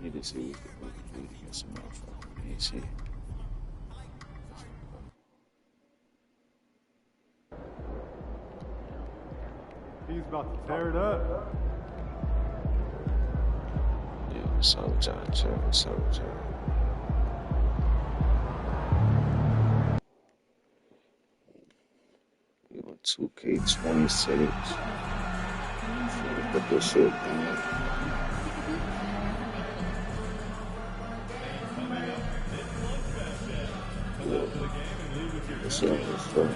need to see what we can do to get some motherfucker. Let me see. He's about to tear it up. Yeah, what's up with y'all? What's up with y'all? We on 2K26. Put this shit down. What's up? What's up?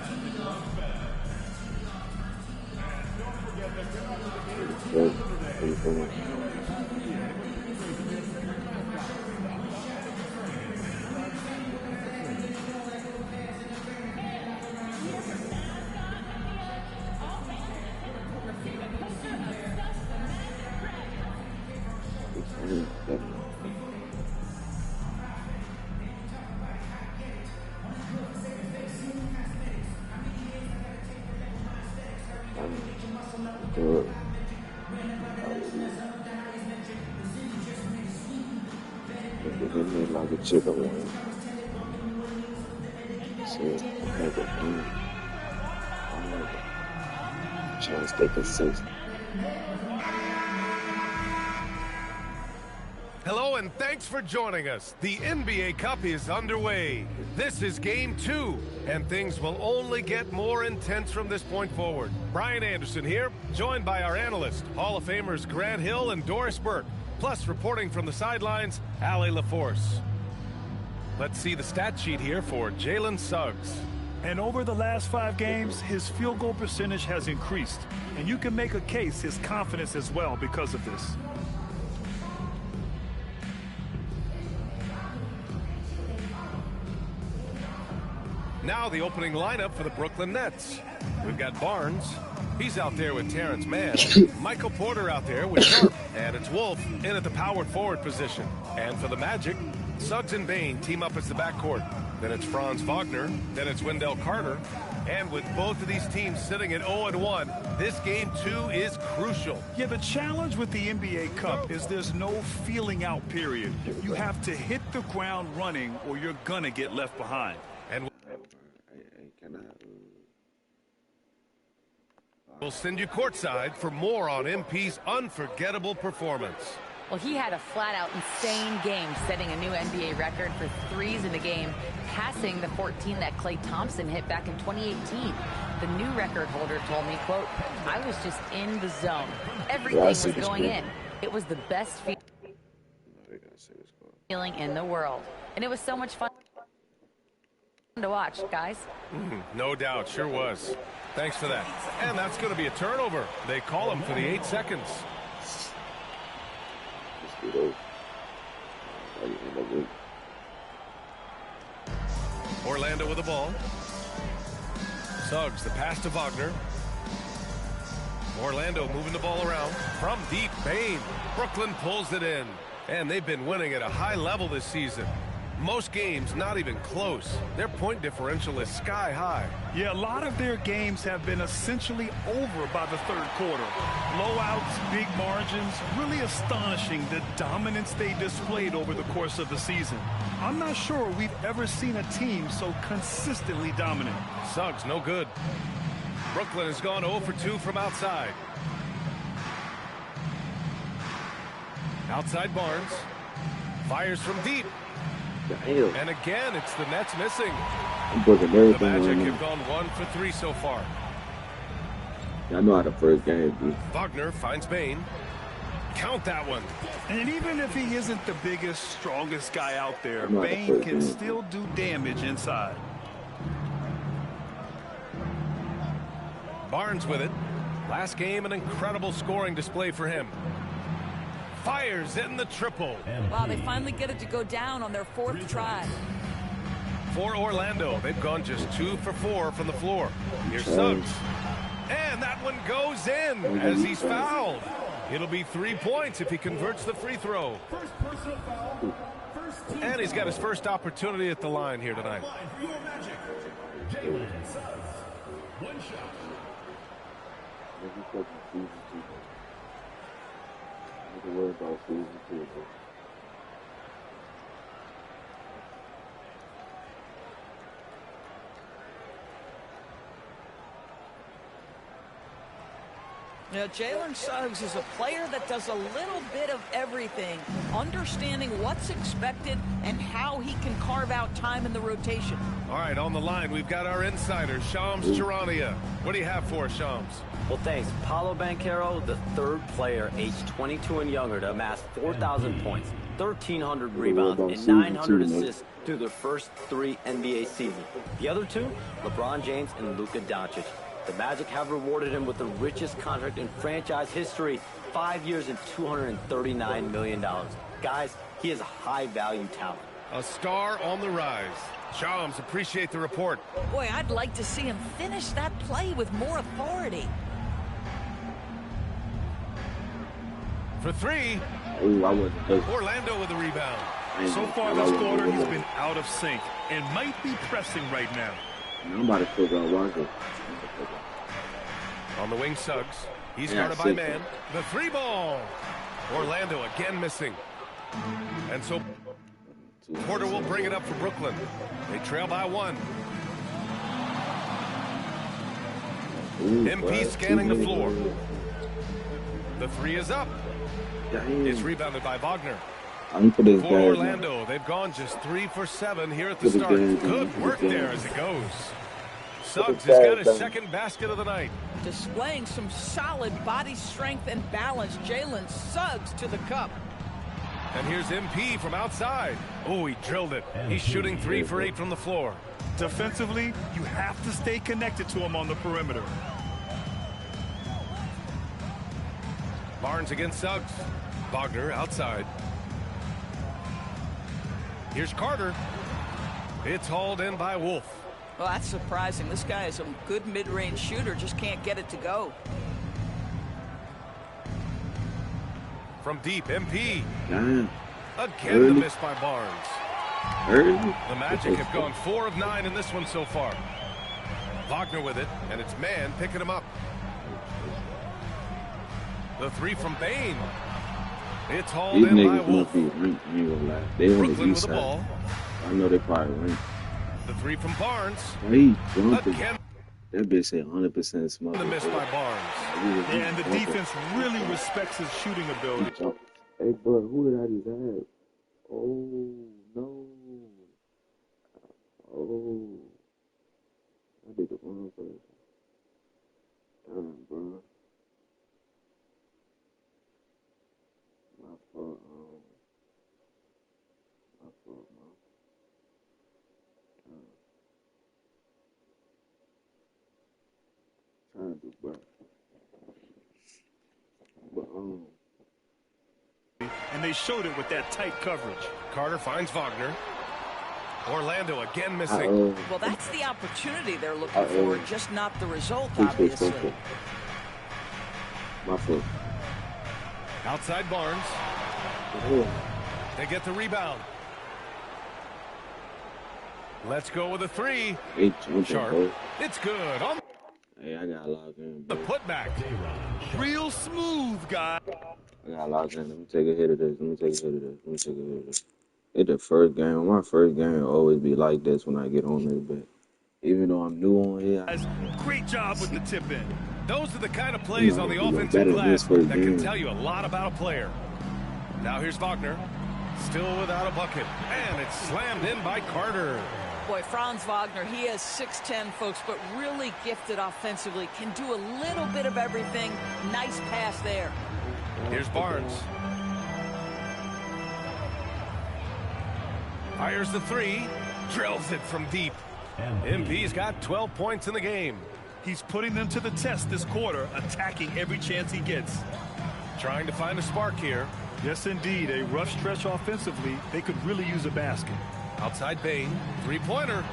Good. Give me like a chicken wing. See, make it eat. Trying to stay consistent. Hello and thanks for joining us. The NBA Cup is underway. This is game 2, and things will only get more intense from this point forward. Brian Anderson here, joined by our analysts, Hall of Famers Grant Hill and Doris Burke, plus reporting from the sidelines, Ali LaForce. Let's see the stat sheet here for Jalen Suggs. And over the last 5 games, his field goal percentage has increased. And you can make a case his confidence as well because of this. Now the opening lineup for the Brooklyn Nets. We've got Barnes. He's out there with Terrence Mann. Michael Porter out there with Sharp. And it's Wolf in at the power forward position. And for the Magic, Suggs and Bane team up as the backcourt. Then it's Franz Wagner. Then it's Wendell Carter. And with both of these teams sitting at 0-1, this game 2 is crucial. Yeah, the challenge with the NBA Cup is there's no feeling out period. You have to hit the ground running or you're gonna get left behind. And we'll send you courtside for more on MP's unforgettable performance. Well, he had a flat-out insane game, setting a new NBA record for threes in the game, passing the 14 that Klay Thompson hit back in 2018. The new record holder told me, quote, "I was just in the zone. Everything was going in. It was the best feeling in the world. And it was so much fun to watch, guys." No doubt, sure was. Thanks for that. And that's going to be a turnover. They call him for the 8 seconds. Orlando with the ball. Suggs, the pass to Wagner. Orlando moving the ball around. From deep, Bane. Brooklyn pulls it in. And they've been winning at a high level this season. Most games not even close. Their point differential is sky high. Yeah, a lot of their games have been essentially over by the third quarter. Blowouts, big margins, really astonishing the dominance they displayed over the course of the season. I'm not sure we've ever seen a team so consistently dominant. Suggs, no good. Brooklyn has gone 0 for 2 from outside. Outside Barnes. Fires from deep. Damn. And again, it's the Nets missing. The Magic have gone 1 for 3 so far. I know how the first game be. Wagner finds Bane. Count that one. And even if he isn't the biggest, strongest guy out there, Bane can still do damage inside. Barnes with it. Last game, an incredible scoring display for him. Fires in the triple. Wow, they finally get it to go down on their 4th try. For Orlando, they've gone just 2 for 4 from the floor. Here's Suggs. And that one goes in as he's fouled. It'll be 3 points if he converts the free throw. And he's got his first opportunity at the line here tonight. You know, Jalen Suggs is a player that does a little bit of everything, understanding what's expected and how he can carve out time in the rotation. All right, on the line, we've got our insider, Shams Charania. What do you have for us, Shams? Well, thanks. Paulo Banchero, the third player aged 22 and younger to amass 4,000 points, 1,300 rebounds, and 900 assists through their first 3 NBA seasons. The other 2, LeBron James and Luka Doncic. The Magic have rewarded him with the richest contract in franchise history, 5 years and $239 million. Guys, he is a high-value talent. A star on the rise. Shams, appreciate the report. Boy, I'd like to see him finish that play with more authority. For 3. Ooh, I wasn't close. Orlando with the rebound. So far this quarter, he's been out of sync and might be pressing right now. I'm about to click on Walker. On the wing, Suggs. He's guarded by man. The 3-ball. Orlando again missing. And so Porter will bring it up for Brooklyn. They trail by 1. MP scanning the floor. The 3 is up. It's rebounded by Wagner. For Orlando, they've gone just 3 for 7 here at the start. Good work there as it goes. Suggs has got his second basket of the night. Displaying some solid body strength and balance, Jalen Suggs to the cup. And here's MP from outside. Oh, he drilled it. He's shooting 3 for 8 from the floor. Defensively, you have to stay connected to him on the perimeter. Barnes against Suggs. Wagner outside. Here's Carter. It's hauled in by Wolf. Well, that's surprising. This guy is a good mid-range shooter, just can't get it to go. From deep, MP. Damn. Again, the miss by Barnes. Early? The Magic have gone 4 of 9 in this one so far. Wagner with it, and it's man picking him up. The 3 from Bain. It's hauled These in by niggas Wolf. must be ranked. I ain't gonna lie. They on the Brooklyn east with the side. ball. I know they probably ranked. The 3 from Barnes. He jumping. Again, That bitch say 100% smoke. the miss by Barnes. Yeah, and the defense really respects his shooting ability. Hey, bro, who did I just have? Oh, no. Oh. I did the wrong person. Damn, bro. My fault, man. Trying to do better. But, And they showed it with that tight coverage. Carter finds Wagner. Orlando again missing. Well, that's the opportunity they're looking for, just not the result, obviously. My fault. Outside Barnes. They get the rebound. Let's go with a 3. Sharp. It's good. On Hey, I got logged in, the bro. putback. Real smooth, guy. I got logged in. Let me take a hit of this. It's the first game. My first game will always be like this when I get on this bit. Even though I'm new on here. Great job with the tip in. Those are the kind of plays on the You know, offensive better glass this for the that can game. tell you a lot about a player. Now here's Wagner. Still without a bucket. And it's slammed in by Carter. Boy, Franz Wagner, he is 6'10", folks, but really gifted offensively. Can do a little bit of everything. Nice pass there. Here's Barnes. Fires the 3. Drills it from deep. MP's got 12 points in the game. He's putting them to the test this quarter, attacking every chance he gets. Trying to find a spark here. Yes, indeed. A rough stretch offensively. They could really use a basket. Outside Bain. 3-pointer.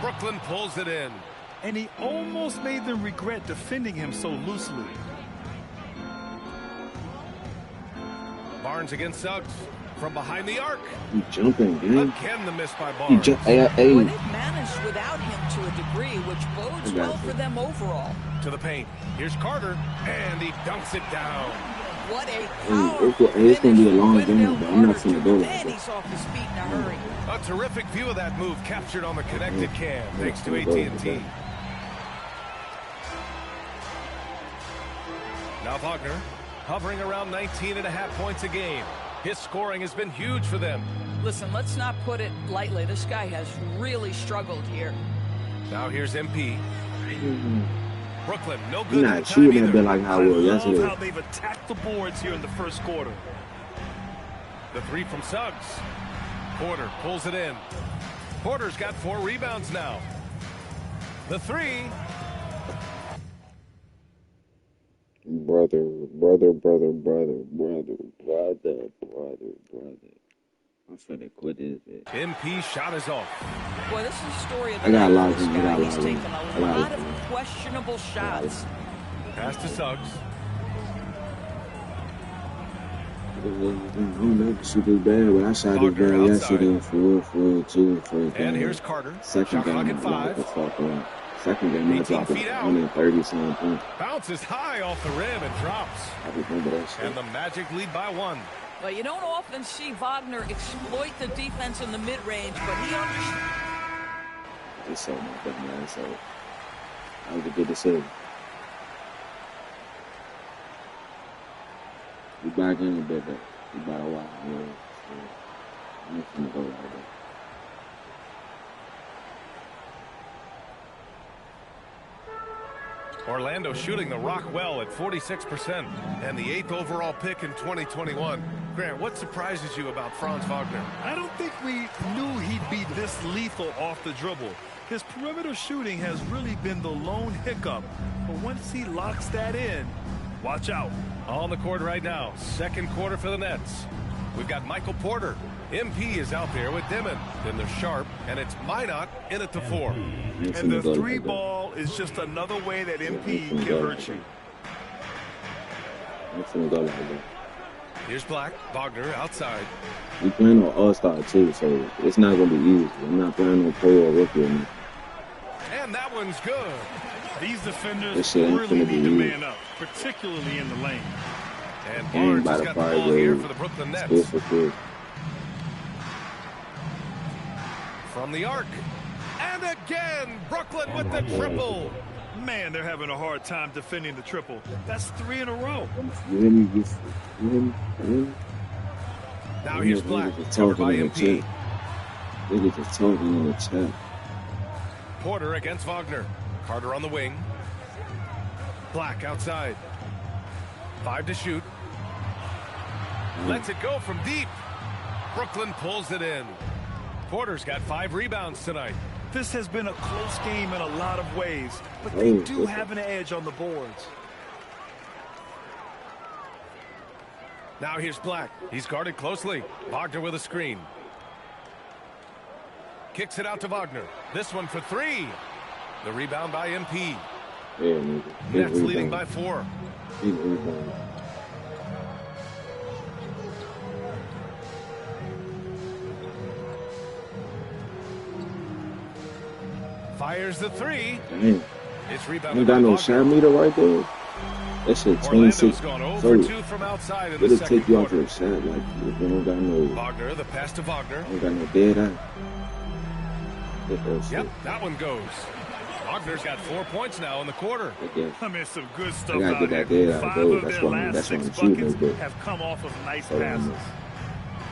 Brooklyn pulls it in. And he almost made them regret defending him so loosely. Barnes against Suggs. From behind the arc. You jumping, man. Again, the miss by You Barnes. jump. Well, Hey. they've managed without him to a degree, which bodes well for them overall. To the paint. Here's Carter. And he dunks it down. What a It's powerful gonna be a finish long from game, but I'm not Wendell gonna go Carter. like Then that. he's off his feet in a hurry. A terrific view of that move captured on the connected cam, thanks to AT&T. Now Wagner, hovering around 19.5 points a game. His scoring has been huge for them. Listen, let's not put it lightly. This guy has really struggled here. Now here's MP. Brooklyn, no good You're at not the time shooting that either. bit like how I it was love yesterday. how they've attacked the boards here in the first quarter. The three from Suggs. Porter pulls it in. Porter's got 4 rebounds now. The three. Brother. I'm finna quit this bit. MP shot is off. Boy, this is a story of I got a lot of this them. I guy. got a He's lot of taken them. a I got a lot lot of questionable shots. Pass to Suggs. I'm not super bad, but I shot this Wagner bad outside. yesterday for 2 for a And game. here's Carter. Second Shot clock game, at I dropped 5. the fuck up. Second game, I 18 dropped feet out. 130-something points. Bounces high off the rim and drops. I remember that shit. And the Magic lead by 1. But you don't often see Wagner exploit the defense in the mid-range, but he understands. Just so much better, man. So that was a good decision. We back in a bit, though. We back a while, you know. So I'm just gonna go like that. Orlando shooting the rock well at 46% and the 8th overall pick in 2021. Grant, what surprises you about Franz Wagner? I don't think we knew he'd be this lethal off the dribble. His perimeter shooting has really been the lone hiccup. But once he locks that in, watch out. On the court right now, second quarter for the Nets. We've got Michael Porter. MP is out there with Dimon. Then there's Sharp, and it's Minot in at the 4. And the 3 ball is just another way that MP can hurt you. I'm finna go like that. Here's Black. Wagner outside. We playing on All-Star too, so it's not gonna be easy. I'm not playing on pro or rookie or nothing. And that one's good. These This defenders shit ain't really finna be need to easy. man up, particularly in the lane. And Game Barnes by has the got the fire ball here grade. for the Brooklyn Nets. Good for good. From the arc. And again, Brooklyn with the triple. Man, they're having a hard time defending the triple. That's 3 in a row. You hear me? You hear me? You hear me? Now here's Black, Niggas just covered talking by in the MP. chat. Niggas just talking in the chat. Porter against Wagner. Carter on the wing. Black outside. 5 to shoot. Lets it go from deep. Brooklyn pulls it in. Porter's got 5 rebounds tonight. This has been a close game in a lot of ways, but they do have an edge on the boards. Now here's Black. He's guarded closely. Wagner with a screen. Kicks it out to Wagner. This one for 3. The rebound by MP. Yeah, nigga. Nets leading by 4. Big rebound. Fires the 3. Damn. It's You rebounded got by no Wagner. shot meter right there? That shit 26. Orlando's gone 0 So, for 2 from outside in the it'll second take you off quarter. your shot. Like, if you don't got no, Wagner, the pass to Wagner. don't got no dead eye. Hit that shit. Yep, that one goes. Wagner's got 4 points now in the quarter. I guess. I mean, some good I stuff gotta out get here. that dead eye 5 goal. of That's their why last that's why 6 I'm shooting buckets that bit. have come off of nice Oh, passes.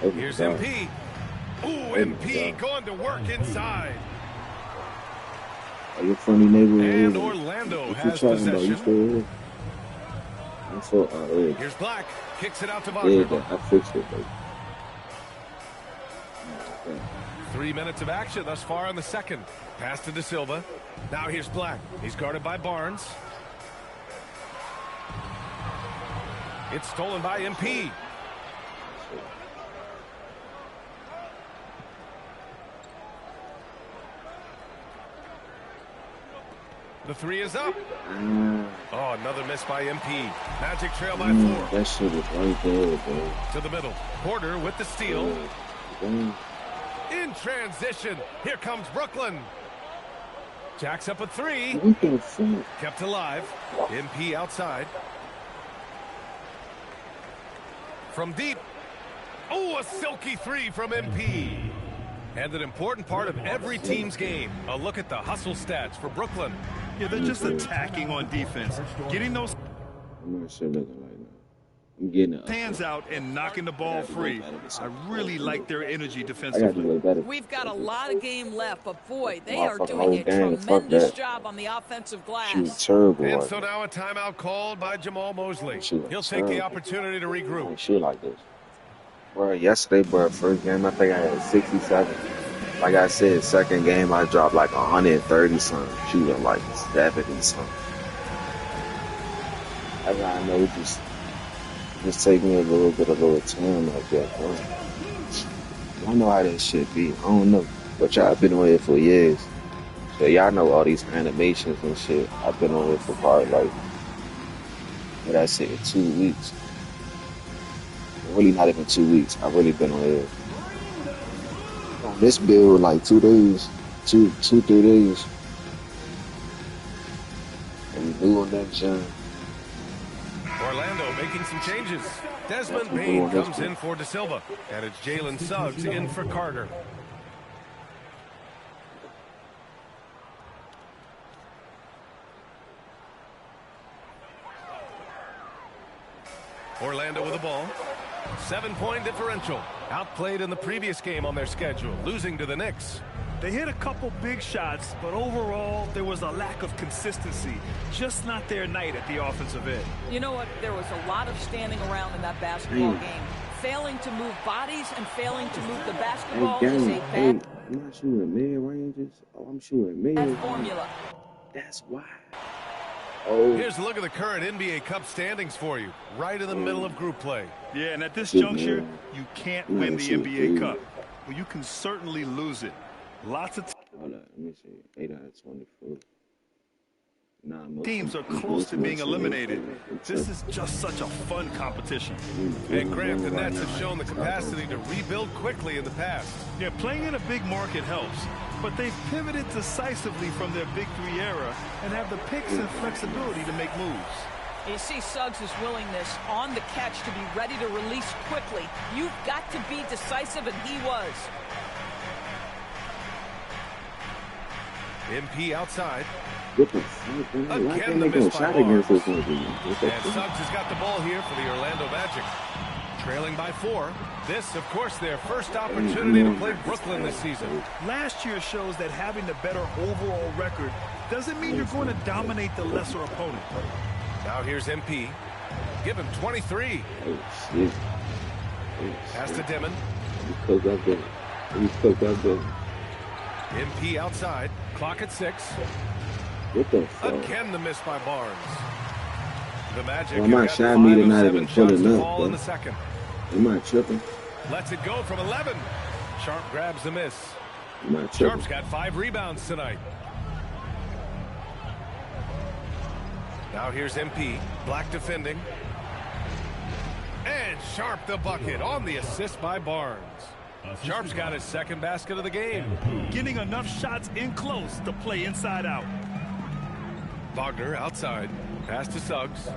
Oh, Here's God. MP. Ooh, my MP God. going to work inside. Are you funny neighbor? And Orlando What you has talking about? You possession. still here? I'm so, yeah. Here's Black. Kicks it out to Yeah, Wagner. I fixed it, though. Yeah. 3 minutes of action thus far in the second. Pass to De Silva. Now here's Black. He's guarded by Barnes. It's stolen by MP. The 3 is up. Oh, another miss by MP. Magic trail by 4. That shit was right there, bro. To the middle. Porter with the steal. Damn. In transition. Here comes Brooklyn. Jacks up a 3. What the fuck? Kept alive. MP outside. From deep. Oh, a silky 3 from MP. And an important part of every team's game. A look at the hustle stats for Brooklyn. Yeah, they're just attacking on defense. Getting those... I'm not sure looking like that. I'm getting it. Hands out and knocking the ball free. I really like their energy I got to defensively. play better. We've got a lot of game left, but boy, they are Motherfucking doing whole a game, fuck tremendous that. job on the offensive Shoot glass. terrible. And right so now. now a timeout called by Jamal Mosley. Shoot He'll take the terrible. opportunity to I regroup. don't shoot like this. Bro, yesterday, bro, first game, I think I had 67. Like I said, second game, I dropped like 130 something, shooting like 70 something. That's how I know it just take me a little time like that, bro. Y'all know how that shit be. I don't know. But y'all been on it for years. So y'all know all these animations and shit. I've been on it for probably like, what I say, 2 weeks. Really not even 2 weeks. I've really been on it. On this build, like 2 days, 3 days. And we new on that jump. Orlando making some changes. Desmond Bain comes in for De Silva, and it's Jalen Suggs in for Carter. Orlando with the ball. 7-point differential. Outplayed in the previous game on their schedule, losing to the Knicks. They hit a couple big shots, but overall, there was a lack of consistency. Just not their night at the offensive end. You know what? There was a lot of standing around in that basketball game. Failing to move bodies and failing to move the basketball is a bad I'm not shooting mid-ranges. Oh, I'm shooting mid. formula. That's why. Oh, Here's a look at the current NBA Cup standings for you, right in the middle of group play. Yeah, and at this Good juncture, man. you can't Man, win the shit, NBA dude. Cup. But you can certainly lose it. Lots of hold up. Let me see. 8 out of 24. Nah, teams are close to being eliminated. This is just such a fun competition. And Grant, the Nets have shown the capacity to rebuild quickly in the past. Yeah, playing in a big market helps, but they've pivoted decisively from their Big Three era and have the picks and flexibility to make moves. You see Suggs' willingness on the catch to be ready to release quickly. You've got to be decisive, and he was. MP outside. What the fuck, man? Why Again, can't the they go miss by shot against Barnes. this one? And Suggs has got the ball here for the Orlando Magic. Trailing by 4. This, of course, their first opportunity to play Brooklyn this season. Last year shows that having the better overall record doesn't mean you're going to dominate the lesser opponent. Now here's MP. Give him 23. Oh, shit. Pass to Dimon. He cooked up there. He cooked up there. MP outside. Clock at 6. What the fuck? Again, the miss by Barnes. The Magic Well, my have got shot 5 meter of not 7 even shots pulling to up, fall bro. in the second. Am I tripping? Lets it go from 11. Sharp grabs the miss. Am I tripping? Sharp's got 5 rebounds tonight. Now here's MP. Black defending. And Sharp the bucket on the assist by Barnes. Sharp's got his second basket of the game. Getting enough shots in close to play inside out. Wagner outside. Pass to Suggs.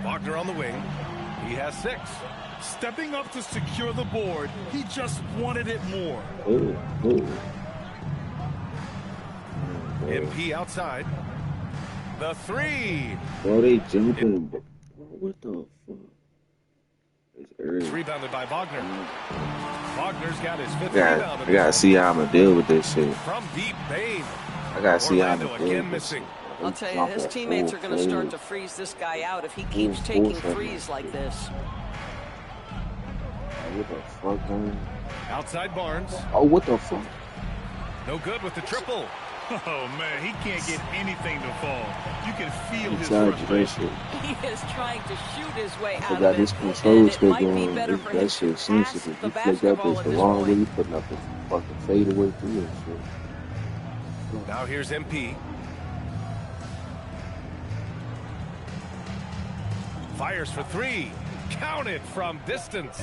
Wagner on the wing. He has 6. Stepping up to secure the board, he just wanted it more. Oh, oh. MP outside. The 3. Bro, they jumping. Bro, what the fuck? It's early. It's rebounded by Wagner. Wagner's got his 5th I rebound. gotta see how I'm gonna deal with this shit. From deep Bain. I gotta see how I'm Orlando gonna deal again with this missing. shit. I'll tell you, his teammates are going to start to freeze this guy out if he keeps taking threes like this. What the fuck, man? Outside Barnes. Oh, what the fuck? No good with the triple. Oh, man, he can't get anything to fall. You can feel his Inside that frustration. shit. He is trying to shoot his way I out got of this it, control and it still might be going. better for him That to shit pass sensitive. the You flick up basketball this at the this wrong way, you point. putting up a fucking fade away through it. Shit. Now here's MP. Fires for 3. Counted from distance.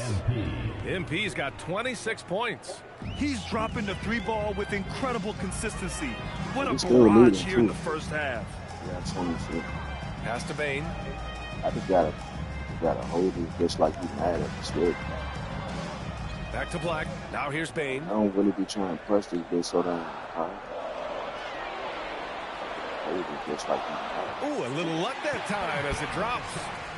MP's got 26 points. He's dropping the 3 ball with incredible consistency. What a He's still barrage leading, here in too. the first half. Yeah, 26. Pass to Bain. I just gotta hold it just like you mad at the switch. Back to Black. Now here's Bain. I don't really be trying to press this bitch so damn hard. Just like Ooh, a little luck that time as it drops.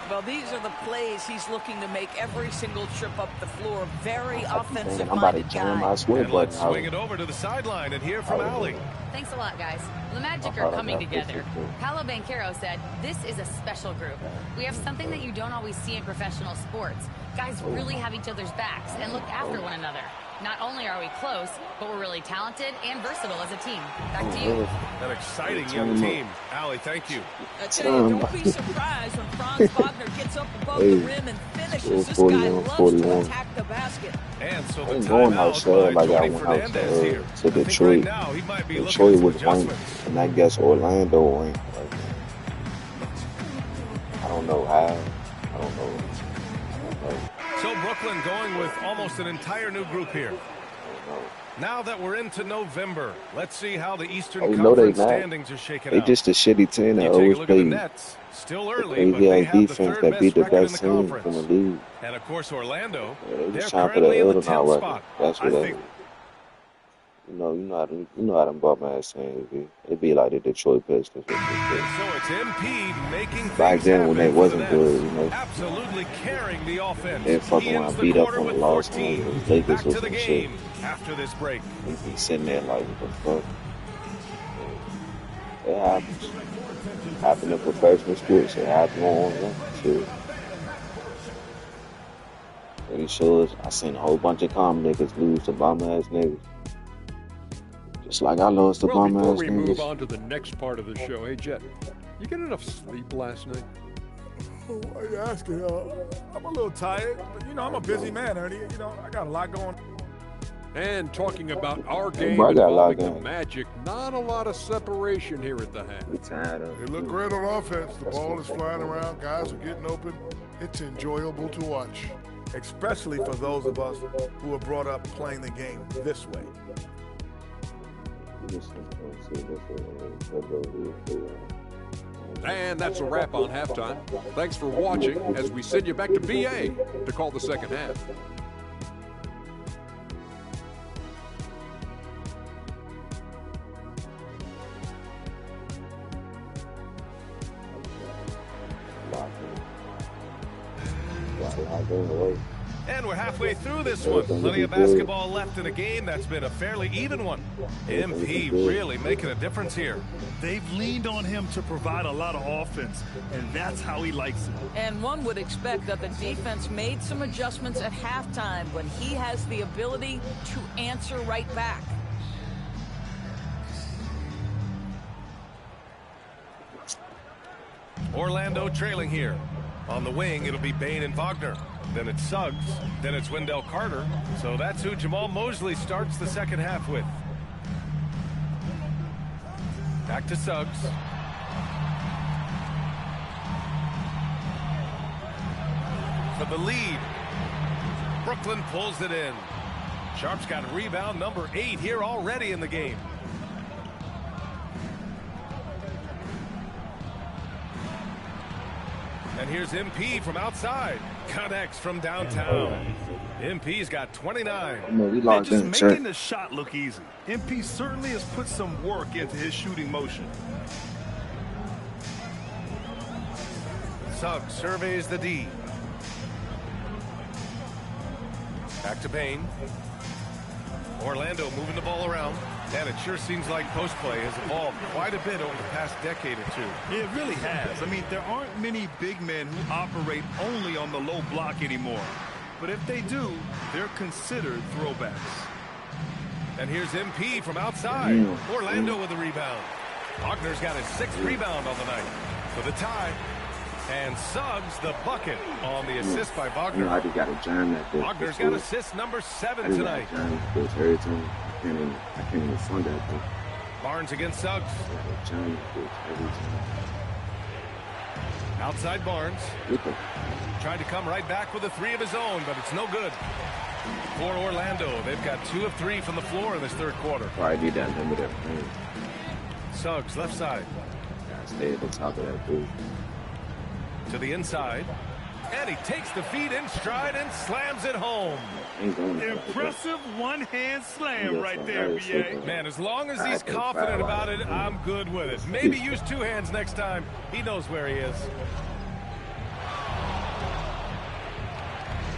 Well, these are the plays he's looking to make every single trip up the floor. Very I'm offensive-minded about to jam my guy. swing And let's button swing it over to the sideline and hear from Allie. Thanks a lot, guys. The Magic I are thought I coming got this together. before. Paolo Banchero said, "This is a special group. We have something that you don't always see in professional sports. Guys really have each other's backs and look after one another. Not only are we close, but we're really talented and versatile as a team." Back to you. An exciting young team. Allie, thank you. I tell you, don't be surprised when Franz Wagner gets up above the rim and finishes. This guy loves to attack the basket. And so I the ain't going timeout outside by like I Tony went out Fernandez here. to I think Detroit. right now he might be looking Detroit at some was ranked, adjustments. and I guess Orlando ranked. Like, I don't know how. I don't know. So Brooklyn going with almost an entire new group here. I don't know. Now that we're into November, let's see how the Eastern Oh, no, they Conference not. standings are shaking They out. just a shitty team that You take always a look at the play Nets. Still the early, but crazy they ass have the defense third that best beat the record in best the team from the conference. league. And of course, Orlando, Yeah, they they're just trying for currently in the Illinois 10th record. spot. That's what I that think is. You know how them bum ass teams be. It be like the Detroit Pistons. so. It's MP making Back things then when they happen for the wasn't good, Nets. Absolutely carrying the offense. They fucking He ends around the beat up quarter on the with lost 14. one. Lakers Back or to the some shit. game after this break. They be sitting there like, what the fuck? It happens. Happen in professional sports. It happen on shit. Pretty sure I seen a whole bunch of calm niggas lose to bum ass niggas. Just like I lost to Well, bum before ass we move niggas. on to the next part of the show, hey, Jet, you get enough sleep last night? Oh, why you asking? I'm a little tired, but you know, I'm a busy man, Ernie. You know, I got a lot going. And talking about our game bro, I got a lot involving the going. Magic, not a lot of separation here at the half. We tired of They it. look great on offense. The ball is flying around. Guys are getting open. It's enjoyable to watch. Especially for those of us who are brought up playing the game this way. And that's a wrap on halftime. Thanks for watching as we send you back to BA to call the second half. And we're halfway through this one. Plenty of basketball left in a game that's been a fairly even one. MP really making a difference here. They've leaned on him to provide a lot of offense, and that's how he likes it. And one would expect that the defense made some adjustments at halftime when he has the ability to answer right back. Orlando trailing here. On the wing, it'll be Bane and Wagner. Then it's Suggs. Then it's Wendell Carter. So that's who Jamal Mosley starts the second half with. Back to Suggs. For the lead. Brooklyn pulls it in. Sharp's got rebound number 8 here already in the game. And here's MP from outside. Connects from downtown. MP's got 29. We And locked just in, making check. the shot look easy. MP certainly has put some work into his shooting motion. Suggs surveys the D. Back to Bane. Orlando moving the ball around. And it sure seems like post play has evolved quite a bit over the past decade or two. It really has. I mean, there aren't many big men who operate only on the low block anymore. But if they do, they're considered throwbacks. And here's MP from outside. Orlando with a rebound. Wagner's got his 6th rebound on the night for the tie. And Suggs the bucket on the assist by You Wagner. know, I just got to jam that bitch. Wagner's got assist number 7 I just tonight. got to jam that bitch every time. I can't even fund that bitch. Barnes against Suggs. I got to jam that bitch every time. Outside Barnes. Look at Tried to come right back with a 3 of his own, but it's no good. For Orlando, they've got 2 of 3 from the floor in this third quarter. probably need that limited. Suggs left side Gotta stay at the top of that booth. to the inside. And he takes the feet in stride and slams it home. Impressive one-hand slam right there, BA. Man, as long as he's confident about it, I'm good with it. Maybe use two hands next time. He knows where he is.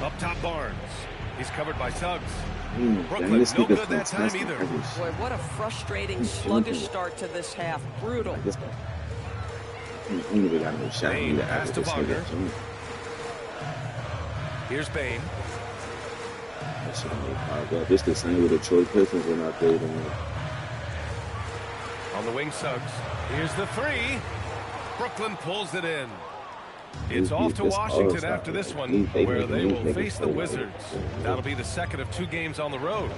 Up top, Barnes. He's covered by Suggs. Brooklyn, no good that time either. Boy, what a frustrating, sluggish start to this half. Brutal. Bane pass to Wagner. Here's Bane. This the same with the Troy Pistons when I played them. On the wing, Suggs. Here's the three. Brooklyn pulls it in. It's off to Washington after this one, where they will face the Wizards. That'll be the second of 2 games on the road.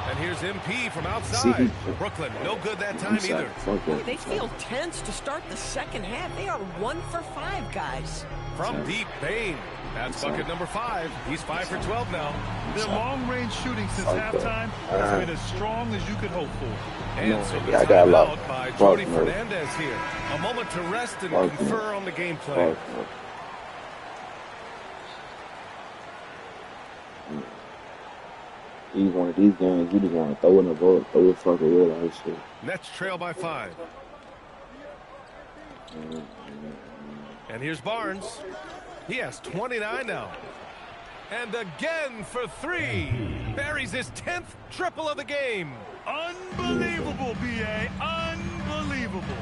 And here's MP from outside. Brooklyn, no good that time either. Boy, they feel tense to start the second half. They are 1 for 5, guys. From deep, Bane. That's bucket number 5. He's 5 for 12 now. Their long-range shooting since halftime has been as strong as you could hope for. And so the timeout by Jody Fernandez here. A moment to rest and confer on the game plan. Each one of these games, you just want to throw in the ball, throw it fucking real life shit. Nets trail by 5. And here's Barnes. He has 29 now. And again for 3. Buries his 10th triple of the game. Unbelievable, BA. Unbelievable.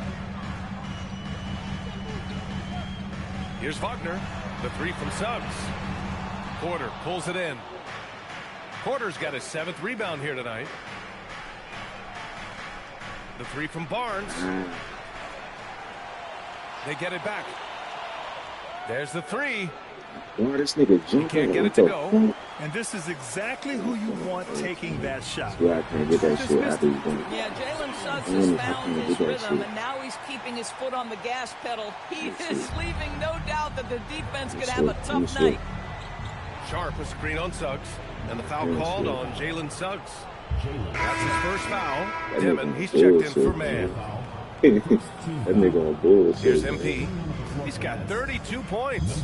Here's Wagner. The 3 from Suggs. Porter pulls it in. Porter's got his 7th rebound here tonight. The 3 from Barnes. They get it back. There's the 3. Boy, this nigga He can't get it to go. And this is exactly who you want taking that shot. Yeah, I can't get that shit after he's done. Yeah, Jalen Suggs has found his rhythm, and now he's keeping his foot on the gas pedal. He is leaving no doubt that the defense could have a tough night. Sharp a screen on Suggs, and the foul called on Jalen Suggs. That's his first foul. Demon, he's checked in for man. That nigga on bullshit. Here's MP. He's got 32 points.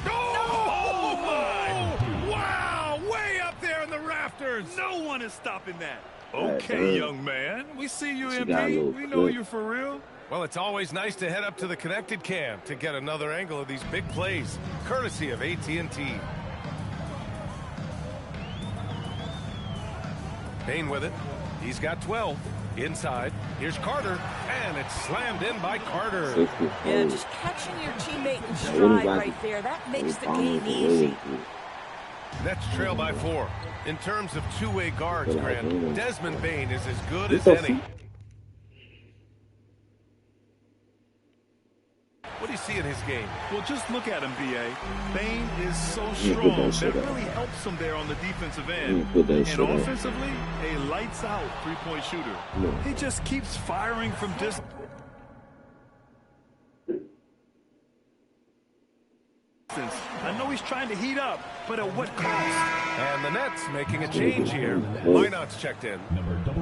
Oh my! Wow! Way up there in the rafters. No one is stopping that. Okay, young man. We see you, MP. We know you for real. Well, it's always nice to head up to the connected cam to get another angle of these big plays, courtesy of AT&T. Bane with it. He's got 12. Inside. Here's Carter. And it's slammed in by Carter. Yeah, just catching your teammate in stride right there. That makes the game easy. Nets trail by 4. In terms of two-way guards, Grant, Desmond Bane is as good as any. What do you see in his game? Well, just look at him, B.A. Bane is so strong. That really helps him there on the defensive end. And offensively, a lights-out three-point shooter. He just keeps firing from distance. I know he's trying to heat up, but at what cost? And the Nets making a change here. Minot's checked in. Number 00,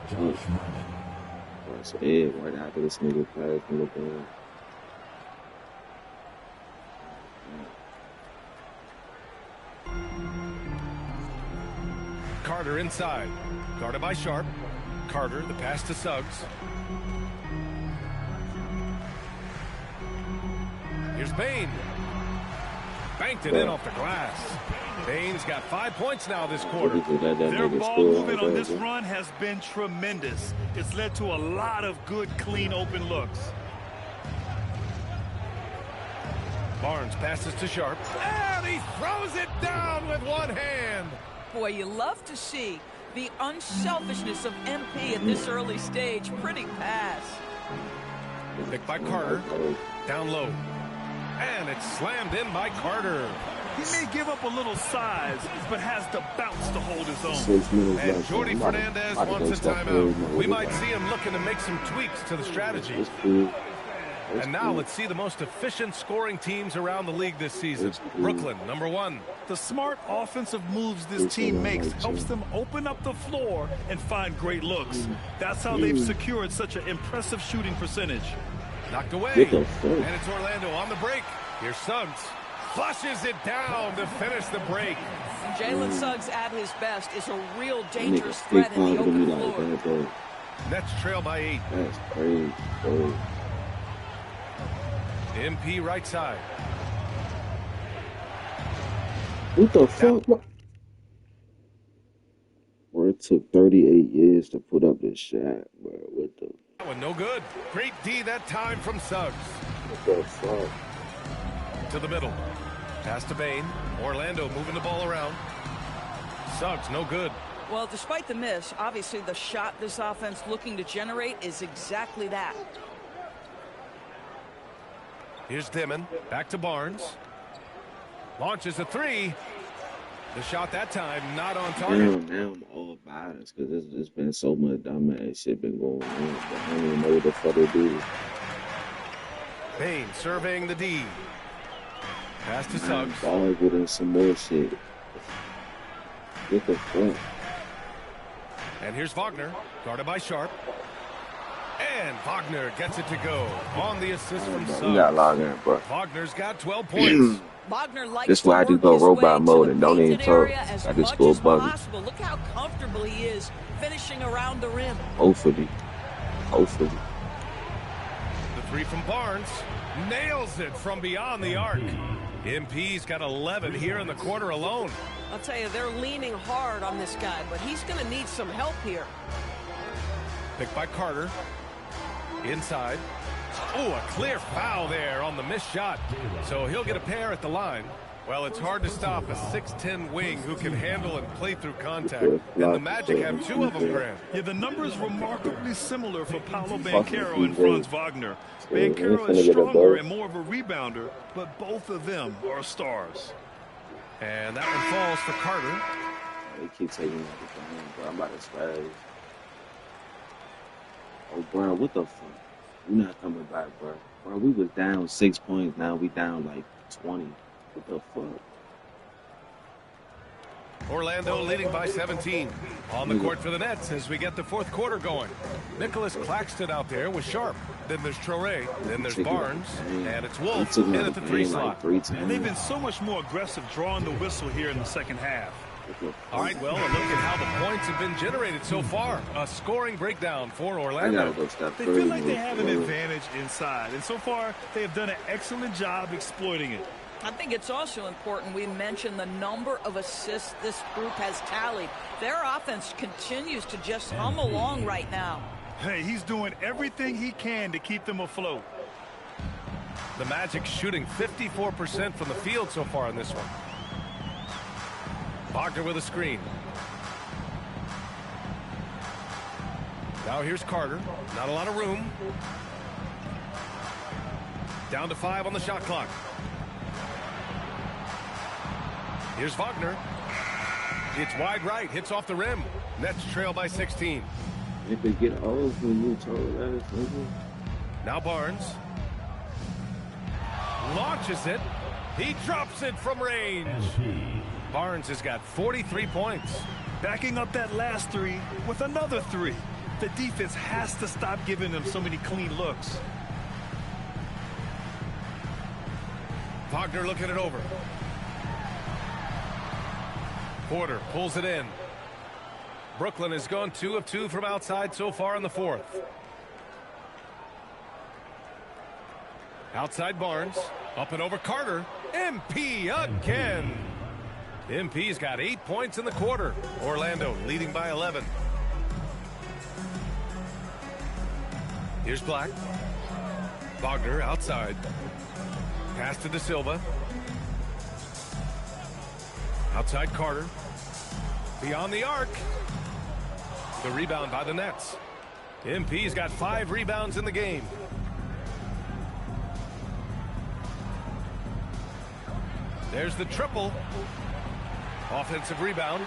Josh Martin. Right after this nigga pass from the ball. Carter inside. Guarded by Sharp. Carter, the pass to Suggs. Here's Bane. Banked it in off the glass. Bane's got 5 points now this quarter. Their ball movement on this run has been tremendous. It's led to a lot of good, clean, open looks. Barnes passes to Sharp. And he throws it down with one hand. Boy, you love to see the unselfishness of MP at this early stage. Pretty pass. Picked by Carter. Down low. And it's slammed in by Carter. He may give up a little size, but has the bounce to hold his own. And Jordy Fernandez wants a timeout. We might see him looking to make some tweaks to the strategy. And now let's see the most efficient scoring teams around the league this season. Brooklyn, #1. The smart offensive moves this team makes helps them open up the floor and find great looks. That's how they've secured such an impressive shooting percentage. Knocked away. And it's Orlando on the break. Here's Suggs. Flushes it down to finish the break. Jalen Suggs at his best is a real dangerous threat in the open floor. Nets trail by 8. That's crazy. MP right side. What the fuck? Bro, it took 38 years to put up this shot, bro. What the? That one no good. Great D that time from Suggs. What the fuck? To the middle. Pass to Bain. Orlando moving the ball around. Suggs no good. Well, despite the miss, obviously the shot this offense looking to generate is exactly that. Here's Dimon. Back to Barnes. Launches a 3. The shot that time not on target. Now I'm all biased because there's been so much dumbass shit been going on. But I don't even know what the fuck to do. Bain surveying the D. Pass to Suggs. Ball getting some more shit. What the fuck? And here's Wagner, guarded by Sharp. And Wagner gets it to go on the assist from Suggs. You got logged in, bro. Wagner's got 12 points. Wagner likes this is why I just go robot mode and don't even talk. I just go buggy. Look how comfortable he is finishing around the rim. Hopefully. The 3 from Barnes. Nails it from beyond the arc. MP's got 11 here in the quarter alone. I'll tell you, they're leaning hard on this guy, but he's going to need some help here. Picked by Carter. Inside. Oh, a clear foul there on the missed shot. So he'll get a pair at the line. Well, it's hard to stop a 6'10" wing who can handle and play through contact. And the Magic have 2 of them, Grant. Yeah, the numbers remarkably similar for Paolo Banchero and Franz Wagner. Banchero is stronger and more of a rebounder, but both of them are stars. And that one falls for Carter. They keep taking everything, bro. I'm about to spaz. Oh, bro, what the fuck? You're not coming back, bro. Bro, we was down 6 points. Now we down like 20. What the fuck? Orlando leading by 17. On the court for the Nets as we get the fourth quarter going. Nicholas Claxton out there with Sharp. Then there's Traore. Then there's Barnes. And it's Wolf in at the 3 slot. And they've been so much more aggressive drawing the whistle here in the second half. All right, well, a look at how the points have been generated so far. A scoring breakdown for Orlando. They feel like they have an advantage inside, and so far they have done an excellent job exploiting it. I think it's also important we mention the number of assists this group has tallied. Their offense continues to just hum along right now. Hey, he's doing everything he can to keep them afloat. The Magic shooting 54% from the field so far in this one. Wagner with a screen. Now here's Carter. Not a lot of room. Down to 5 on the shot clock. Here's Wagner. It's wide right. Hits off the rim. Nets trail by 16. If they get all when you told us. Now Barnes. Launches it. He drops it from range. Barnes has got 43 points. Backing up that last 3 with another 3. The defense has to stop giving them so many clean looks. Wagner looking it over. Porter pulls it in. Brooklyn has gone 2 of 2 from outside so far in the fourth. Outside Barnes. Up and over Carter. MP again. MP's got 8 points in the quarter. Orlando leading by 11. Here's Black. Wagner outside. Pass to De Silva. Outside Carter. Beyond the arc. The rebound by the Nets. MP's got 5 rebounds in the game. There's the triple. Offensive rebound.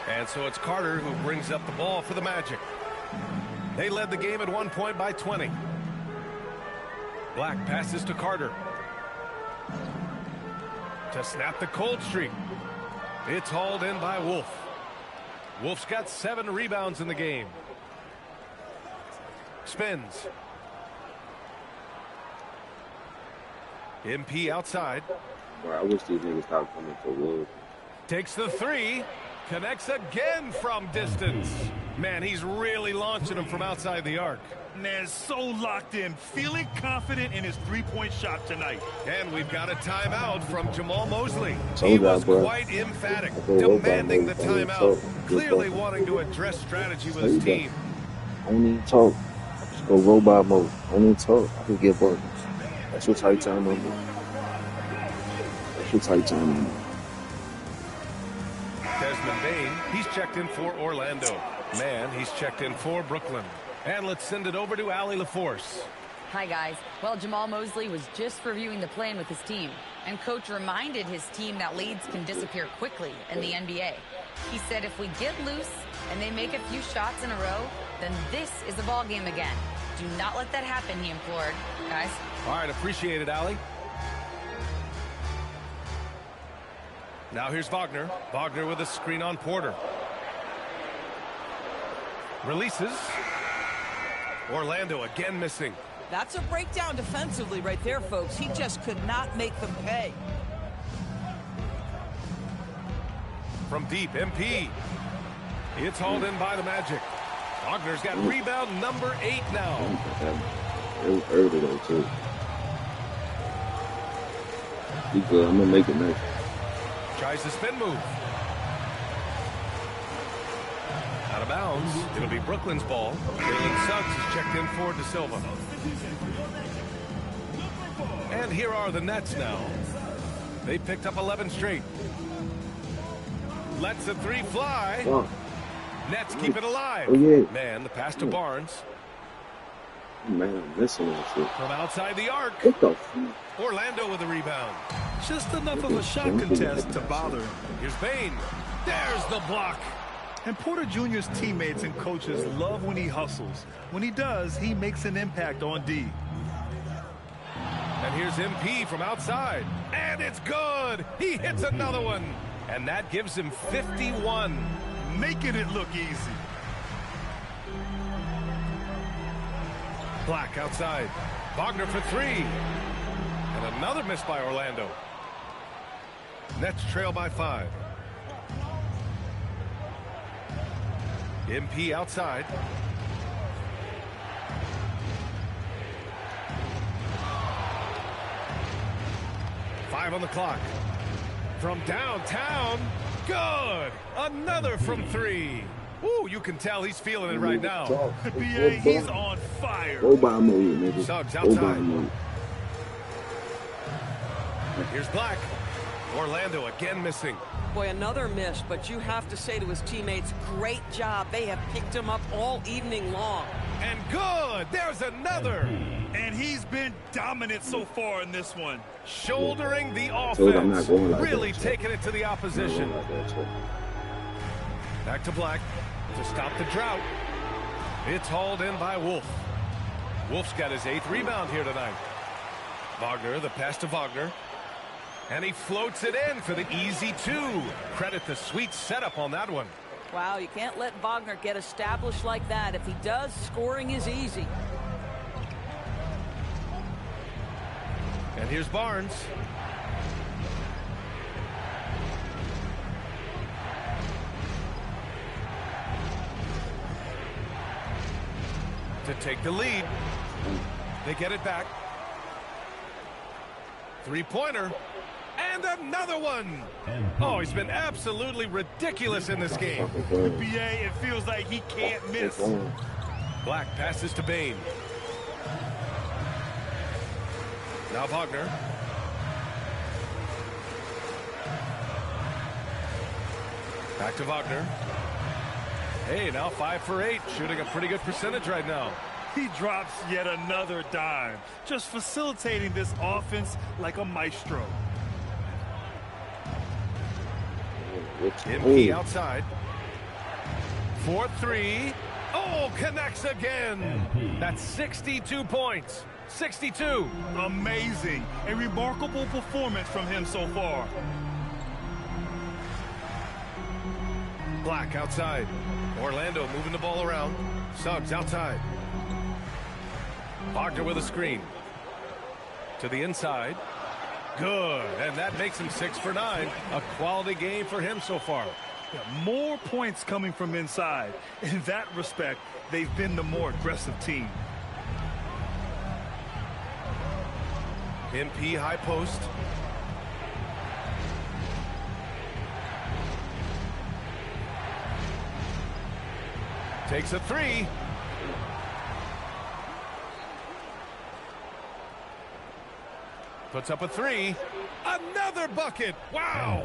And so it's Carter who brings up the ball for the Magic. They led the game at one point by 20. Black passes to Carter. To snap the cold streak. It's hauled in by Wolf. Wolf's got 7 rebounds in the game. Spins. MP outside. Boy, I wish these niggas stopped coming for Wolf. Takes the 3. Connects again from distance. Man, he's really launching him from outside the arc. Man, so locked in, feeling confident in his three-point shot tonight. And we've got a timeout from Jamal Mosley. So He was bro. quite emphatic, demanding the timeout, clearly wanting to address strategy with his team. I don't need to talk. Just go robot mode. I don't need to talk. I can get buckets. That's what tight time I'm doing. That's what tight time I'm doing. Desmond Bain, he's checked in for Orlando. Man, he's checked in for Brooklyn. And let's send it over to Allie LaForce. Hi, guys. Well, Jamal Mosley was just reviewing the plan with his team, and coach reminded his team that leads can disappear quickly in the NBA. He said if we get loose and they make a few shots in a row, then this is a ball game again. Do not let that happen, he implored. Guys. All right, appreciate it, Allie. Now here's Wagner. Wagner with a screen on Porter. Releases. Orlando again missing. That's a breakdown defensively right there, folks. He just could not make them pay. From deep, MP. It's hauled in by the Magic. Wagner's got rebound number 8 now. It was early though, too. He good. I'm going to make it nice. Tries the spin move. Out of bounds. It'll be Brooklyn's ball. Jalen Suggs is checked in for De Silva. And here are the Nets now. They picked up 11 straight. Lets the 3 fly. Oh. Nets keep it alive. Oh, yeah. Man, the pass to Barnes. Man, I'm missing that shit. From outside the arc. What the fuck? Orlando with the rebound. Just enough of a shot contest to bother him. Here's Bain. There's the block. And Porter Jr.'s teammates and coaches love when he hustles. When he does, he makes an impact on D. And here's MP from outside. And it's good. He hits another one. And that gives him 51. Making it look easy. Black outside. Wagner for 3. And another miss by Orlando. Nets trail by 5. MP outside. Five on the clock. From downtown. Good. Another from 3. Ooh, you can tell he's feeling it right now. BA, he's on fire. Robot mode, nigga. Suggs outside. Robot mode. Here's Black. Orlando again missing. Boy, another miss, but you have to say to his teammates, great job. They have picked him up all evening long. And good. There's another. And he's been dominant so far in this one. Shouldering the I'm not offense. going like Really that, taking it to the opposition. Back to Black to stop the drought. It's hauled in by Wolf. Wolf's got his 8th rebound here tonight. Wagner, the pass to Wagner. And he floats it in for the easy 2. Credit the sweet setup on that one. Wow, you can't let Wagner get established like that. If he does, scoring is easy. And here's Barnes. To take the lead. They get it back. 3-pointer. And another one. Oh, he's been absolutely ridiculous in this game. BA, it feels like he can't miss. Black passes to Bain. Now Wagner. Back to Wagner. Hey, now 5 for 8, shooting a pretty good percentage right now. He drops yet another dime, just facilitating this offense like a maestro. MP outside. 4-3. Oh, connects again. That's 62 points. 62. Amazing. A remarkable performance from him so far. Black outside. Orlando moving the ball around. Suggs outside. Wagner with a screen. To the inside. Good. And that makes him 6 for 9. A quality game for him so far. Yeah, more points coming from inside. In that respect, they've been the more aggressive team. MP high post. Takes a 3. Puts up a 3. Another bucket. Wow.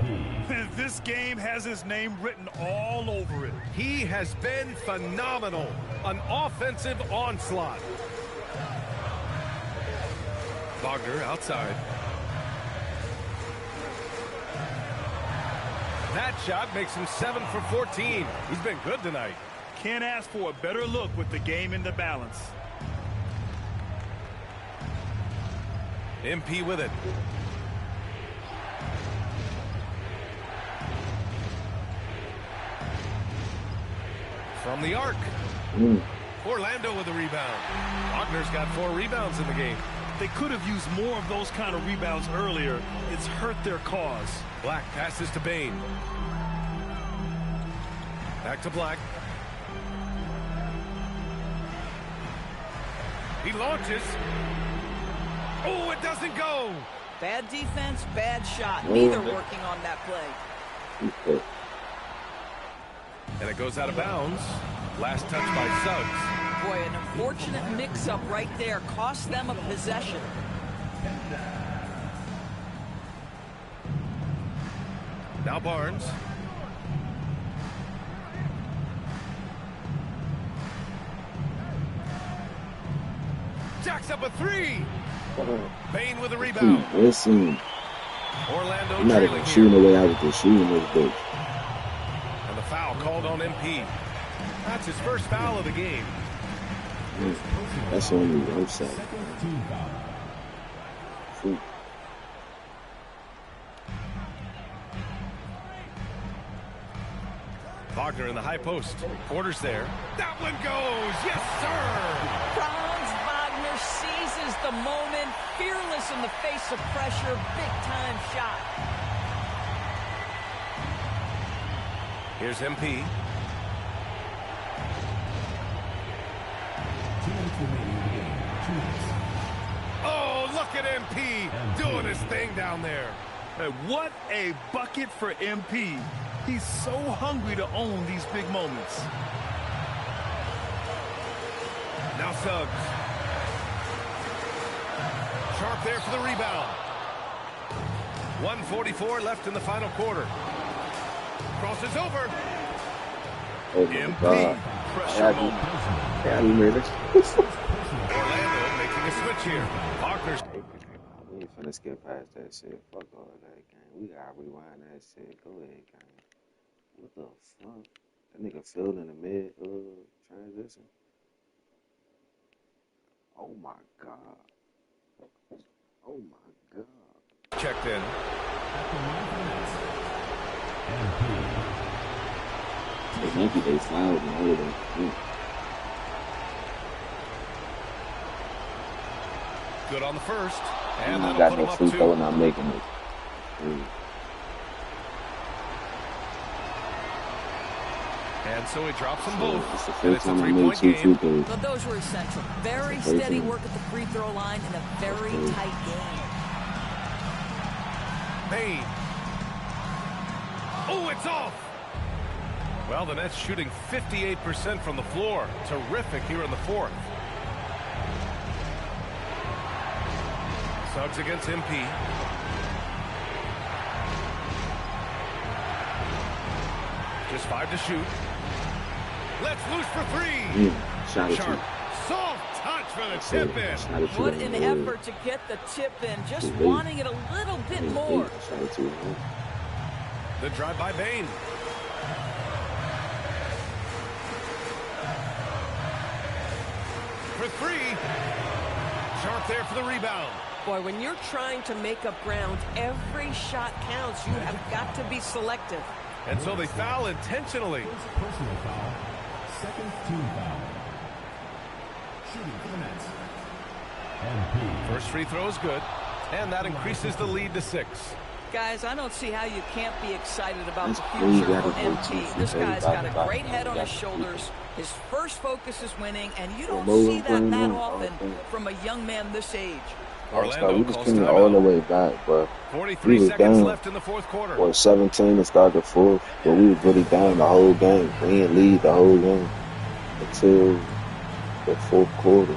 This game has his name written all over it. He has been phenomenal. An offensive onslaught. Wagner outside. That shot makes him 7 for 14. He's been good tonight. Can't ask for a better look with the game in the balance. MP with it. From the arc. Orlando with the rebound. Wagner's got 4 rebounds in the game. They could have used more of those kind of rebounds earlier. It's hurt their cause. Black passes to Bain. Back to Black. He launches. Oh, it doesn't go. Bad defense, bad shot. Neither working on that play. And it goes out of bounds. Last touch by Suggs. Boy, an unfortunate mix-up right there. Cost them a possession. Now Barnes. Jacks up a 3. Bain with a rebound. Listen. Orlando I'm not trailing even shooting the way I was just shooting this bitch. And the foul called on MP. That's his first foul of the game. That's on the outside. Wagner in the high post. Porter's there. That one goes. Yes, sir. Franz Wagner seizes the moment. Fearless in the face of pressure. Big-time shot. Here's MP. Oh, look at MP doing his thing down there. What a bucket for MP. He's so hungry to own these big moments. Now Suggs. Sharp there for the rebound. 1:44 left in the final quarter. Crosses over. Oh my MP. God. Pressure moment. Yeah, you made it. Orlando making a switch here. Wagner's. We ain't finna skip past that shit. Fuck all that, gang. We gotta rewind that shit. Go ahead, gang. What the fuck? That nigga filled in the mid transition. Oh my God. Oh my God. Checked in. Maybe they fouled and all of them. Good on the first. And I that'll got put no him up free 2. throw and I'm making it. And so he drops them both. It's the And first it's a time I made 3-point 2 game. free throws. But those were essential. Very steady work at the free throw line in a very tight game. Bain. Oh, it's off. Well, the Nets shooting 58% from the floor. Terrific here in the fourth. Suggs against MP. Just 5 to shoot. Let's loose for 3. Shot Sharp. Soft touch for the tip in. What an effort to get the tip in. Just wanting it a little bit more. The drive by Bain. For 3. Sharp there for the rebound. Boy, when you're trying to make up ground, every shot counts. You have got to be selective. And so they foul intentionally. Personal foul. Second team foul. Shooting for the Nets. MP. First free throw is good, and that increases the lead to 6. Guys, I don't see how you can't be excited about That's the crazy. future Gotta for go MP. to This guy's got a back. great head on his shoulders. His first focus is winning, and you don't Low see that line, often from a young man this age. Orlando we just calls came all the timeout. way back, bro. 43 We was seconds down. left in the fourth quarter. Or 17 to start the fourth, but we was really down the whole game. We didn't lead the whole game until the fourth quarter.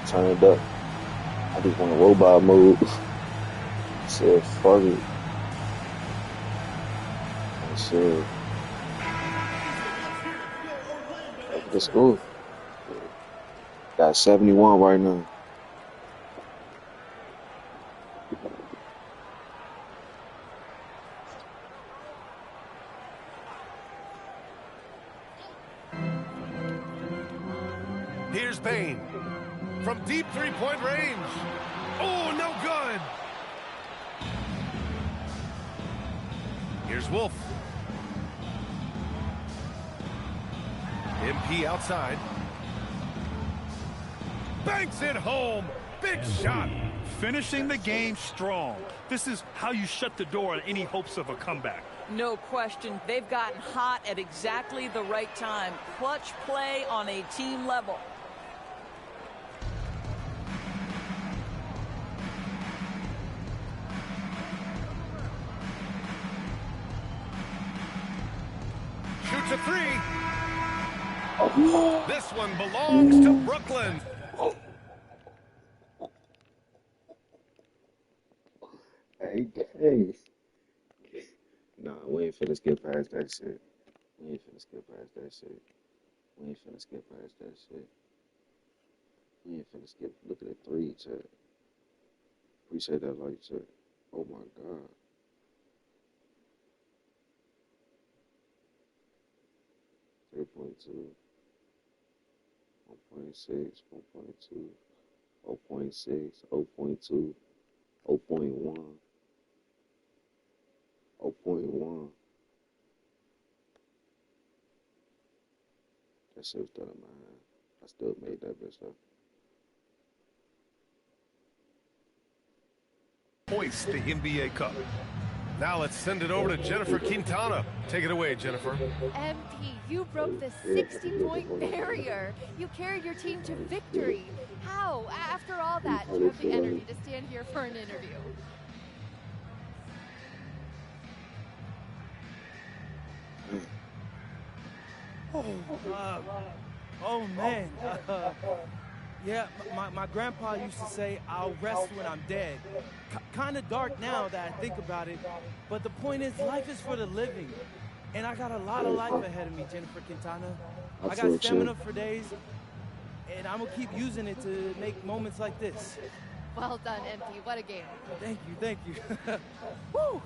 Turned up. I just went robot mode. Said, fuck it. I said, the score. Got 71 right now. Here's Bain. From deep three-point range. Oh, no good. Here's Wolf. MP outside. Banks it home. Big shot. Finishing the game strong. This is how you shut the door on any hopes of a comeback. No question. They've gotten hot at exactly the right time. Clutch play on a team level. Shoots a three. This one belongs to Brooklyn. Hey. Nah, we ain't finna skip past that shit. We ain't finna skip past that shit. We ain't finna skip past that shit. We ain't finna skip. Look at the three, chat. Appreciate that like, chat. Oh my God. 3.2, 1.6, 1.2, 0.6, 0.2, 0.1, 0.1. That shit was done, man. I still made that bitch up. Hoist the NBA Cup. Now let's send it over to Jennifer Quintana. Take it away, Jennifer. MP, you broke the 60-point barrier. You carried your team to victory. How, after all that, do you have the energy to stand here for an interview? Oh man. Yeah, my grandpa used to say, I'll rest when I'm dead. Kind of dark now that I think about it, but the point is, life is for the living. And I got a lot of life ahead of me, Jennifer Quintana. I got stamina for days, and I'm going to keep using it to make moments like this. Well done, MP. What a game. Thank you. Woo!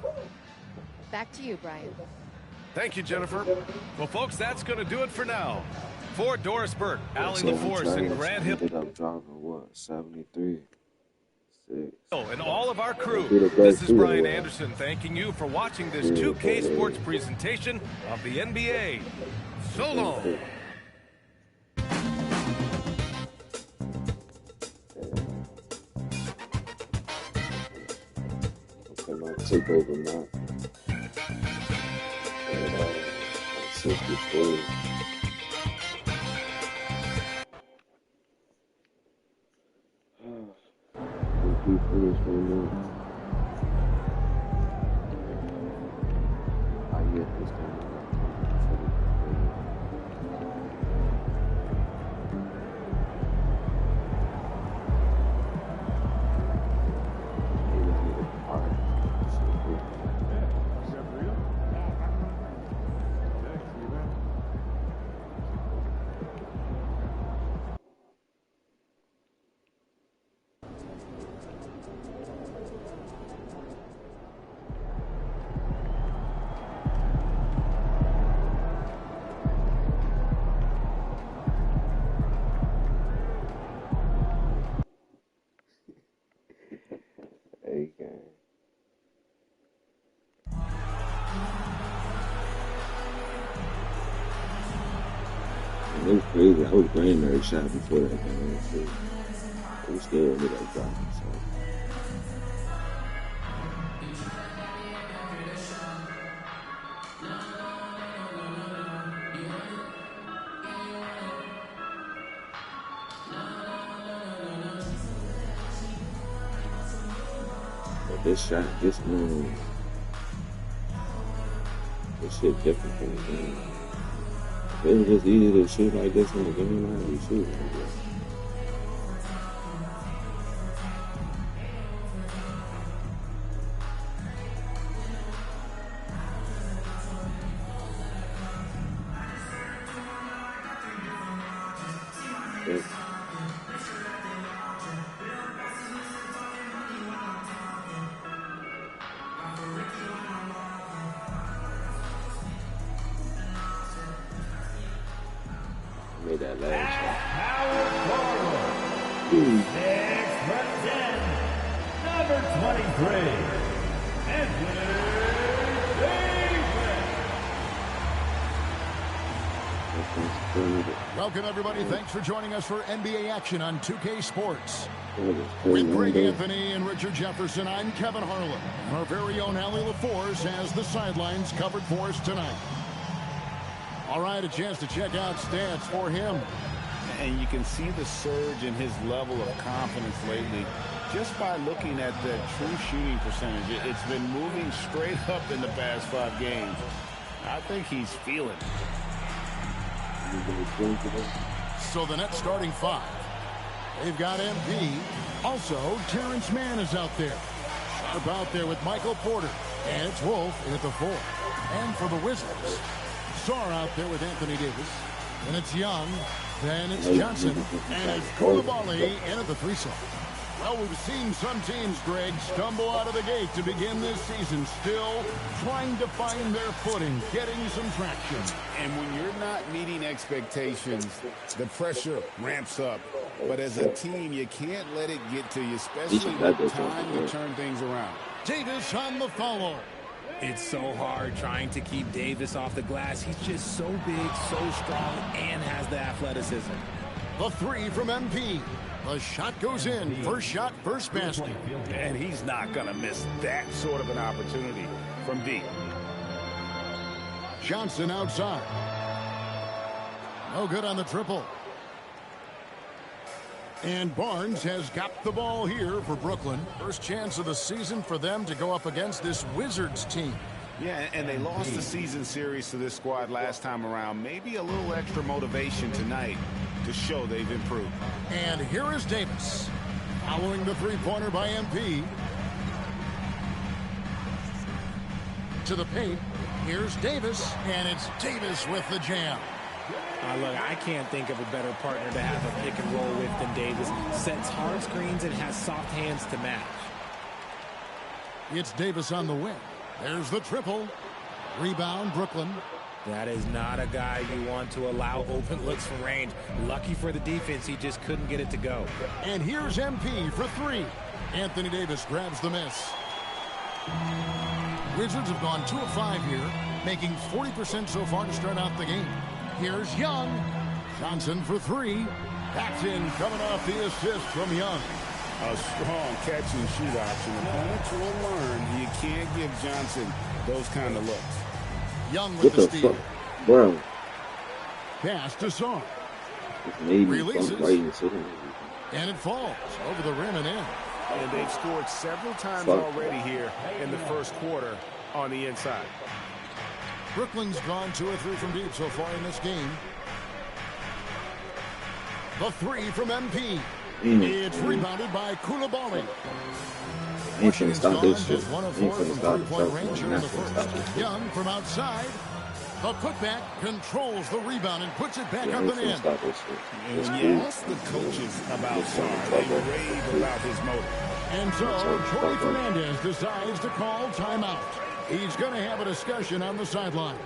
Back to you, Brian. Thank you, Jennifer. Well, folks, that's going to do it for now. For Doris Burke, Allie LaForce, and Grant Hill. Ended up dropping, what, 73? 6. And all of our crew, this is Brian Anderson thanking you for watching this 2K Sports presentation of the NBA. So long. Okay, my takeover map. 64. We finished right now. I get this time. I was Grindn shot before that game. So we still ended up dropping. So. But this shot, this shit different from the game. If it was just easy to shoot like this in the game, I'd be shooting like this. Made that last shot. Number 23, Welcome, everybody. Thanks for joining us for NBA action on 2K Sports. With Greg Anthony and Richard Jefferson, I'm Kevin Harlan. Our very own Allie LaForce has the sidelines covered for us tonight. All right, a chance to check out stats for him. And you can see the surge in his level of confidence lately just by looking at the true shooting percentage. It's been moving straight up in the past 5 games. I think he's feeling it. So the Nets starting 5. They've got MP. Also, Terrence Mann is out there. Sharp out there with Michael Porter. And it's Wolf in at the 4. And for the Wizards, Sarr out there with Anthony Davis. And it's Young. Then it's Johnson. And it's Koulibaly in at the 3 slot. Well, we've seen some teams, Greg, stumble out of the gate to begin this season, still trying to find their footing, getting some traction. And when you're not meeting expectations, the pressure ramps up. But as a team, you can't let it get to you, especially with time to turn things around. Davis on the follow. It's so hard trying to keep Davis off the glass. He's just so big, so strong, and has the athleticism. The 3 from MP. The shot goes in. First shot, first basket. And he's not going to miss that sort of an opportunity from deep. Johnson outside. No good on the triple. And Barnes has got the ball here for Brooklyn. First chance of the season for them to go up against this Wizards team. Yeah, and they lost the season series to this squad last time around. Maybe a little extra motivation tonight to show they've improved. And here is Davis. Following the three-pointer by MP. To the paint. Here's Davis. And it's Davis with the jam. Look, I can't think of a better partner to have a pick and roll with than Davis. Sets hard screens and has soft hands to match. It's Davis on the wing. There's the triple. Rebound, Brooklyn. That is not a guy you want to allow open looks from range. Lucky for the defense, he just couldn't get it to go. And here's MP for 3. Anthony Davis grabs the miss. Wizards have gone 2 of 5 here, making 40% so far to start out the game. Here's Young. Johnson for 3. That's in, coming off the assist from Young. A strong catch and shoot option. Opponents will learn you can't give Johnson those kind of looks. Young with the steal. Fuck? Bro. Pass to Sarr. Releases. And it falls over the rim and in. And they've scored several times already here in the first quarter on the inside. Brooklyn's gone 2 or 3 from deep so far in this game. The 3 from MP. It's rebounded by Koulibaly. Ain't finna stop this shit. Just 1 of 4 from 3-point range here in the first. Young from outside. The putback controls the rebound and puts it back up and in. Ask the coaches about Sarr. They rave about his motor. And so Jorge Fernandez decides to call timeout. He's going to have a discussion on the sideline.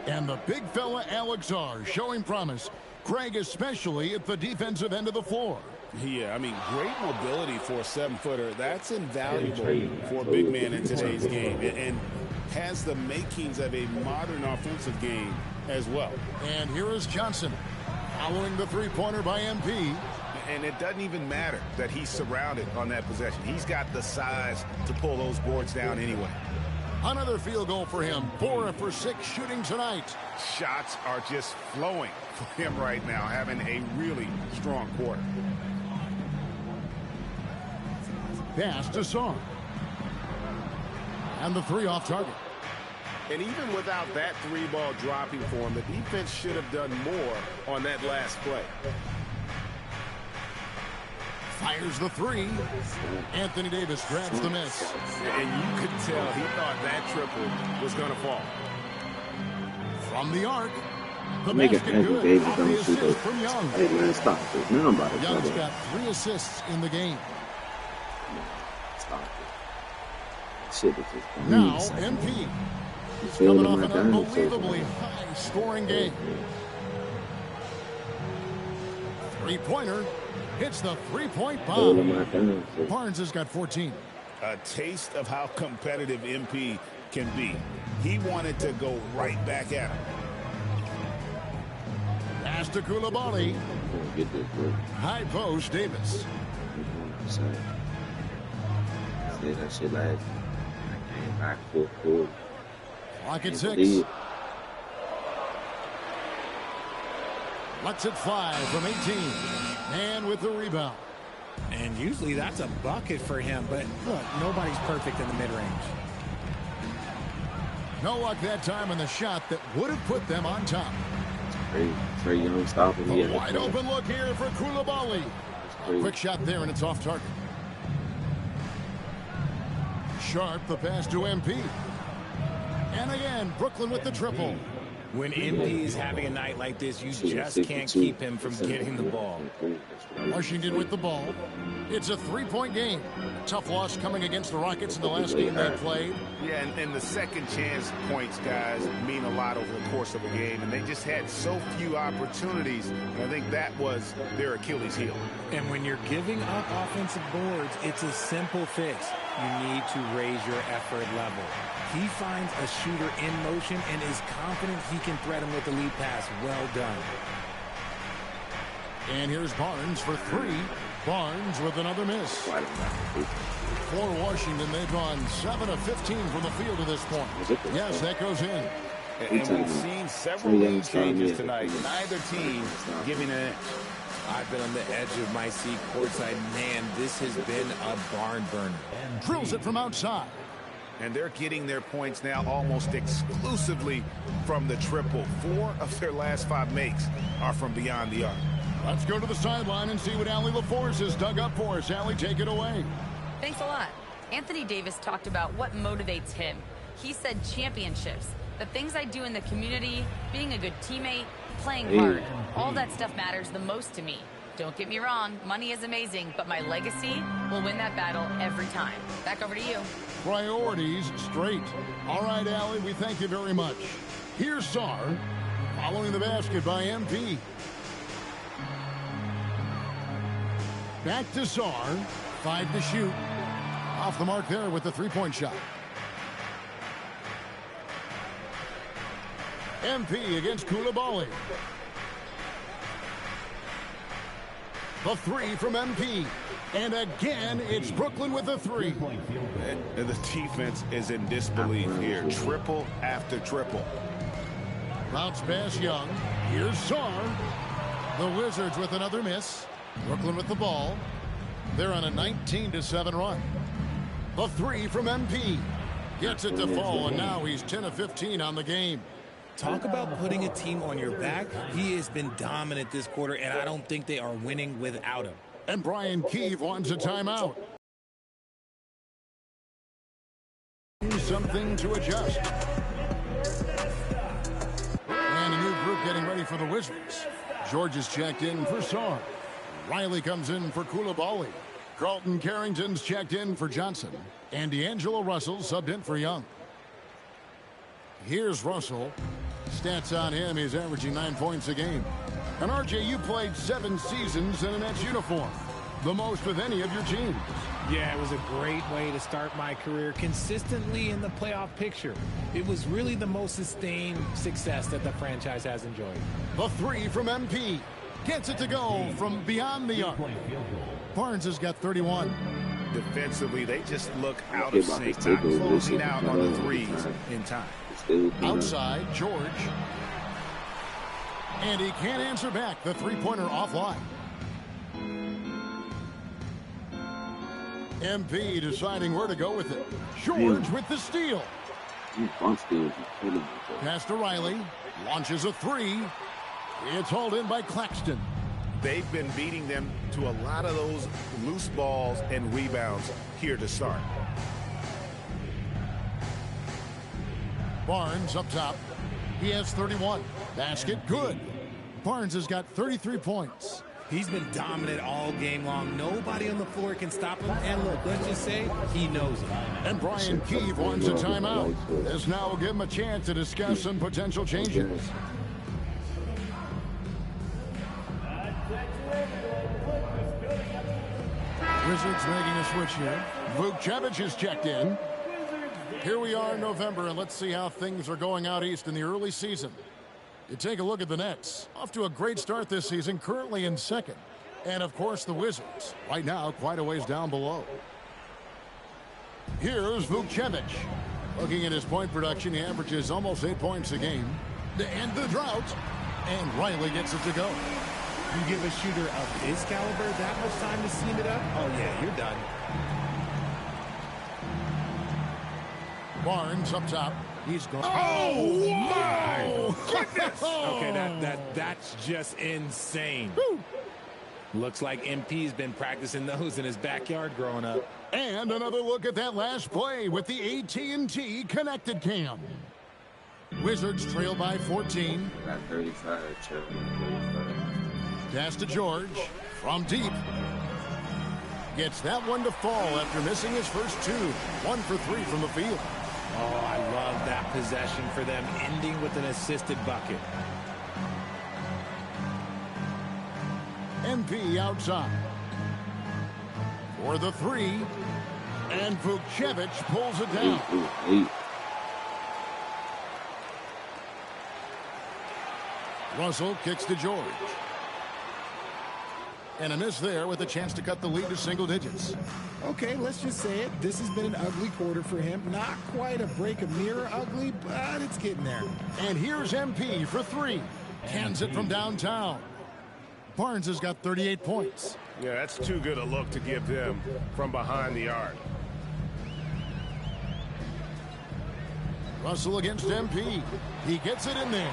And the big fella Alex Sarr showing promise. Craig especially at the defensive end of the floor. Yeah, I mean, great mobility for a 7-footer. That's invaluable for a big man in today's game. And has the makings of a modern offensive game as well. And here is Johnson. Following the three-pointer by MP. And it doesn't even matter that he's surrounded on that possession. He's got the size to pull those boards down anyway. Another field goal for him. 4 for 6 shooting tonight. Shots are just flowing for him right now, having a really strong quarter. Pass to Song. And the three off target. And even without that three ball dropping for him, the defense should have done more on that last play. Fires the three. Anthony Davis grabs the miss. And you could tell he thought that triple was going to fall. From the arc. The Make it basket good. Davis Off the don't shoot assist from Young. Hey, man, stop it. Now I'm about to Young's trouble. got 3 assists in the game. Stop it. Shit, it's just Now, MP. He's Coming failing off my an diamond unbelievably high-scoring game. Three-pointer. Hits the three-point bomb. Barnes has got 14. A taste of how competitive MP can be. He wanted to go right back at him. Pass to Koulibaly. High post, Davis. Say that shit last. I came back full. Clock at 6. Lets it fly from 18. Man with the rebound. And usually that's a bucket for him, but look, nobody's perfect in the mid-range. No luck that time on the shot that would have put them on top. Trey Young stopping me. Wide open look here for Koulibaly. Quick shot there, and it's off target. Sharp, the pass to MP. And again, Brooklyn with the triple. When MP is having a night like this, you just can't keep him from getting the ball. Washington with the ball. It's a three-point game. Tough loss coming against the Rockets in the last game they played. Yeah, and the second chance points, guys, mean a lot over the course of a game. And they just had so few opportunities. And I think that was their Achilles heel. And when you're giving up offensive boards, it's a simple fix. You need to raise your effort level. He finds a shooter in motion and is confident he can threat him with the lead pass. Well done. And here's Barnes for 3. Barnes with another miss. For Washington, they've gone 7 of 15 from the field at this point. Yes, that goes in. And we've seen several lead changes tonight. Neither team giving an inch. I've been on the edge of my seat courtside. Man, this has been a barn burner. Drills it from outside. And they're getting their points now almost exclusively from the triple. 4 of their last 5 makes are from beyond the arc. Let's go to the sideline and see what Allie LaForce has dug up for us. Allie, take it away. Thanks a lot. Anthony Davis talked about what motivates him. He said championships, the things I do in the community, being a good teammate, playing hard. All that stuff matters the most to me. Don't get me wrong, money is amazing, but my legacy will win that battle every time. Back over to you. Priorities straight. All right, Allie, we thank you very much. Here's Sar, following the basket by MP. Back to Sar, 5 to shoot. Off the mark there with the three-point shot. MP against Koulibaly. The 3 from MP. And again, it's Brooklyn with a 3. And the defense is in disbelief here. Triple after triple. Bounce pass Young. Here's Sar. The Wizards with another miss. Brooklyn with the ball. They're on a 19-7 run. The 3 from MP. Gets it to fall, and now he's 10 of 15 on the game. Talk about putting a team on your back. He has been dominant this quarter, and I don't think they are winning without him. And Brian Keefe wants a timeout. Something to adjust. And a new group getting ready for the Wizards. George is checked in for Sar. Riley comes in for Koulibaly. Carlton Carrington's checked in for Johnson. And D'Angelo Russell subbed in for Young. Here's Russell. Stats on him, he's averaging 9 points a game. And RJ, you played 7 seasons in a Nets uniform. The most with any of your teams. Yeah, it was a great way to start my career consistently in the playoff picture. It was really the most sustained success that the franchise has enjoyed. The 3 from MP. Gets it to go from beyond the arc. Barnes has got 31. Defensively, they just look out of sync, not closing out on the threes in time. Outside, George. And he can't answer back. The three-pointer offline. MP deciding where to go with it. George with the steal. Pass to Riley. Launches a three. It's hauled in by Claxton. They've been beating them to a lot of those loose balls and rebounds here to start. Barnes up top. He has 31. Basket good. Barnes has got 33 points. He's been dominant all game long. Nobody on the floor can stop him. And look, let's just say he knows it. And Brian Keefe wants a timeout. This now will give him a chance to discuss some potential changes. Wizards making a switch here. Vukcevic is checked in. Here we are in November, and let's see how things are going out east in the early season. You take a look at the Nets. Off to a great start this season, currently in second. And, of course, the Wizards. Right now, quite a ways down below. Here's Vukcevic. Looking at his point production, he averages almost 8 points a game. To end the drought. And Riley gets it to go. You give a shooter of his caliber that much time to seam it up? Oh, yeah, you're done. Barnes up top. He's gone. Oh, my goodness! Okay, that's just insane. Woo. Looks like MP's been practicing those in his backyard growing up. And another look at that last play with the AT&T connected cam. Wizards trail by 14. Got 35, 35. Pass to George from deep. Gets that one to fall after missing his first two. 1 for 3 from the field. Oh, I love that possession for them, ending with an assisted bucket. MP outside. For the three. And Vukcevic pulls it down. Russell kicks to George. And a miss there with a chance to cut the lead to single digits. Okay, let's just say it. This has been an ugly quarter for him. Not quite a break a mirror ugly, but it's getting there. And here's MP for three. Cans it from downtown. Barnes has got 38 points. Yeah, that's too good a look to give them from behind the arc. Russell against MP. He gets it in there.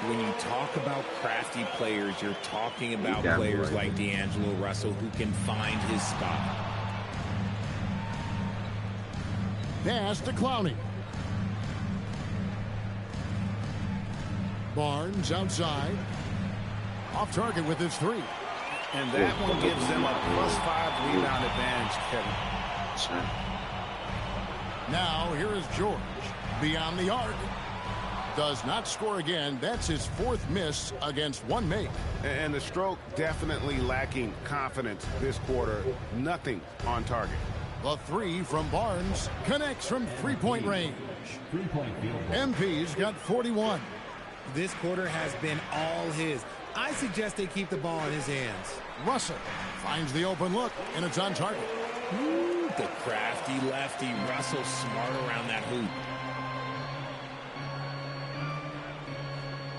When you talk about crafty players, you're talking about players like D'Angelo Russell who can find his spot. Pass to Clowney. Barnes outside. Off target with his three. And that one gives them a +5 rebound advantage, Kevin. Now here is George. Beyond the arc. Does not score again. That's his fourth miss against one make. And the stroke definitely lacking confidence this quarter. Nothing on target. The three from Barnes connects from three-point range. MP's got 41. This quarter has been all his. I suggest they keep the ball in his hands. Russell finds the open look, and it's on target. Ooh, the crafty lefty. Russell smart around that hoop.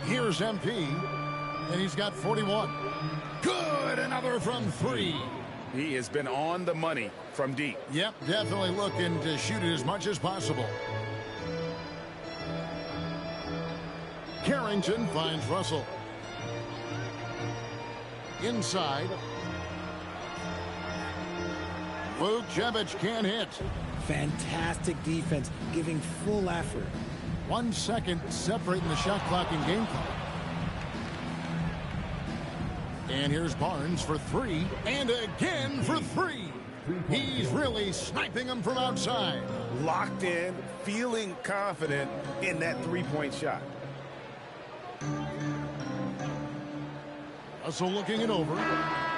Here's MP, and he's got 41. Good, another from three. He has been on the money from deep. Yep, definitely looking to shoot it as much as possible. Carrington finds Russell. Inside. Vukcevic can't hit. Fantastic defense, giving full effort. 1 second separating the shot clock and game clock. And here's Barnes for three. And again for three. He's really sniping them from outside. Locked in, feeling confident in that three-point shot. Russell looking it over.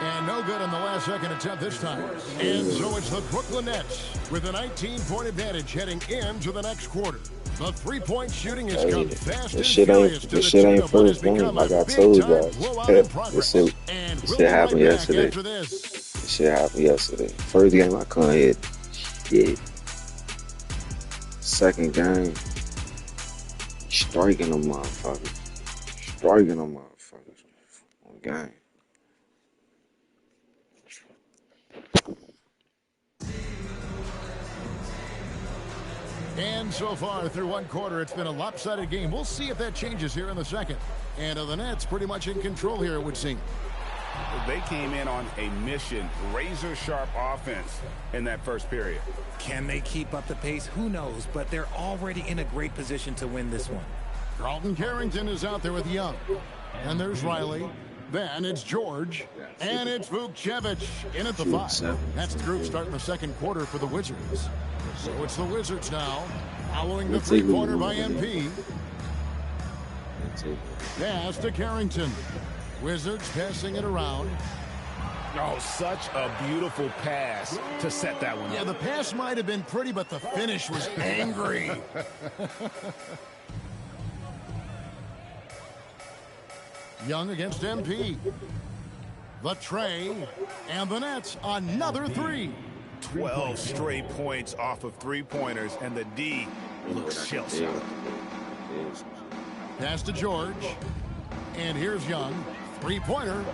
And no good on the last second attempt this time. And so it's the Brooklyn Nets with a 19-point advantage heading into the next quarter. The three-point shooting has come fast and furious to the tune of what has become like a I told big-time y'all. blowout in progress. And This we'll shit be happened right back yesterday. after this. This shit happened yesterday. First game I couldn't hit shit. Second game, striking them motherfuckers. Striking them motherfuckers. One game. And so far through one quarter, it's been a lopsided game. We'll see if that changes here in the second. And the Nets pretty much in control here, it would seem. They came in on a mission, razor-sharp offense in that first period. Can they keep up the pace? Who knows, but they're already in a great position to win this one. Carlton Carrington is out there with Young. And there's Riley. Then it's George. And it's Vukcevic in at the 5. That's the group starting the second quarter for the Wizards. So it's the Wizards now, following the three-pointer by MP. Pass to Carrington. Wizards passing it around. Oh, such a beautiful pass to set that one up. Yeah, the pass might have been pretty, but the finish was angry. Young against MP. The tray, and the Nets, another 3. 12 straight points off of three-pointers, and the D looks shell-shocked. Pass to George, and here's Young. Three-pointer.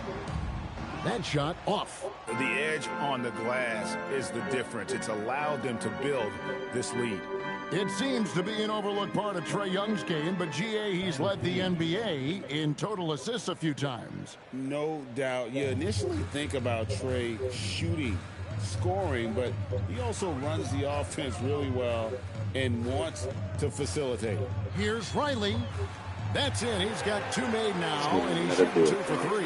That shot off. The edge on the glass is the difference. It's allowed them to build this lead. It seems to be an overlooked part of Trae Young's game, but GA, he's led the NBA in total assists a few times. No doubt. You initially think about Trae shooting, scoring, but he also runs the offense really well and wants to facilitate. Here's Riley. That's it. He's got 2 made now, and he's shooting 2 for 3.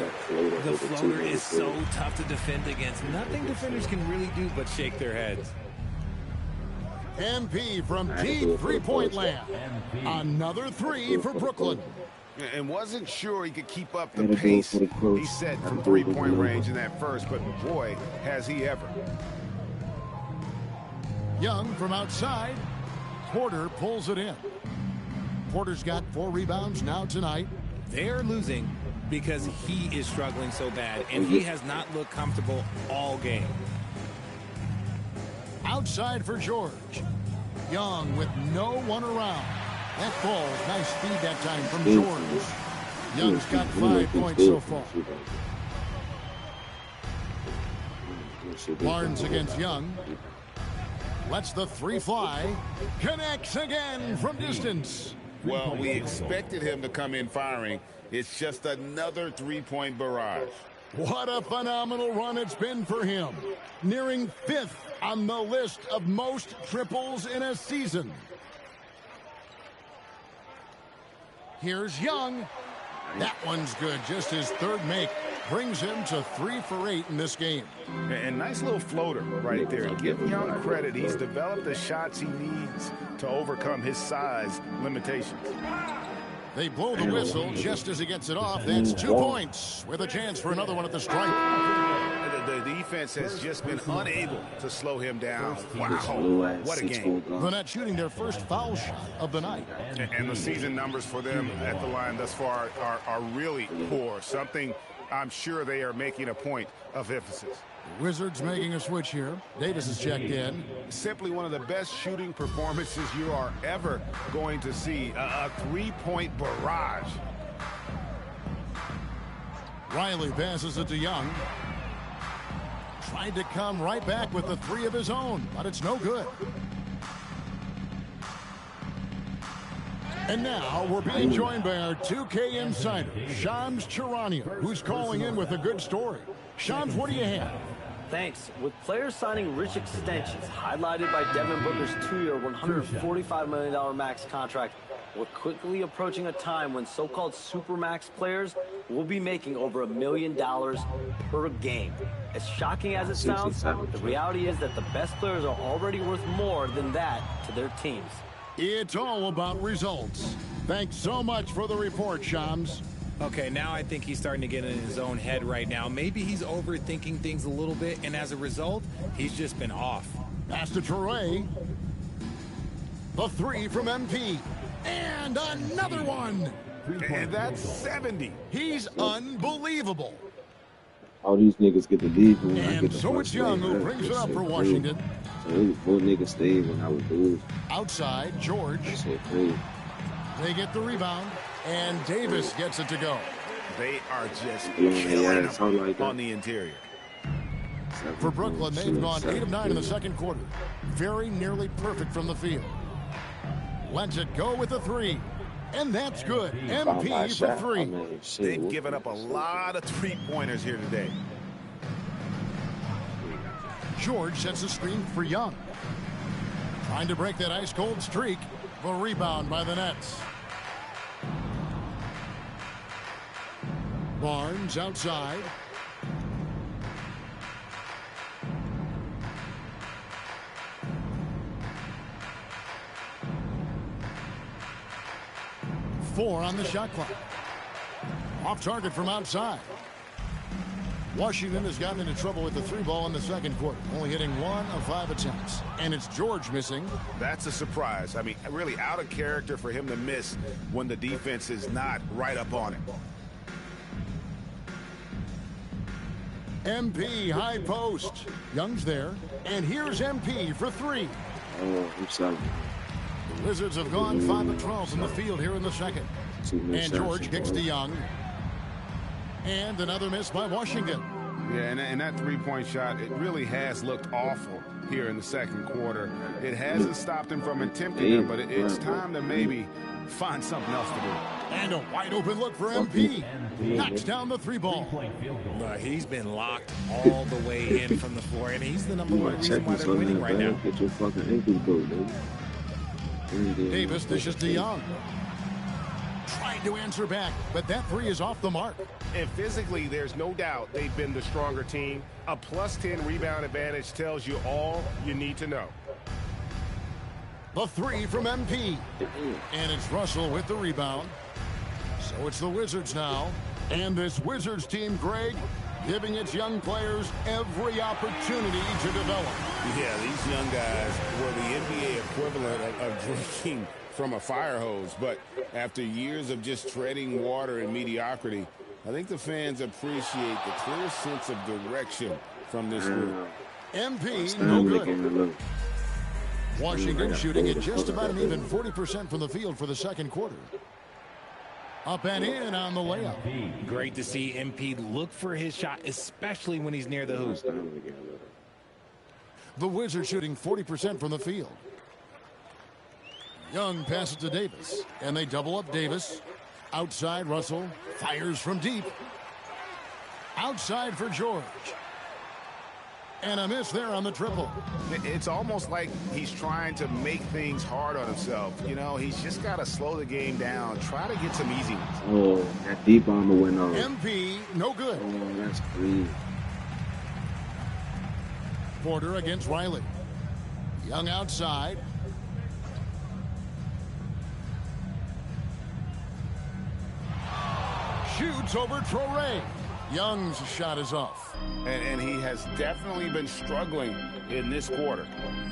The floater is so tough to defend against. Nothing defenders can really do but shake their heads. MP from deep three-point land. Another 3 for Brooklyn. And wasn't sure he could keep up the pace he set from three-point range in that first, but boy, has he ever. Young from outside. Porter pulls it in. Porter's got 4 rebounds now tonight. They're losing because he is struggling so bad, and he has not looked comfortable all game. Outside for George. Young with no one around. That ball, nice speed that time from George. Young's got 5 points so far. Barnes against Young. Lets the 3 fly. Connects again from distance. Well, we expected him to come in firing. It's just another three-point barrage. What a phenomenal run it's been for him. Nearing 5th on the list of most triples in a season. Here's Young. That one's good. Just his 3rd make. Brings him to 3 for 8 in this game. And nice little floater right there. Give Young credit. He's developed the shots he needs to overcome his size limitations. They blow the whistle just as he gets it off. That's 2 points with a chance for another one at the stripe. The defense has just been unable to slow him down. Wow, what a game. They're not shooting their first foul shot of the night. And the season numbers for them at the line thus far are really poor. Something I'm sure they are making a point of emphasis. Wizards making a switch here. Davis is checked in. Simply one of the best shooting performances you are ever going to see. A three-point barrage. Riley passes it to Young. Tried to come right back with the 3 of his own, but it's no good. And now we're being joined by our 2K insider, Shams Charania, who's calling in with a good story. Shams, what do you have? Thanks. With players signing rich extensions, highlighted by Devin Booker's 2-year, $145 million max contract, we're quickly approaching a time when so-called supermax players will be making over $1 million per game. As shocking as it sounds, the reality is that the best players are already worth more than that to their teams. It's all about results. Thanks so much for the report, Shams. Okay, now I think he's starting to get in his own head right now. Maybe he's overthinking things a little bit, and as a result, he's just been off. Pass to Toure. The three from MP. And another one. And that's 70. He's unbelievable. All these niggas get to leave when I And get the so it's Young who brings it up for Washington. So it was 4 niggas stayed when I was losing. Outside, George. They get the rebound, and Davis gets it to go. They are just killing them on the interior. For Brooklyn, they've gone 8 of 9 in the second quarter. Very nearly perfect from the field. Lets it go with a 3. And that's good. MP for 3. They've given up a lot of three-pointers here today. George sets a screen for Young. Trying to break that ice-cold streak. The rebound by the Nets. Barnes outside. Four on the shot clock. Off target from outside. Washington has gotten into trouble with the 3 ball in the second quarter, only hitting 1 of 5 attempts. And it's George missing. That's a surprise. I mean, really out of character for him to miss when the defense is not right up on him. MP high post. Young's there. And here's MP for 3. Oh, I'm sorry. The Wizards have gone 5 of 12 from the field here in the second. And George kicks to Young. And another miss by Washington. Yeah, and that three-point shot, it really has looked awful here in the second quarter. It hasn't stopped him from attempting it, but it's time to maybe find something else to do. And a wide open look for MP. Knocks down the 3 ball. He's been locked all the way in from the floor, and he's the number 1 reason why they're winning right now. Get your fucking ankles broke, dude. Davis dishes to Young. Trying to answer back, but that 3 is off the mark. And physically, there's no doubt they've been the stronger team. A +10 rebound advantage tells you all you need to know. The 3 from MP. And it's Russell with the rebound. So it's the Wizards now. And this Wizards team, Greg, giving its young players every opportunity to develop. Yeah, these young guys were the NBA equivalent of drinking from a fire hose. But after years of just treading water and mediocrity, I think the fans appreciate the clear sense of direction from this group. MP, no good. Washington shooting at just about an even 40% from the field for the second quarter. Up and in on the layup. Great to see MP look for his shot, especially when he's near the hoop. The Wizards shooting 40% from the field. Young passes to Davis, and they double up Davis. Outside, Russell fires from deep. Outside for George. And a miss there on the triple. It's almost like he's trying to make things hard on himself. You know, he's just got to slow the game down. Try to get some easy ones. Oh, that deep bomber went off. MP, no good. Oh, that's clean. Porter against Riley. Young outside. Shoots over Toure. Young's shot is off. And he has definitely been struggling in this quarter.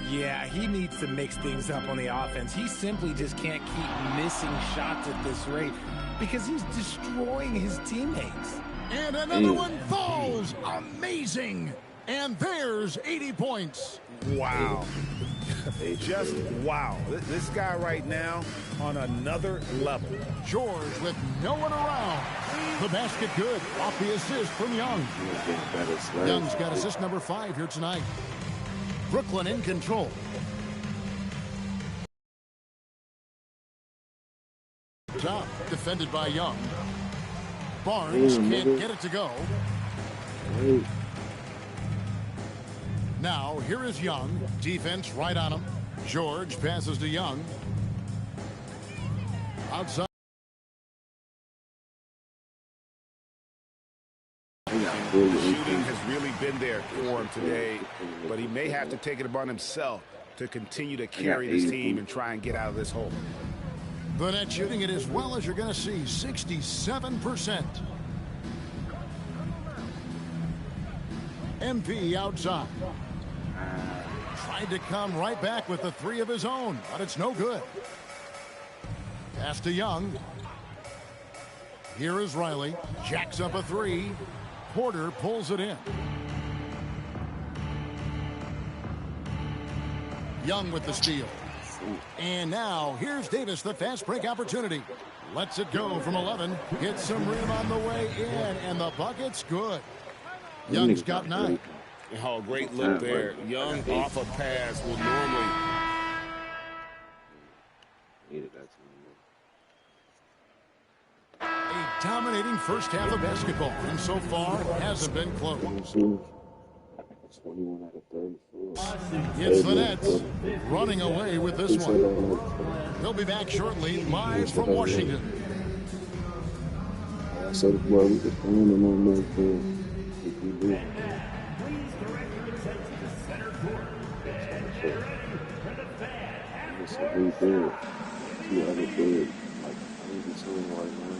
Yeah, he needs to mix things up on the offense. He simply just can't keep missing shots at this rate because he's destroying his teammates. And another one falls. Amazing. And there's 80 points. Wow. Just wow. This guy right now on another level. George with no one around. The basket good off the assist from Young. Young's got assist number 5 here tonight. Brooklyn in control. Top defended by Young. Barnes can't get it to go. Now, here is Young. Defense right on him. George passes to Young. Outside. The shooting has really been there for him today, but he may have to take it upon himself to continue to carry this team and try and get out of this hole. The net shooting it as well as you're going to see, 67%. MP outside. Tried to come right back with the three of his own, but it's no good. Pass to Young. Here is Riley. Jacks up a three. Porter pulls it in. Young with the steal. And now here's Davis, the fast break opportunity. Lets it go from 11. Gets some rim on the way in, and the bucket's good. Young's got 9. Oh, great look there. Young off a pass will normally. A dominating first half of basketball, and so far hasn't been close. 21 out of 34. It's the Nets running away with this one. They'll be back shortly, live from Washington. I said, well, we could find them on that thing. It's a new bed. 2 other beds. Like, I need to tell them right now.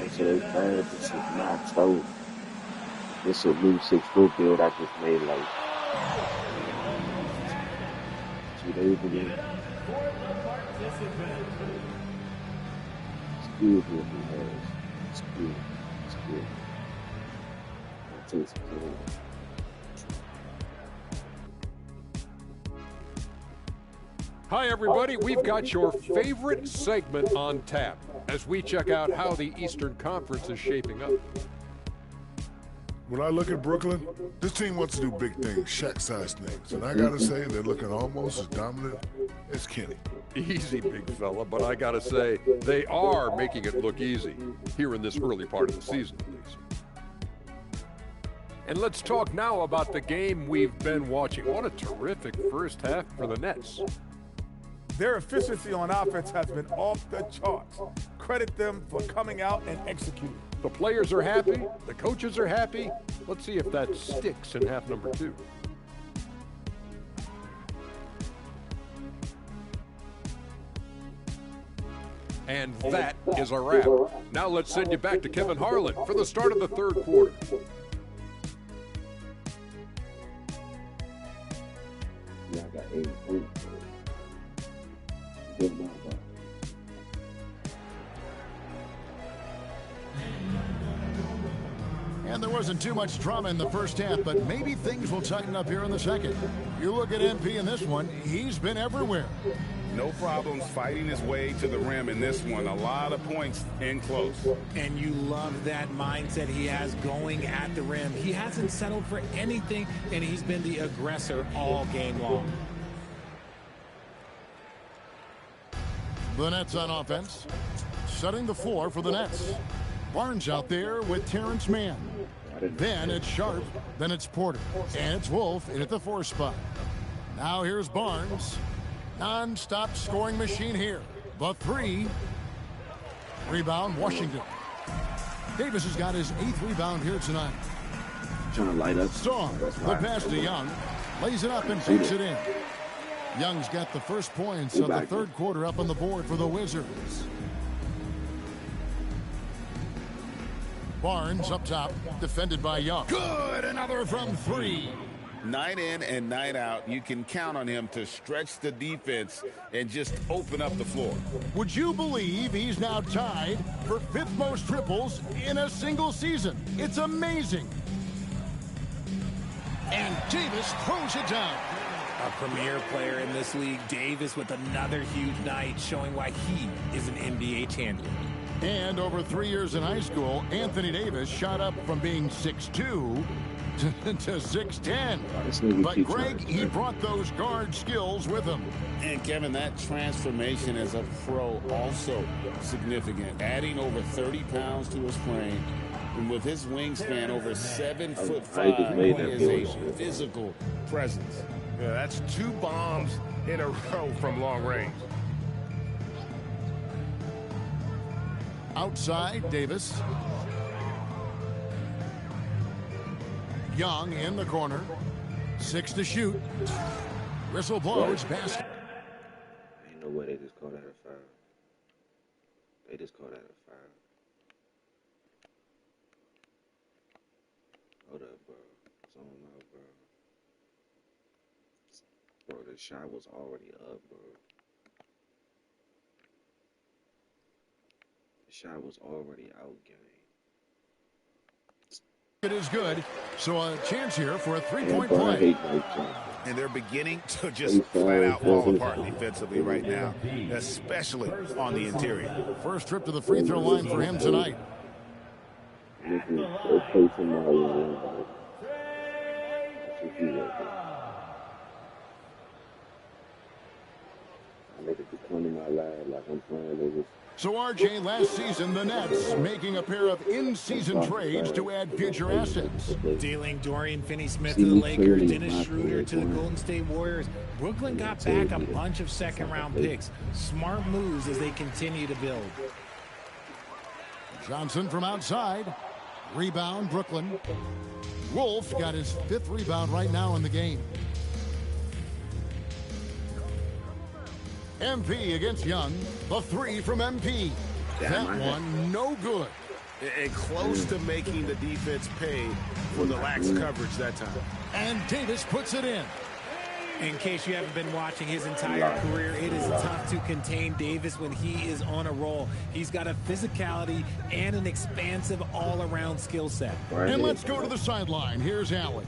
I said, it's bad. This is maxed out. This is a new 6-foot bed I just made like 2 days ago. It's good what he has. It's good. It's good. It tastes good. Hi, everybody. We've got your favorite segment on tap as we check out how the Eastern Conference is shaping up. When I look at Brooklyn, this team wants to do big things, Shaq-sized things. And I got to say, they're looking almost as dominant as Kenny. Easy, big fella, but I got to say, they are making it look easy here in this early part of the season, at least. And let's talk now about the game we've been watching. What a terrific first half for the Nets. Their efficiency on offense has been off the charts. Credit them for coming out and executing. The players are happy. The coaches are happy. Let's see if that sticks in half number 2. And that is a wrap. Now let's send you back to Kevin Harlan for the start of the third quarter. Yeah, I got 8 points. Good enough. And there wasn't too much drama in the first half, but maybe things will tighten up here in the second. You look at MP in this one, he's been everywhere. No problems fighting his way to the rim in this one. A lot of points in close. And you love that mindset he has going at the rim. He hasn't settled for anything, and he's been the aggressor all game long. The Nets on offense, setting the floor for the Nets. Barnes out there with Terrence Mann. Then it's Sharp, then it's Porter, and it's Wolf in at the 4 spot. Now here's Barnes. Non-stop scoring machine here. The 3. Rebound, Washington. Davis has got his 8th rebound here tonight. Trying to light up. Strong, the pass to Young. Lays it up and takes it in. Young's got the first points of the third quarter up on the board for the Wizards. Barnes up top, defended by Young. Good, another from 3. Night in and night out, you can count on him to stretch the defense and just open up the floor. Would you believe he's now tied for 5th most triples in a single season? It's amazing. And Davis throws it down. A premier player in this league, Davis with another huge night, showing why he is an NBA champion. And over 3 years in high school, Anthony Davis shot up from being 6'2" to 6'10". But Greg, he brought those guard skills with him. And Kevin, that transformation as a pro also significant. Adding over 30 pounds to his frame. And with his wingspan over 7'5", he is a physical presence. Yeah, that's 2 bombs in a row from long range. Outside, Davis. Young in the corner. 6 to shoot. Whistle blows. Basket. Ain't no way they just call that a foul. They just call that a foul. Hold up, bro. It's on now, bro. Bro, the shot was already up, bro. The shot was already out, game. It is good. So a chance here for a three-point play. And they're beginning to just flat out fall apart defensively right now, especially on the interior. First trip to the free throw line for him tonight. So, RJ, last season, the Nets making a pair of in-season trades to add future assets. Dealing Dorian Finney-Smith to the Lakers, Dennis Schroeder to the Golden State Warriors. Brooklyn got back a bunch of second-round picks. Smart moves as they continue to build. Johnson from outside. Rebound, Brooklyn. Wolf got his 5th rebound right now in the game. MP against Young. The 3 from MP. That one no good. And close to making the defense pay for the lax coverage that time. And Davis puts it in. In case you haven't been watching his entire career, it is tough to contain Davis when he is on a roll. He's got a physicality and an expansive all-around skill set. And let's go to the sideline. Here's Allen.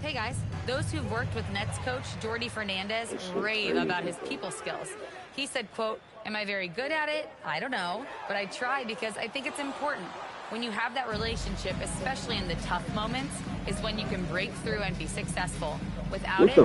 Hey guys, those who've worked with Nets coach Jordi Fernandez rave about his people skills. He said, quote, "Am I very good at it? I don't know, but I try because I think it's important. When you have that relationship, especially in the tough moments, is when you can break through and be successful. Without it,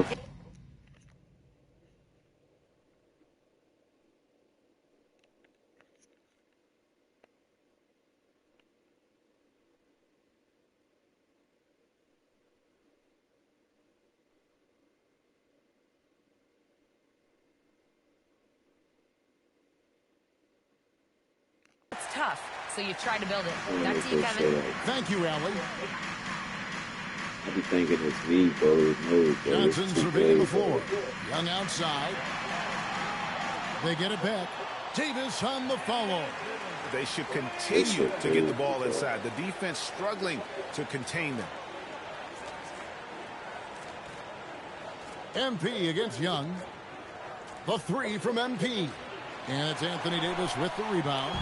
it's tough, so you try to build it. Back to you, Kevin. Thank you, Allie. I be thinking it's me, bro. No, bro. Johnson surveying the floor. Young outside. They get it back. Davis on the follow. They should continue to get the ball inside. The defense struggling to contain them. MP against Young. The 3 from MP. And it's Anthony Davis with the rebound.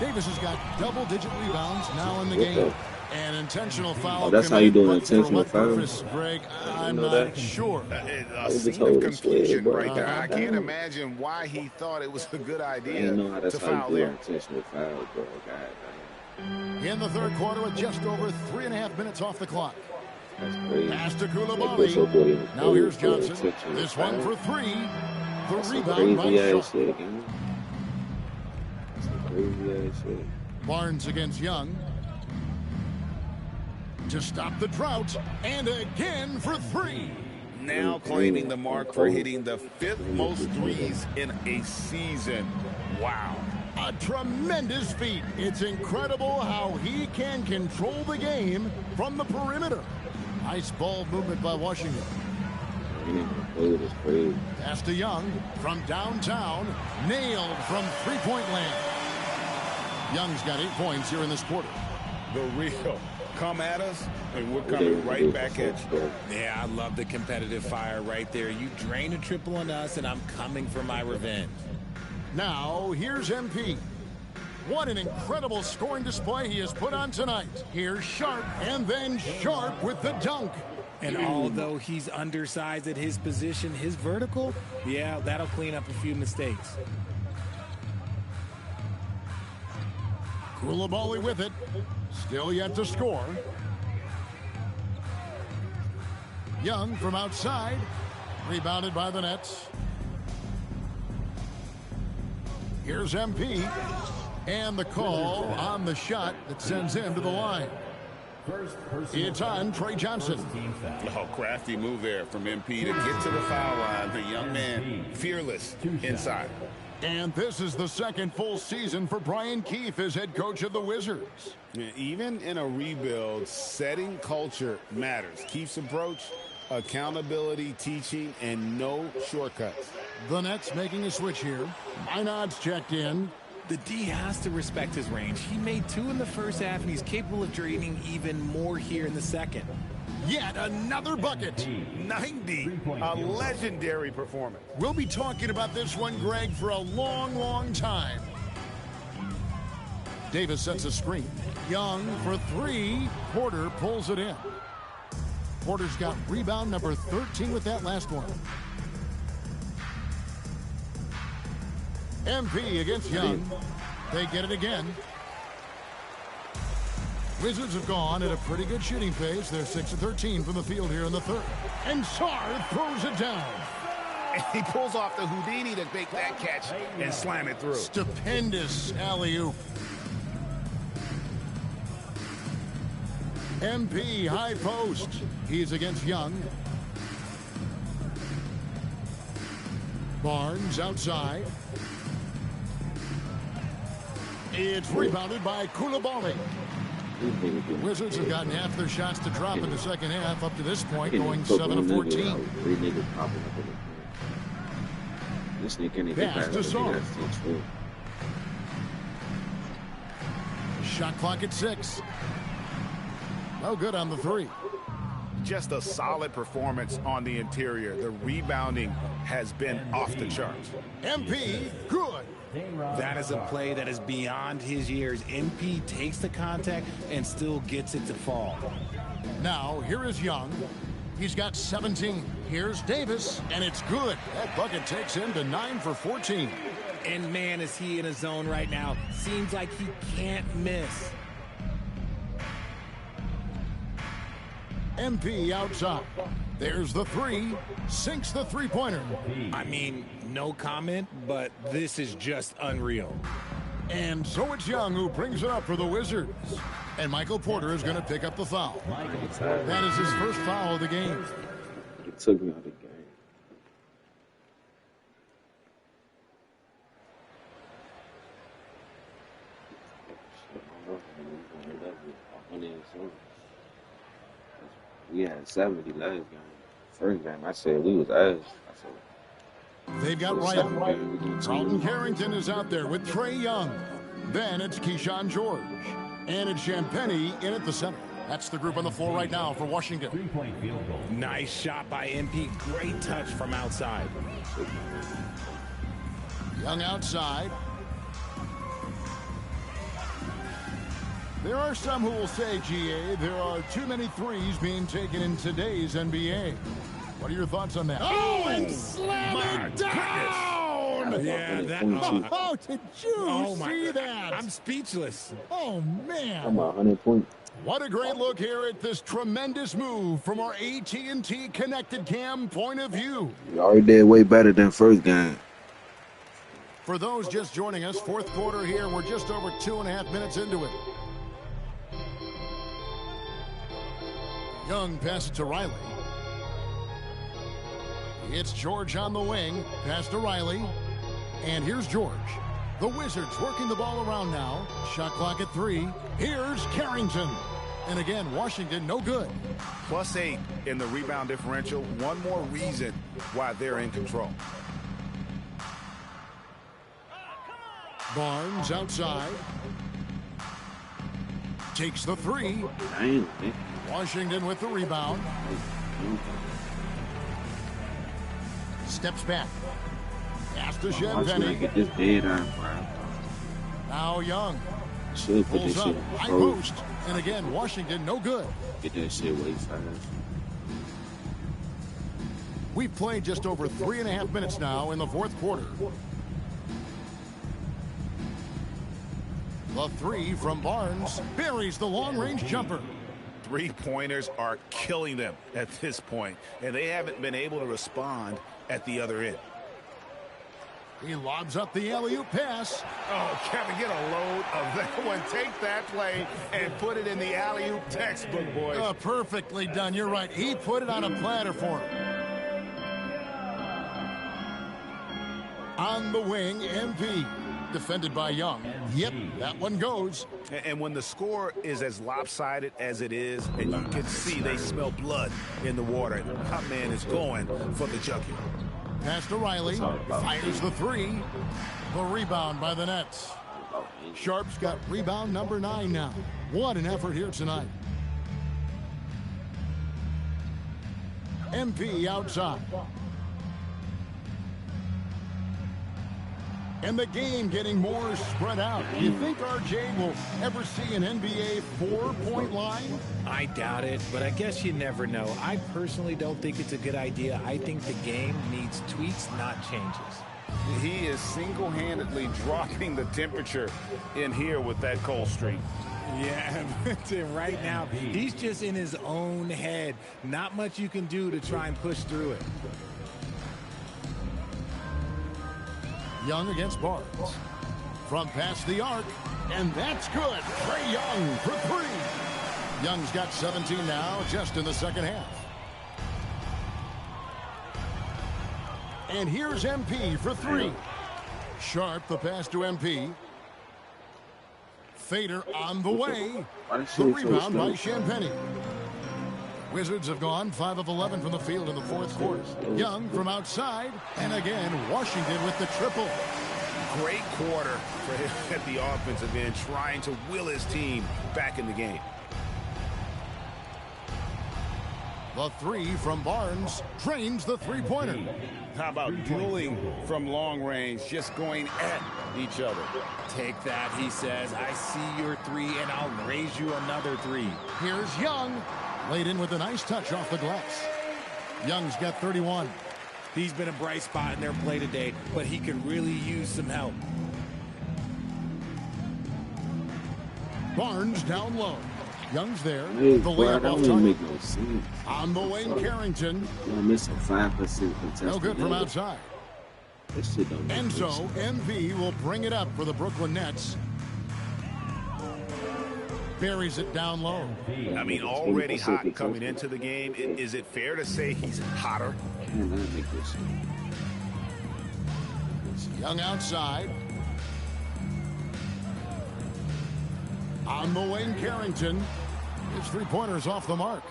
Davis has got double-digit rebounds now in the game. An intentional foul. Oh, that's how you do an intentional foul? Greg, I'm not sure. A scene of confusion right there. I can't imagine why he thought it was a good idea to foul there. Intentional foul, bro. In the third quarter with just over 3.5 minutes off the clock. That's crazy. Pass to Koulibaly. Now here's Johnson. This one for 3. The rebound by Shaw. Barnes against Young. To stop the drought. And again for 3. Now claiming the mark for hitting the 5th most threes in a season. Wow. A tremendous feat. It's incredible how he can control the game from the perimeter. Nice ball movement by Washington. Pass to Young from downtown. Nailed from three-point land. Young's got 8 points here in this quarter. The real come at us, and we're coming right back at you. Yeah, I love the competitive fire right there. You drain a triple on us, and I'm coming for my revenge. Now, here's MP. What an incredible scoring display he has put on tonight. Here's Sharp, and then Sharp with the dunk. And although he's undersized at his position, his vertical, yeah, that'll clean up a few mistakes. Koulibaly with it. Still yet to score. Young from outside. Rebounded by the Nets. Here's MP. And the call on the shot that sends him to the line. It's on Trey Johnson. Oh, crafty move there from MP to get to the foul line. The young man, fearless inside. And this is the second full season for Brian Keefe as head coach of the Wizards. Even in a rebuild, setting culture matters. Keefe's approach, accountability, teaching, and no shortcuts. The Nets making a switch here. Minod's checked in. The D has to respect his range. He made 2 in the first half, and he's capable of draining even more here in the second. Yet another bucket. 90, a legendary performance. We'll be talking about this one, Greg, for a long, long time. Davis sets a screen. Young for 3. Porter pulls it in. Porter's got rebound number 13 with that last one. MP against Young. They get it again. Wizards have gone at a pretty good shooting pace. They're 6 of 13 from the field here in the third. And Sarr throws it down. And he pulls off the Houdini to make that catch and slam it through. Stupendous alley-oop. MP high post. He's against Young. Barnes outside. It's rebounded by Koulibaly. The Wizards have gotten half their shots to drop in the second half up to this point, going 7 of 14. Pass to Sarr. Shot clock at 6. No good on the 3. Just a solid performance on the interior. The rebounding has been off the charts. MP, good. That is a play that is beyond his years. MP takes the contact and still gets it to fall. Now, here is Young. He's got 17. Here's Davis, and it's good. That bucket takes him to 9 for 14. And man, is he in a zone right now. Seems like he can't miss. MP outside. There's the 3. Sinks the three-pointer. I mean, no comment, but this is just unreal. And so it's Young who brings it up for the Wizards. And Michael Porter is going to pick up the foul. That is his first foul of the game. It took me out of the game. We had 70 last game. First game, I said we was ass. They've got Ryan. Carlton Carrington is out there with Trae Young. Then it's Keyshawn George. And it's Champagnie in at the center. That's the group on the floor right now for Washington. Nice shot by MP. Great touch from outside. Young outside. There are some who will say, GA, there are too many threes being taken in today's NBA. What are your thoughts on that? Oh, and slam it down! Yeah, that. Oh, did you see that? I'm speechless. Oh, man. I'm 100 points. What a great look here at this tremendous move from our AT&T Connected Cam point of view. We already did way better than first game. For those just joining us, fourth quarter here, we're just over 2.5 minutes into it. Young passes to Riley. It's George on the wing. Pass to Riley. And here's George. The Wizards working the ball around now. Shot clock at 3. Here's Carrington. And again, Washington no good. +8 in the rebound differential. One more reason why they're in control. Barnes outside. Takes the 3. Washington with the rebound. Steps back. Pass to Champagnie. Now Young. Pulls up. High post. And again, Washington no good. Get that shit way fast. We've played just over 3.5 minutes now in the fourth quarter. The 3 from Barnes buries the long-range jumper. Three-pointers are killing them at this point, and they haven't been able to respond at the other end. He lobs up the alley-oop pass. Oh, Kevin, get a load of that one. Take that play and put it in the alley-oop textbook, boys. Oh, perfectly done. You're right. He put it on a platter for him. On the wing, MP. Defended by Young. Yep, that one goes. And when the score is as lopsided as it is, and you can see they smell blood in the water, that man is going for the jugular. Pass to Riley. Fires the 3. The rebound by the Nets. Sharp's got rebound number 9 now. What an effort here tonight. MP outside. And the game getting more spread out. Do you think RJ will ever see an NBA 4-point line? I doubt it, but I guess you never know. I personally don't think it's a good idea. I think the game needs tweaks, not changes. He is single-handedly dropping the temperature in here with that cold streak. Yeah, right now, he's just in his own head. Not much you can do to try and push through it. Young against Barnes. From past the arc, and that's good. Trae Young for 3. Young's got 17 now, just in the second half. And here's MP for 3. Sharp, the pass to MP. Fader on the way. The rebound by Champagnie. Wizards have gone 5 of 11 from the field in the fourth quarter. Young from outside, and again, Washington with the triple. Great quarter for him at the offensive end, trying to will his team back in the game. The 3 from Barnes drains the three-pointer. How about dueling from long range, just going at each other? Take that, he says. I see your 3, and I'll raise you another 3. Here's Young. Laid in with a nice touch off the glass. Young's got 31. He's been a bright spot in their play today, but he could really use some help. Barnes down low. Young's there. Hey, the boy, layup that off don't target. make no sense. On the way, Carrington. You're missing 5% contested. No good from outside. This shit don't make And no so sense. MV will bring it up for the Brooklyn Nets. Buries it down low. I mean, already hot coming into the game. Is it fair to say he's hotter? Man, that make no sense. Young outside. On the wing, Carrington. His three-pointers off the mark.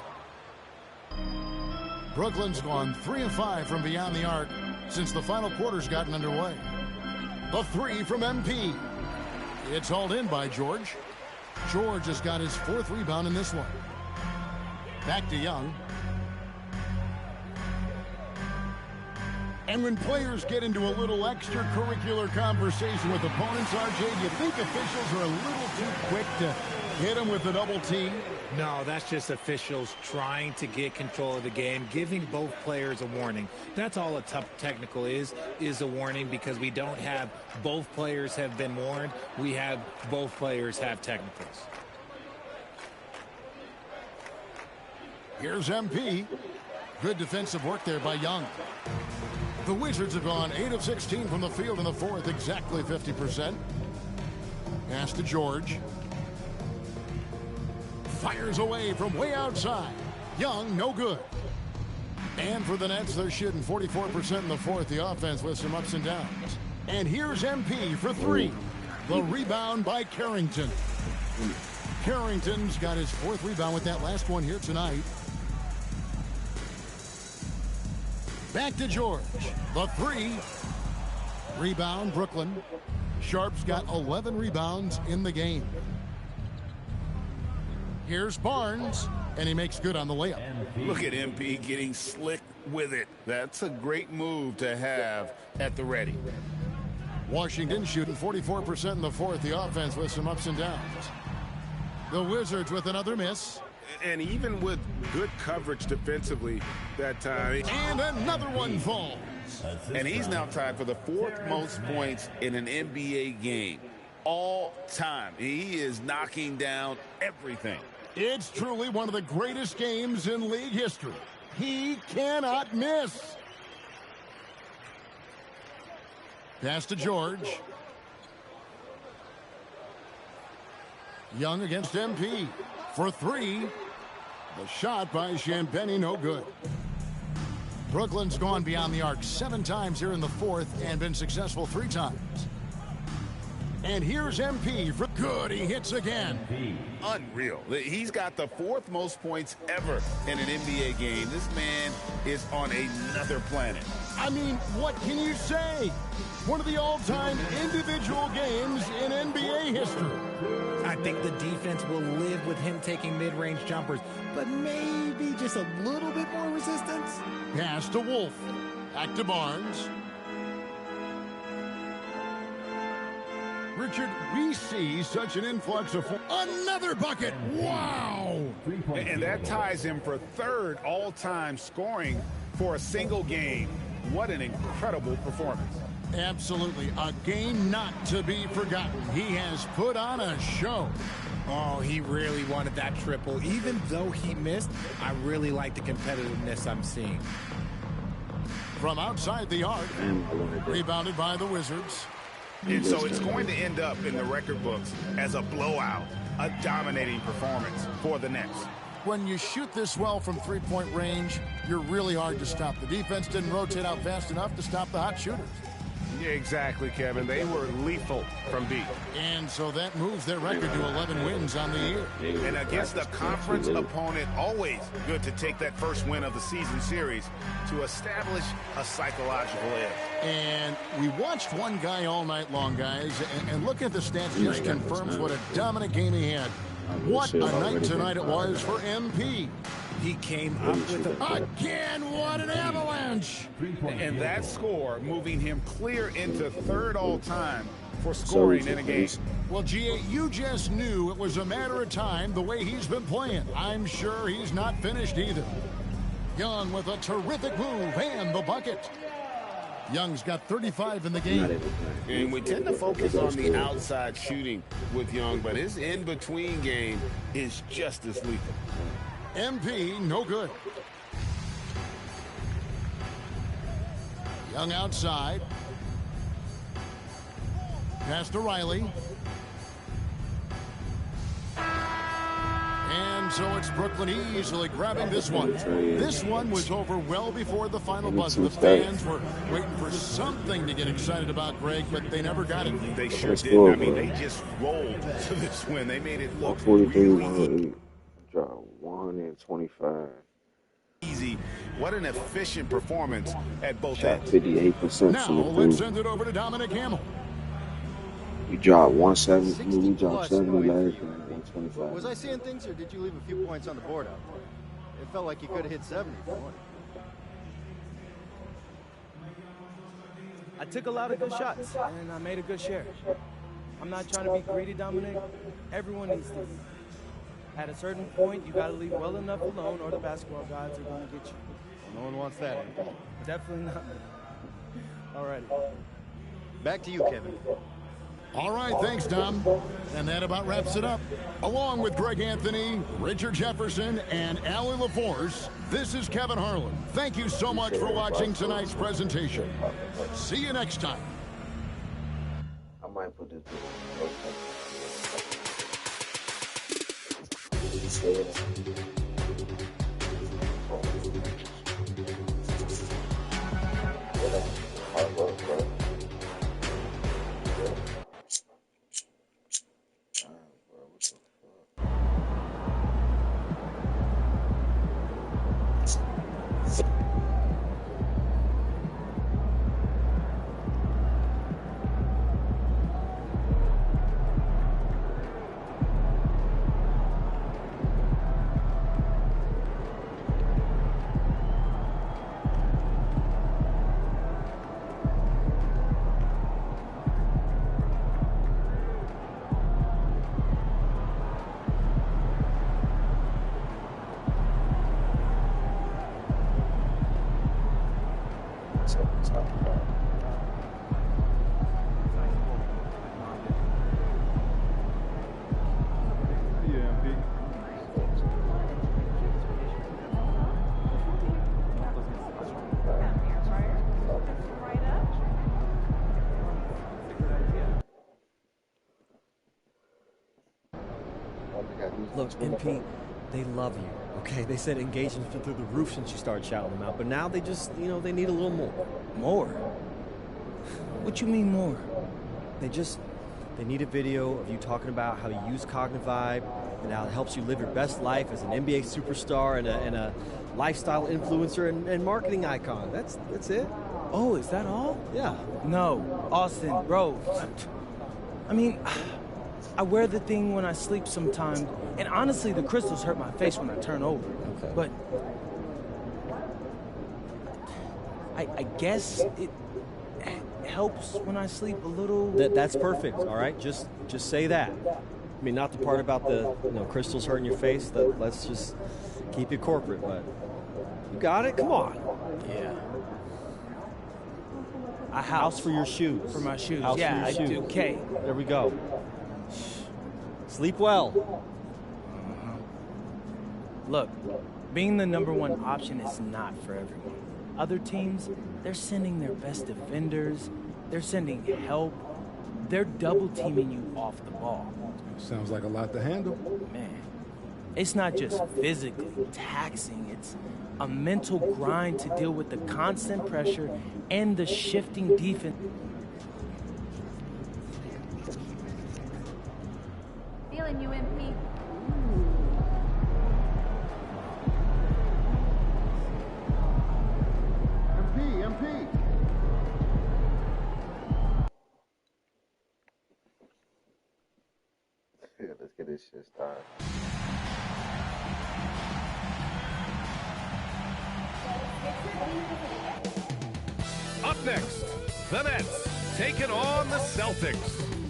Brooklyn's gone 3 of 5 from beyond the arc since the final quarter's gotten underway. The 3 from MP. It's hauled in by George. George has got his 4th rebound in this one. Back to Young. And when players get into a little extracurricular conversation with opponents, RJ, do you think officials are a little too quick to hit them with the double team? No, that's just officials trying to get control of the game, giving both players a warning. That's all a tough technical is a warning, because we don't have both players have been warned. We have both players have technicals. Here's MP. Good defensive work there by Young. The Wizards have gone 8 of 16 from the field in the fourth, exactly 50%. Pass to George. Fires away from way outside. Young, no good. And for the Nets, they're shooting 44% in the fourth. The offense with some ups and downs. And here's MP for 3. The rebound by Carrington. Carrington's got his 4th rebound with that last one here tonight. Back to George. The 3. Rebound, Brooklyn. Sharp's got 11 rebounds in the game. Here's Barnes, and he makes good on the layup. Look at MP getting slick with it. That's a great move to have at the ready. Washington shooting 44% in the fourth. The offense with some ups and downs. The Wizards with another miss. And even with good coverage defensively that time. And another one falls. And he's now tied for the 4th most points in an NBA game all time. He is knocking down everything. It's truly one of the greatest games in league history. He cannot miss. Pass to George. Young against MP for 3. The shot by Champagnie, no good. Brooklyn's gone beyond the arc 7 times here in the fourth and been successful 3 times. And here's MP for good. He hits again. Unreal. He's got the 4th most points ever in an NBA game. This man is on another planet. I mean, what can you say? One of the all-time individual games in NBA history. I think the defense will live with him taking mid-range jumpers, but maybe just a little bit more resistance. Pass to Wolf. Back to Barnes. Richard, we see such an influx of another bucket. Wow! And that ties him for 3rd all-time scoring for a single game. What an incredible performance. Absolutely. A game not to be forgotten. He has put on a show. Oh, he really wanted that triple. Even though he missed, I really like the competitiveness I'm seeing. From outside the arc, rebounded by the Wizards. And so it's going to end up in the record books as a blowout, a dominating performance for the Nets. When you shoot this well from three-point range, you're really hard to stop. The defense didn't rotate out fast enough to stop the hot shooters. Yeah, exactly, Kevin. They were lethal from deep. And so that moves their record to 11 wins on the year. And against a conference opponent, always good to take that first win of the season series to establish a psychological edge. And we watched one guy all night long, guys, and looking at the stats just confirms what a dominant game he had. What a night tonight it was for MP. He came up with again, what an avalanche! And that score moving him clear into 3rd all-time for scoring in a game. Well, GA, you just knew it was a matter of time the way he's been playing. I'm sure he's not finished either. Young with a terrific move and the bucket. Young's got 35 in the game. And we tend to focus on the outside shooting with Young, but his in-between game is just as lethal. MP, no good. Young outside. Pass to Riley. And so it's Brooklyn easily grabbing this one. This one was over well before the final buzzer. The fans were waiting for something to get excited about, Greg, but they never got it. They sure did. I mean, they just rolled to this win. They made it look 43, 125. Easy. What an efficient performance at both ends. 58%. Now let's send it over to Dominic Hamill. We dropped 170. We dropped 70 last time. 125. Was I seeing things, or did you leave a few points on the board out there? It felt like you could have hit 70 if you wanted. I took a lot of good shots, and I made a good share. I'm not trying to be greedy, Dominic. Everyone needs to eat. At a certain point, you got to leave well enough alone, or the basketball gods are going to get you. No one wants that. Definitely not. All righty. Back to you, Kevin. All right, thanks, Dom. And that about wraps it up. Along with Greg Anthony, Richard Jefferson, and Allie LaForce, this is Kevin Harlan. Thank you so much for watching tonight's presentation. See you next time. I might put this Look, MP, they love you, okay? They said engagement's been through the roof since you started shouting them out, but now they just, they need a little more. More? What you mean more? They just They need a video of you talking about how you use Xodwvonn and how it helps you live your best life as an NBA superstar and a lifestyle influencer and marketing icon. That's it. Oh, is that all? Yeah. No, Austin, bro. I mean, I wear the thing when I sleep sometimes, and honestly, the crystals hurt my face when I turn over. Okay. But I guess it helps when I sleep a little. That's perfect. All right, just say that. I mean, not the part about the crystals hurting your face. Let's just keep it corporate. But you got it. Come on. Yeah. A house for your shoes. For my shoes. House yeah, for your I shoes. do. Okay. There we go. Sleep well. Look, being the #1 option is not for everyone. Other teams, they're sending their best defenders. They're sending help. They're double teaming you off the ball. Sounds like a lot to handle. Man, it's not just physically taxing. It's a mental grind to deal with the constant pressure and the shifting defense. Feeling you, MP. MP. Yeah, let's get this shit started. Up next, the Nets taking on the Celtics.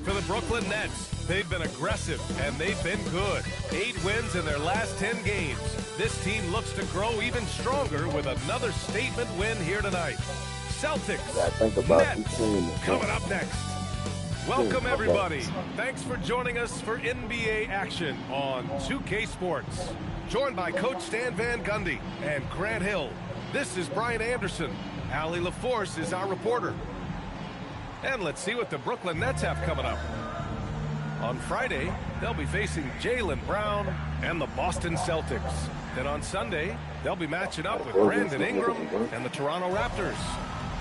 For the Brooklyn Nets, they've been aggressive and they've been good. 8 wins in their last 10 games. This team looks to grow even stronger with another statement win here tonight. Celtics, Nets, coming up next. Welcome, everybody. Thanks for joining us for NBA action on 2K Sports. Joined by Coach Stan Van Gundy and Grant Hill. This is Brian Anderson. Allie LaForce is our reporter. And let's see what the Brooklyn Nets have coming up. On Friday, they'll be facing Jaylen Brown and the Boston Celtics. Then on Sunday, they'll be matching up with Brandon Ingram and the Toronto Raptors.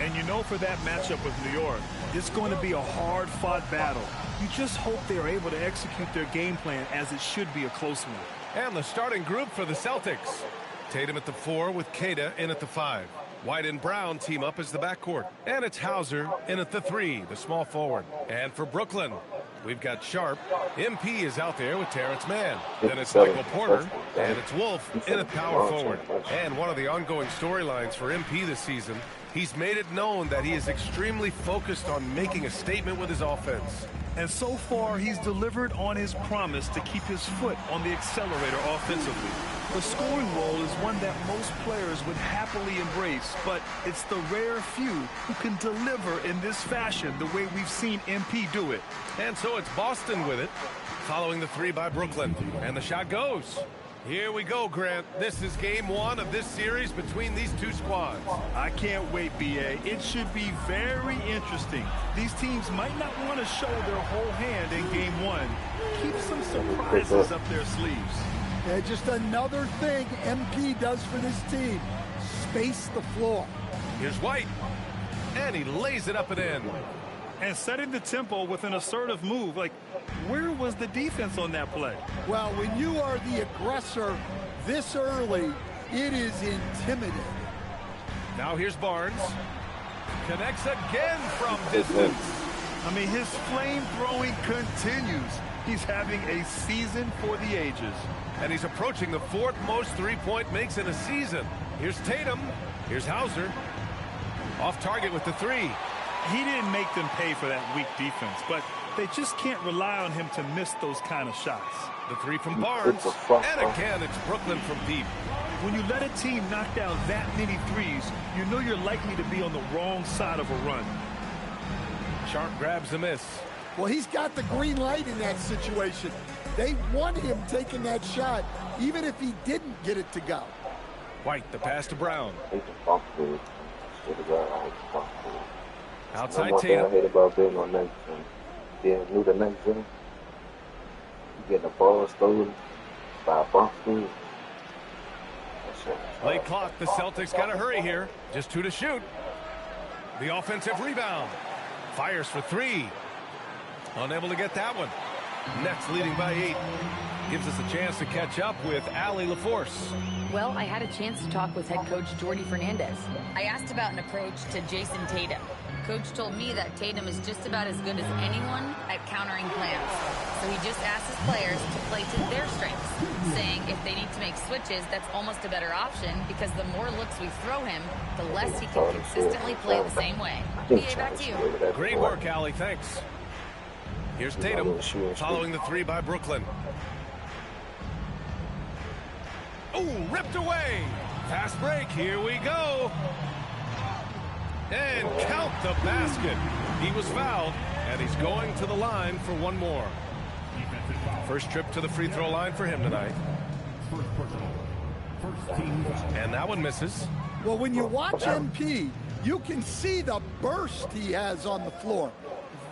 And you know, for that matchup with New York, it's going to be a hard-fought battle. You just hope they're able to execute their game plan, as it should be a close one. And the starting group for the Celtics. Tatum at the 4 with Kata in at the 5. White and Brown team up as the backcourt. And it's Hauser in at the 3, the small forward. And for Brooklyn, we've got Sharp. MP is out there with Terrence Mann. Then it's Michael Porter. And it's Wolf in at power forward. And one of the ongoing storylines for MP this season, he's made it known that he is extremely focused on making a statement with his offense. And so far, he's delivered on his promise to keep his foot on the accelerator offensively. The scoring role is one that most players would happily embrace, but it's the rare few who can deliver in this fashion the way we've seen MP do it. And so it's Boston with it, following the 3 by Brooklyn. And the shot goes. Here we go, Grant. This is game 1 of this series between these two squads. I can't wait, BA. It should be very interesting. These teams might not want to show their whole hand in game 1. Keep some surprises up their sleeves. Yeah, just another thing MP does for this team. Space the floor. Here's White. And he lays it up and in. And setting the tempo with an assertive move. Like, where was the defense on that play? Well, when you are the aggressor this early, it is intimidating. Now here's Barnes. Connects again from distance. I mean, his flame throwing continues. He's having a season for the ages. And he's approaching the 4th most three-point makes in a season. Here's Tatum. Here's Hauser. Off target with the 3. He didn't make them pay for that weak defense, but they just can't rely on him to miss those kind of shots. The 3 from Barnes, and again it's Brooklyn from deep. When you let a team knock down that many threes, you know you're likely to be on the wrong side of a run. Sharp grabs a miss. Well, he's got the green light in that situation. They want him taking that shot, even if he didn't get it to go. White, the pass to Brown. Outside Tatum. I hate about being on that, being new to next gen. You getting the ball stolen by a Boston. Late clock, the Celtics got to hurry here. Just 2 to shoot. The offensive rebound. Fires for 3. Unable to get that one. Nets leading by 8. Gives us a chance to catch up with Allie LaForce. Well, I had a chance to talk with head coach Jordi Fernandez. I asked about an approach to Jason Tatum. Coach told me that Tatum is just about as good as anyone at countering plans. So he just asked his players to play to their strengths, saying if they need to make switches, that's almost a better option because the more looks we throw him, the less he can consistently play the same way. PA, back to you. Great work, Allie. Thanks. Here's Tatum following the 3 by Brooklyn. Oh, ripped away. Fast break. Here we go. And count the basket. He was fouled, and he's going to the line for one more. First trip to the free throw line for him tonight. And that one misses. Well, when you watch MP, you can see the burst he has on the floor.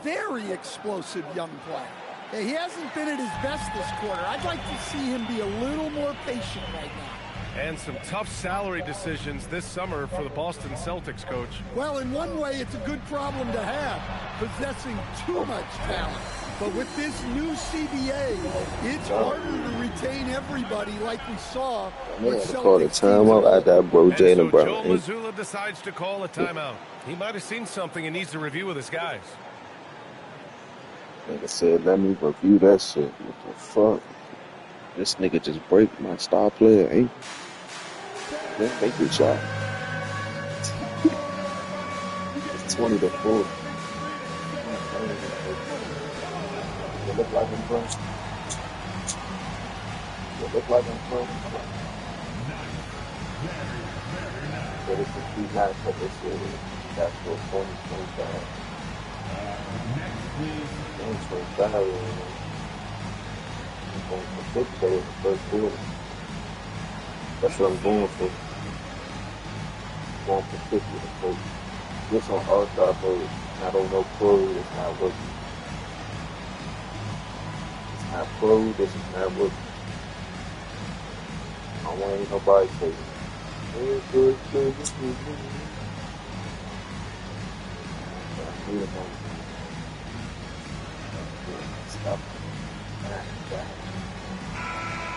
Very explosive young player. He hasn't been at his best this quarter. I'd like to see him be a little more patient right now. And some tough salary decisions this summer for the Boston Celtics, Coach. Well, in one way, it's a good problem to have, possessing too much talent. But with this new CBA, it's harder to retain everybody like we saw with Celtics. Call a timeout at that bro, Jaylen Brown. Joe Mazzulla decides to call a timeout. He might have seen something and needs to review with his guys. Like I said, let me review that shit. What the fuck? This nigga just break my star player, ain't? Let's make it shot. It's 20-4. It look like I'm drunk. It look like I'm drunk. But it's a key matchup this year. That's for 2025. 2025. I'm going for 6 days in the first quarter. That's what I'm going for. I'm going for 50 in the first. This on All-Star mode. Not on no pro. It's not working. It's not pro. This is not working. I don't want nobody say good. Stop.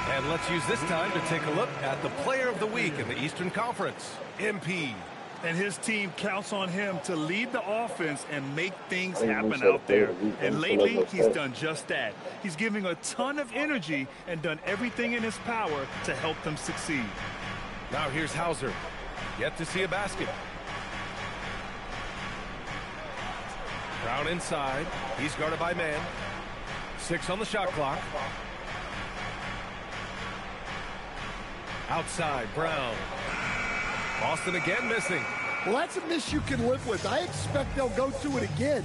And let's use this time to take a look at the player of the week in the Eastern Conference, MP. And his team counts on him to lead the offense and make things happen out there. And lately, he's done just that. He's giving a ton of energy and done everything in his power to help them succeed. Now here's Hauser. Yet to see a basket. Brown inside. He's guarded by man. 6 on the shot clock. Outside, Brown. Boston again missing. Well, that's a miss you can live with. I expect they'll go to it again,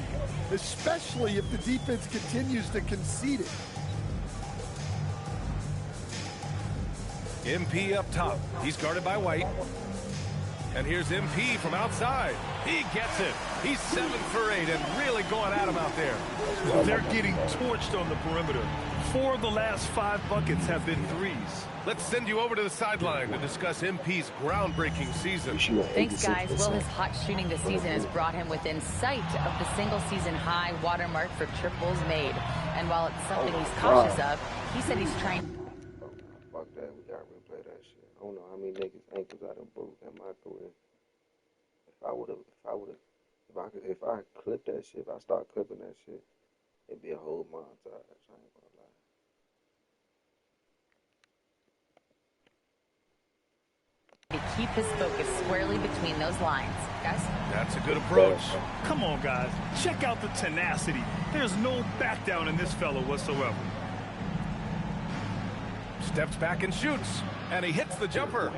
especially if the defense continues to concede it. MP up top. He's guarded by White. And here's MP from outside. He gets it. He's 7 for 8 and really going at him out there. They're getting torched on the perimeter. 4 of the last 5 buckets have been threes. Let's send you over to the sideline to discuss MP's groundbreaking season. Thanks, guys. Well, his hot shooting this season has brought him within sight of the single-season high watermark for triples made. And while it's something he's cautious of, he said he's trying. Fuck that. We gotta replay that shit. I don't know how many niggas' ankles I done broke in my career. If I clip that shit, if I start clipping that shit, it'd be a whole montage. I ain't gonna lie. To keep his focus squarely between those lines. Guys? That's a good approach. Come on, guys. Check out the tenacity. There's no back down in this fellow whatsoever. Steps back and shoots. And he hits the jumper.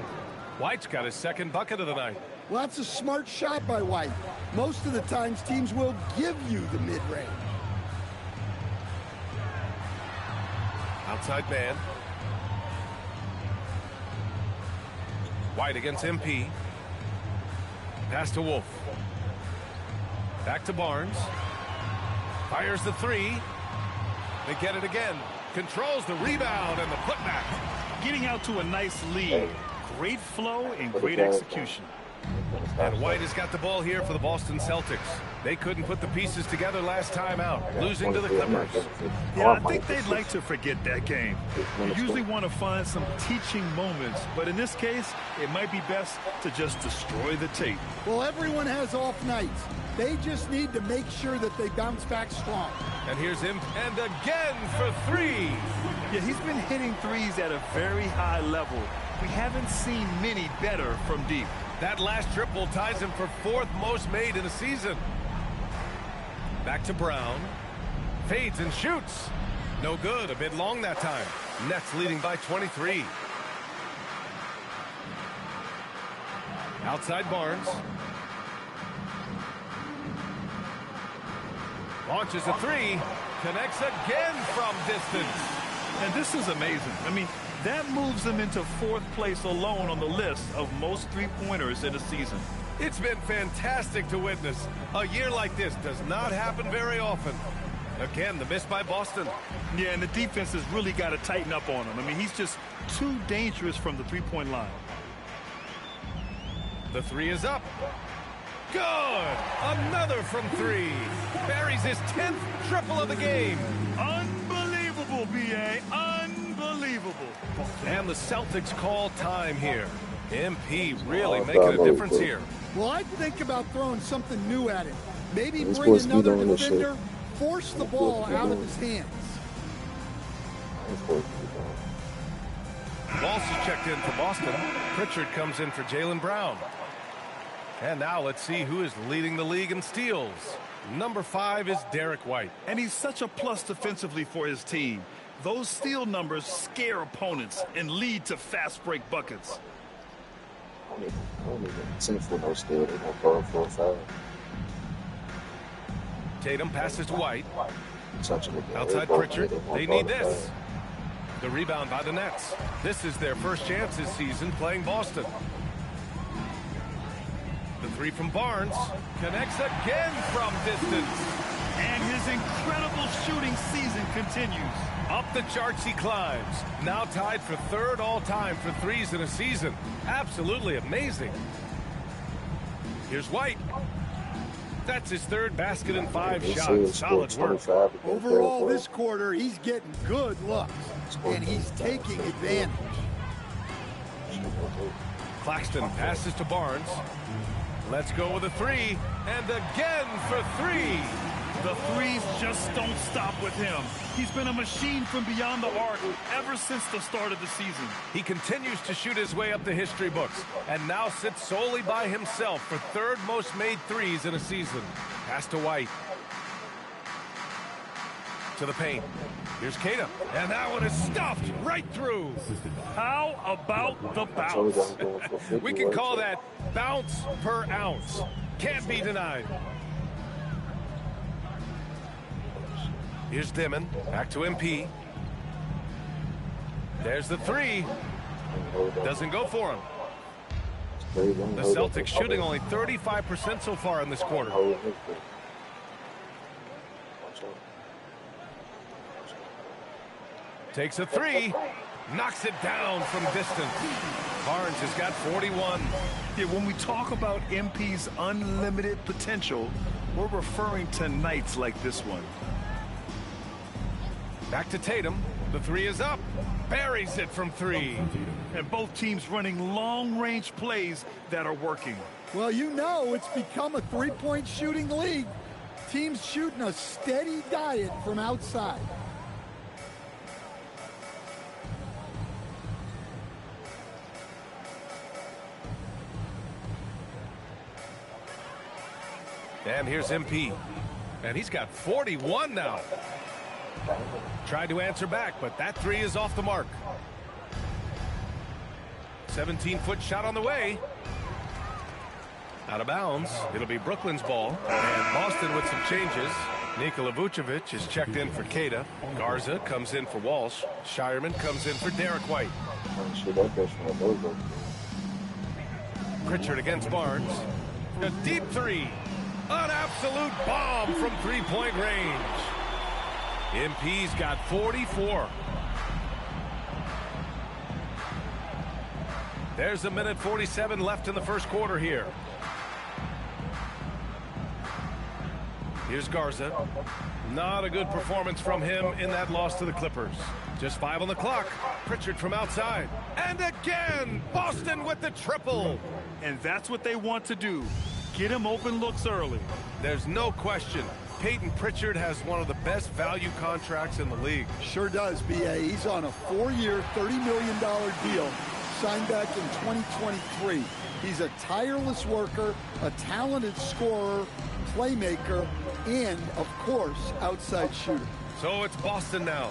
White's got his second bucket of the night. Well, that's a smart shot by White. Most of the times, teams will give you the mid-range. Outside man. White against MP. Pass to Wolf. Back to Barnes. Fires the 3. They get it again. Controls the rebound and the putback. Getting out to a nice lead. Great flow and great execution. And White has got the ball here for the Boston Celtics. They couldn't put the pieces together last time out, losing to the Clippers. Yeah, I think they'd like to forget that game. You usually want to find some teaching moments, but in this case, it might be best to just destroy the tape. Well, everyone has off nights. They just need to make sure that they bounce back strong. And here's him, and again for three. Yeah, he's been hitting threes at a very high level. We haven't seen many better from deep. That last triple ties him for 4th most made in a season. Back to Brown. Fades and shoots. No good. A bit long that time. Nets leading by 23. Outside Barnes. Launches a three. Connects again from distance. And this is amazing. I mean, that moves him into 4th place alone on the list of most three-pointers in a season. It's been fantastic to witness. A year like this does not happen very often. Again, the miss by Boston. Yeah, and the defense has really got to tighten up on him. I mean, he's just too dangerous from the three-point line. The three is up. Good! Another from three. Buries his 10th triple of the game. Unbelievable, B.A. Unbelievable. And the Celtics call time here. MP really making a difference here. Well, I'd think about throwing something new at him. Maybe bring another defender, force the ball out of his hands. Walsh is checked in for Boston. Pritchard comes in for Jaylen Brown. And now let's see who is leading the league in steals. Number 5 is Derek White. And he's such a plus defensively for his team. Those steal numbers scare opponents and lead to fast break buckets. I don't even send for no steal. They're going to throw 4 or 5. Tatum passes to White. Outside Pritchard. They need this. The rebound by the Nets. This is their first chance this season playing Boston. The three from Barnes. Connects again from distance. And his incredible shooting season continues. Up the charts he climbs. Now tied for 3rd all-time for threes in a season. Absolutely amazing. Here's White. That's his 3rd basket in 5 shots. Solid work. Overall, this quarter, he's getting good looks, and he's taking advantage. Claxton passes to Barnes. Let's go with a three, and again for 3. The threes just don't stop with him. He's been a machine from beyond the arc ever since the start of the season. He continues to shoot his way up the history books and now sits solely by himself for 3rd most made threes in a season. Pass to White. To the paint. Here's Kata. And that one is stuffed right through. How about the bounce? We can call that bounce per ounce. Can't be denied. Here's Dimon. Back to MP. There's the three. Doesn't go for him. The Celtics shooting only 35% so far in this quarter. Takes a three. Knocks it down from distance. Barnes has got 41. Yeah, when we talk about MP's unlimited potential, we're referring to nights like this one. Back to Tatum. The three is up. Buries it from 3. And both teams running long-range plays that are working. Well, you know it's become a three-point shooting league. Teams shooting a steady diet from outside. And here's MP. And he's got 41 now. Tried to answer back, but that three is off the mark. 17-foot shot on the way. Out of bounds. It'll be Brooklyn's ball. And Boston with some changes. Nikola Vucevic is checked in for Kata. Garza comes in for Walsh. Shireman comes in for Derek White. Pritchard against Barnes. A deep three. An absolute bomb from three-point range. MP's got 44. There's 1:47 left in the first quarter here. Here's Garza. Not a good performance from him in that loss to the Clippers. Just 5 on the clock. Pritchard from outside. And again, Boston with the triple. And that's what they want to do. Get him open looks early. There's no question. Peyton Pritchard has one of the best value contracts in the league. Sure does, B.A. He's on a 4-year, $30 million deal signed back in 2023. He's a tireless worker, a talented scorer, playmaker, and, of course, outside shooter. So it's Boston now,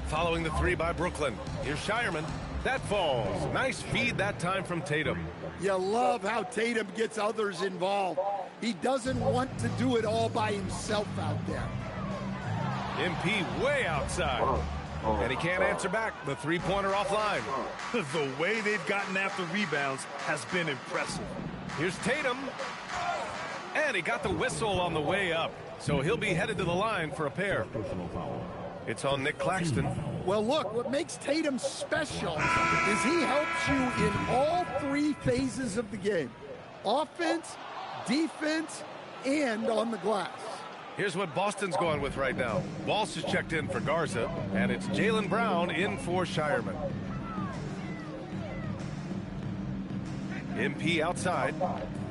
following the 3 by Brooklyn. Here's Shireman. That falls. Nice feed that time from Tatum. You love how Tatum gets others involved. He doesn't want to do it all by himself out there. MP way outside. And he can't answer back. The three-pointer offline. The way they've gotten after rebounds has been impressive. Here's Tatum. And he got the whistle on the way up. So he'll be headed to the line for a pair. It's on Nick Claxton. Well, look, what makes Tatum special is he helps you in all 3 phases of the game. Offense, defense, and on the glass. Here's what Boston's going with right now. Walsh is checked in for Garza, and it's Jaylen Brown in for Shireman. MP outside,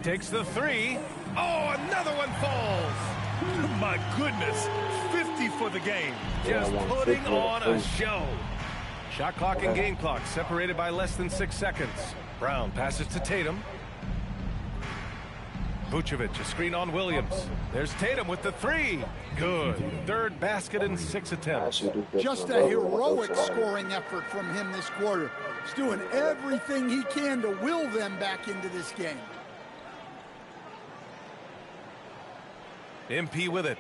takes the 3. Oh, another one falls. My goodness, 50 for the game. Just putting on a show. Shot clock and game clock separated by less than 6 seconds. Brown passes to Tatum. Vucevic, a screen on Williams. There's Tatum with the 3. Good. 3rd basket in 6 attempts. Just a heroic scoring effort from him this quarter. He's doing everything he can to will them back into this game. MP with it.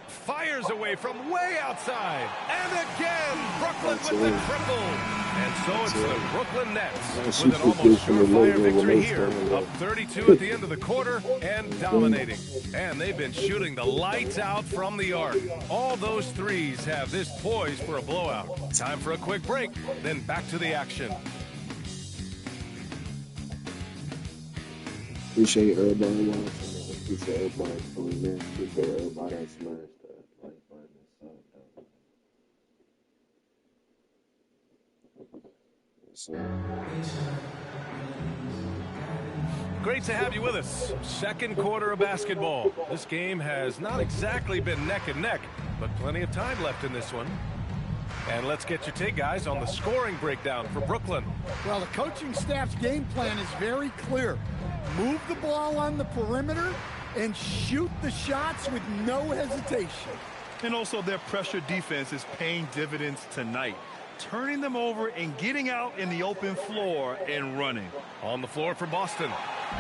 Fires away from way outside. And again, Brooklyn with the triple. And so it's the Brooklyn Nets with an almost surefire victory here. Up 32 at the end of the quarter and dominating. And they've been shooting the lights out from the arc. All those threes have this poised for a blowout. Time for a quick break, then back to the action. Appreciate everybody watching. Appreciate everybody coming in. Appreciate everybody that smashed that like button and Great to have you with us. Second quarter of basketball. This game has not exactly been neck and neck, but plenty of time left in this one. And let's get your take, guys, on the scoring breakdown for Brooklyn. Well, the coaching staff's game plan is very clear. Move the ball on the perimeter and shoot the shots with no hesitation. And also their pressure defense is paying dividends tonight. Turning them over and getting out in the open floor and running. On the floor for Boston,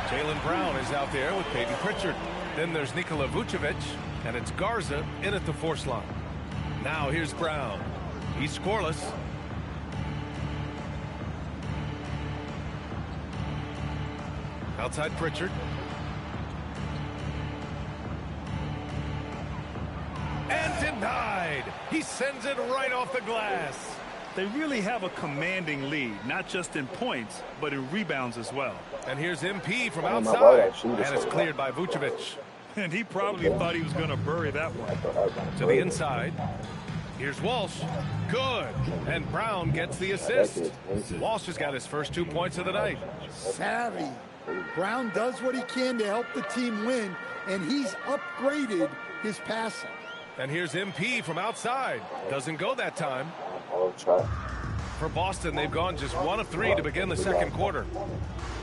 Jaylen Brown is out there with Peyton Pritchard. Then there's Nikola Vucevic, and it's Garza in at the force line. Now here's Brown. He's scoreless. Outside Pritchard. And denied. He sends it right off the glass. They really have a commanding lead, not just in points, but in rebounds as well. And here's MP from outside, and it's cleared by Vucevic. And he probably thought he was going to bury that one. To the inside. Here's Walsh. Good. And Brown gets the assist. Walsh has got his first 2 points of the night. Savvy. Brown does what he can to help the team win, and he's upgraded his passing. And here's MP from outside. Doesn't go that time. For Boston, they've gone just 1 of 3 to begin the second quarter.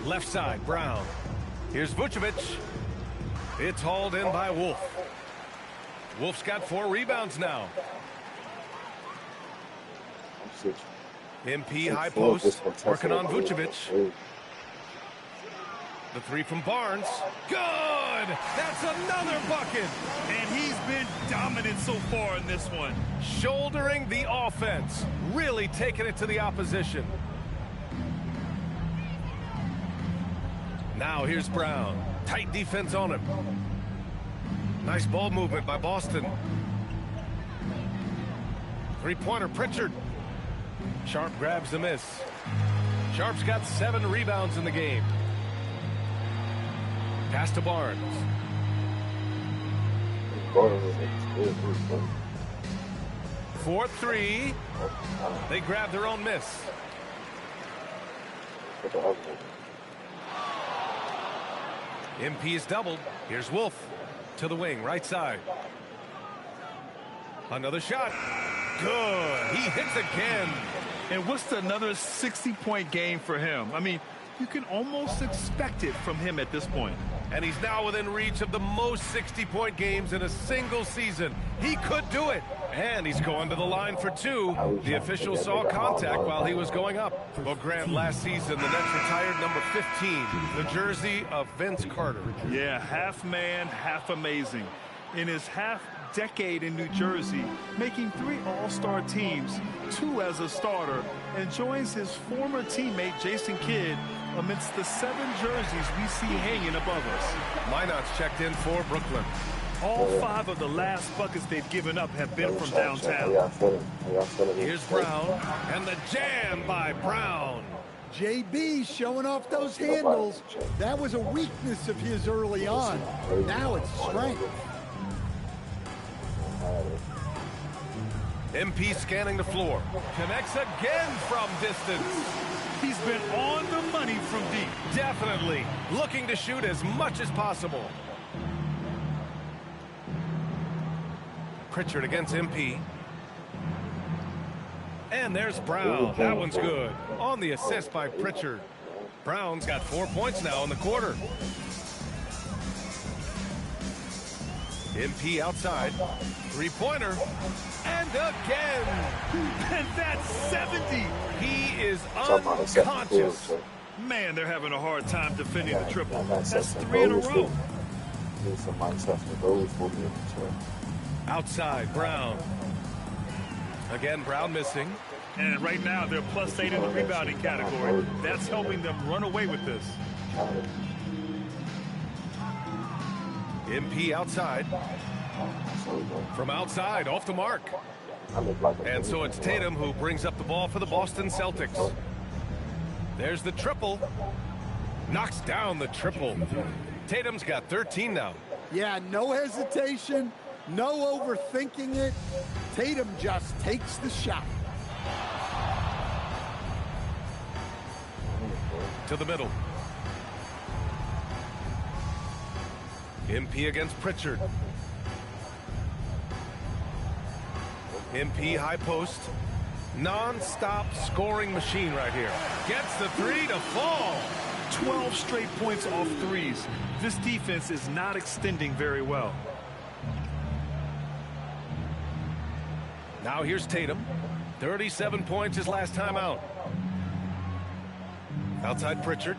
Left side, Brown. Here's Vucevic. It's hauled in by Wolf. Wolf's got 4 rebounds now. MP high post, working on Vucevic. The 3 from Barnes. Good! That's another bucket! And he's been dominant so far in this one. Shouldering the offense. Really taking it to the opposition. Now here's Brown. Tight defense on him. Nice ball movement by Boston. Three-pointer Pritchard. Sharp grabs the miss. Sharp's got 7 rebounds in the game. Pass to Barnes. 4-3. They grab their own miss. MP is doubled. Here's Wolf to the wing, right side. Another shot. Good. He hits again. And what's another 60-point game for him? I mean, you can almost expect it from him at this point. And he's now within reach of the most 60-point games in a single season. He could do it. And he's going to the line for two. The official saw contact while he was going up. Well, Grant, last season, the Nets retired number 15, the jersey of Vince Carter. Yeah, half man, half amazing. In his half-decade in New Jersey, making 3 All-Star teams, 2 as a starter, and joins his former teammate Jason Kidd amidst the 7 jerseys we see hanging above us. Minot's checked in for Brooklyn. All 5 of the last buckets they've given up have been from downtown. Here's Brown, and the jam by Brown. JB showing off those handles. That was a weakness of his early on. Now it's strength. MP scanning the floor. Connects again from distance. He's been on the money from deep. Definitely. Looking to shoot as much as possible. Pritchard against MP. And there's Brown. That one's good. On the assist by Pritchard. Brown's got 4 points now in the quarter. MP outside. Three-pointer. And again. And that's 70. He is unconscious. Man, they're having a hard time defending the triple. That's 3 in a row. Outside, Brown. Again, Brown missing. And right now, they're +8 in the rebounding category. That's helping them run away with this. MP outside. From outside, off the mark. And so it's Tatum who brings up the ball for the Boston Celtics. There's the triple. Knocks down the triple. Tatum's got 13 now. Yeah, no hesitation, no overthinking it. Tatum just takes the shot. To the middle. MP against Pritchard. MP high post. Non-stop scoring machine right here. Gets the 3 to fall. 12 straight points off threes. This defense is not extending very well. Now here's Tatum. 37 points his last time out. Outside Pritchard.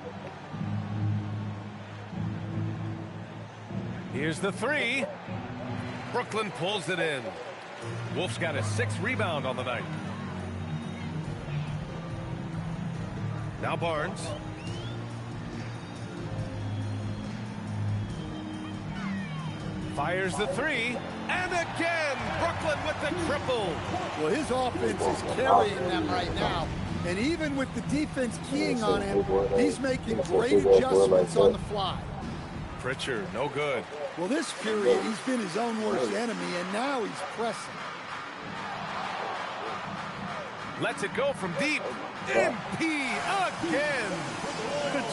Here's the 3. Brooklyn pulls it in. Wolf's got a 6th rebound on the night. Now Barnes. Fires the 3. And again, Brooklyn with the triple. Well, his offense is carrying them right now. And even with the defense keying on him, he's making great adjustments on the fly. Pritchard, no good. Well, this period, he's been his own worst enemy, and now he's pressing. Lets it go from deep. MP again.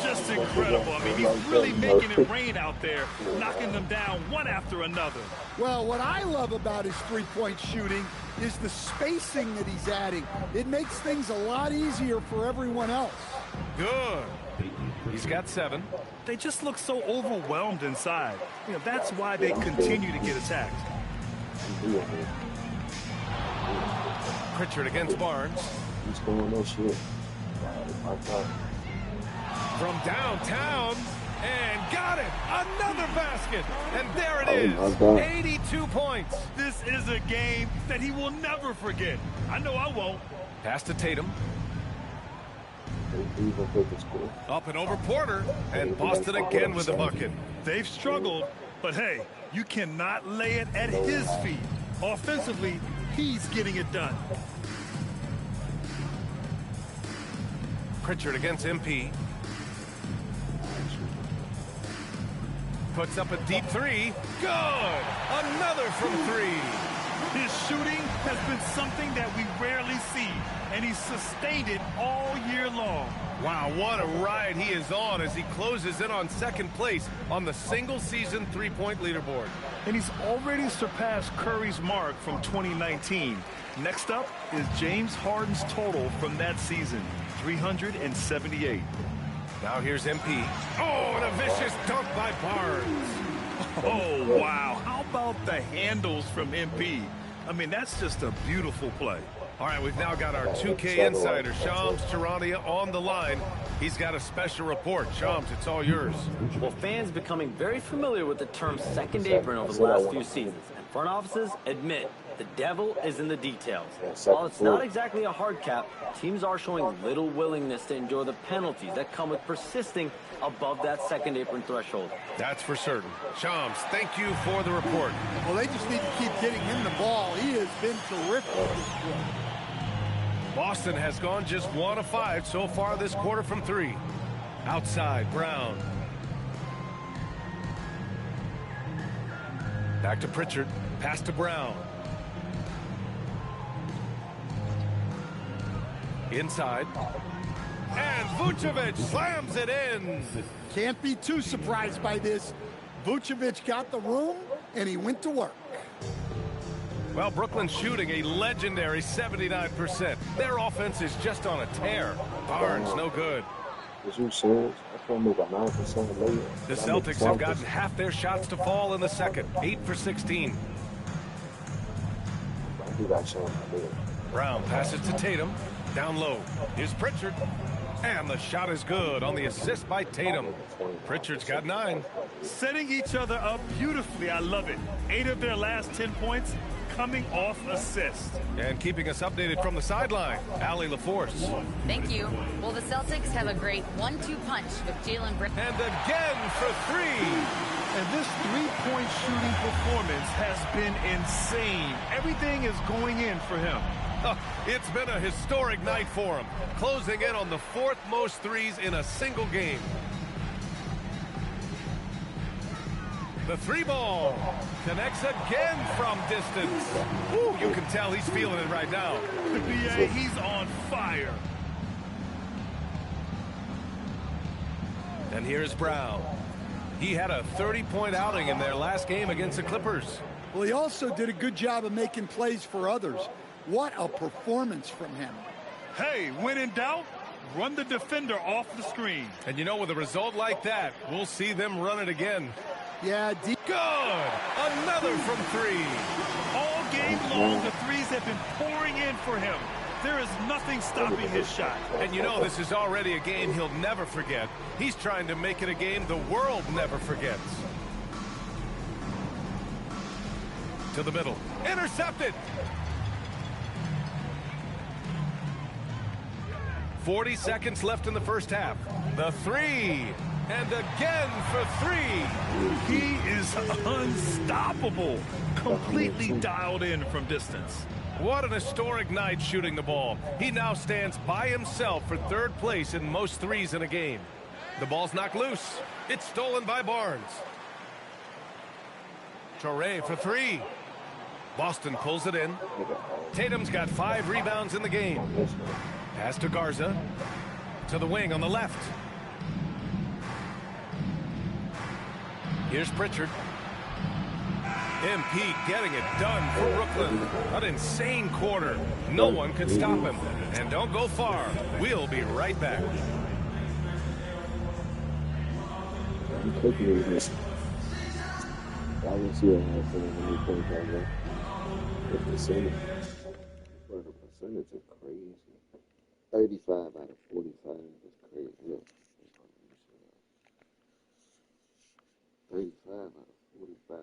Just incredible. I mean, he's really making it rain out there, knocking them down one after another. Well, what I love about his three-point shooting is the spacing that he's adding. It makes things a lot easier for everyone else. Good. He's got 7. They just look so overwhelmed inside. You know, that's why they continue to get attacked. Pritchard against Barnes. He's going no shit. From downtown, and got it! Another basket! And there it is! 82 points! This is a game that he will never forget. I know I won't. Pass to Tatum. Up and over Porter, and Boston again with the bucket. They've struggled, but hey, you cannot lay it at his feet. Offensively, he's getting it done. Pritchard against MP. puts up a deep three. Good! Another from three. His shooting has been something that we rarely see, and he's sustained it all year long. Wow, what a ride he is on as he closes in on second place on the single-season three-point leaderboard. And he's already surpassed Curry's mark from 2019. Next up is James Harden's total from that season, 378. Now here's MP. Oh, and a vicious dunk by Barnes. Oh, wow. How about the handles from MP? I mean, that's just a beautiful play. All right, we've now got our 2K insider, Shams Charania, on the line. He's got a special report. Shams, it's all yours. Well, fans becoming very familiar with the term second apron over the last few seasons, and front offices admit the devil is in the details. While it's not exactly a hard cap, teams are showing little willingness to endure the penalties that come with persisting above that second apron threshold. That's for certain. Shams, thank you for the report. Well, they just need to keep getting him the ball. He has been terrific this quarter. Boston has gone just 1 of 5 so far this quarter from 3. Outside, Brown. Back to Pritchard. Pass to Brown. Inside. And Vucevic slams it in. Can't be too surprised by this. Vucevic got the room, and he went to work. Well, Brooklyn's shooting a legendary 79%. Their offense is just on a tear. Barnes, no good. The Celtics have gotten half their shots to fall in the second. 8 for 16. Brown passes to Tatum. Down low. Here's Pritchard. And the shot is good on the assist by Tatum. Pritchard's got 9. Setting each other up beautifully. I love it. 8 of their last 10 points coming off assist. And keeping us updated from the sideline, Allie LaForce. Thank you. Well, the Celtics have a great 1-2 punch with Jalen Brown. And again for 3. And this three-point shooting performance has been insane. Everything is going in for him. It's been a historic night for him, closing in on the 4th most threes in a single game. The 3-ball connects again from distance. Woo, you can tell he's feeling it right now. BA, he's on fire. And here's Brown. He had a 30-point outing in their last game against the Clippers. Well, he also did a good job of making plays for others. What a performance from him. Hey, when in doubt, run the defender off the screen. And you know, with a result like that, we'll see them run it again. Yeah, good. Another from 3. All game long, the threes have been pouring in for him. There is nothing stopping his shot. And you know, this is already a game he'll never forget. He's trying to make it a game the world never forgets. To the middle. Intercepted. 40 seconds left in the first half. The 3. And again for 3. He is unstoppable. Completely dialed in from distance. What an historic night shooting the ball. He now stands by himself for 3rd place in most threes in a game. The ball's knocked loose. It's stolen by Barnes. Torrey for 3. Boston pulls it in. Tatum's got 5 rebounds in the game. Pass to Garza. To the wing on the left. Here's Pritchard. MP getting it done for Brooklyn. An insane quarter. No one can stop him. And don't go far. We'll be right back. Percentage is crazy. 35 out of 45 is crazy. Look. 35 out of 45.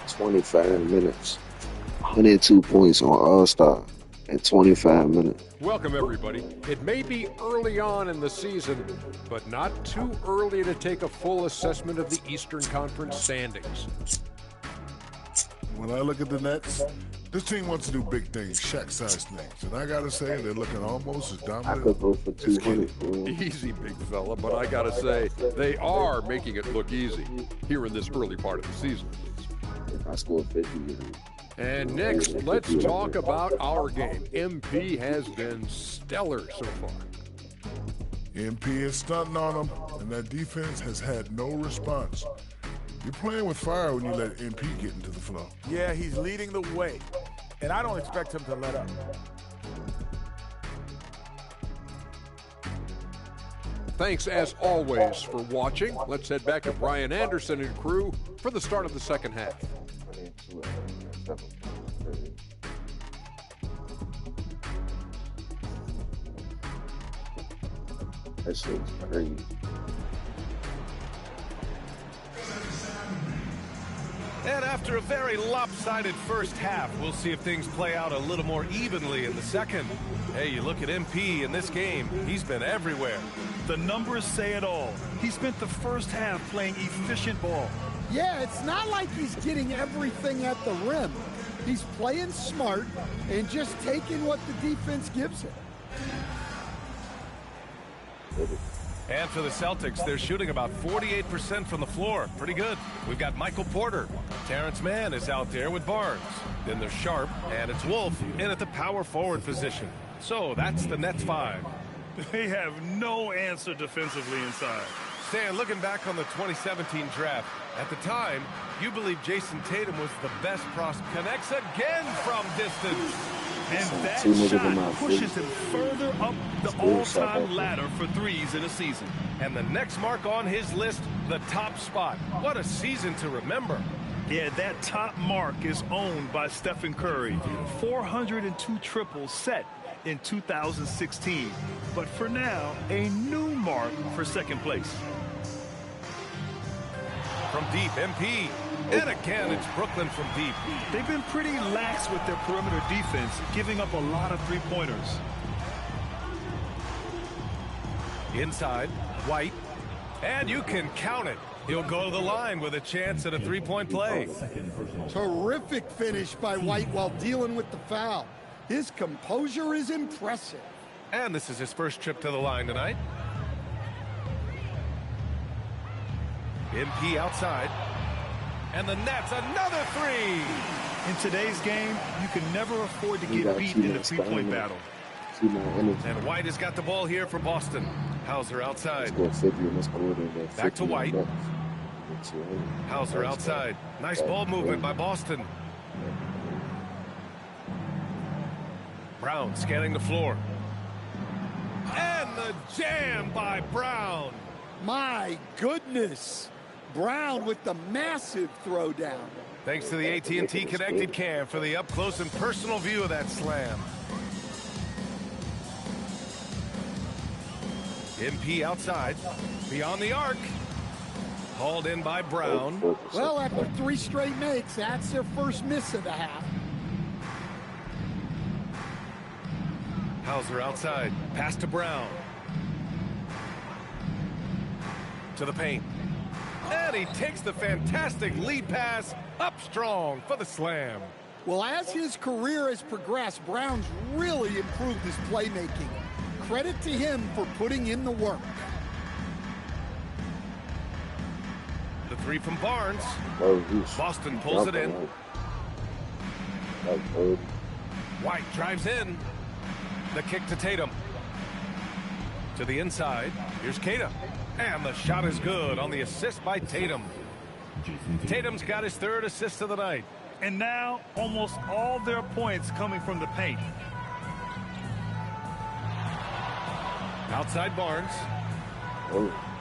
25 minutes. 102 points on All-Star in 25 minutes. Welcome, everybody. It may be early on in the season, but not too early to take a full assessment of the Eastern Conference standings. When I look at the Nets, this team wants to do big things, Shaq-sized things. And I got to say, they're looking almost as I could dominant go for as 200. Kenny. Easy, big fella, but I gotta say, they are making it look easy here in this early part of the season. If I score 50, And next, let's talk about our game. MP has been stellar so far. MP is stunting on them, and that defense has had no response. You're playing with fire when you let MP get into the flow. Yeah, he's leading the way, and I don't expect him to let up. Thanks, as always, for watching. Let's head back to Brian Anderson and crew for the start of the second half. That shit's crazy. And after a very lopsided first half, we'll see if things play out a little more evenly in the second. Hey, you look at MP in this game, he's been everywhere. The numbers say it all. He spent the first half playing efficient ball. Yeah, it's not like he's getting everything at the rim. He's playing smart and just taking what the defense gives him. And for the Celtics, they're shooting about 48% from the floor. Pretty good. We've got Michael Porter. Terrence Mann is out there with Barnes. Then there's Sharp, and it's Wolf in at the power forward position. So that's the Nets 5. They have no answer defensively inside. Stan, looking back on the 2017 draft, at the time, you believe Jason Tatum was the best prospect. Connects again from distance. And that shot pushes him further up the all-time ladder for threes in a season. And the next mark on his list, the top spot. What a season to remember. Yeah, that top mark is owned by Stephen Curry. 402 triples set in 2016. But for now, a new mark for second place. From deep, MP. And again, it's Brooklyn from deep. They've been pretty lax with their perimeter defense, giving up a lot of three-pointers. Inside, White. And you can count it. He'll go to the line with a chance at a three-point play. Terrific finish by White while dealing with the foul. His composure is impressive. And this is his first trip to the line tonight. MP outside. And the Nets, another three. In today's game, you can never afford to get beat in the three-point battle. And White has got the ball here for Boston. Hauser outside. Back to White. Hauser outside. Nice ball movement by Boston. Brown scanning the floor. And the jam by Brown. My goodness. Brown with the massive throwdown. Thanks to the AT&T connected cam for the up-close and personal view of that slam. MP outside, beyond the arc. Hauled in by Brown. Well, after 3 straight makes, that's their first miss of the half. Hauser outside, pass to Brown. To the paint. And he takes the fantastic lead pass up strong for the slam. Well, as his career has progressed, Brown's really improved his playmaking. Credit to him for putting in the work. The three from Barnes. Boston pulls it in. White drives in. The kick to Tatum. To the inside. Here's Keita. And the shot is good on the assist by Tatum. Tatum's got his 3rd assist of the night. And now, almost all their points coming from the paint. Outside Barnes.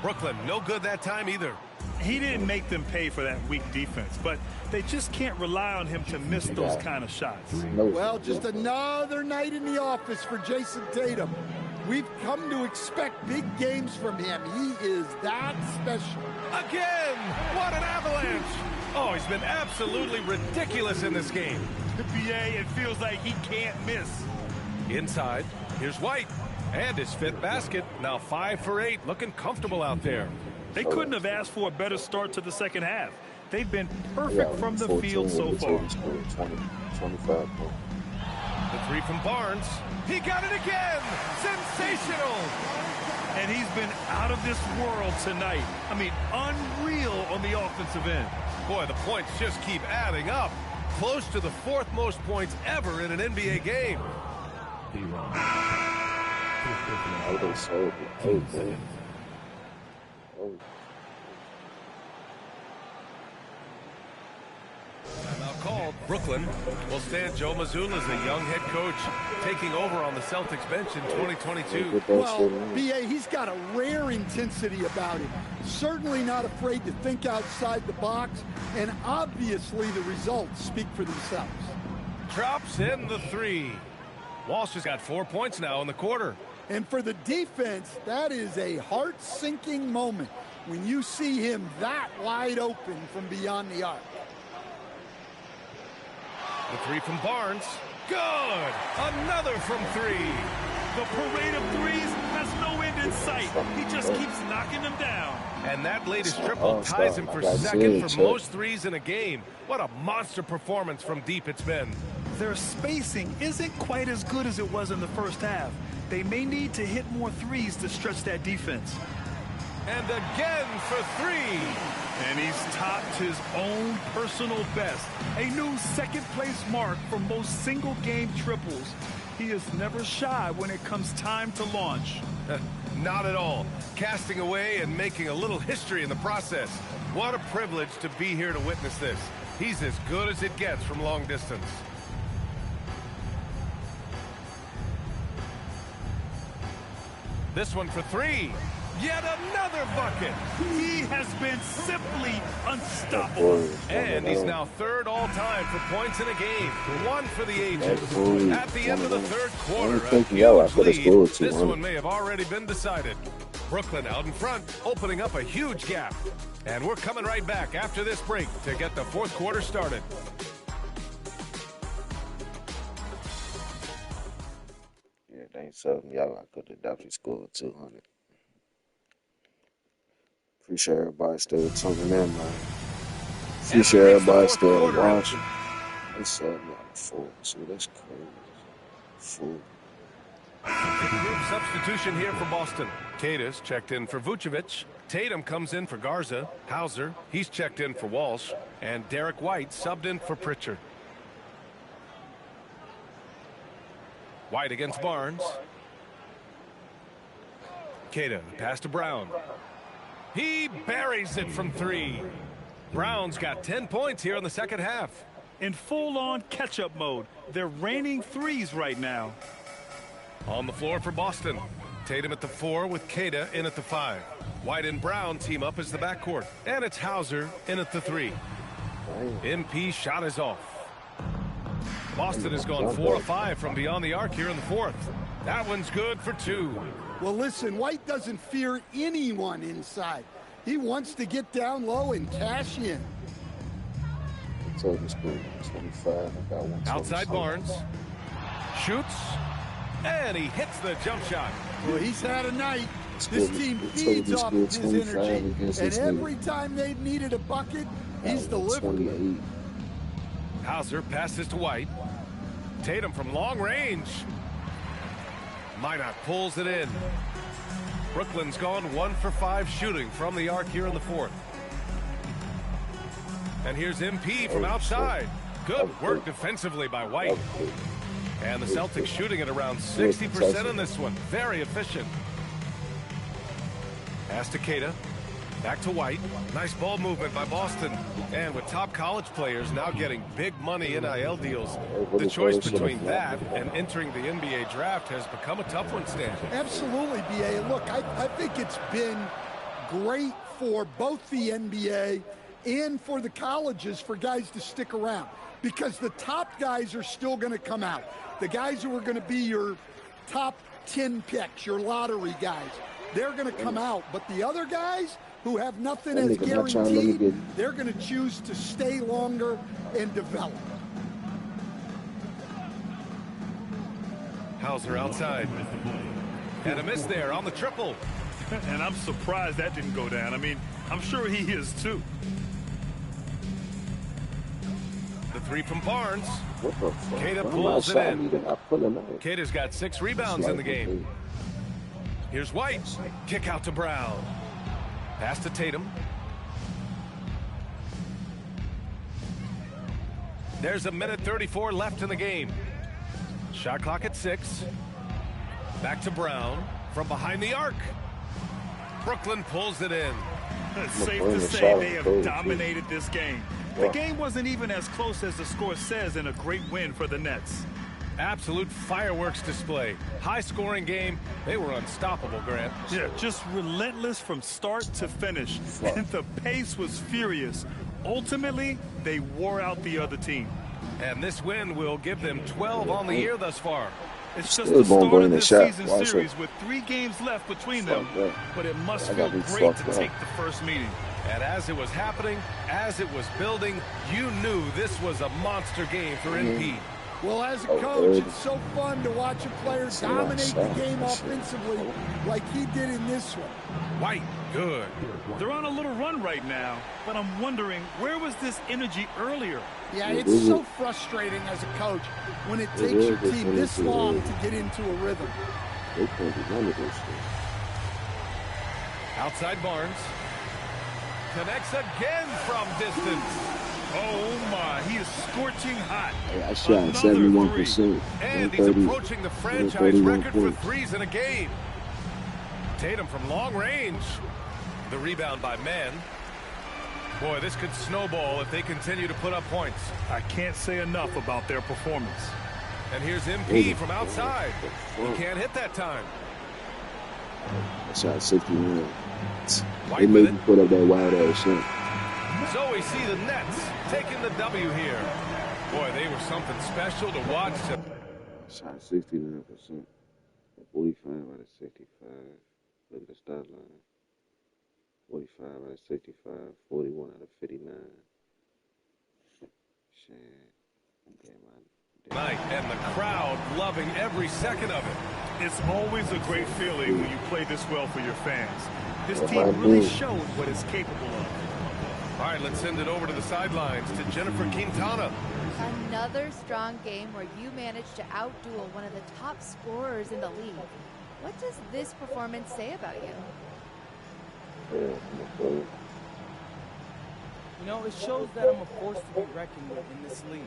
Brooklyn, no good that time either. He didn't make them pay for that weak defense, but they just can't rely on him to miss those kind of shots. Well, just another night in the office for Jason Tatum. We've come to expect big games from him. He is that special. Again! What an avalanche! Oh, he's been absolutely ridiculous in this game. The BA, it feels like he can't miss. Inside, here's White. And his 5th basket. Now 5 for 8, looking comfortable out there. They couldn't have asked for a better start to the second half. They've been perfect from the field so far. 25 points. The three from Barnes. He got it again. Sensational. And he's been out of this world tonight. I mean, unreal on the offensive end. Boy, the points just keep adding up. Close to the fourth most points ever in an NBA game. Oh, they sold it. Oh, man. Oh. Timeout called. Brooklyn will stand Joe Mazzulla as a young head coach taking over on the Celtics bench in 2022. Well, B.A., he's got a rare intensity about him. Certainly not afraid to think outside the box, and obviously the results speak for themselves. Drops in the three. Walsh has got 4 points now in the quarter. And for the defense, that is a heart-sinking moment when you see him that wide open from beyond the arc. The three from Barnes. Good. Another from three. The parade of threes has no end in sight. He just keeps knocking them down. And that latest triple ties him for second for most threes in a game. What a monster performance from deep it's been. Their spacing isn't quite as good as it was in the first half. They may need to hit more threes to stretch that defense. And again for three. And he's topped his own personal best. A new second-place mark for most single-game triples. He is never shy when it comes time to launch. Not at all. Casting away and making a little history in the process. What a privilege to be here to witness this. He's as good as it gets from long distance. This one for three. Yet another bucket. He has been simply unstoppable. And he's now third all-time for points in a game. One for the ages. At the end of the third quarter, a huge lead. This one may have already been decided. Brooklyn out in front, opening up a huge gap. And we're coming right back after this break to get the fourth quarter started. Yeah, they ain't something y'all. I could have definitely scored 200. Appreciate everybody still tuning in, man. Appreciate everybody still watching. They said me on 4, so that's crazy. 4. Group substitution here for Boston. Cadis checked in for Vucevic. Tatum comes in for Garza. Hauser, he's checked in for Walsh. And Derek White subbed in for Pritchard. White against Barnes. Queta, pass to Brown. He buries it from three. Brown's got 10 points here in the second half. In full-on catch-up mode. They're raining threes right now. On the floor for Boston. Tatum at the 4 with Queta in at the 5. White and Brown team up as the backcourt. And it's Hauser in at the 3. MP shot is off. Boston has gone 4 of 5 from beyond the arc here in the fourth. That one's good for 2. Well, listen, White doesn't fear anyone inside. He wants to get down low and cash in. Outside Barnes. Shoots. And he hits the jump shot. Well, he's had a night. This team feeds off his energy. And every time they've needed a bucket, he's delivered. Hauser passes to White. Tatum from long range. Minot pulls it in. Brooklyn's gone 1 for 5 shooting from the arc here in the fourth. And here's MP from outside. Good work defensively by White. And the Celtics shooting at around 60% on this one. Very efficient. Pass to Queta. Back to White. Nice ball movement by Boston. And with top college players now getting big money NIL deals, the choice between that and entering the NBA draft has become a tough one, Stan. Absolutely, B.A. Look, I think it's been great for both the NBA and for the colleges for guys to stick around, because the top guys are still going to come out. The guys who are going to be your top 10 picks, your lottery guys, they're going to come out. But the other guys who have nothing as guaranteed, they're going to choose to stay longer and develop. Hauser outside. And a miss there on the triple. And I'm surprised that didn't go down. I mean, I'm sure he is too. three from Barnes. What the fuck? Queta Why pulls it am I in. shot I pull him out. Queta's got 6 rebounds in the game. Here's White. Kick out to Brown. Pass to Tatum. There's 1:34 left in the game. Shot clock at 6. Back to Brown from behind the arc. Brooklyn pulls it in. It's safe to say they have dominated this game. The game wasn't even as close as the score says in a great win for the Nets. Absolute fireworks display. High-scoring game. They were unstoppable, Grant. Yeah, just relentless from start to finish. And the pace was furious. Ultimately, they wore out the other team. And this win will give them 12 on the year thus far. It's just the start of this season series with 3 games left between them. But it must feel great to take the first meeting. And as it was happening, as it was building, you knew this was a monster game for MP. Well, as a coach, it's so fun to watch a player dominate the game offensively like he did in this one. White, good. They're on a little run right now, but I'm wondering, where was this energy earlier? Yeah, it's so frustrating as a coach when it takes your team this long to get into a rhythm. They can't do none of this shit. Outside Barnes. Connects again from distance. Oh my, he is scorching hot. I shot 71%. And he's approaching the franchise record for threes in a game. Tatum from long range. The rebound by Mann. Boy, this could snowball if they continue to put up points. I can't say enough about their performance. And here's MP from outside. He can't hit that time. I shot 69. They made me put up that wild ass shot. So we see the Nets taking the W here. Boy, they were something special to watch. Shot 69%. 45 out of 65. Look at the stat line. 45 out of 65. 41 out of 59. Shit. Night, and the crowd loving every second of it. It's always a great feeling when you play this well for your fans. This team really showed what it's capable of. All right, let's send it over to the sidelines to Jennifer Quintana. Another strong game where you managed to outduel one of the top scorers in the league. What does this performance say about you? You know, it shows that I'm a force to be reckoned with in this league.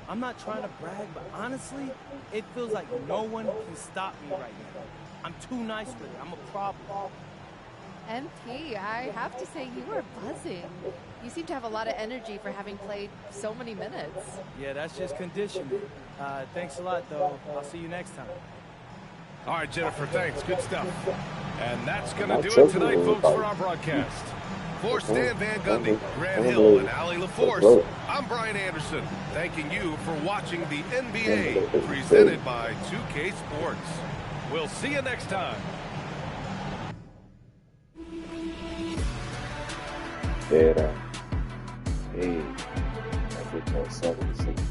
I'm not trying to brag, but honestly, it feels like no one can stop me right now. I'm too nice with it. I'm a problem. MP, I have to say you are buzzing. You seem to have a lot of energy for having played so many minutes. Yeah, that's just conditioning. Thanks a lot, though. I'll see you next time. All right, Jennifer, thanks. Good stuff. And that's going to do it tonight, folks, for our broadcast. For Stan Van Gundy, Grant Hill, and Allie LaForce, I'm Brian Anderson, thanking you for watching the NBA presented by 2K Sports. We'll see you next time. Hey, I think that's 76.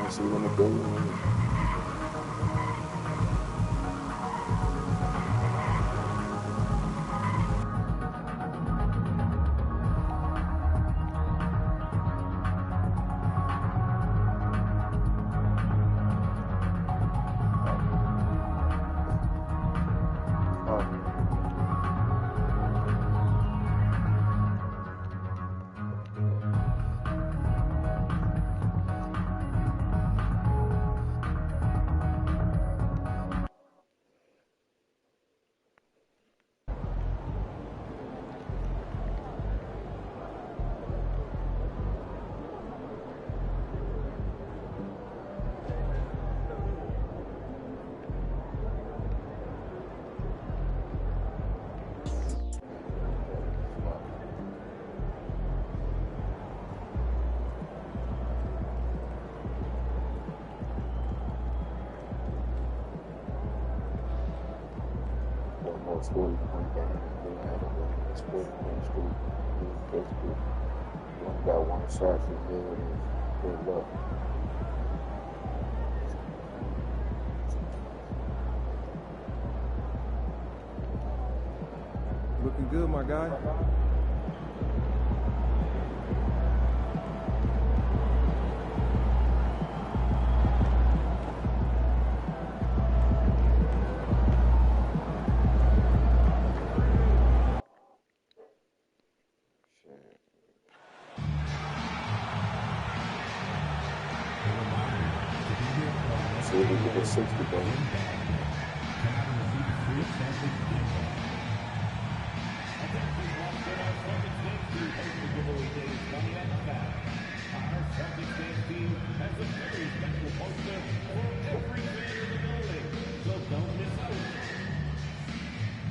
See you in the building. had a 40-point game, and then had a 40-point streak. Basically, you only got one shot from there, and good luck. Looking good, my guy. See if we get a 60, baby.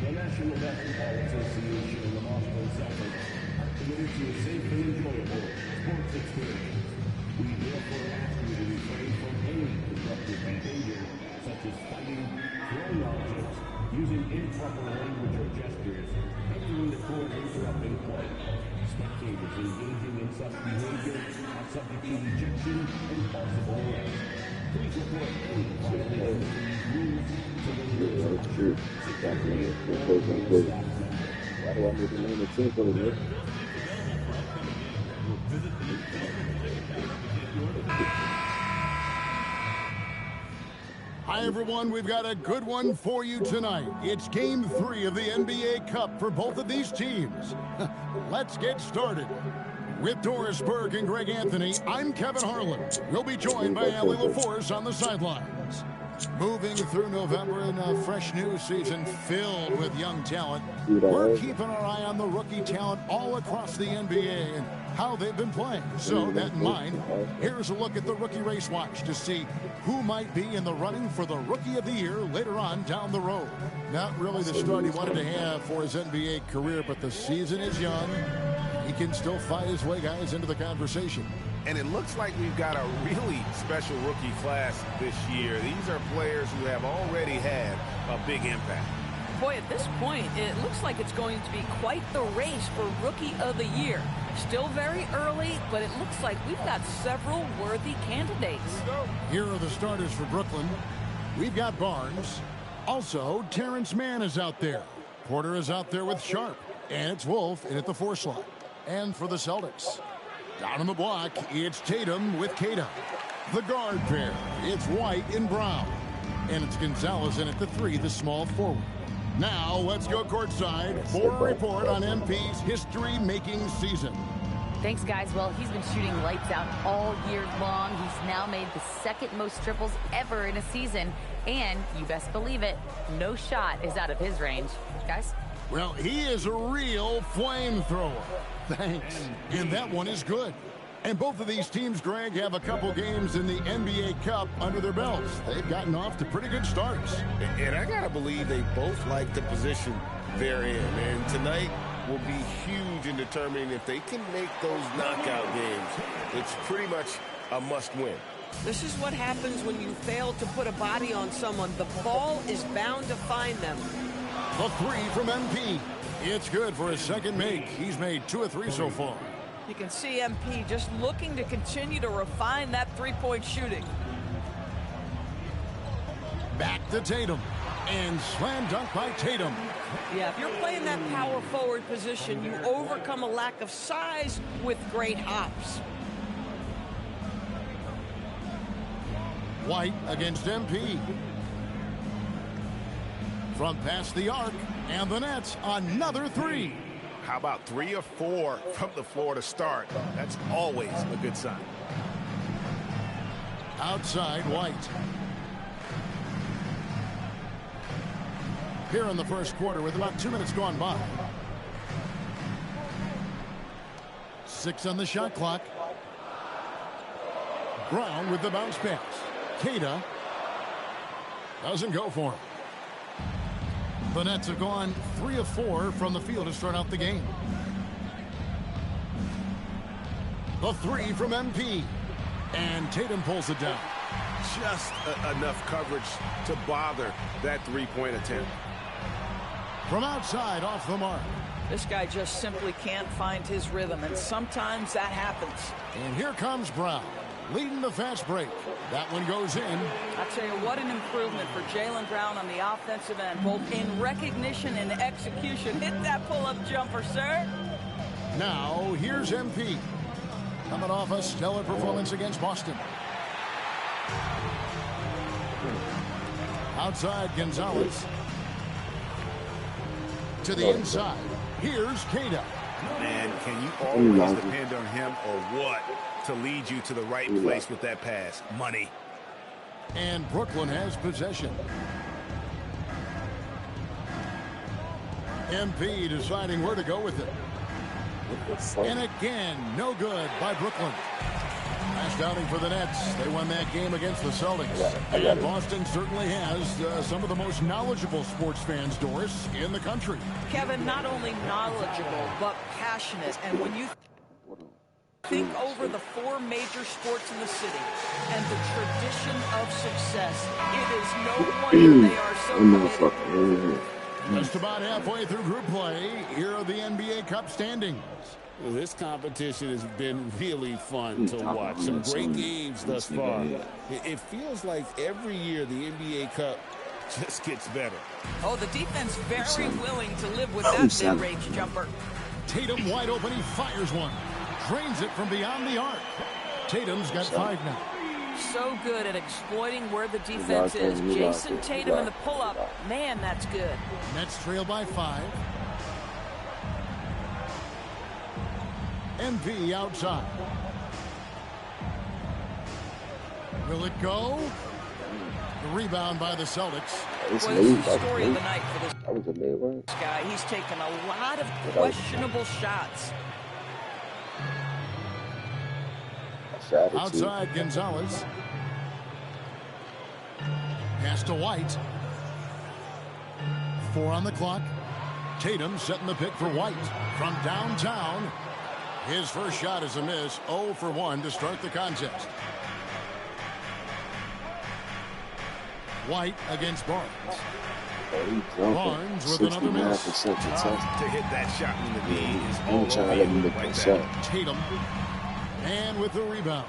The National Basketball Association and the Boston Celtics are committed to a safe and enjoyable sports experience. We therefore ask you to refrain from any disruptive behavior, such as fighting, throwing objects, using improper language or gestures, entering the court and interrupting play. Spectators engaging in such behavior are subject to rejection and possible arrest. Please report any violations of these rules to the That's true. Exactly. Why do I need to name a team for the Knicks? Hi, everyone. We've got a good one for you tonight. It's Game 3 of the NBA Cup for both of these teams. Let's get started. With Doris Burke and Greg Anthony, I'm Kevin Harlan. We'll be joined by Allie LaForce on the sidelines. Moving through November in a fresh new season filled with young talent, we're keeping our eye on the rookie talent all across the NBA and how they've been playing. So, that in mind, here's a look at the Rookie Race Watch to see who might be in the running for the Rookie of the Year later on down the road. Not really the start he wanted to have for his NBA career, but the season is young. He can still fight his way, guys, into the conversation. And it looks like we've got a really special rookie class this year. These are players who have already had a big impact. Boy, at this point, it looks like it's going to be quite the race for Rookie of the Year. Still very early, but it looks like we've got several worthy candidates. Here are the starters for Brooklyn. We've got Barnes. Also, Terrence Mann is out there. Porter is out there with Sharp. And it's Wolf in at the 4 slot. And for the Celtics, down on the block, it's Tatum with Keita. The guard pair, it's White and Brown. And it's Gonzalez in at the 3, the small forward. Now, let's go courtside for a report on MP's history-making season. Thanks, guys. Well, he's been shooting lights out all year long. He's now made the second most triples ever in a season. And, you best believe it, no shot is out of his range. Guys? Well, he is a real flamethrower. Thanks. And that one is good. And both of these teams, Greg, have a couple games in the NBA Cup under their belts. They've gotten off to pretty good starts. And I got to believe they both like the position they're in. And tonight will be huge in determining if they can make those knockout games. It's pretty much a must-win. This is what happens when you fail to put a body on someone. The ball is bound to find them. The 3 from MP. It's good for his second make. He's made 2 of 3 so far. You can see MP just looking to continue to refine that three-point shooting. Back to Tatum. And slam dunk by Tatum. Yeah, if you're playing that power forward position, you overcome a lack of size with great hops. White against MP. From past the arc, and the Nets, another 3. How about 3 or 4 from the floor to start? That's always a good sign. Outside, White. Here in the first quarter with about 2 minutes gone by. 6 on the shot clock. Brown with the bounce pass. Keita doesn't go for him. The Nets have gone 3 of 4 from the field to start out the game. The 3 from MP. And Tatum pulls it down. Just enough coverage to bother that three-point attempt. From outside, off the mark. This guy just simply can't find his rhythm, and sometimes that happens. And here comes Brown, leading the fast break. That one goes in. I tell you, what an improvement for Jaylen Brown on the offensive end, both in recognition and execution. Hit that pull-up jumper, sir. Now, here's MP. Coming off a stellar performance against Boston. Outside, Gonzalez. To the inside. Here's Queta. Man, can you always depend on him or what to lead you to the right place with that pass? Money. And Brooklyn has possession. MP deciding where to go with it. And again, no good by Brooklyn. Last outing for the Nets. They won that game against the Celtics. And Boston certainly has some of the most knowledgeable sports fans, Doris, in the country. Kevin, not only knowledgeable, but passionate. And when you think over the 4 major sports in the city and the tradition of success, it is no wonder they are so committed. Just about halfway through group play, here are the NBA Cup standings. Well, this competition has been really fun to watch. Some great games thus far. It feels like every year the NBA Cup just gets better. Oh, the defense very willing to live with that mid-range jumper. Tatum wide open, he fires one. Drains it from beyond the arc. Tatum's got 5 now. So good at exploiting where the defense is. Jason Tatum in the pull-up. Man, that's good. Nets trail by 5. MP outside. Will it go? The rebound by the Celtics. Well, this is the story of the night for this guy. He's taken a lot of questionable shots. Outside, Gonzalez. Pass to White. 4 on the clock. Tatum setting the pick for White. From downtown. His first shot is a miss. 0 for 1 to start the contest. White against Barnes. Barnes with another miss. To hit that shot in the knee is all over you like that. Tatum. And with the rebound.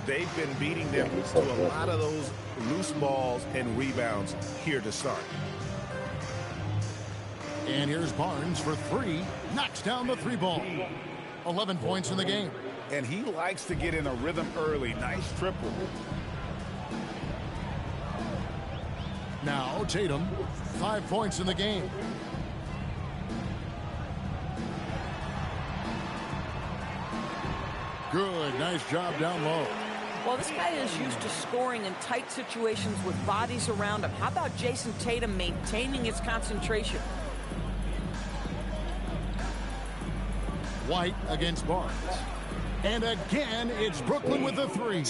They've been beating them to a lot of those loose balls and rebounds here to start. And here's Barnes for 3. Knocks down the 3 ball. 11 points in the game. And he likes to get in a rhythm early. Nice triple. Now Tatum, 5 points in the game. Good, nice job down low. Well, this guy is used to scoring in tight situations with bodies around him. How about Jason Tatum maintaining his concentration? White against Barnes. And again, it's Brooklyn with the 3.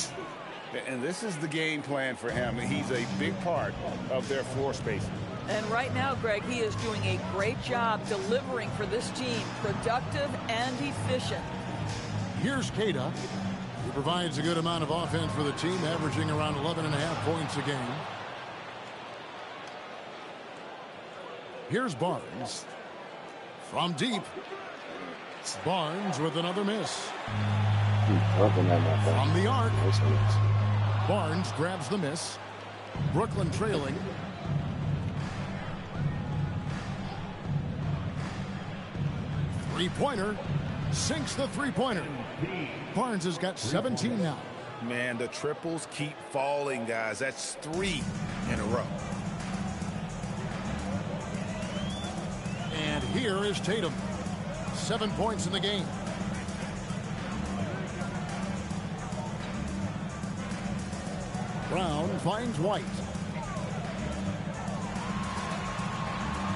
And this is the game plan for him. He's a big part of their floor spacing. And right now, Greg, he is doing a great job delivering for this team. Productive and efficient. Here's Queta. He provides a good amount of offense for the team, averaging around 11.5 points a game. Here's Barnes. From deep. Barnes with another miss. From the arc. Barnes grabs the miss. Brooklyn trailing. Three-pointer. Sinks the three-pointer. Barnes has got 17 now. Man, the triples keep falling, guys. That's 3 in a row. And here is Tatum. 7 points in the game. Brown finds White.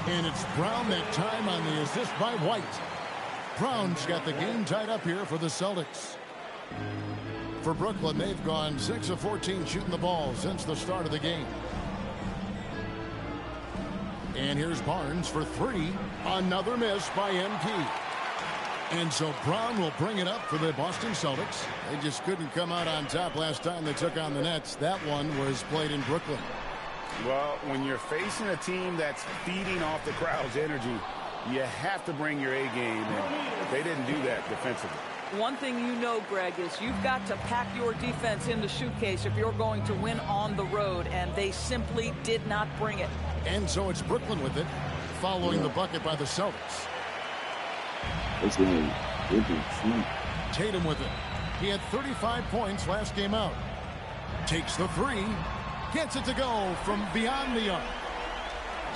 And it's Brown that time on the assist by White. Brown's got the game tied up here for the Celtics. For Brooklyn, they've gone 6 of 14 shooting the ball since the start of the game. And here's Barnes for 3. Another miss by MP. And so Brown will bring it up for the Boston Celtics. They just couldn't come out on top last time they took on the Nets. That one was played in Brooklyn. Well, when you're facing a team that's feeding off the crowd's energy, you have to bring your A game, and they didn't do that defensively. One thing you know, Greg, is you've got to pack your defense in the suitcase if you're going to win on the road, and they simply did not bring it. And so it's Brooklyn with it, following the bucket by the Celtics. Tatum with it. He had 35 points last game out. Takes the three. Gets it to go from beyond the arc.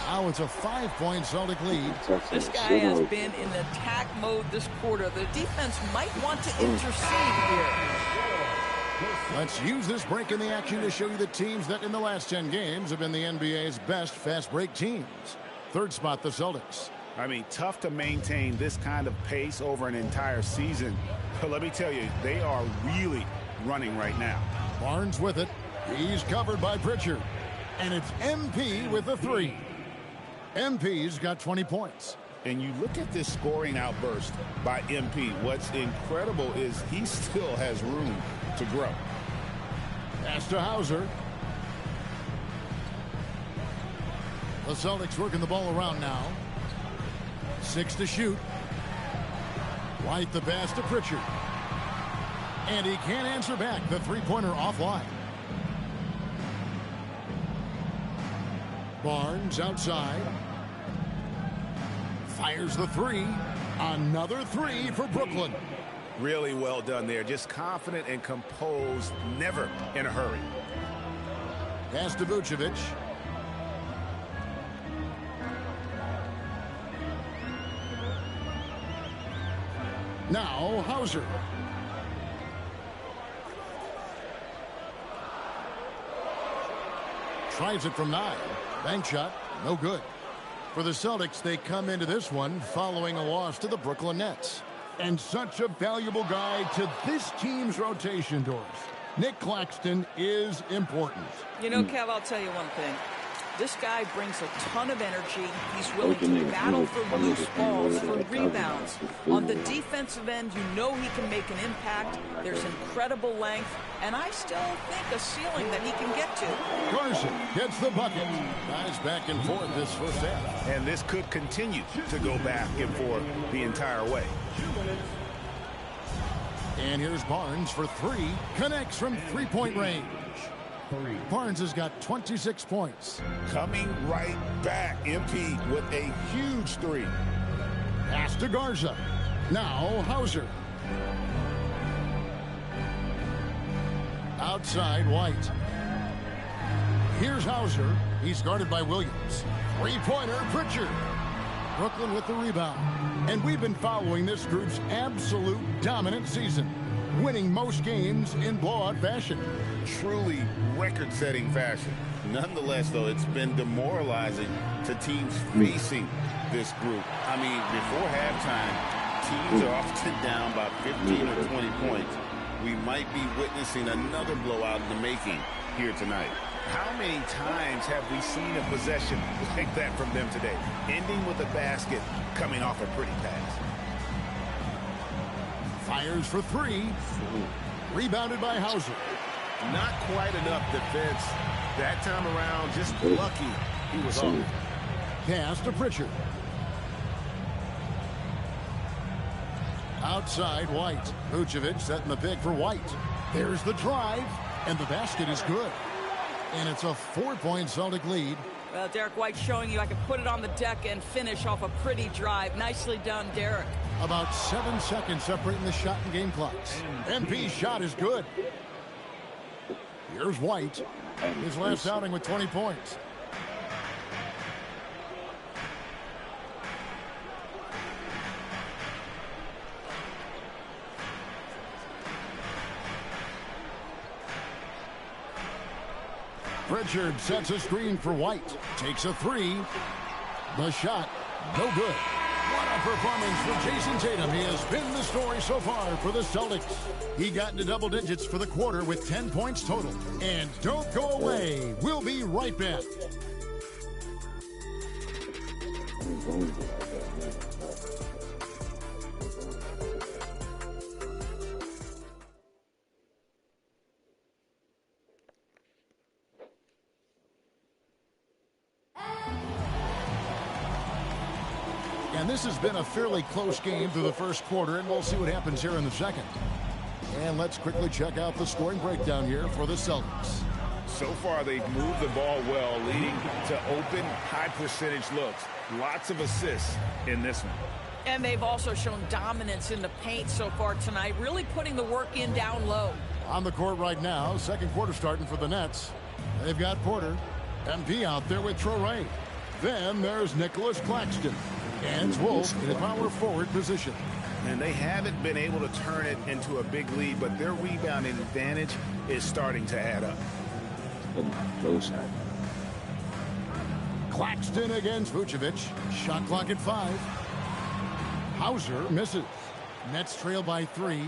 Now it's a 5-point Celtic lead. This guy has been in attack mode this quarter. The defense might want to intercede here. Let's use this break in the action to show you the teams that in the last 10 games have been the NBA's best fast break teams. Third spot, the Celtics. I mean, tough to maintain this kind of pace over an entire season. But let me tell you, they are really running right now. Barnes with it. He's covered by Pritchard. And it's MP with the three. MP's got 20 points. And you look at this scoring outburst by MP. What's incredible is he still has room to grow. Pass to Hauser. The Celtics working the ball around now. 6 to shoot. White the pass to Pritchard. And he can't answer back. The three-pointer offline. Barnes outside. Fires the three. Another three for Brooklyn. Really well done there. Just confident and composed. Never in a hurry. Pass to Vucevic. Now Hauser. Tries it from 9. Bank shot, no good. For the Celtics, they come into this one following a loss to the Brooklyn Nets. And such a valuable guy to this team's rotation, Doris. Nick Claxton is important. You know, Kev, I'll tell you one thing. This guy brings a ton of energy. He's willing to battle for loose balls, for rebounds. On the defensive end, you know he can make an impact. There's incredible length, and I still think a ceiling that he can get to. Carson gets the bucket. Guys back and forth this first half. And this could continue to go back and forth the entire way. And here's Barnes for three. Connects from three-point range. Barnes has got 26 points. Coming right back, MP with a huge three. Pass to Garza. Now Hauser. Outside White. Here's Hauser. He's guarded by Williams. Three-pointer Pritchard. Brooklyn with the rebound. And we've been following this group's absolute dominant season, winning most games in blowout fashion. Truly record-setting fashion. Nonetheless, though, it's been demoralizing to teams facing this group. I mean, before halftime, teams are often down by 15 or 20 points. We might be witnessing another blowout in the making here tonight. How many times have we seen a possession like that from them today, ending with a basket coming off a pretty pass? Fires for three. Rebounded by Hauser. Not quite enough defense. That time around, just lucky he was off. Pass to Pritchard. Outside White. Vucevic setting the pick for White. There's the drive, and the basket is good. And it's a 4-point Celtic lead. Well, Derek White showing you I can put it on the deck and finish off a pretty drive. Nicely done, Derek. About 7 seconds separating the shot and game clocks. MP's shot is good. Here's White. His last outing with 20 points. Pritchard sets a screen for White. Takes a three. The shot, no good. What a performance for Jason Tatum. He has been the story so far for the Celtics. He got into double digits for the quarter with 10 points total. And don't go away. We'll be right back. And this has been a fairly close game through the first quarter, and we'll see what happens here in the second. And let's quickly check out the scoring breakdown here for the Celtics. So far, they've moved the ball well, leading to open, high-percentage looks. Lots of assists in this one. And they've also shown dominance in the paint so far tonight, really putting the work in down low. On the court right now, second quarter starting for the Nets. They've got Porter, MP out there with Traore. Then there's Nicholas Claxton. And Wolf in a power forward position. And they haven't been able to turn it into a big lead, but their rebounding advantage is starting to add up. Claxton against Vucevic. Shot clock at 5. Hauser misses. Nets trail by 3.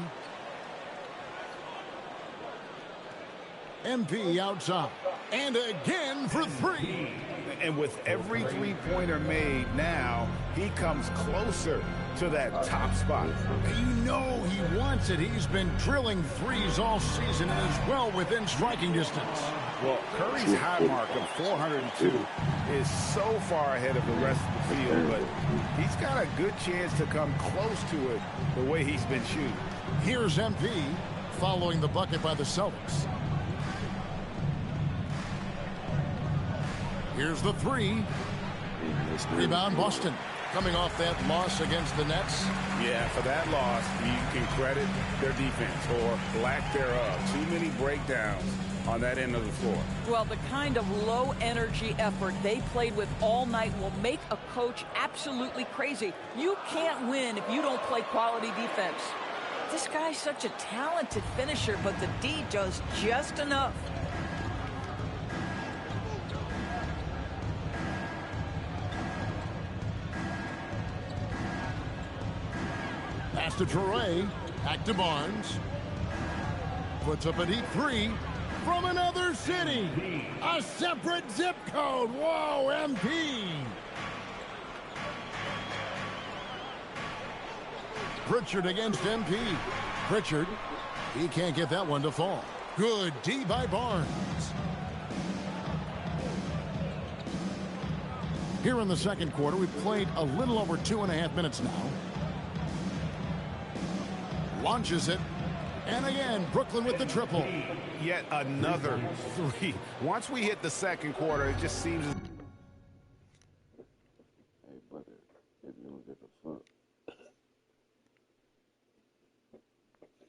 MP outside. And again for 3. And with every three-pointer made now, he comes closer to that top spot. You know he wants it. He's been drilling threes all season and is well within striking distance. Well, Curry's high mark of 402 is so far ahead of the rest of the field, but he's got a good chance to come close to it the way he's been shooting. Here's MP following the bucket by the Celtics. Here's the 3. Rebound Boston. Coming off that loss against the Nets. Yeah, for that loss, you can credit their defense or lack thereof. Too many breakdowns on that end of the floor. Well, the kind of low-energy effort they played with all night will make a coach absolutely crazy. You can't win if you don't play quality defense. This guy's such a talented finisher, but the D does just enough. Pass to Traore. Back to Barnes. Puts up a deep 3 from another city. A separate zip code. Whoa, MP. Pritchard against MP. Pritchard. He can't get that one to fall. Good D by Barnes. Here in the second quarter, we've played a little over 2.5 minutes now. Launches it. And again, Brooklyn with the triple. Yet another 3. Once we hit the second quarter, it just seems as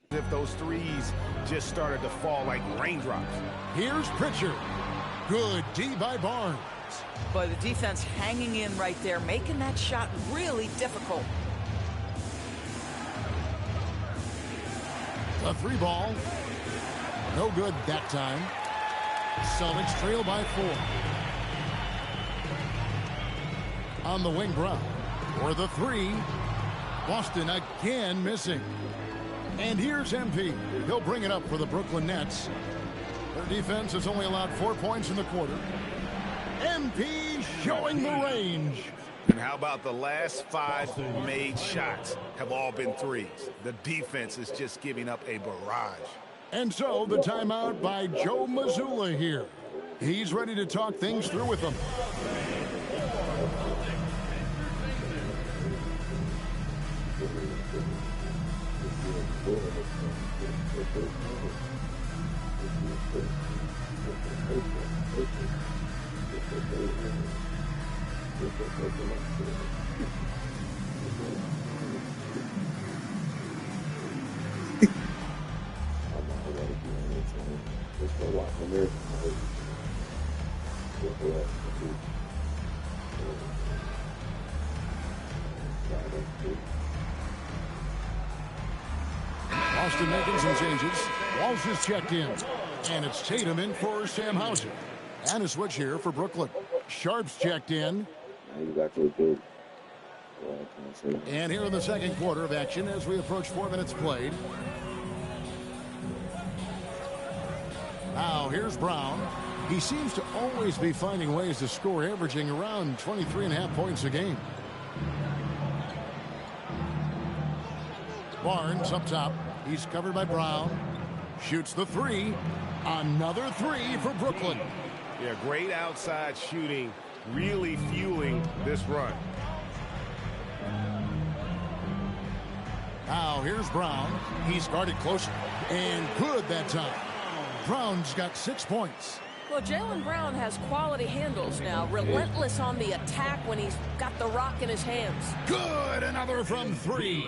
if those threes just started to fall like raindrops. Here's Pritchard. Good D by Barnes. But the defense hanging in right there, making that shot really difficult. The 3 ball. No good that time. Celtics trail by 4. On the wing, Brown. For the 3. Boston again missing. And here's MP. He'll bring it up for the Brooklyn Nets. Their defense has only allowed 4 points in the quarter. MP showing the range. And how about the last 5 made shots have all been threes? The defense is just giving up a barrage. And so the timeout by Joe Mazzulla here. He's ready to talk things through with them. Boston making some changes. Walsh is checked in. And it's Tatum in for Sam Hauser. And a switch here for Brooklyn. Sharp's checked in. And here in the second quarter of action as we approach 4 minutes played. Now here's Brown. He seems to always be finding ways to score, averaging around 23.5 points a game. Barnes up top. He's covered by Brown. Shoots the 3. Another 3 for Brooklyn. Yeah, great outside shooting, really fueling this run. Now here's Brown. He's guarded closer. And good that time. Brown's got 6 points. Well, Jaylen Brown has quality handles now. Relentless on the attack when he's got the rock in his hands. Good. Another from 3.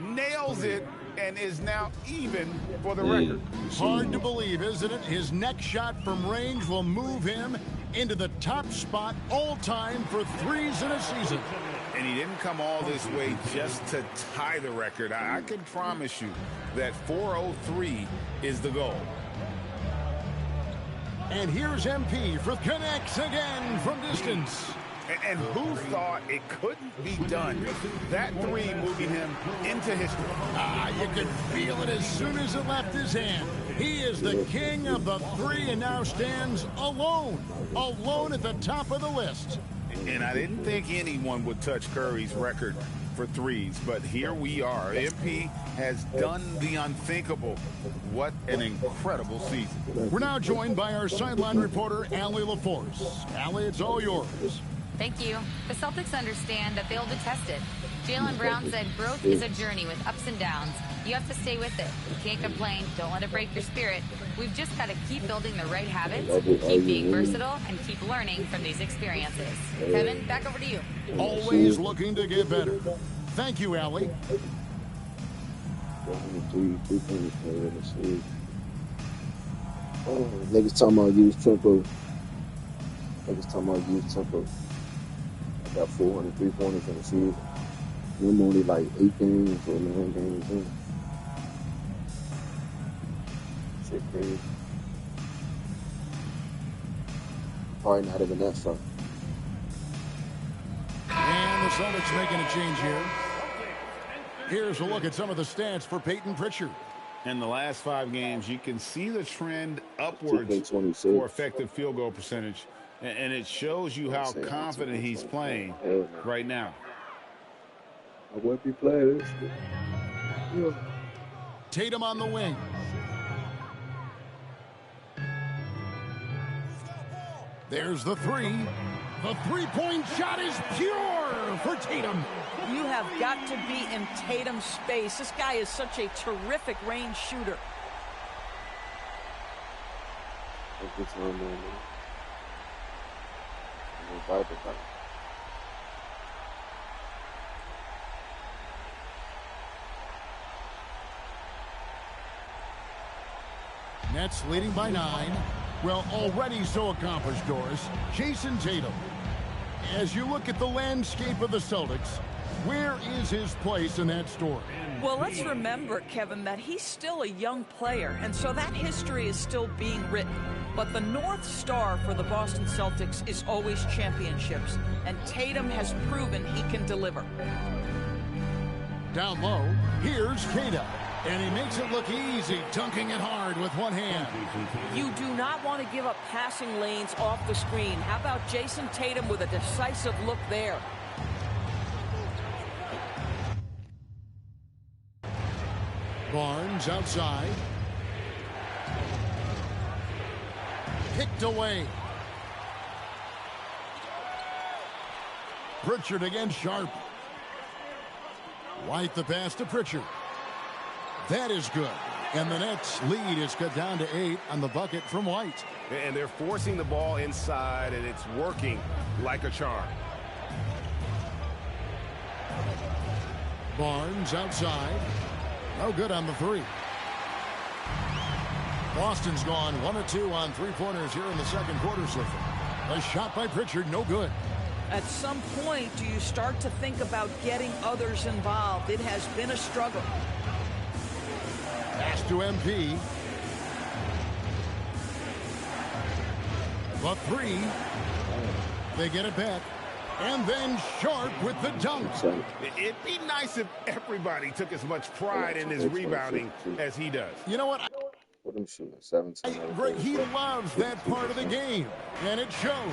Nails it and is now even for the record. Hard to believe, isn't it? His next shot from range will move him into the top spot all time for threes in a season. And he didn't come all this way just to tie the record. I can promise you that 403 is the goal. And here's MP for connects again from distance. And who thought it couldn't be done? That three moving him into history. You could feel it as soon as it left his hand. He is the king of the three and now stands alone at the top of the list. And I didn't think anyone would touch Curry's record for threes, but here we are. MP has done the unthinkable. What an incredible season. We're now joined by our sideline reporter, Allie LaForce. Allie, it's all yours. Thank you. The Celtics understand that they'll be tested. Jaylen Brown said growth is a journey with ups and downs. You have to stay with it. You can't complain. Don't let it break your spirit. We've just got to keep building the right habits, keep being versatile, and keep learning from these experiences. Kevin, back over to you. Always looking to get better. Thank you, Allie. Niggas talking about use tempo. I got 403 pointers in the season. I'm only like 8 games or 9 games in. Shit crazy. Probably not even that far. And the Celtics making a change here. Here's a look at some of the stats for Peyton Pritchard. In the last 5 games, you can see the trend upwards for effective field goal percentage. And it shows you how confident he's playing right now. I would be playing this. Yeah. Tatum on the wing. There's the three. The three-point shot is pure for Tatum. You have got to be in Tatum's space. This guy is such a terrific range shooter. Nets leading by 9. Well, already so accomplished, Doris. Jason Tatum. As you look at the landscape of the Celtics, where is his place in that story? Well, let's remember, Kevin, that he's still a young player, and so that history is still being written. But the North Star for the Boston Celtics is always championships, and Tatum has proven he can deliver. Down low, here's Kata, and he makes it look easy, dunking it hard with one hand. You do not want to give up passing lanes off the screen. How about Jason Tatum with a decisive look there? Barnes outside. Picked away. Pritchard against Sharp. White the pass to Pritchard. That is good. And the Nets lead is cut down to 8 on the bucket from White. And they're forcing the ball inside, and it's working like a charm. Barnes outside. No good on the 3. Boston's gone 1 of 2 on 3-pointers here in the second quarter so far. A shot by Pritchard, no good. At some point, do you start to think about getting others involved? It has been a struggle. Pass to MP. The 3. They get it back. And then Sharp with the dunk. It'd be nice if everybody took as much pride in his rebounding as he does. You know what? What am shooting? 17. Greg, he loves that part of the game, and it shows.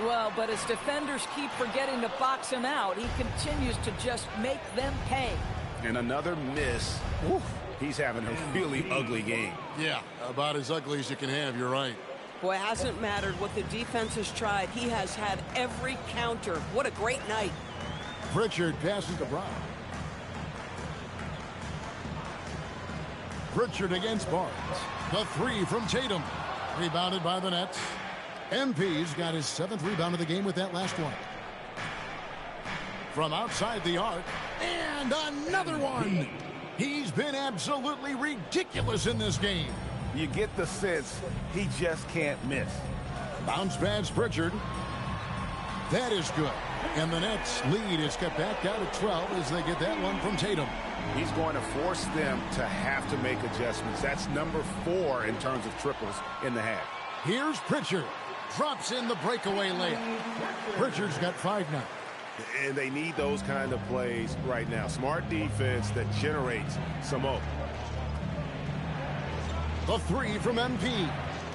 Well, but as defenders keep forgetting to box him out, he continues to just make them pay. And another miss. Oof. He's having a really ugly game. Yeah, about as ugly as you can have, you're right. Boy, it hasn't mattered what the defense has tried. He has had every counter. What a great night. Pritchard passes to Brown. Pritchard against Barnes. The three from Tatum. Rebounded by the Nets. MP's got his 7th rebound of the game with that last one. From outside the arc. And another one. He's been absolutely ridiculous in this game. You get the sense he just can't miss. Bounce pass Pritchard. That is good. And the Nets lead is kept back down to 12 as they get that one from Tatum. He's going to force them to have to make adjustments. That's number 4 in terms of triples in the half. Here's Pritchard. Drops in the breakaway layup. Pritchard's got 5 now. And they need those kind of plays right now. Smart defense that generates some open. The three from MP.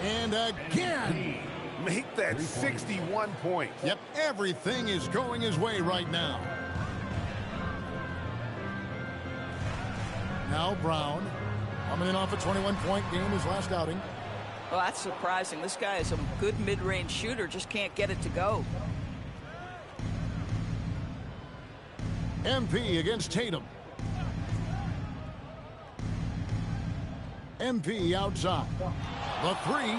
And again. Make that 61 points. Yep, everything is going his way right now. Now Brown. Coming in off a 21-point game his last outing. Well, that's surprising. This guy is a good mid-range shooter, just can't get it to go. MP against Tatum. MP outside. The three.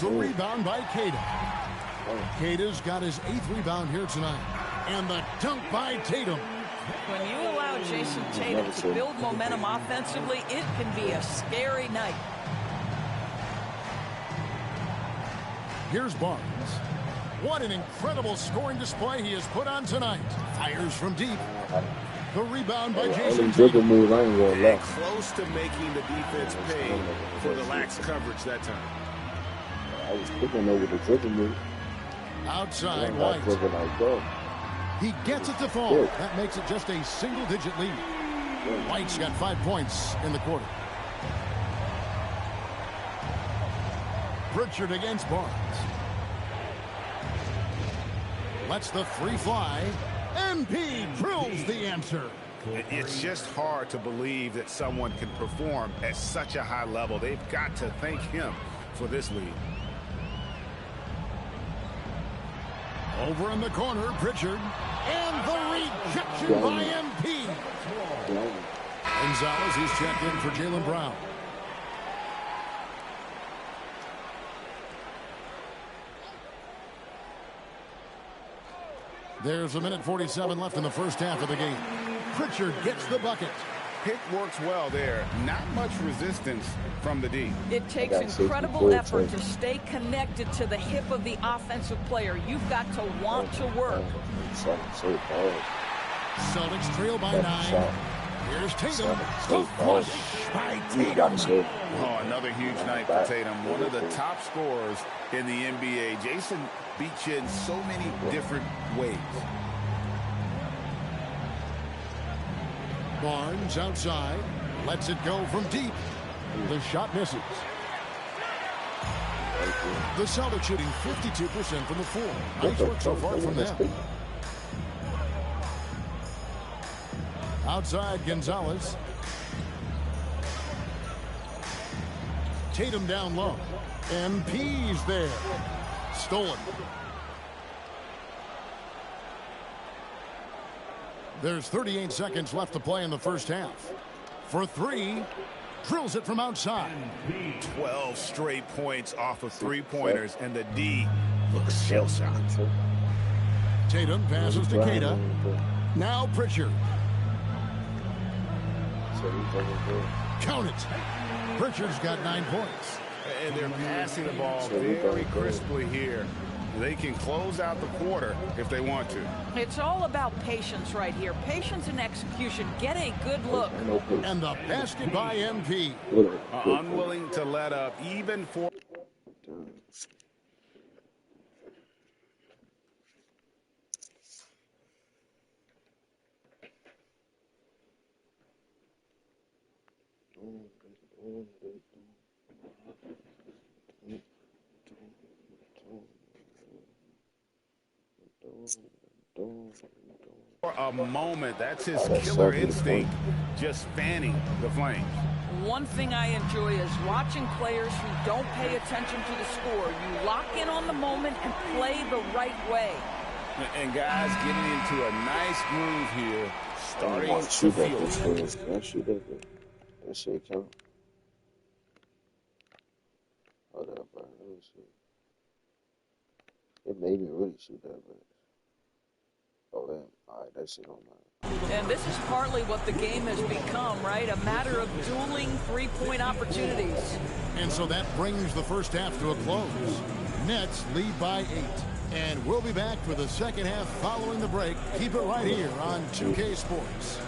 The rebound by Queta. Queta's got his 8th rebound here tonight. And the dunk by Tatum. When you allow Jason Tatum to build momentum offensively, it can be a scary night. Here's Barnes. What an incredible scoring display he has put on tonight. Fires from deep. The rebound by Jason Tatum. And close to making the defense pay for the lax coverage that time. I was looking over the dribble move. Outside White. He gets it to fall. That makes it just a single-digit lead. White's got 5 points in the quarter. Pritchard against Barnes. Lets the three fly. MP drills the answer. It's just hard to believe that someone can perform at such a high level. They've got to thank him for this lead. Over in the corner, Pritchard. And the rejection by MP. Gonzalez, he's checked in for Jaylen Brown. There's 1:47 left in the first half of the game. Pritchard gets the bucket. Pick works well there. Not much resistance from the D. It takes incredible effort to stay connected to the hip of the offensive player. You've got to want to work. Celtics trail by 9. Here's Tatum. The flush by Tatum. Oh, another huge night for Tatum. One of the top scorers in the NBA. Jason beats you in so many different ways. Barnes outside. Lets it go from deep. The shot misses. The Celtics shooting 52% from the floor. Nice work so far from them. Outside Gonzalez. Tatum down low. MP's there. Stolen. There's 38 seconds left to play in the first half. For three, drills it from outside. 12 straight points off of three-pointers, and the D looks shell-shocked. Tatum passes to Queta. Now Pritchard. Count it. Pritchard's got 9 points. And they're passing the ball very crisply here. They can close out the quarter if they want to. It's all about patience right here. Patience and execution. Get a good look. And the basket by MP. Unwilling to let up even for... For a moment, that's his killer instinct, just fanning the flames. One thing I enjoy is watching players who don't pay attention to the score. You lock in on the moment and play the right way. And guys getting into a nice groove here, starting to feel it. That shit count. Hold up, bro. Let me see. It made me really shoot that, but oh yeah. Alright, that shit don't matter. And this is partly what the game has become, right? A matter of dueling three-point opportunities. And so that brings the first half to a close. Nets lead by 8. And we'll be back for the second half following the break. Keep it right here on 2K Sports.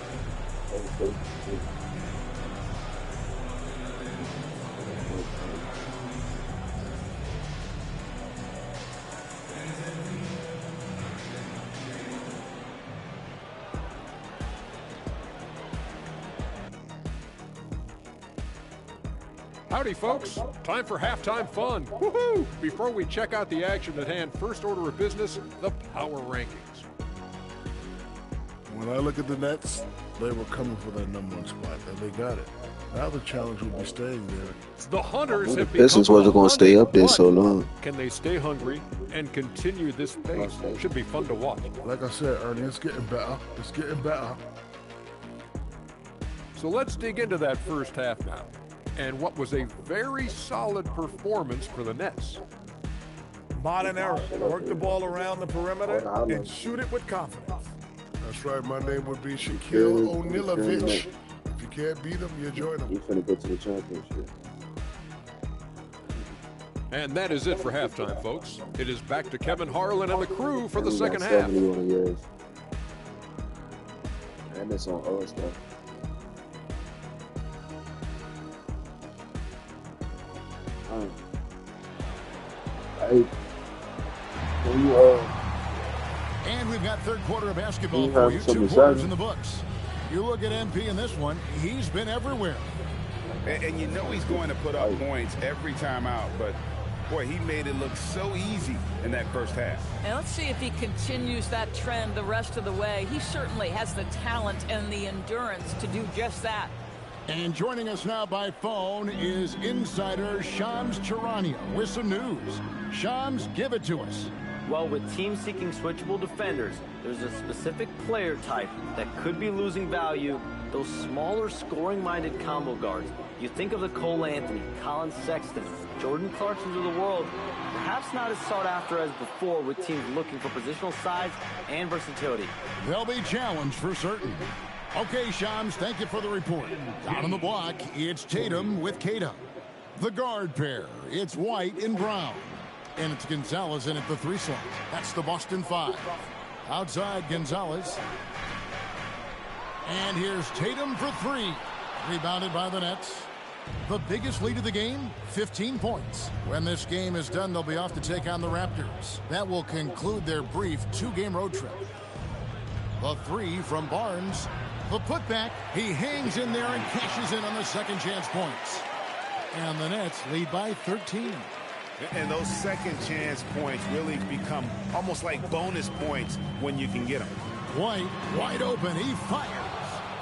Howdy, folks. Time for halftime fun. Woohoo! Before we check out the action at hand, first order of business, the power rankings. When I look at the Nets, they were coming for that #1 spot, and they got it. Now the challenge will be staying there. The Hunters have This is wasn't going to stay up there so long. Can they stay hungry and continue this pace? Should be fun to watch. Like I said, Ernie, it's getting better. It's getting better. So let's dig into that first half now. And what was a very solid performance for the Nets. Modern era. Work the ball around the perimeter and shoot it with confidence. That's right. My name would be Shaquille O'Nealovich. If you can't beat him, you join him. He's finna go to the championship. And that is it for halftime, folks. It is back to Kevin Harlan and the crew for the second half. 71 years. And it's on other stuff. And we've got third quarter of basketball for you. 2 quarters in the books. You look at MP in this one, he's been everywhere. And you know he's going to put up points every time out, but boy, he made it look so easy in that first half. And let's see if he continues that trend the rest of the way. He certainly has the talent and the endurance to do just that. And joining us now by phone is insider Shams Charania with some news. Shams, give it to us. Well, with teams seeking switchable defenders, there's a specific player type that could be losing value, those smaller scoring-minded combo guards. You think of the Cole Anthony, Colin Sexton, Jordan Clarksons of the world, perhaps not as sought after as before with teams looking for positional size and versatility. They'll be challenged for certain. Okay, Shams, thank you for the report. Down on the block, it's Tatum with Kata. The guard pair, it's White and Brown. And it's Gonzalez in at the 3 slot. That's the Boston 5. Outside, Gonzalez. And here's Tatum for 3. Rebounded by the Nets. The biggest lead of the game, 15 points. When this game is done, they'll be off to take on the Raptors. That will conclude their brief 2-game road trip. The 3 from Barnes. The putback, he hangs in there and cashes in on the second chance points. And the Nets lead by 13. And those second chance points really become almost like bonus points when you can get them. White, wide open, he fires.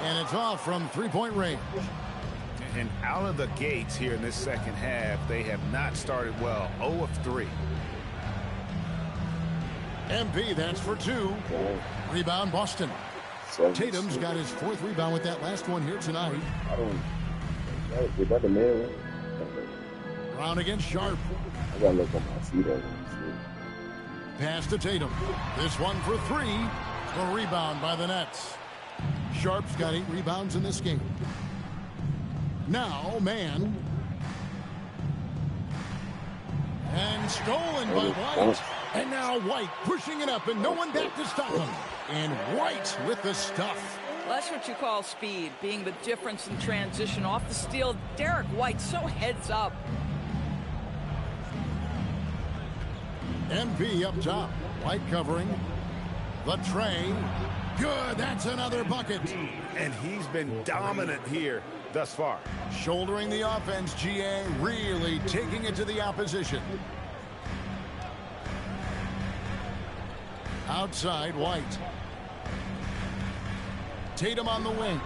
And it's off from 3-point range. And out of the gates here in this second half, they have not started well. 0 of 3. MP, that's for 2. Rebound, Boston. Tatum's got his 4th rebound with that last one here tonight. Is that the man? Brown against Sharp. I gotta look on my feet. Pass to Tatum. This one for 3. The rebound by the Nets. Sharp's got 8 rebounds in this game. Now, man. And stolen by White. And now White pushing it up and no one back to stop him. And White with the stuff. Well, that's what you call speed, being the difference in transition. Off the steal, Derek White so heads up. MP up top. White covering. The tray. Good. That's another bucket. And he's been dominant here thus far. Shouldering the offense, GA. Really taking it to the opposition. Outside, White. Tatum on the wing.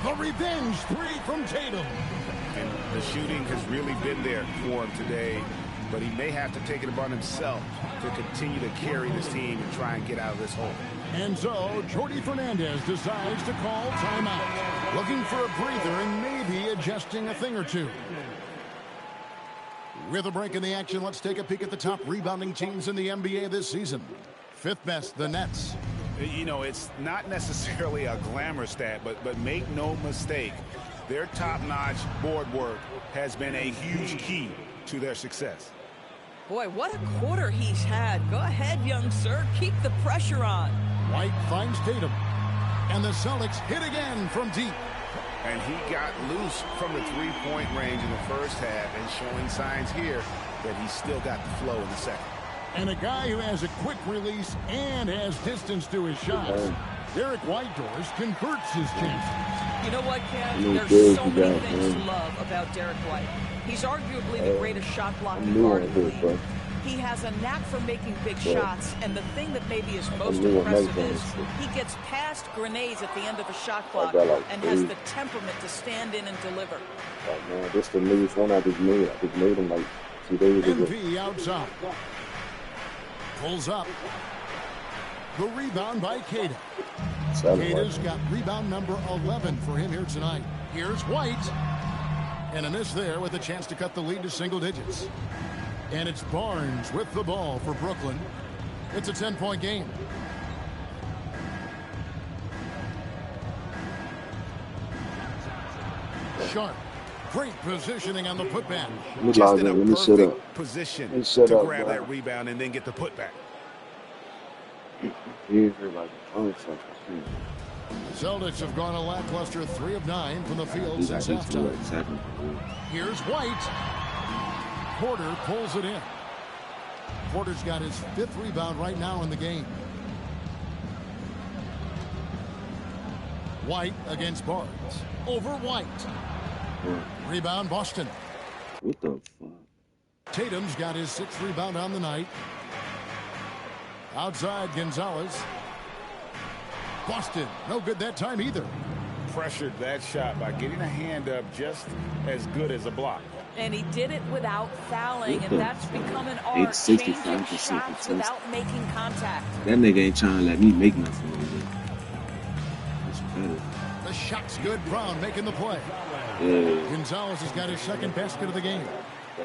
The revenge 3 from Tatum. And the shooting has really been there for him today. but he may have to take it upon himself to continue to carry this team and try and get out of this hole. And so, Jordy Fernandez decides to call timeout. Looking for a breather and maybe adjusting a thing or two. With a break in the action, let's take a peek at the top rebounding teams in the NBA this season. Fifth best, the Nets. You know, it's not necessarily a glamour stat, but make no mistake, their top-notch board work has been a huge key to their success. Boy, what a quarter he's had. Go ahead, young sir. Keep the pressure on. White finds Tatum. And the Celtics hit again from deep. And he got loose from the three-point range in the first half and showing signs here that he's still got the flow in the second. And a guy who has a quick release and has distance to his shots. Derek Whitehorse converts his chances. You know what, Cam? There's so many things to love about Derek White. He's arguably the greatest shot blocking guard in the league. He has a knack for making big shots, and the thing that maybe is most impressive is he gets past grenades at the end of a shot clock and has the temperament to stand in and deliver. Man, this the newest one I just made. I just made him like 2 days ago. MP outside. Pulls up. The rebound by Cada. Cada's got rebound number 11 for him here tonight. Here's White. And a miss there with a chance to cut the lead to single digits. And it's Barnes with the ball for Brooklyn. It's a 10-point game. Sharp. Great positioning on the putback. Just in a perfect position to grab that rebound and then get the putback. Celtics have gone a lackluster 3 of 9 from the field since halftime. Here's White. Porter pulls it in. Porter's got his 5th rebound right now in the game. White against Barnes. Over White. Rebound Boston. What the fuck? Tatum's got his 6th rebound on the night. Outside Gonzalez. Boston, no good that time either. Pressured that shot by getting a hand up just as good as a block. And he did it without fouling, and that's become an art, changing shots without making contact. That nigga ain't trying to let me make nothing over there. That's better. The shot's good. Brown making the play. Yeah. Gonzalez has got his 2nd basket of the game.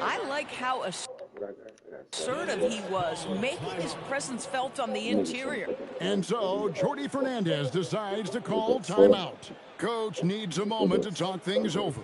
I like how assertive he was, making his presence felt on the interior. And so, Jordy Fernandez decides to call timeout. Coach needs a moment to talk things over.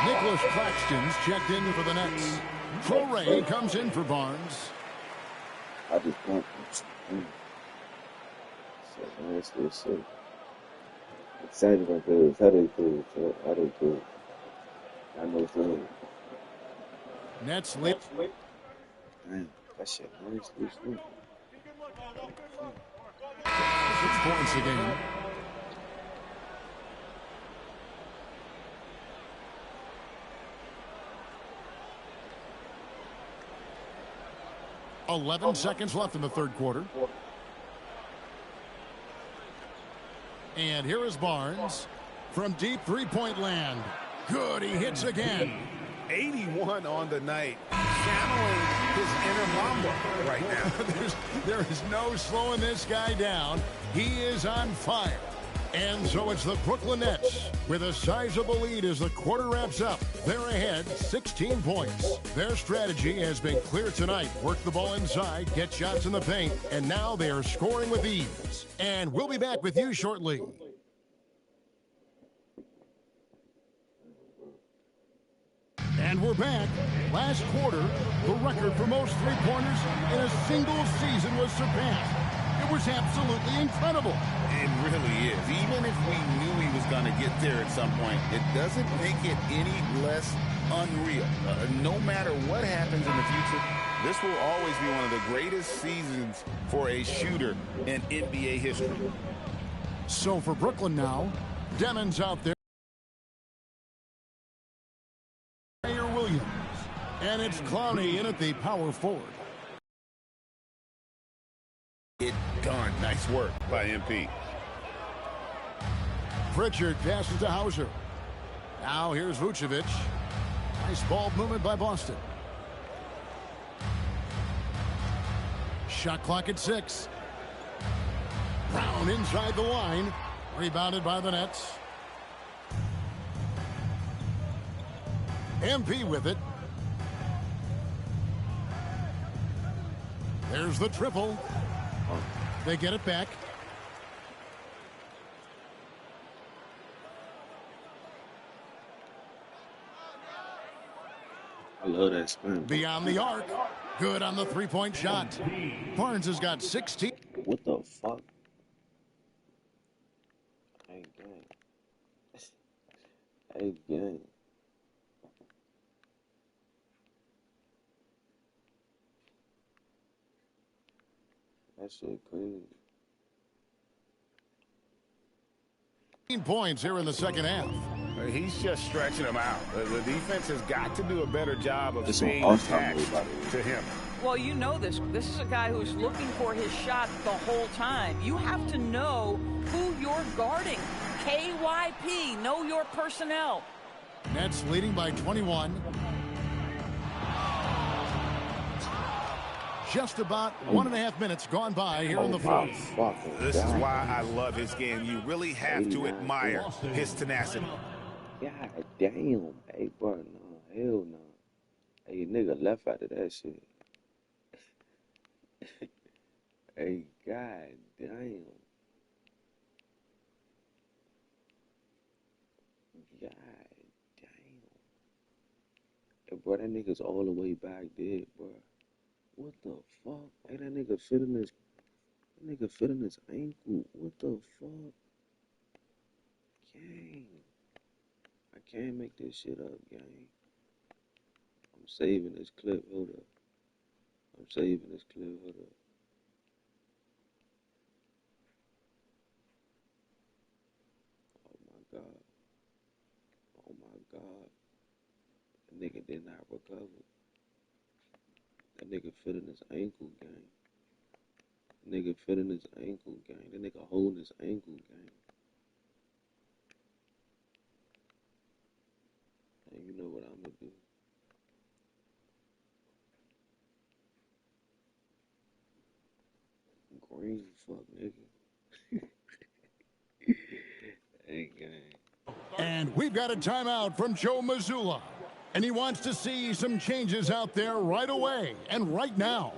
Nicholas Claxton's checked in for the Nets. Torrey comes in for Barnes. I just want to see. Excited about this. How they cool. How they cool. I know it's good. Nets lit. Damn, that shit nice. 6 points a game. .11 seconds left in the 3rd quarter. And here is Barnes from deep 3-point land. Good, he hits again. 81 on the night, channeling his inner Mamba right now. There is no slowing this guy down. He is on fire. And so it's the Brooklyn Nets with a sizable lead as the quarter wraps up. They're ahead 16 points. Their strategy has been clear tonight. Work the ball inside, get shots in the paint, and now they are scoring with ease. And we'll be back with you shortly. And we're back. Last quarter, the record for most three-pointers in a single season was surpassed. It was absolutely incredible. It really is. Even if we knew he was going to get there at some point, it doesn't make it any less unreal. No matter what happens in the future, this will always be one of the greatest seasons for a shooter in NBA history. So for Brooklyn now, Demon's out there. Williams. And it's Clowney in at the power forward. It done. Nice work by MP. Pritchard passes to Hauser. Now here's Vucevic. Nice ball movement by Boston. Shot clock at 6. Brown inside the line. Rebounded by the Nets. MP with it. There's the triple. They get it back. I love that spin. Beyond the arc. Good on the three-point shot. Barnes has got 16. What the fuck? Hey, gang. Hey, gang. That shit crazy. 15 points here in the second half. He's just stretching them out. The defense has got to do a better job of It's staying an attached awesome to him. Well, you know this. This is a guy who's looking for his shot the whole time. You have to know who you're guarding. KYP, know your personnel. Nets leading by 21. Just about 1.5 minutes gone by here in the fourth. This is why I love his game. You really have to admire his tenacity. God damn. Hey, bro, no. Hell no. Hey, nigga left out of that shit. Hey, god damn. God damn. Hey, bro, that nigga's all the way back there, bro. What the fuck? Hey, that nigga fit in his ankle. What the fuck? Gang. I can't make this shit up, gang. I'm saving this clip. Hold up. I'm saving this clip. Hold up. Oh my god. Oh my god. That nigga did not recover. That nigga fit in his ankle, gang. That nigga fit in his ankle, gang. That nigga holding his ankle, gang. And you know what I'm gonna do. Green, fuck, nigga. Hey, gang. And we've got a timeout from Joe Mazzulla. And he wants to see some changes out there right away and right now.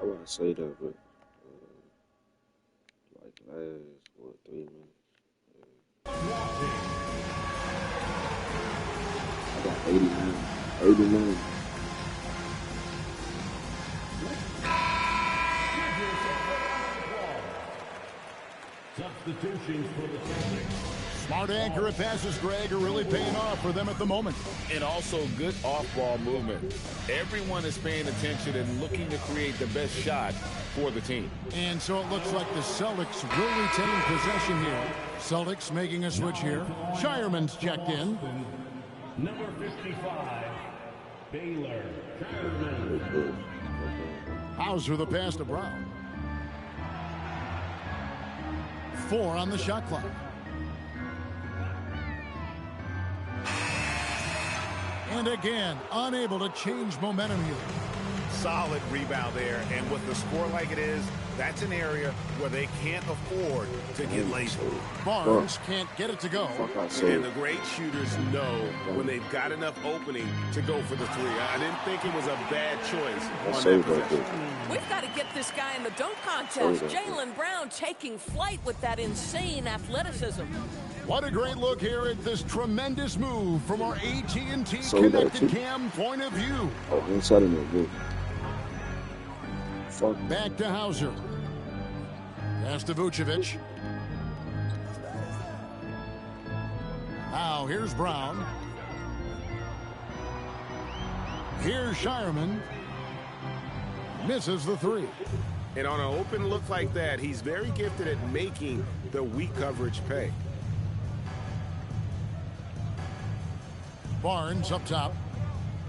I want to say that, but like last, 3 minutes? I got 89. Substitutions for the Celtics. Smart accurate passes, Greg, are really paying off for them at the moment. And also good off-ball movement. Everyone is paying attention and looking to create the best shot for the team. And so it looks like the Celtics will retain possession here. Celtics making a switch here. Shireman's checked in. Number 55, Baylor. Hauser the pass to Brown. 4 on the shot clock. And again, unable to change momentum here. Solid rebound there, and with the score like it is, that's an area where they can't afford to get lazy. Barnes can't get it to go. And the great shooters know when they've got enough opening to go for the three. I didn't think it was a bad choice on that possession. We've got to get this guy in the dunk contest. Jaylen Brown taking flight with that insane athleticism. What a great look here at this tremendous move from our AT&T Connected Cam point of view. Back to Hauser. Pass to Vucevic. Now here's Brown. Here's Shireman. Misses the three. And on an open look like that, he's very gifted at making the weak coverage pay. Barnes up top.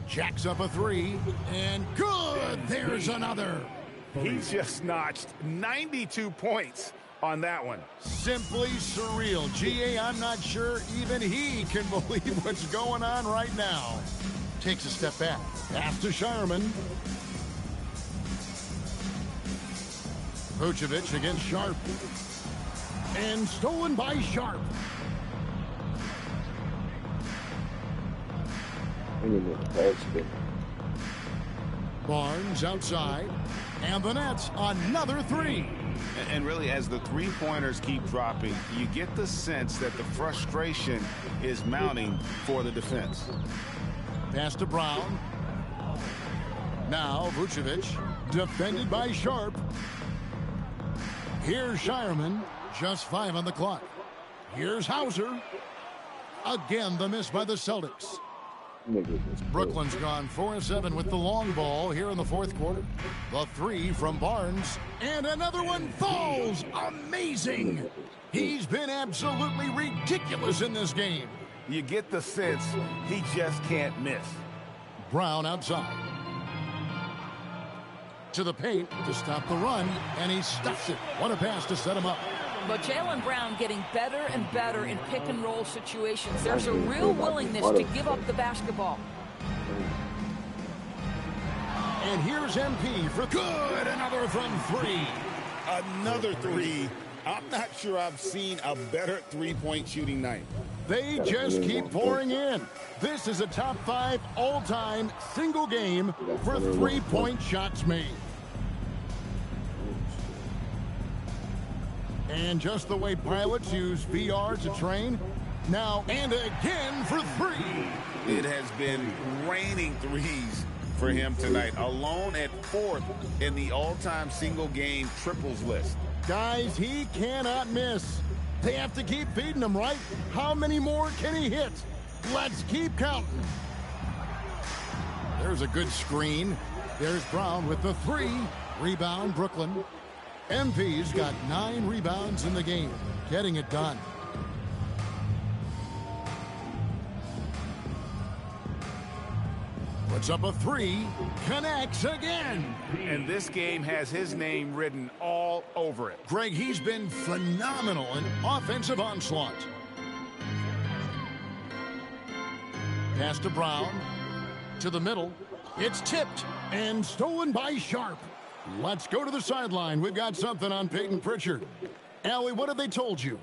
Jacks up a three. And good! There's another. He just notched 92 points on that one. Simply surreal. GA, I'm not sure even he can believe what's going on right now. Takes a step back. Pass to Shireman. Vucevic against Sharp. And stolen by Sharp. Barnes outside. And the Nets another three. And really, as the three-pointers keep dropping, you get the sense that the frustration is mounting for the defense. Pass to Brown. Now Vucevic, defended by Sharp. Here's Shireman, just 5 on the clock. Here's Hauser. Again, the miss by the Celtics. Brooklyn's gone 4-7 with the long ball here in the fourth quarter. The three from Barnes, and another one falls. Amazing. He's been absolutely ridiculous in this game. You get the sense he just can't miss. Brown outside. To the paint to stop the run, and he stuffs it. What a pass to set him up. But Jaylen Brown getting better and better in pick-and-roll situations. There's a real willingness to give up the basketball. And here's MP for good. Another from three. Another three. I'm not sure I've seen a better three-point shooting night. They just keep pouring in. This is a top 5 all-time single game for three-point shots made. And just the way pilots use VR to train, now and again for three. It has been raining threes for him tonight, alone at 4th in the all-time single game triples list. Guys, he cannot miss. They have to keep feeding him, right? How many more can he hit? Let's keep counting. There's a good screen. There's Brown with the three. Rebound, Brooklyn. MP's got 9 rebounds in the game, getting it done. Puts up a three, connects again. And this game has his name written all over it. Greg, he's been phenomenal in offensive onslaught. Pass to Brown, to the middle. It's tipped and stolen by Sharp. Let's go to the sideline. We've got something on Peyton Pritchard. Allie, what have they told you?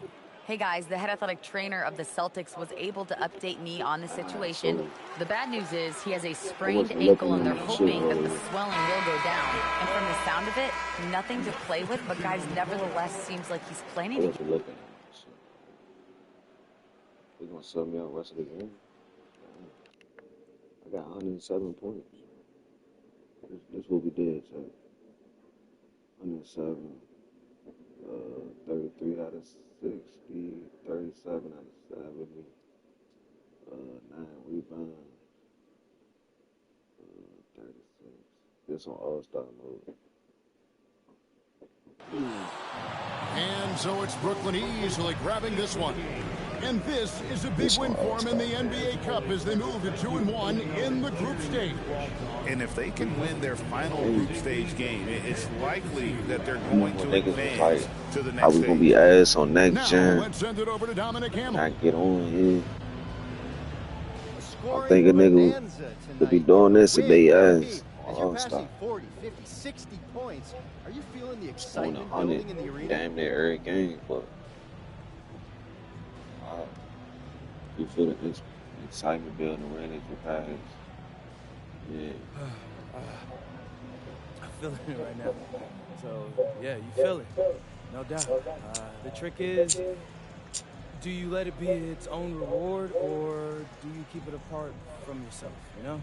Hey guys, the head athletic trainer of the Celtics was able to update me on the situation. The bad news is he has a sprained ankle and they're hoping that the swelling will go down. And from the sound of it, nothing to play with, but guys, nevertheless seems like he's planning to... They're going to sub me out the rest of the game. I got 107 points. This is what we did, so 107, 33 out of 60, 37 out of 70, 9 rebounds, 36. This on All-Star mode. And so it's Brooklyn easily grabbing this one. And this is a big win for them in the NBA Cup as they move to 2-1 in the group stage. And if they can win their final group stage game, it's likely that they're going to advance to the next stage. I was going to be ass on next gen. Let's send it over to Dominic Hamill. I get on here. I think a nigga could be doing this if they ass. Oh, stop. 40, 50, 60 points. Are you feeling the On excitement building in the arena? damn near every game, but you feel the excitement building when it pass. Yeah. I'm feeling it right now. So, yeah, you feel it. No doubt. The trick is, do you let it be its own reward, or do you keep it apart from yourself, you know?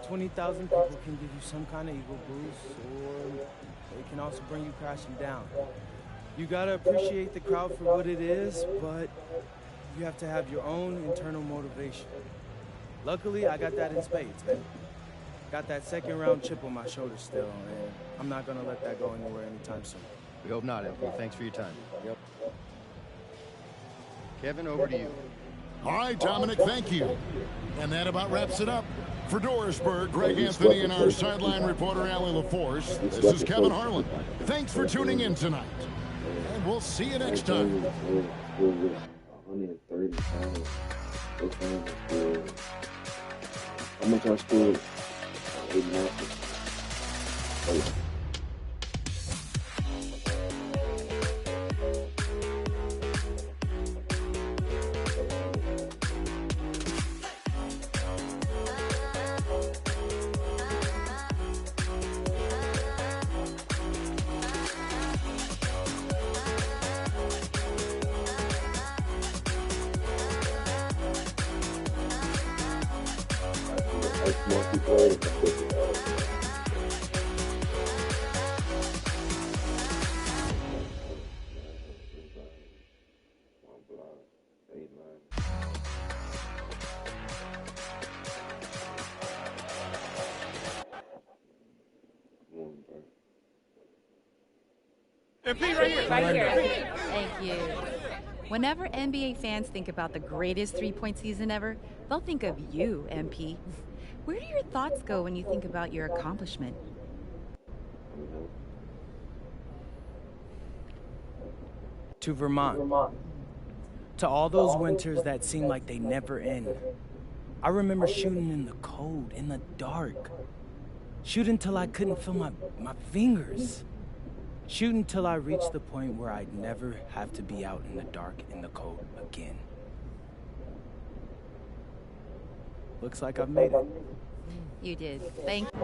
20,000 people can give you some kind of ego boost, or they can also bring you crashing down. You gotta appreciate the crowd for what it is, but you have to have your own internal motivation. Luckily, I got that in spades, man. Got that second round chip on my shoulder still, and I'm not gonna let that go anywhere anytime soon. We hope not, MP. Thanks for your time. Yep. Kevin, over to you. All right, Dominic, thank you. And that about wraps it up. For Dorisburg, Greg Anthony and our sideline reporter, Allie LaForce, this is Kevin Harlan. Thanks for tuning in tonight. And we'll see you next time. 130 pounds. How much I scored? 8 matches. Right here. Thank you. Whenever NBA fans think about the greatest three-point season ever, they'll think of you, MP. Where do your thoughts go when you think about your accomplishment? To Vermont. To all those winters that seem like they never end. I remember shooting in the cold, in the dark. Shooting till I couldn't feel my fingers. Shooting till I reached the point where I'd never have to be out in the dark, in the cold again. Looks like I've made it. You did. Thank you.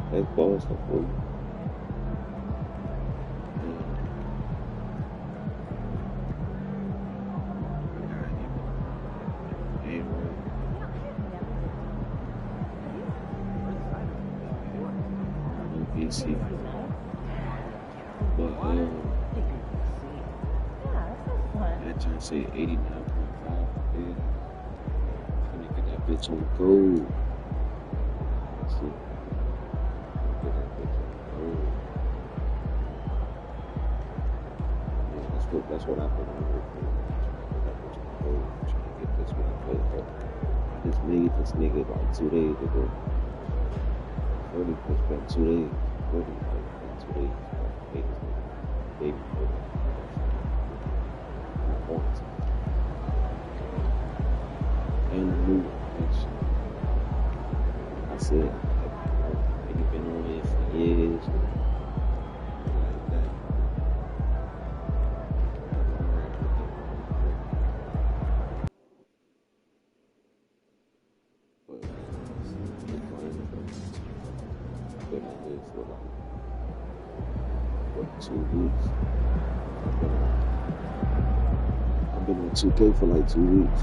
That's Boston for you. PC. But that trying to say 89.5. Yeah. Gonna get that bitch on gold. See. Get that bitch on gold. Yeah, that's what I put on it. Get that bitch on gold. I'm trying to get this one I put up. I just made this nigga like 2 days ago. Really pushed back 2 days. Really like 2 days. Baby. And the new action. I said, I've been on it for years. Like that. But I've been on here for like 2 weeks. I'm been on 2K for like 2 weeks.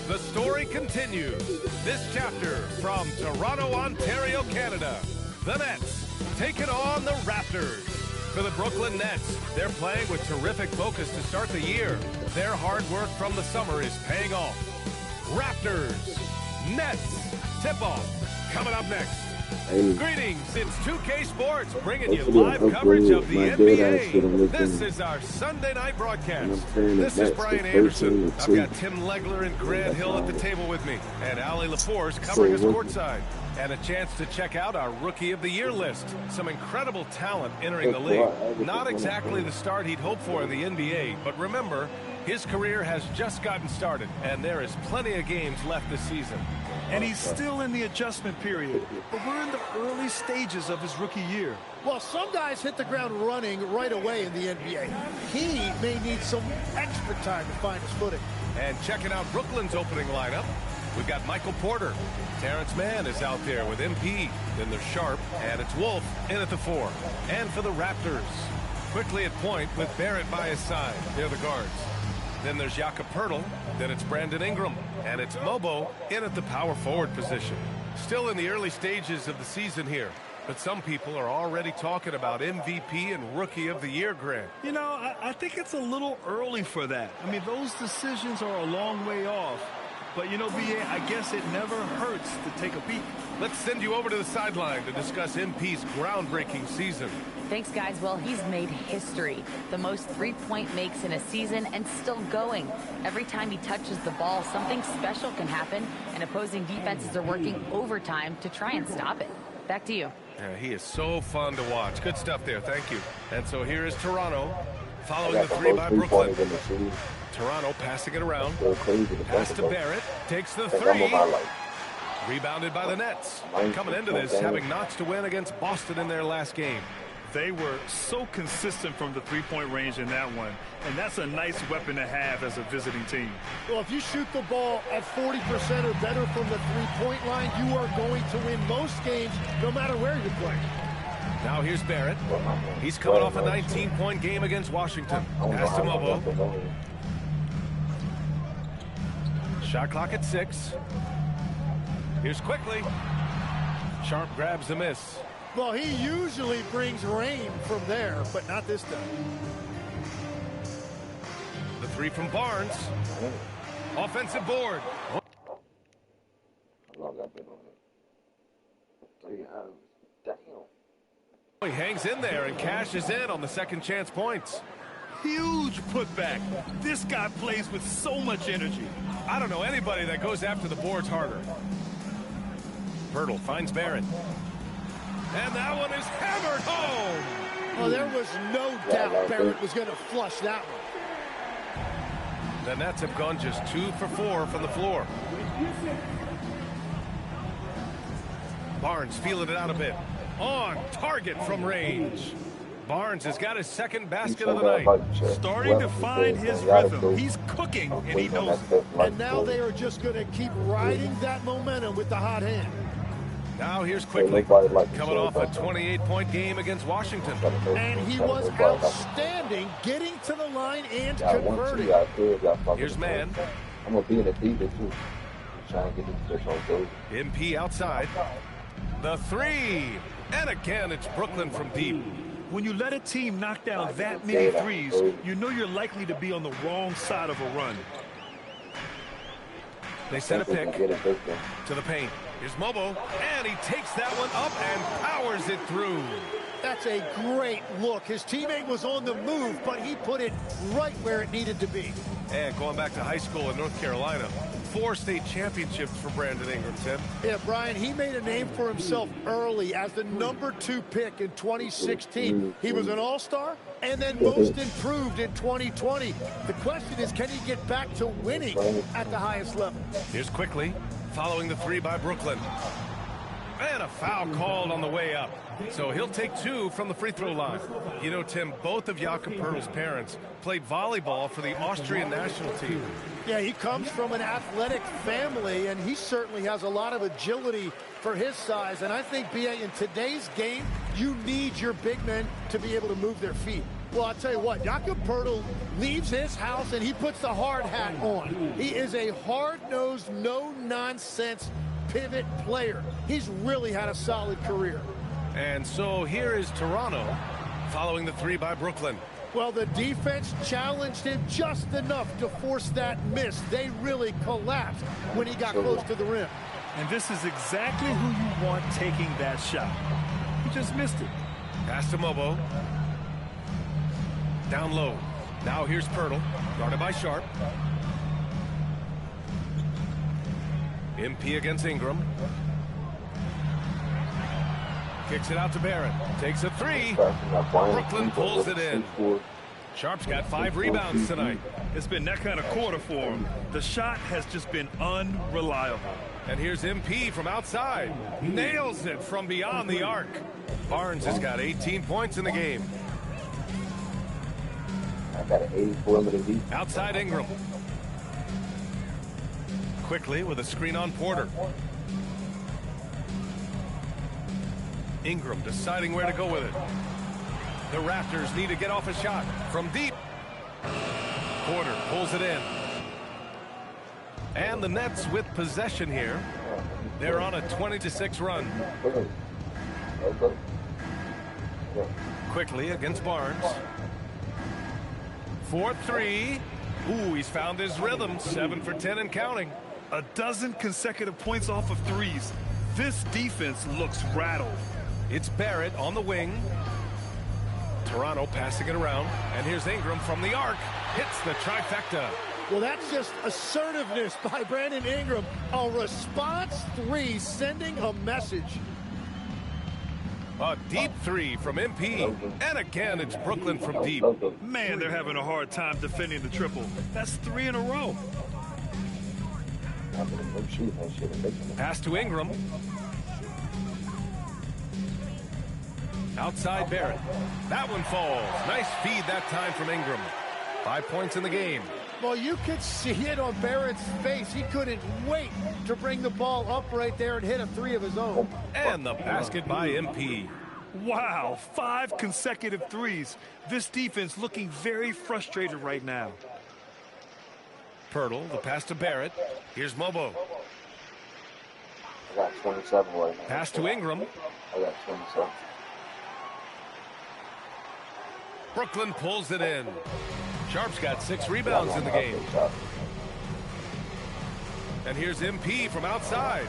The story continues. This chapter from Toronto, Ontario, Canada. The Nets taking on the Raptors. For the Brooklyn Nets, they're playing with terrific focus to start the year. Their hard work from the summer is paying off. Raptors, Nets, tip-off coming up next. Greetings, it's 2K Sports bringing you live coverage of the NBA. This is our Sunday night broadcast. This is Brian Anderson. I've got Tim Legler and Grant Hill at the table with me, and Ali Laforce covering us courtside. And a chance to check out our Rookie of the Year list. Some incredible talent entering the league. Not exactly the start he'd hoped for in the NBA, but remember, his career has just gotten started, and there is plenty of games left this season. And he's still in the adjustment period, but we're in the early stages of his rookie year. Well, some guys hit the ground running right away in the NBA. He may need some extra time to find his footing. And checking out Brooklyn's opening lineup, we've got Michael Porter. Terrence Mann is out there with MP. Then there's Sharp, and it's Wolf in at the 4. And for the Raptors, quickly at point with Barrett by his side. They're the guards. Then there's Jakob Poeltl. Then it's Brandon Ingram. And it's Mobo in at the power forward position. Still in the early stages of the season here. But some people are already talking about MVP and Rookie of the Year, Grant. You know, I think it's a little early for that. I mean, those decisions are a long way off. But, you know, B.A., I guess it never hurts to take a peek. Let's send you over to the sideline to discuss MP's groundbreaking season. Thanks, guys. Well, he's made history. The most three-point makes in a season and still going. Every time he touches the ball, something special can happen, and opposing defenses are working overtime to try and stop it. Back to you. Yeah, he is so fun to watch. Good stuff there. Thank you. And so here is Toronto following the 3 by Brooklyn. Toronto passing it around. Pass to Barrett. Takes the 3. Rebounded by the Nets. Coming into this, having notched to win against Boston in their last game. They were so consistent from the three-point range in that one, and that's a nice weapon to have as a visiting team. Well, if you shoot the ball at 40% or better from the three-point line, you are going to win most games, no matter where you're playing. Now here's Barrett. He's coming off a 19-point game against Washington. Pass to Mobo. Shot clock at 6. Here's quickly. Sharp grabs the miss. Well, he usually brings rain from there, but not this time. The 3 from Barnes. Offensive board. He hangs in there and cashes in on the second chance points. Huge putback. This guy plays with so much energy. I don't know anybody that goes after the boards harder. Poeltl finds Barrett. And that one is hammered home. Well, there was no doubt Barrett was going to flush that one. The Nets have gone just 2 for 4 from the floor. Barnes feeling it out a bit. On target from range. Barnes has got his second basket of the night. Starting to find his rhythm. He's cooking, and he knows it. And now they are just going to keep riding that momentum with the hot hand. Now here's quickly, coming off a 28-point game against Washington. And he was outstanding getting to the line and converting. Here's Mann. I'm going to be in a deep too. Trying to get this on goal. MP outside. The 3. And again, it's Brooklyn from deep. When you let a team knock down that many threes, you know you're likely to be on the wrong side of a run. They set a pick to the paint. Here's Mobo, and he takes that one up and powers it through. That's a great look. His teammate was on the move, but he put it right where it needed to be. And going back to high school in North Carolina, 4 state championships for Brandon Ingram, Tim. Yeah, Brian, he made a name for himself early as the #2 pick in 2016. He was an all-star and then most improved in 2020. The question is, can he get back to winning at the highest level? Here's Quickly, following the 3 by Brooklyn. And a foul called on the way up. So he'll take 2 from the free throw line. You know, Tim, both of Jakob Poeltl's parents played volleyball for the Austrian national team. Yeah, he comes from an athletic family, and he certainly has a lot of agility for his size. And I think, B.A., in today's game, you need your big men to be able to move their feet. Well, I'll tell you what, Jakob Poeltl leaves his house and he puts the hard hat on. He is a hard-nosed, no-nonsense pivot player. He's really had a solid career. And so here is Toronto following the 3 by Brooklyn. Well, the defense challenged him just enough to force that miss. They really collapsed when he got close to the rim. And this is exactly who you want taking that shot. He just missed it. Pass to Mobo. Down low. Now here's Poeltl, guarded by Sharp. MP against Ingram. Kicks it out to Barrett. Takes a 3. Brooklyn pulls it in. Sharp's got 5 rebounds tonight. It's been that kind of quarter for him. The shot has just been unreliable. And here's MP from outside. Nails it from beyond the arc. Barnes has got 18 points in the game. I got an 84 minute lead. Outside Ingram. Quickly with a screen on Porter. Ingram deciding where to go with it. The Raptors need to get off a shot from deep. Porter pulls it in. And the Nets with possession here. They're on a 20-6 run. Quickly against Barnes. 4-3. Ooh, he's found his rhythm. 7 for 10 and counting. A dozen consecutive points off of threes. This defense looks rattled. It's Barrett on the wing. Toronto passing it around. And here's Ingram from the arc. Hits the trifecta. Well, that's just assertiveness by Brandon Ingram. A response 3, sending a message. A deep 3 from MP. And again, it's Brooklyn from deep. Man, they're having a hard time defending the triple. That's 3 in a row. Pass to Ingram. Outside Barrett. That one falls. Nice feed that time from Ingram. 5 points in the game. Well, you could see it on Barrett's face. He couldn't wait to bring the ball up right there and hit a 3 of his own. And the basket by MP. Wow, 5 consecutive threes. This defense looking very frustrated right now. Poeltl, the pass to Barrett. Here's Mobo. I got 27 right now. Pass to Ingram. I got 27. Brooklyn pulls it in. Sharp's got 6 rebounds in the game. And here's MP from outside.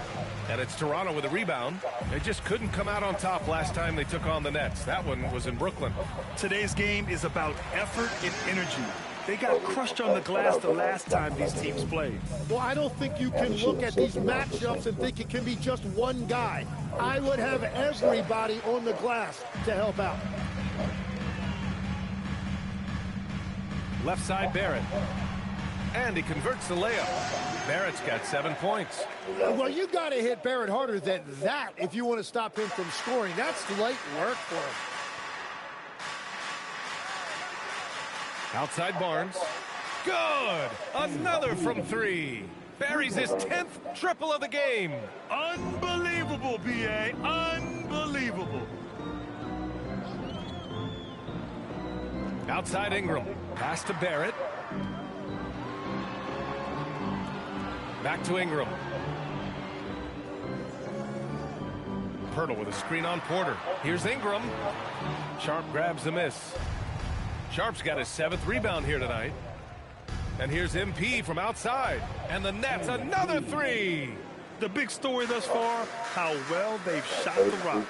And it's Toronto with a rebound. They just couldn't come out on top last time they took on the Nets. That one was in Brooklyn. Today's game is about effort and energy. They got crushed on the glass the last time these teams played. Well, I don't think you can look at these matchups and think it can be just one guy. I would have everybody on the glass to help out. Left side Barrett. And he converts the layup. Barrett's got 7 points. Well, you got to hit Barrett harder than that if you want to stop him from scoring. That's light work for him. Outside Barnes. Good! Another from 3. Buries his 10th triple of the game. Unbelievable, B.A. Unbelievable. Outside Ingram. Pass to Barrett. Back to Ingram. Poeltl with a screen on Porter. Here's Ingram. Sharp grabs the miss. Sharp's got his 7th rebound here tonight. And here's MP from outside. And the Nets, another 3. The big story thus far, how well they've shot the rock.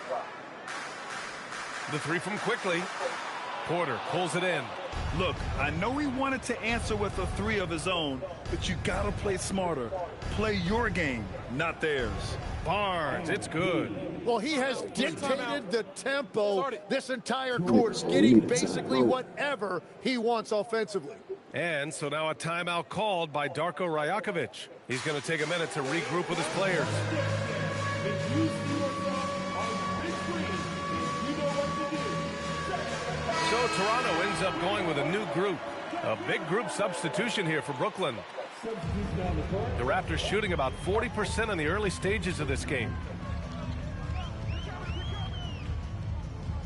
The three from quickly. Porter pulls it in. Look, I know he wanted to answer with a three of his own, but you gotta play smarter. Play your game, not theirs. Barnes, it's good. Well, he has dictated the tempo this entire quarter, getting basically whatever he wants offensively. And so now a timeout called by Darko Rajakovic. He's going to take a minute to regroup with his players. So Toronto ends up going with a new group. A big group substitution here for Brooklyn. The Raptors shooting about 40% in the early stages of this game.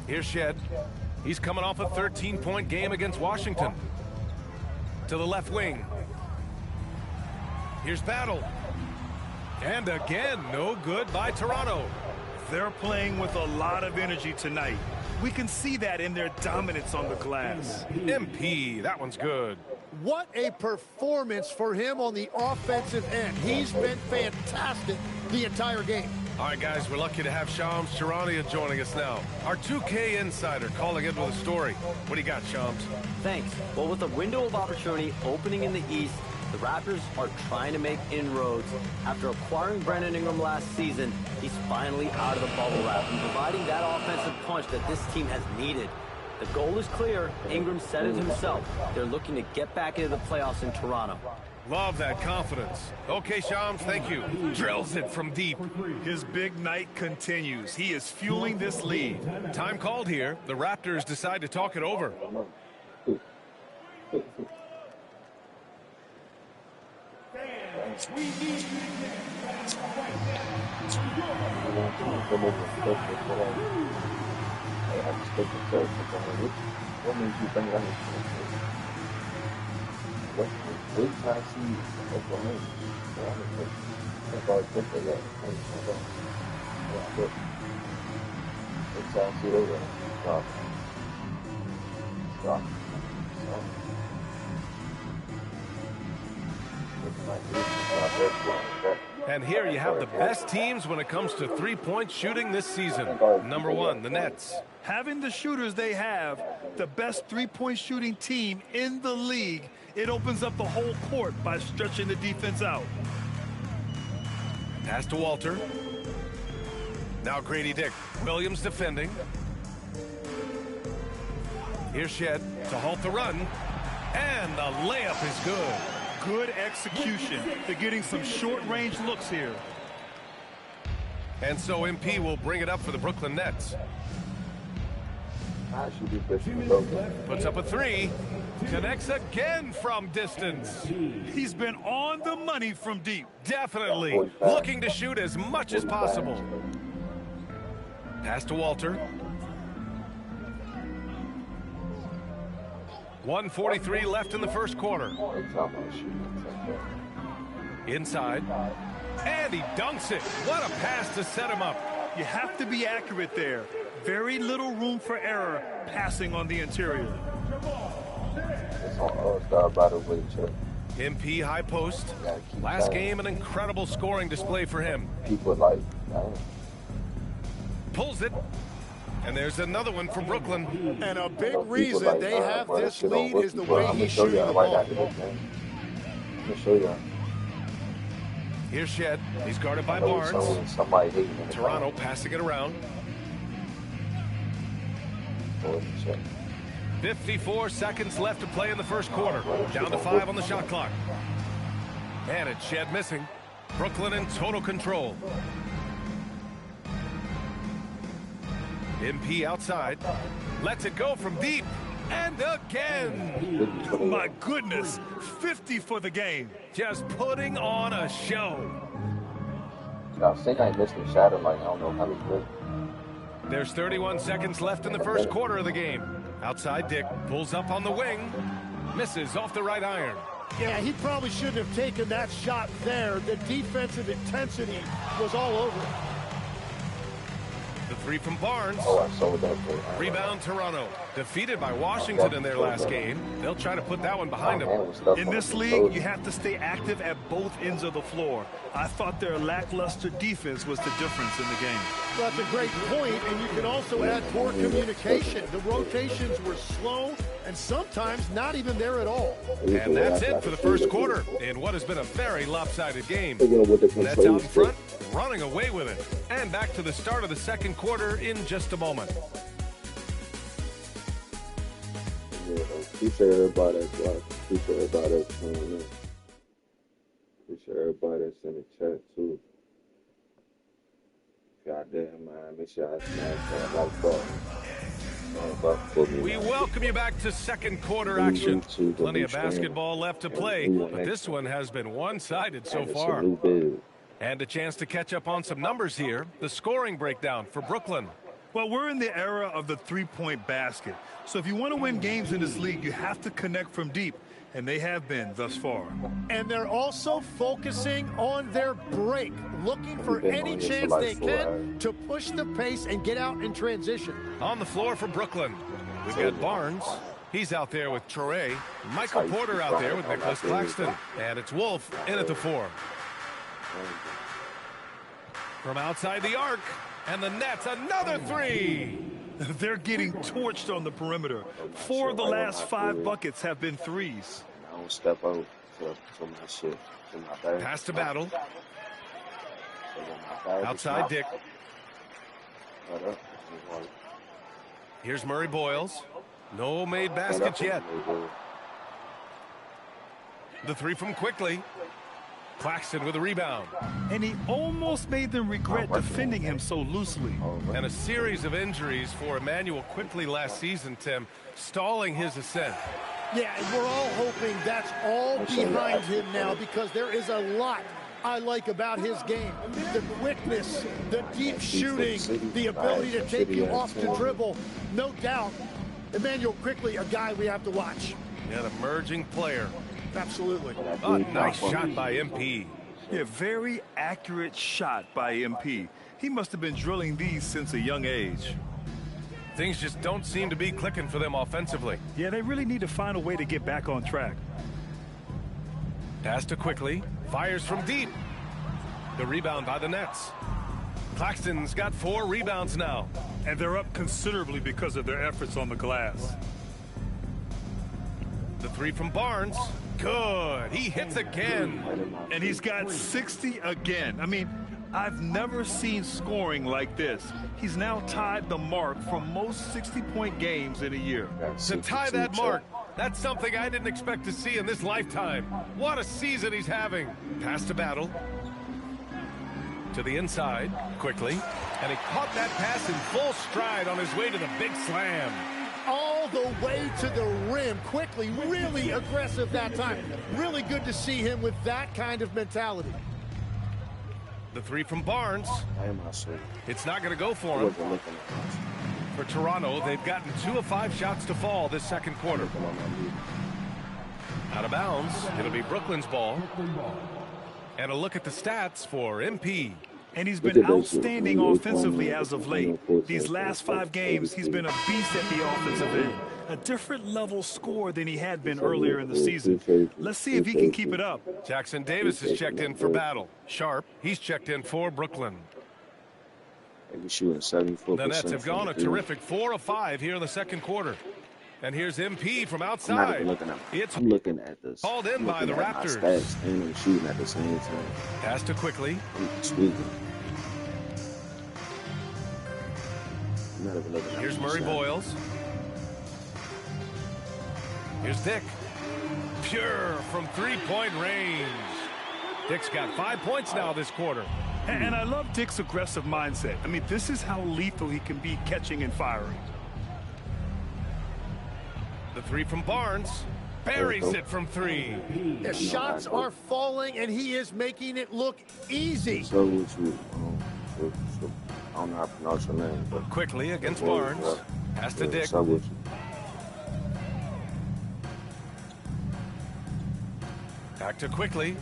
Here's Shed. He's coming off a 13-point game against Washington. To the left wing. Here's Battle. And again, no good by Toronto. They're playing with a lot of energy tonight. We can see that in their dominance on the glass. MP, that one's good. What a performance for him on the offensive end. He's been fantastic the entire game. All right, guys, we're lucky to have Shams Charania joining us now. Our 2K insider calling in with a story. What do you got, Shams? Thanks. Well, with a window of opportunity opening in the East, the Raptors are trying to make inroads. After acquiring Brandon Ingram last season, he's finally out of the bubble wrap and providing that offensive punch that this team has needed. The goal is clear. Ingram said it himself. They're looking to get back into the playoffs in Toronto. Love that confidence. Okay, Shams, thank you. Drills it from deep. His big night continues. He is fueling this lead. Time called here. The Raptors decide to talk it over. What made you think I was what I see Oklahoma? That's all I think they got. It's all see over. Stop. And here you have the best teams when it comes to three-point shooting this season. Number one, the Nets. Having the shooters they have, the best three-point shooting team in the league, it opens up the whole court by stretching the defense out. Pass to Walter. Now Grady Dick. Williams defending. Here's Shed to halt the run. And the layup is good. Good execution. They're getting some short-range looks here. And so MP will bring it up for the Brooklyn Nets. Puts up a three. Connects again from distance. He's been on the money from deep. Definitely. Looking to shoot as much as possible. Pass to Walter. 1:43 left in the first quarter. Inside. And he dunks it. What a pass to set him up. You have to be accurate there. Very little room for error passing on the interior. MP high post. Last game, an incredible scoring display for him. People like pulls it. And there's another one for Brooklyn. And a big reason they have this lead is the way he's shooting the ball. I'm gonna show you. Here's Shed. He's guarded by Barnes. Toronto passing it around. 54 seconds left to play in the first quarter. Down to 5 on the shot clock. And it's Shed missing. Brooklyn in total control. MP outside. Lets it go from deep. And again. My goodness. 50 for the game. Just putting on a show. I think I missed the shadow. Like, I don't know how to do it. There's 31 seconds left in the first quarter of the game. Outside, Dick pulls up on the wing. Misses off the right iron. Yeah, he probably shouldn't have taken that shot there. The defensive intensity was all over it. The three from Barnes. Oh, I sold that for Rebound Toronto. Defeated by Washington in their last game. They'll try to put that one behind them. In this league, you have to stay active at both ends of the floor. I thought their lackluster defense was the difference in the game. Well, that's a great point, and you can also add poor communication. The rotations were slow and sometimes not even there at all. And that's it for the first quarter in what has been a very lopsided game. Nets out in front, running away with it. And back to the start of the second quarter in just a moment. Appreciate everybody that's watching. Appreciate everybody that's tuning in. Appreciate everybody that's in the chat too. If y'all didn't mind, make sure y'all smash that like button. We welcome you back to second quarter action. Plenty of basketball left to play, but this one has been one-sided so far. And a chance to catch up on some numbers here. The scoring breakdown for Brooklyn. Well, we're in the era of the three-point basket. So if you want to win games in this league, you have to connect from deep. And they have been thus far. And they're also focusing on their break, looking for any chance they can to push the pace and get out in transition. On the floor for Brooklyn, we've got Barnes. He's out there with Traore. Michael Porter out there with Nicholas Claxton. And it's Wolf in at the 4. From outside the arc. And the Nets, another 3. They're getting torched on the perimeter. 4 of the last 5 buckets have been threes. I don't step out to my shit. To my bag. Pass to Battle. Outside Dick. Here's Murray Boyles. No made baskets yet. The 3 from Quickly. Claxton with a rebound. And he almost made them regret defending him so loosely. And a series of injuries for Emmanuel Quickly last season, Tim, stalling his ascent. Yeah, and we're all hoping that's all behind him now, because there is a lot I like about his game. The quickness, the deep shooting, the ability to take you off the dribble. No doubt, Emmanuel Quickly, a guy we have to watch. An emerging player. Absolutely. A nice shot by MP. Yeah, very accurate shot by MP. He must have been drilling these since a young age. Things just don't seem to be clicking for them offensively. Yeah, they really need to find a way to get back on track. Pass to Quickly. Fires from deep. The rebound by the Nets. Claxton's got 4 rebounds now. And they're up considerably because of their efforts on the glass. The 3 from Barnes. Good. He hits again. And he's got 60 again. I mean, I've never seen scoring like this. He's now tied the mark for most 60-point games in a year. To tie that mark, that's something I didn't expect to see in this lifetime. What a season he's having. Pass to Battle. To the inside, Quickly. And he caught that pass in full stride on his way to the big slam. All the way to the rim. Quickly, really aggressive that time. Really good to see him with that kind of mentality. The 3 from Barnes. It's not going to go for him. For Toronto, they've gotten 2 of 5 shots to fall this second quarter. Out of bounds. It'll be Brooklyn's ball. And a look at the stats for MP. And he's been outstanding offensively as of late. These last 5 games, he's been a beast at the offensive end. A different level score than he had been earlier in the season. Let's see if he can keep it up. Jackson Davis is checked in for Battle. Sharp, he's checked in for Brooklyn. The Nets have gone a terrific 4 of 5 here in the second quarter. And here's MP from outside. I'm looking at this. Called in by the Raptors. And I'm shooting at the same time. Pass to Quickly. Here's Murray Boyles. Here's Dick. Pure from 3-point range. Dick's got 5 points now this quarter. And I love Dick's aggressive mindset. I mean, this is how lethal he can be catching and firing. The 3 from Barnes. Buries it from 3. The shots are falling, and he is making it look easy. So I don't know how to pronounce your name. But Quickly against Barnes. Pass to Dick. Back to Quickly.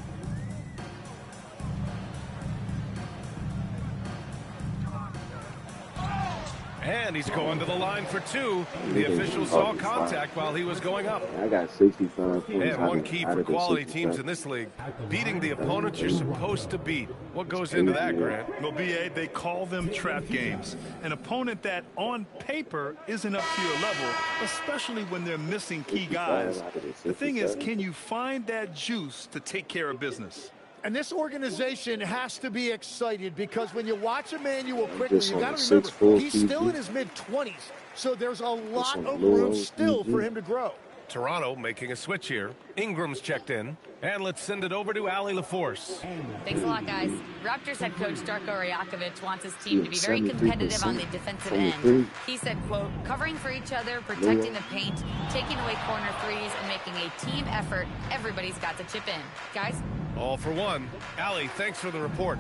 And he's going to the line for two. The official saw contact while he was going up. I got 65 points. And one key for quality teams in this league, beating the opponents you're supposed to beat. What goes into that, Grant? Well, B.A., they call them trap games. An opponent that, on paper, isn't up to your level, especially when they're missing key guys. The thing is, can you find that juice to take care of business? And this organization has to be excited because when you watch Emmanuel quickly, you got to remember, he's still in his mid-20s. So there's a lot of room still for him to grow. Toronto making a switch here. Ingram's checked in. And let's send it over to Allie LaForce. Thanks a lot, guys. Raptors head coach Darko Rajakovic wants his team to be very competitive on the defensive end. He said, quote, covering for each other, protecting the paint, taking away corner threes, and making a team effort. Everybody's got to chip in. Guys? All for one. Allie, thanks for the report.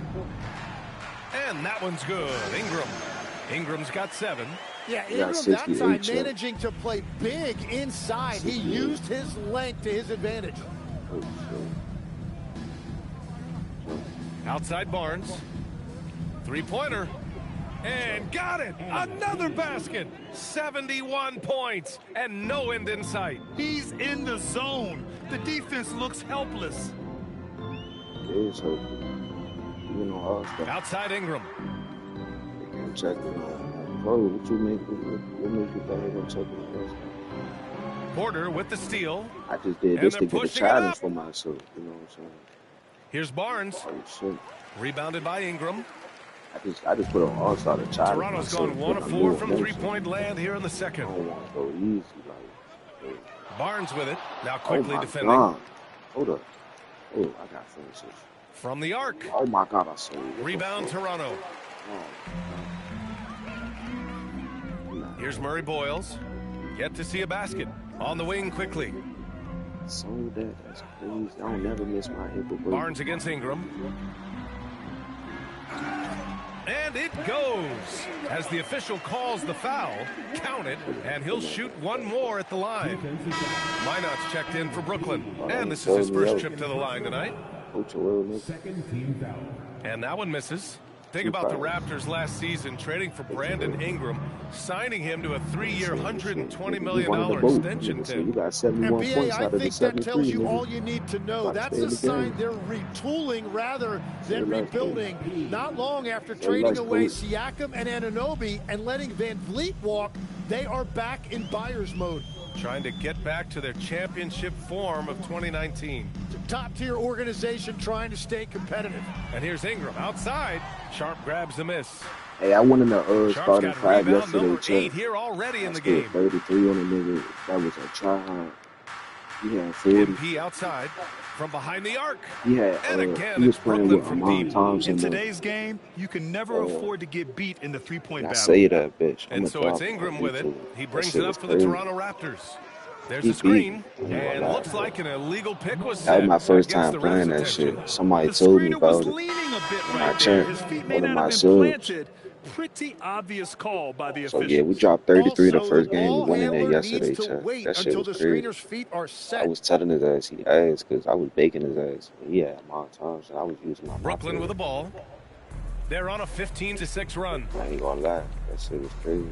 And that one's good. Ingram's got 7. Yeah, Ingram that time managing to play big inside. He used his length to his advantage. Outside Barnes. Three-pointer. And got it! Another basket! 71 points and no end in sight. He's in the zone. The defense looks helpless. Outside Ingram. Porter with the steal. I just did this to get a challenge for myself. You know what I'm saying? Here's Barnes. Rebounded by Ingram. I just put an all-star to challenge. Toronto's gone 1 of 4 from three-point land here in the second. I don't want to go easy. Barnes with it. Now quickly defending. God. Hold up. Oh, I got finishes. From the arc. Oh, my God, I saw you. Rebound, Toronto. Here's Murray Boyles. Yet to see a basket. On the wing quickly. So that's crazy. I don't never miss my hip. Barnes against Ingram. And it goes. As the official calls the foul, count it, and he'll shoot one more at the line. Minot's checked in for Brooklyn. And this is his first trip to the line tonight. And that one misses. Think about the Raptors last season trading for Brandon Ingram, signing him to a 3-year, $120 million extension. You got 71 points out of the 73. I think that tells you all you need to know. That's a sign they're retooling rather than rebuilding. Not long after trading away Siakam and Anunoby and letting Van Vliet walk, they are back in buyer's mode. Trying to get back to their championship form of 2019. It's a top-tier organization trying to stay competitive. And here's Ingram outside. Sharp grabs the miss. Hey, I won in the starting 5 yesterday. Number 8 here already in the game. 33 on the nigga. That was a try. He had 40. MP outside from behind the arc. He had, and again, he was it's playing Brooklyn with from Amon deep. Thompson. In today's game, you can never afford to get beat in the three-point battle. I say that, bitch. And so it's Ingram with it. He brings it up for the Toronto Raptors. There's a screen, and looks like an illegal pick was set. That was my first time playing that shit. Somebody told me about it. My chair, one of my subs. Pretty obvious call by the officials. So yeah, we dropped 33 the first game. We went in there yesterday, Chuck. That shit was crazy. I was telling his ass he asked because I was baking his ass. He had Amon Thompson. I was using my Brooklyn with the ball. They're on a 15-6 run. I ain't gonna lie. That shit was crazy.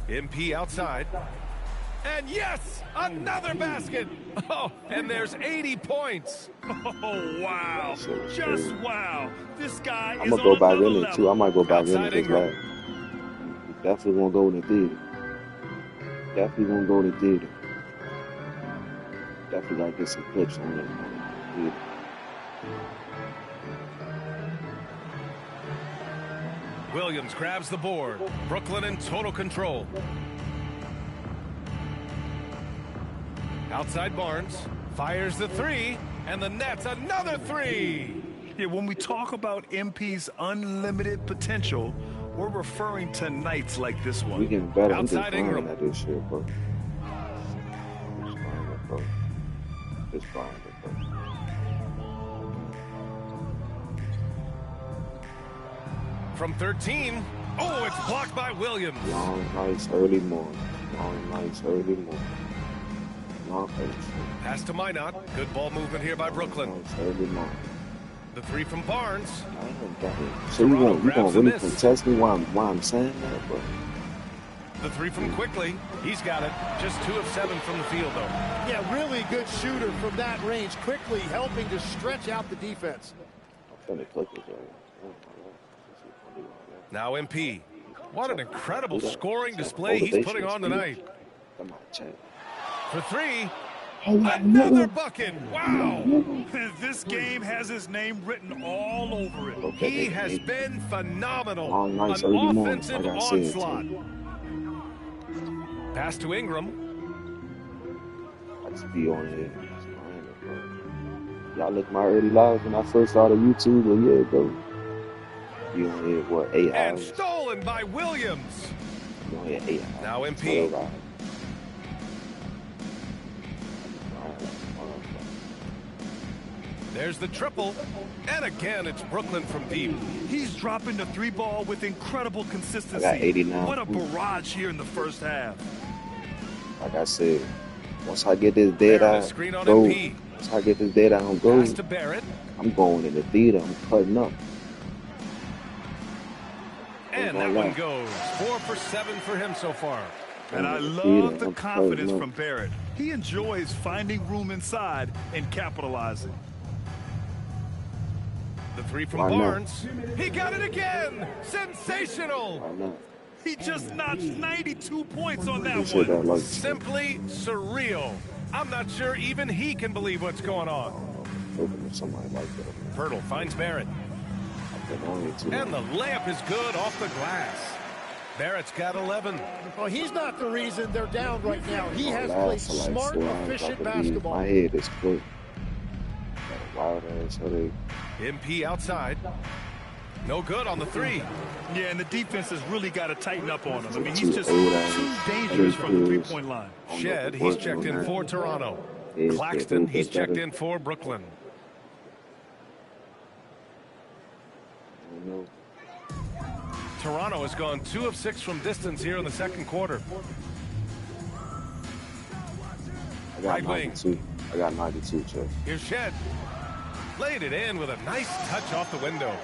MP outside. And yes, another basket. Oh, and there's 80 points. Oh, wow. Just wow. This guy I'm is gonna go back in level. it too. I might go back in it because like, definitely gonna go in the theater. Definitely gonna go to the theater. Definitely gotta get some clips on it. Theater. Williams grabs the board. Brooklyn in total control. Outside Barnes fires the 3, and the Nets another 3. Yeah, when we talk about MP's unlimited potential, we're referring to nights like this one. We getting better. Outside Ingram. At this shit, bro. It's fine, bro. From 13. Oh, it's blocked by Williams. Long nights, early morning. Long nights, early morning. Pass to Minot. Good ball movement here by Brooklyn. The three from Barnes. So you gonna grabs the really miss. contest me why I'm saying that, bro? The three from Quickly. He's got it. Just 2 of 7 from the field, though. Yeah, really good shooter from that range, quickly helping to stretch out the defense. Now MP. What an incredible scoring display he's putting on tonight. Come on, check. For 3. Another bucket. Wow. This game has his name written all over it. He has been phenomenal. Nice An early morning, offensive like I said, onslaught. Pass to Ingram. I just be on here. Y'all look my early lives when I first started YouTube a year ago. You on here, what, 8 And hours? stolen by Williams. You on here 8 hours. Now MP. There's the triple. And again, it's Brooklyn from deep. He's dropping the 3 ball with incredible consistency. I got 89. What a barrage here in the first half. Like I said, once I get this dead Barrett, a eye, screen on go. MP. Once I get this dead eye on go, Pass to Barrett. I'm going in the theater. I'm cutting up. And that one goes. 4 for 7 for him so far. And I love the confidence from Barrett. He enjoys finding room inside and capitalizing. The 3 from Why not? Barnes. He got it again. Sensational. Why not? He just notched 92 points on that said that one. like Simply surreal. I'm not sure even he can believe what's going on. hoping if somebody like that. Pirtle finds Barrett. And the layup is good off the glass. Barrett's got 11. Well, he's not the reason they're down right now. He has Last played for like smart, 4 hours, efficient I could be- basketball. My head is quick. Got a wild ass headache. MP outside. No good on the 3. Yeah, and the defense has really got to tighten up on him. I mean, Too he's just old too ass. dangerous from the Headache three-point line. Shed, he's checked in for Toronto. Claxton, he's checked in for Brooklyn. Toronto has gone 2 of 6 from distance here in the second quarter. I got Right wing. 92. I got 92, Chuck. Here's Shed. Laid it in with a nice touch off the window.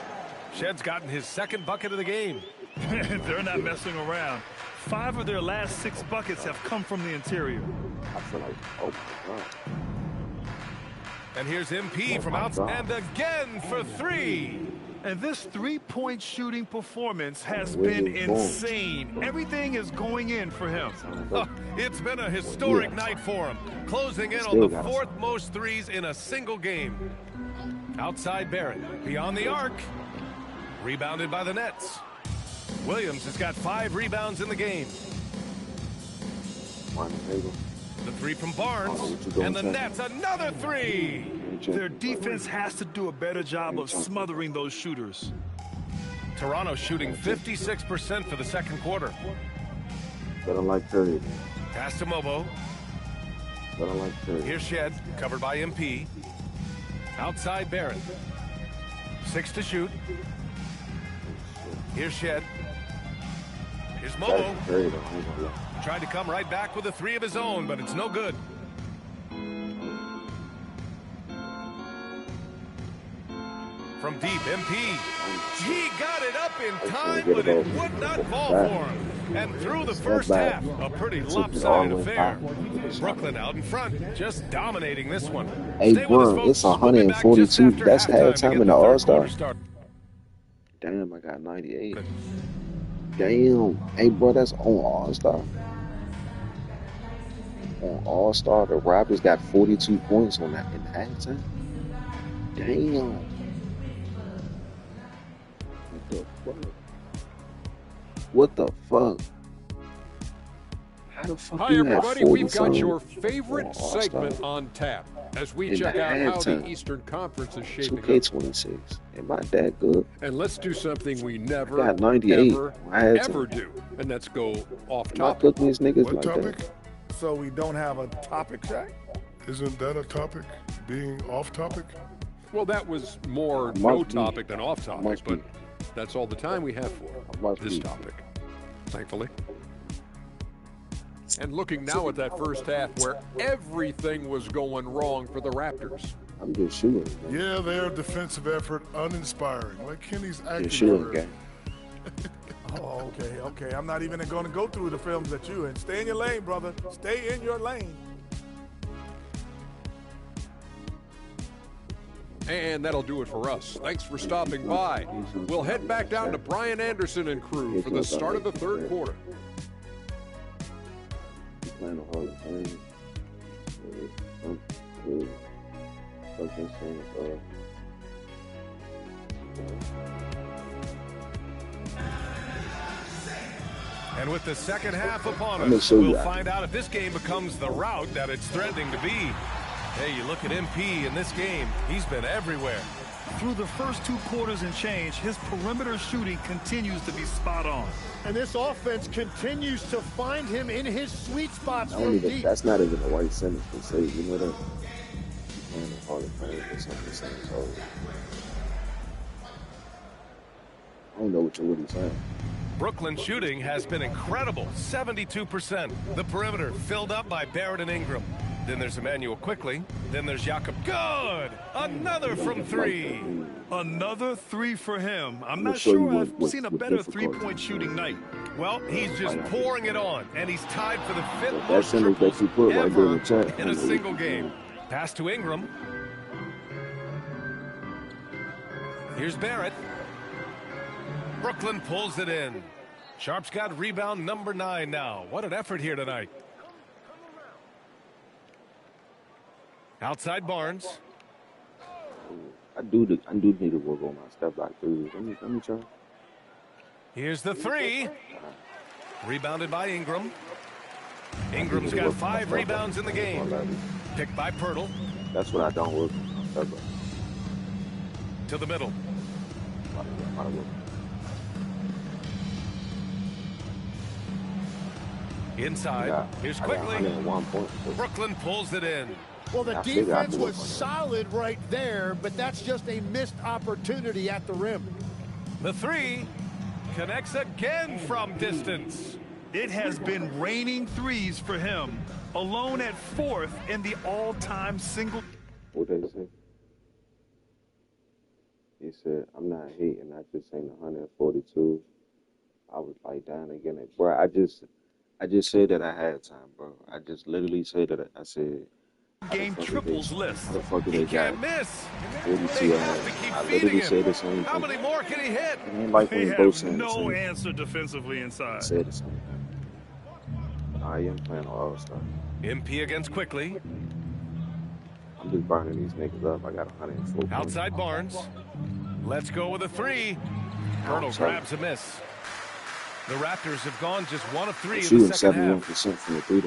Shed's gotten his second bucket of the game. They're not messing around. 5 of their last 6 buckets have come from the interior. I feel like, oh my God. And here's MP from outside. And again for 3. And this three-point shooting performance has Where been he going? insane. Everything is going in for him. It's been a historic night for him, closing in on Still the got 4th most threes in a single game. Outside Barrett, beyond the arc, rebounded by the Nets. Williams has got 5 rebounds in the game. The 3 from Barnes, and the Nets another 3. Their defense has to do a better job of smothering those shooters. Toronto shooting 56% for the second quarter. Better like Curry. Pass to Mobo. Better like Curry. Here's Shed, covered by MP. Outside Barrett. 6 to shoot. Here's Shed. Here's Mobo. Curry, though. I ain't gonna lie. Tried to come right back with a 3 of his own, but it's no good. From deep, MP. He got it up in time, but it would not fall for him. And through the first half, a pretty lopsided affair. Brooklyn out in front, just dominating this one. Hey, Stay with us, bro, folks. it's We'll be back just 142. after That's halftime to halftime get in the third All-Star. quarter started. Damn, I got 98. Damn. Hey, bro, that's on All-Star. On All-Star, the Raptors got 42 points on that in halftime. Damn. What the fuck? How the fuck Hi, you have everybody. 40 We've got your something favorite on All-Star? segment on tap as we In check the out how the halftime. Eastern Conference is shaping up. 2K26. Am I that good? And let's do something we never, got 98. ever, I had to. ever do, and that's go off Am I topic. putting these niggas What like topic? that? So we don't have a topic, Shaq? Isn't that a topic? Being off topic? Well, that was more Must no be. topic than off topic, Must but be. that's all the time we have for this be. topic, thankfully. And looking now at that first half where everything was going wrong for the Raptors. I'm just shooting. Man. Yeah, their defensive effort uninspiring. Like Kenny's acting. Just shooting, gang. Oh, okay. I'm not even going to go through the films that you in. Stay in your lane, brother. Stay in your lane. And that'll do it for us. Thanks for stopping by. We'll head back down to Brian Anderson and crew for the start of the third quarter. Playing a Hall of Fame. Something saying, And with the second half upon us, we'll find out if this game becomes the rout that it's threatening to be. Hey, you look at MP in this game, he's been everywhere. Through the first 2 quarters and change, his perimeter shooting continues to be spot on. And this offense continues to find him in his sweet spots from deep. That's not even the right sentence to say, you know that? Playing a Hall of Fame or something saying, so I don't know what you're really saying. Brooklyn shooting has been incredible, 72%. The perimeter filled up by Barrett and Ingram. Then there's Emmanuel Quickly. Then there's Jakob. Good! Another from 3. Another 3 for him. I'm not sure I've seen a better three-point shooting night. Well, he's just pouring it on, and he's tied for the 5th most triples ever in a single game. Pass to Ingram. Here's Barrett. Brooklyn pulls it in. Sharp's got rebound number 9 now. What an effort here tonight. Outside Barnes. I do need to work on my step back threes. Let me try. Here's the 3. Rebounded by Ingram. Ingram's got 5 rebounds in the game. Picked by Pirtle. That's what I don't work on. Step back. To the middle. Inside. Here's Quickly. Brooklyn pulls it in. Well, the defense was solid right there, but that's just a missed opportunity at the rim. The 3 connects again from distance. It has been raining threes for him, alone at 4th in the all-time single. What did he say? He said, I'm not hating, I just ain't 142. I was like, down again. Bro, I just said that I had time, bro. I just literally said that. I said, game triples list. How the fuck do He they can't got miss. 42 They have to keep I feeding literally him. said the same thing. How many more can he hit? It ain't like They when both have saying the no same. answer defensively inside. I said the same thing. I am playing All-Star. MP against Quickly. I'm just burning these niggas up. I got 104 points. Outside Barnes. Let's go with a 3. Pirtle grabs a miss. The Raptors have gone just 1 of 3 in shooting the second half. 71% from the 3.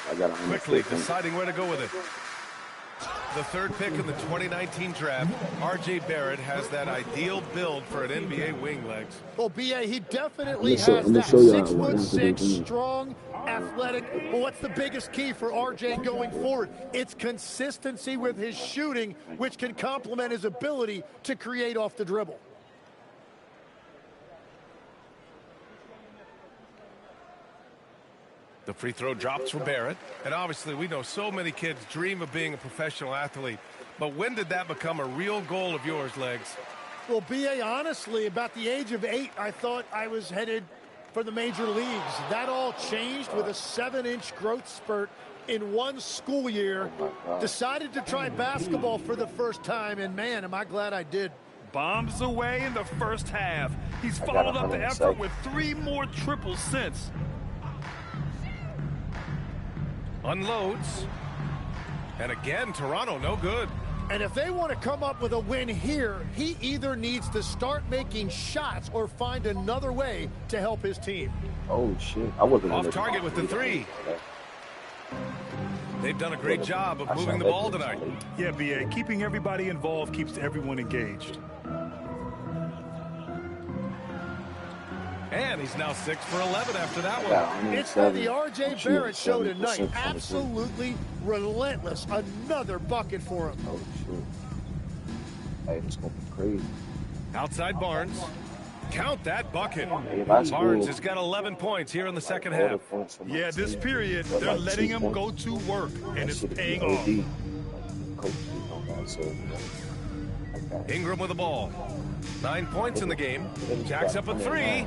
I got 104 Quickly points. deciding where to go with it. The 3rd pick in the 2019 draft, R.J. Barrett has that ideal build for an NBA wing legs. Well, B.A., he definitely has I'm that show you how it 6'6", strong, athletic. Well, what's the biggest key for R.J. going forward? It's consistency with his shooting, which can complement his ability to create off the dribble. The free throw drops for Barrett. And obviously, we know so many kids dream of being a professional athlete. But when did that become a real goal of yours, Legs? Well, B.A., honestly, about the age of 8, I thought I was headed for the major leagues. That all changed with a 7-inch growth spurt in one school year. Decided to try basketball for the first time, and man, am I glad I did. Bombs away in the first half. He's followed up the effort with 3 more triples since. Unloads. And again, Toronto no good. And if they want to come up with a win here, he either needs to start making shots or find another way to help his team. Oh, shit. I wasn't off target with the 3. They've done a great job of moving the ball tonight. Yeah, B.A., keeping everybody involved keeps everyone engaged. And he's now 6 for 11 after that one. It's the R.J. Barrett show tonight. Absolutely relentless. Another bucket for him. Oh, shit. Hey, it's going to be crazy. Outside Barnes. Count that bucket. Barnes has got 11 points here in the second half. Yeah, this period, they're letting him go to work, and it's paying off. Ingram with the ball. 9 points in the game. Jacks up a three.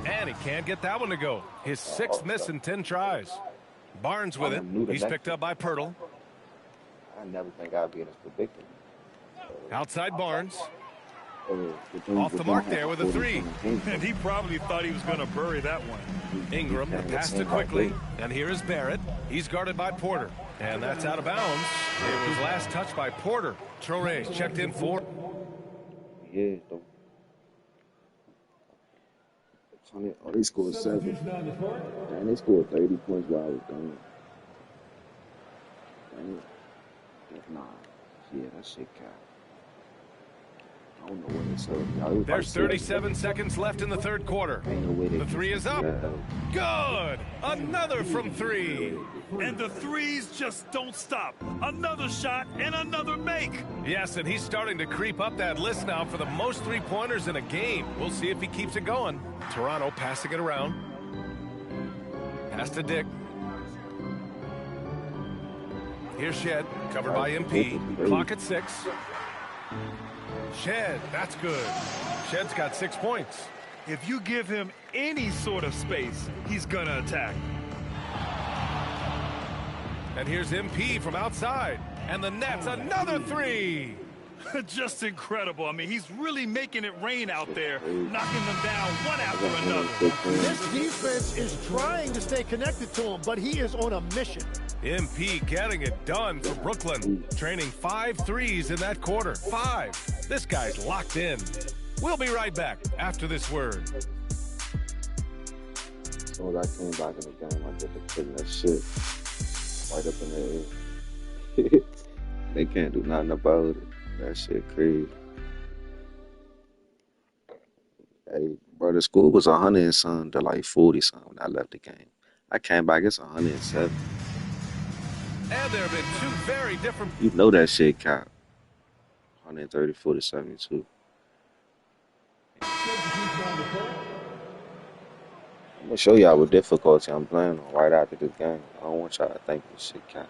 And he can't get that one to go. His 6th miss in 10 tries. Barnes with it. He's picked up by Pirtle. I never think I'd be in this predicament. Outside Barnes. Off the mark there with a three. And he probably thought he was going to bury that one. Ingram passed it quickly. And here is Barrett. He's guarded by Porter. And that's out of bounds. It was last touched by Porter. Traore's checked in for. Yeah, though. Oh, they scored 7. And they scored 30 points while I was gone. Nah. Yeah, that shit count. I don't know what it's up. There's 37 seconds left in the third quarter. The three is up. Good. Another from 3. And the threes just don't stop. Another shot and another make. Yes, and he's starting to creep up that list now for the most three-pointers in a game. We'll see if he keeps it going. Toronto passing it around. Pass to Dick. Here's Shed, covered by MP. Clock at 6. Shed, that's good. Shed's got 6 points. If you give him any sort of space, he's going to attack. And here's MP from outside. And the Nets, another 3. Just incredible. I mean, he's really making it rain out there, knocking them down one after another. This defense is trying to stay connected to him, but he is on a mission. MP getting it done for Brooklyn. Training 5 threes in that quarter. 5. This guy's locked in. We'll be right back after this word. As soon as I came back in the game, I get to putting that shit right up in the air. They can't do nothing about it. That shit crazy. Hey, bro, the score was 100 and something to like 40 something when I left the game. I came back, it's 107. And there have been 2 very different. You know that shit count. 134 to 72. I'm gonna show y'all what difficulty I'm playing on right after this game. I don't want y'all to think this shit count.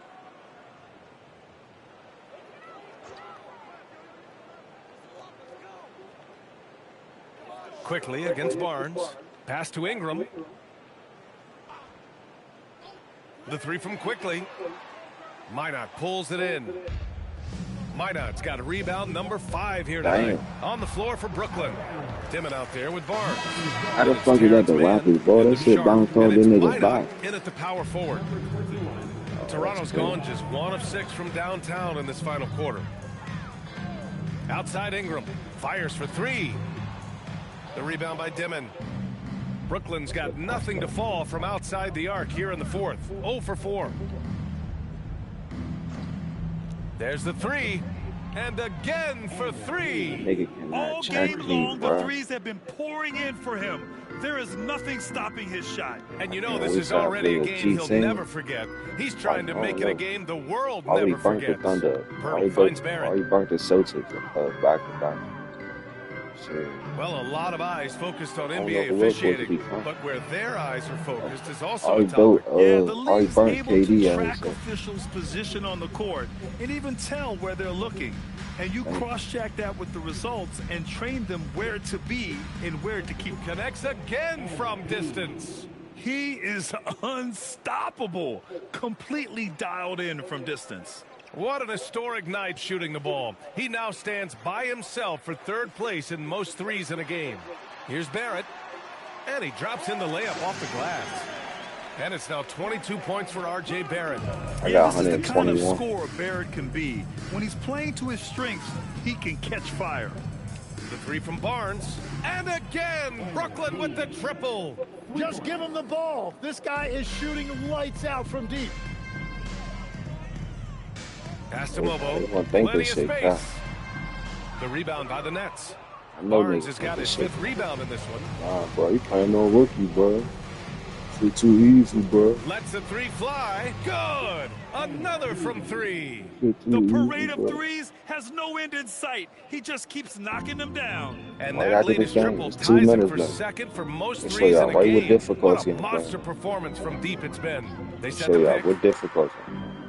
Quickly against Barnes. Pass to Ingram. The 3 from Quickly. Minot pulls it in. Minot's got a rebound, number 5 here tonight. On the floor for Brooklyn. Dimon out there with Barnes. How the fuck is that the Raptors, bro? That shit bounced off this nigga's back. In at the power forward. Toronto's gone just 1 of 6 from downtown in this final quarter. Outside Ingram. Fires for 3. The rebound by Dimon. Brooklyn's got nothing to fall from outside the arc here in the fourth. 0 for 4. There's the 3. And again for 3. All game long, the threes have been pouring in for him. There is nothing stopping his shot. And you know this is already a game he'll never forget. He's trying to make it a game the world never forgets. Pirtle finds Barrett. He burnt the Celtics back to back. Well, a lot of eyes focused on NBA officiating, but where their eyes are focused is also a topic. Yeah, the league's able to track officials' position on the court and even tell where they're looking. And you cross-check that with the results and train them where to be and where to keep. Connects again from distance. He is unstoppable, completely dialed in from distance. What an historic night shooting the ball. He now stands by himself for 3rd place in most threes in a game. Here's Barrett. And he drops in the layup off the glass. And it's now 22 points for R.J. Barrett. I got This is the kind of 121. scorer Barrett can be. When he's playing to his strengths, he can catch fire. The 3 from Barnes. And again, Brooklyn with the triple. Just give him the ball. This guy is shooting lights out from deep. Pass to Mobo. Plenty of space. The rebound by the Nets. Barnes has got his 5th rebound in this one. Nah, bro, you playing no rookie, bro. Shit too easy, bro. Lets the three fly. Good. Another from three. The parade of threes has no end in sight. He just keeps knocking them down. And Right that after latest this game, triple it's 2 ties him minutes for left. second for most They show threes y'all in a right with game. What difficulty a in the monster game. performance from deep it's been. They set Show the y'all pick. with difficulty.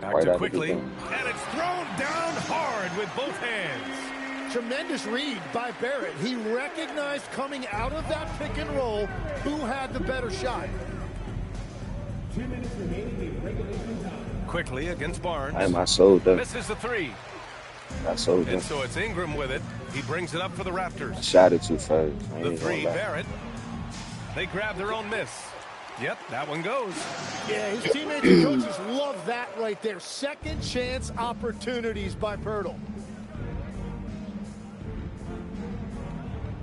Back Right to after this quickly. game. And it's thrown down hard with both hands. Tremendous read by Barrett. He recognized coming out of that pick and roll who had the better shot. 2 minutes remaining in regulation time. Quickly against Barnes. I sold that. Misses the three. I sold And that. so it's Ingram with it. He brings it up for the Raptors. I shot it too fast. I ain't The even three, gonna lie. Barrett. They grab their own miss. Yep, that one goes. Yeah, his teammates and coaches love that right there. Second chance opportunities by Pirtle.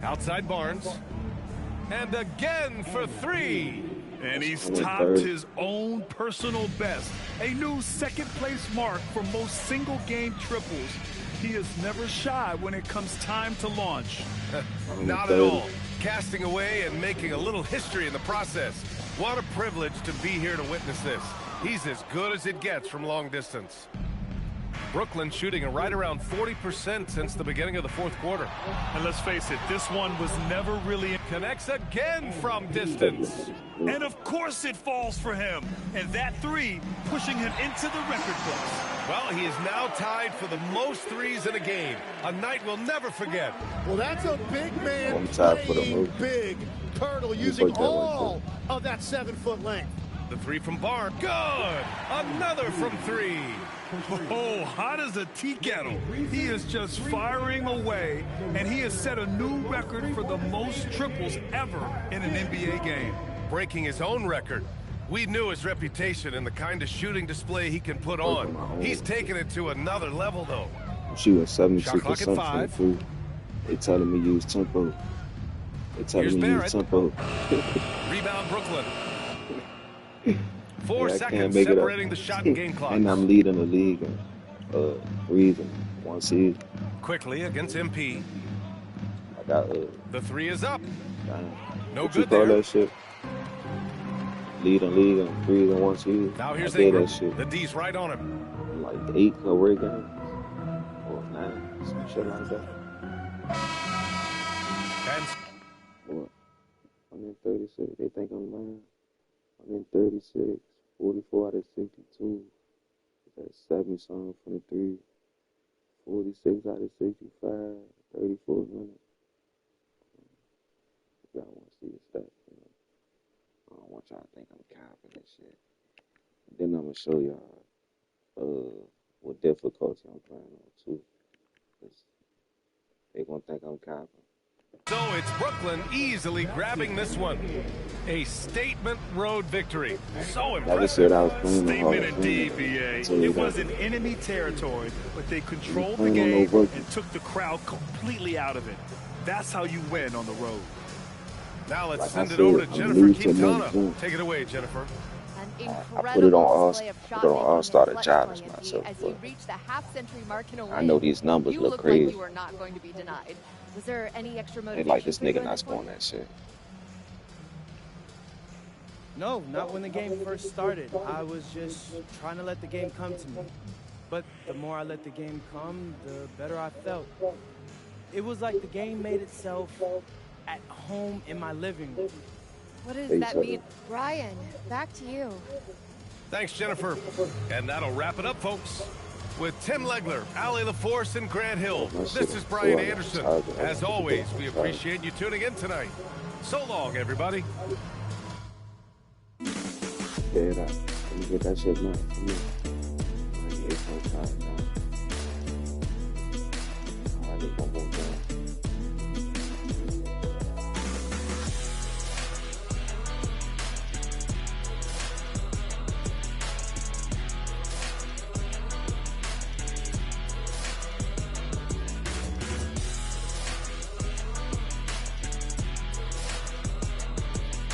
Outside Barnes. And again for three. And he's topped his own personal best. A new second-place mark for most single-game triples. He is never shy when it comes time to launch. Not at all. Casting away and making a little history in the process. What a privilege to be here to witness this. He's as good as it gets from long distance. Brooklyn shooting right around 40% since the beginning of the fourth quarter. And let's face it, this one was never really... Connects again from distance. And of course it falls for him. And that three pushing him into the record books. Well, he is now tied for the most threes in a game. A night we'll never forget. Well, that's a big man One time for the playing move. big. Pirtle using all of that 7-foot length. The three from Barnes. Good. Another from three. Oh, hot as a tea kettle. He is just firing away, and he has set a new record for the most triples ever in an NBA game. Breaking his own record. We knew his reputation and the kind of shooting display he can put on. He's taken it to another level, though. I'm shooting 72% Shot clock at from 5. the free. They telling me use tempo. They telling me use tempo. Rebound Brooklyn. 4 Yeah, I seconds can't make it up. separating the shot and game clock. And I'm leading the league in threes in one season. Quickly against MP. I got The three is up. No what you good call there. that shit? Leading league in threes in one season. Now here's I did Ingram. that shit. The D's right on him. Like 8 career games. Or 9. Some shit like that. And What? I'm in 36. They think I'm lying. I'm in 36. 44 out of 62. That's 70-something from the 3. 46 out of 65. 34 minutes. Y'all want to see the stats, you know. I don't want y'all to think I'm copping and shit. Then I'm going to show y'all what difficulty I'm playing on, too. 'Cause they going to think I'm copping. so it's Brooklyn easily grabbing this one. A statement road victory. So Like I said, impressive. I was playing the Statement hardest indeed, game. BA. Tell you It that. was in enemy territory, but they controlled the Playing on no game rookie. and took the crowd completely out of it. That's how you win on the road. Now let's Like I send it said, over to I'm Jennifer new to this Quintana. game. Take it away, Jennifer. An I put it on incredible all, display of put shot it on making all-star and clutch challenge play, myself. as you But reach the half-century mark in a I way, know these numbers you look looked crazy. like you were not going to be denied. Was there any extra They motivation? like this for you nigga at not this point? scoring that shit. No, not when the game first started. I was just trying to let the game come to me. But the more I let the game come, the better I felt. It was like the game made itself at home in my living room. What does Hey, that so- mean? Brian, back to you. Thanks, Jennifer. And that'll wrap it up, folks. With Tim Legler, Allie LaForce, and Grant Hill, this is Brian Anderson. As always, we appreciate you tuning in tonight. So long, everybody. Yeah, let me get that shit now. Come here. Like, it's no time now. I just one more time.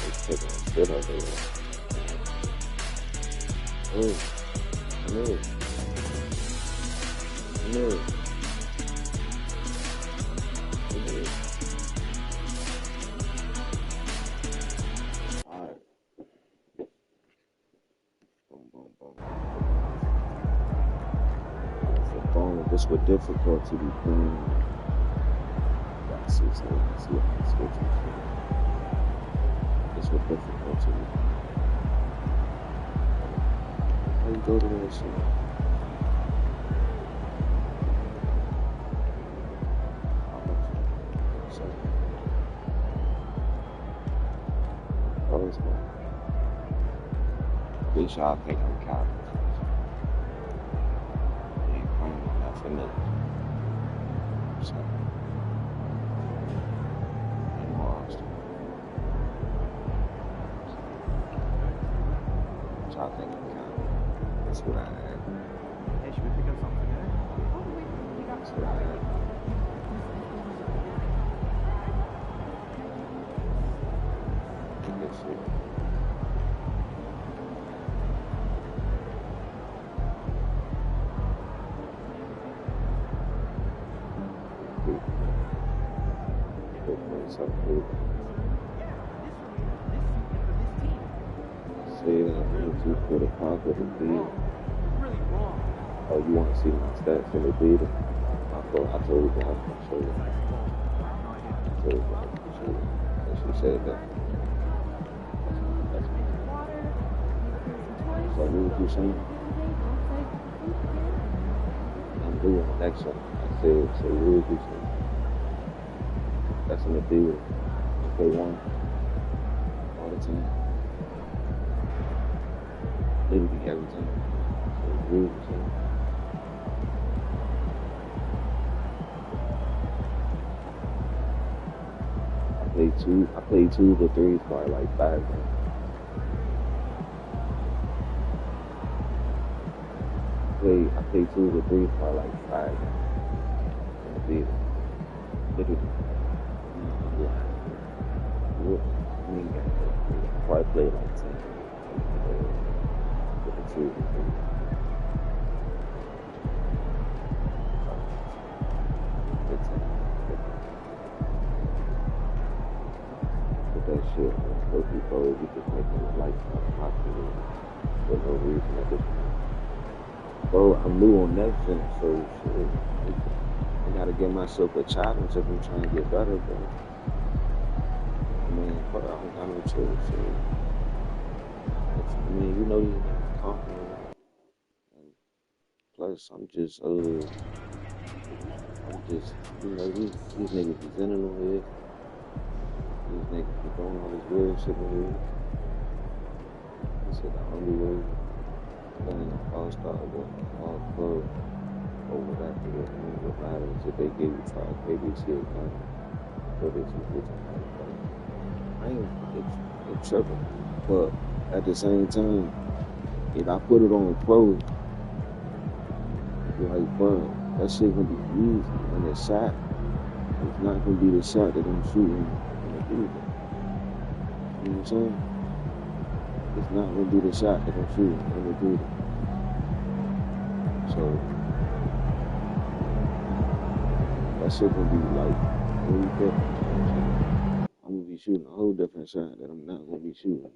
It's taking a shit over there. Oh, no. No. Alright. It's with difficulty between. See, it's with difficulty. How you go to that shit? Bitch, y'all think I'm counting. You ain't playing on that for nothing. So, and lost. Y'all think I'm counting. That's what I had. Hey, should we pick up something there? That's what I had. Good shit. See that you put a pocket of beat. Oh, you want to see my stats in the beat? I told you that I was going to show you. I told you that I was going to show you. And she said that. So what was you saying? I'm doing the next one. I said, so what was you saying? That's in the deal. They won all the time. Literally every time. So what was you saying? I played two to three for like 5 games. I played 2 to 3 for like 5 games. In the theater. Literally. I probably played like 10. With the 2 to 3. That shit, those people, you just making a lifestyle popular for no reason at this point. Bro, I'm new on next gen, so shit, I gotta give myself a challenge if I'm trying to get better, bro. I mean, but I don't got no choice, so. I mean, you know these niggas confident. And plus, I'm just, you know, these niggas presenting on here. These niggas be doing all this weird shit in here. This shit the only way playing all-star or all-club or whatever. I mean, what matters if they give you 5 KBC account or they just get your money back. I ain't tripping. But at the same time, if I put it on pro, like, bro, that shit gonna be easy. And the shot, it's not gonna be the shot that I'm shooting. You know what I'm saying? It's not gonna be the shot that I'm shooting in the theater. So that shit gonna be like really different. I'm gonna be shooting a whole different shot that I'm not gonna be shooting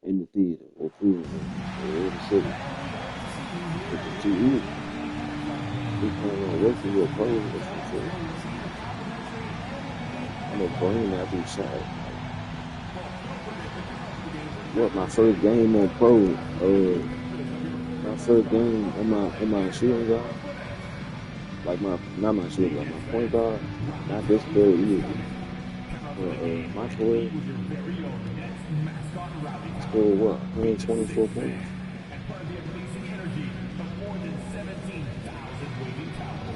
in the theater or Cleveland or in the city. It's too easy. We playing on rest of your pros or some shit. I'm gonna brain every shot. What, my first game on pro, my first game in my shooting guard, like not my shooting guard, my point guard, not this very easy. My 12, I scored what, 124 points?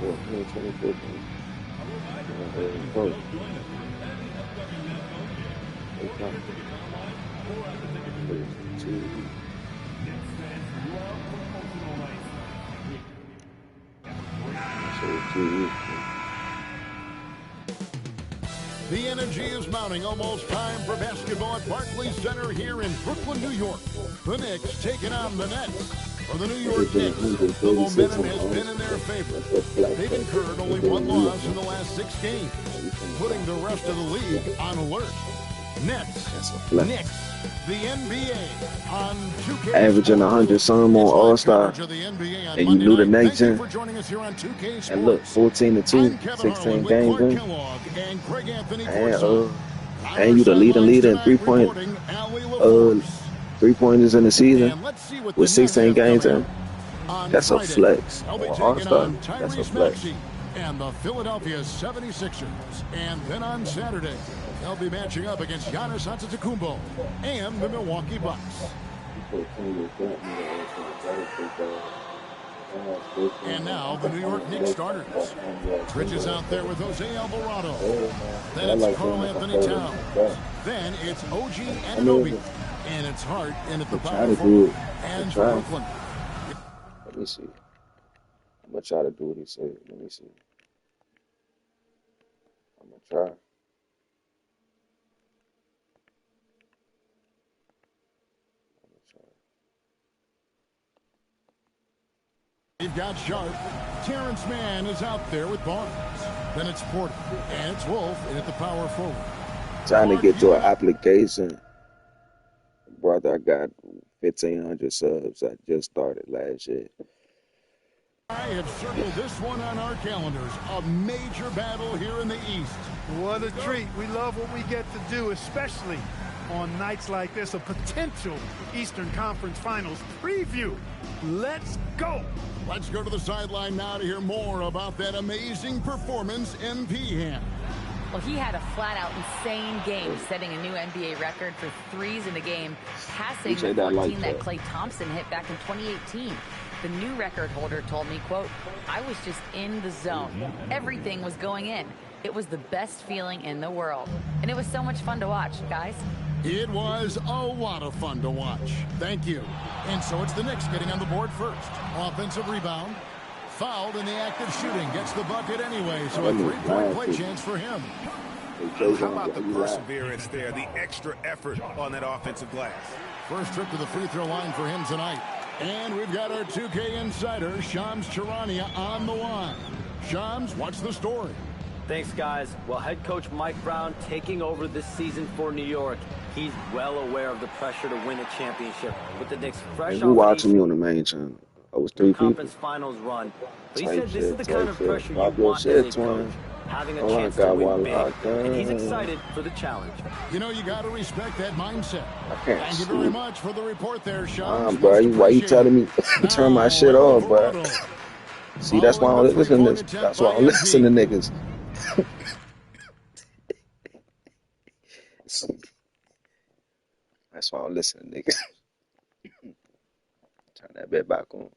What, 124 points? Pro. The energy is mounting. Almost time for basketball at Barclays Center here in Brooklyn, New York. The Knicks taking on the Nets. For the New York Knicks, the momentum has been in their favor. They've incurred only 1 loss in the last 6 games, putting the rest of the league on alert. Nets The NBA on 2K averaging 100 some on All Star, and you knew the next gen. And look, 14-2, 16 games in, and you the leader in 3-pointers in the season with 16 games in. That's a flex. On All Star, that's a flex. And the Philadelphia 76ers. And then on Saturday, they'll be matching up against Giannis Antetokounmpo and the Milwaukee Bucks. And now the New York Knicks starters. Bridges out there with Jose Alvarado. Then it's Karl Anthony Towns. Then it's OG Anunoby. And it's Hart in at the power forward. And Brooklyn. Let me see. I'm going to try to do what he said. Let me see. I'm going to try. You've got Sharp. Terrence Mann is out there with Barnes. Then it's Porter. And it's Wolf in at the power forward. Trying to get to an application. Brother, I got 1,500 subs. I just started last year. I have circled this one on our calendars. A major battle here in the East. What a treat. We love what we get to do, especially on nights like this, a potential Eastern Conference Finals preview. Let's go. Let's go to the sideline now to hear more about that amazing performance MP had. Well, he had a flat-out insane game, setting a new NBA record for threes in the game, passing the 14 that Klay Thompson hit back in 2018. The new record holder told me, quote, "I was just in the zone. Everything was going in. It was the best feeling in the world. And it was so much fun to watch, guys." It was a lot of fun to watch. Thank you. And so it's the Knicks getting on the board first. Offensive rebound. Fouled in the act of shooting. Gets the bucket anyway, so a three-point play chance for him. How about the perseverance there, the extra effort on that offensive glass? First trip to the free throw line for him tonight. And we've got our 2K insider, Shams Charania, on the line. Shams, what's the story? Thanks, guys. Well, head coach Mike Brown taking over this season for New York. He's well aware of the pressure to win a championship. With the Knicks fresh Who watching me on the main channel? I was 3 people. Conference Finals run. But he said this is the kind of pressure you Pop your want shit, as a coach. Twin. Having a Oh, chance I got to win one big. locked And he's in. excited for the challenge. You know, you got to respect that mindset. I can't Thank you see. very much for the report there, Shams. Bro, why you telling me turn my shit off, bro? See, that's why I don't listen to this. That's why I don't listen to niggas. That's why I don't listen to niggas. Turn that bit back on.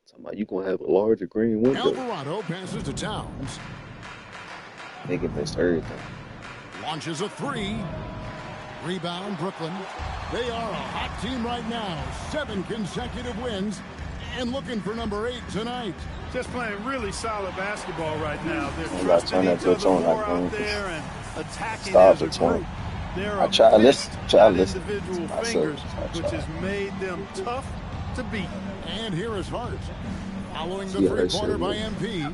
Talking about you gonna have a larger green window. Alvarado passes to Towns. Nigga missed everything. Launches a three. Rebound, Brooklyn. They are a hot team right now. 7 consecutive wins. And looking for number 8 tonight. Just playing really solid basketball right now. They're I'm about to turn that bitch on more like out that. there and attacking Stop as a it, Twin. group. They're I try to listen. individual fingers, which has made them tough to beat. And here is Hart. Following the Yeah, three-pointer that's by MP.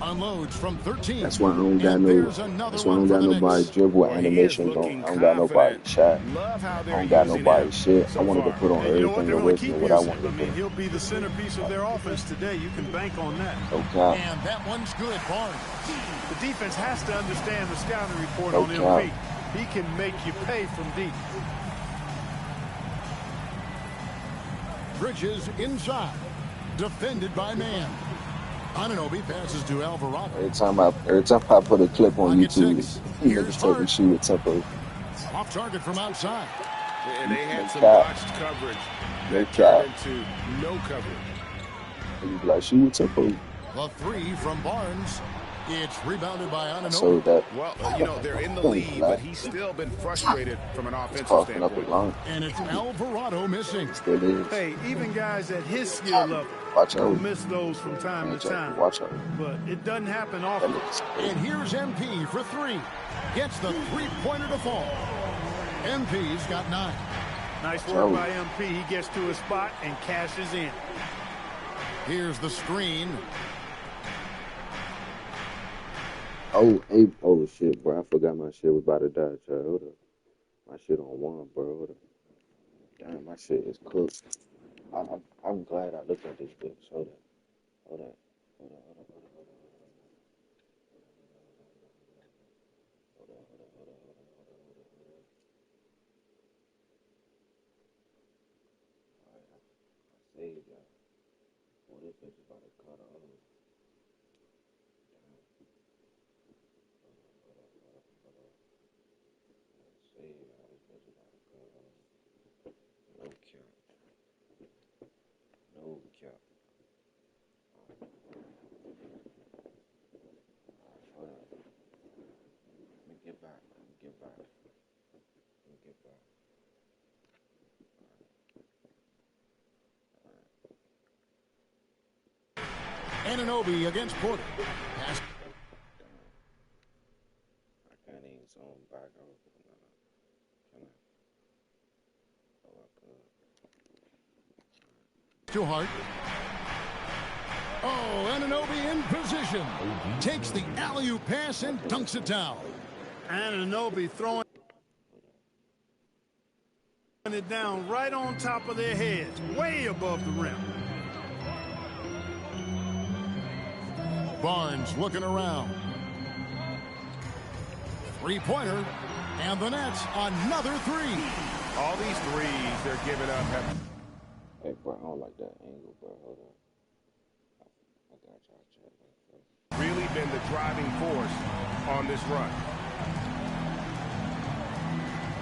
Unloads from 13. That's why I don't got no. That's why I don't got nobody dribble animations on. I don't got nobody shot. I don't got nobody shit. I wanted to put on everything original what I wanted to do. He'll be the centerpiece of their offense today. You can bank on that. Okay. And that one's good, Barnes. The defense has to understand the scouting report No on doubt. MP. He can make you pay from deep. Bridges inside. Defended by Mann. Anunoby passes to Alvarado. Every time I put a clip on YouTube, niggas take me shoot at tempo. Off target from outside. And they had some Cap. botched coverage No that cap. turned into no coverage. And you be like, shoot at tempo. The three from Barnes. It's rebounded by I Anunoby. sold that. Well, they're in the lead, but he's still been frustrated from an offensive Coughing up a standpoint. line. And it's Alvarado missing. Still is. Hey, even guys at his skill level Watch will out. miss those from time to time. Watch out. But it doesn't happen That often. nigga's And here's MP for 3. Gets the three-pointer to fall. MP's got 9. Nice work by MP. He gets to his spot and cashes in. Here's the screen. Oh, hey, oh shit, bro! I forgot my shit was about to die, child. My shit on one, bro. Hold up. Damn, my shit is cooked. I'm glad I looked at this bitch. Hold up. Hold up. Hold up. Hold up. Hold up. Hold up. Hold up. Hold up. Hold up. Hold up. Hold up. Hold up. Hold up. Alright, I saved y'all. Oh, this bitch is about to cut off. Damn. Hold up. Hold up. Hold up. Hold up. I saved y'all. This bitch is about to cut off. No cap. No cap. Hold up. Let me get back. Let me get back. Let me get back. Anunoby against Porter. Pass. I can't even zone back over. Can I? Oh, I could. To Hart. Oh, Anunoby in position. Takes the alley-oop pass and dunks it down. Anunoby throwing it down right on top of their heads, way above the rim. Barnes looking around. Three-pointer, and the Nets another three. All these threes they're giving up have... Hey, bro, I don't like that angle, bro. Hold on. I got y'all check that first. really been the driving force on this run.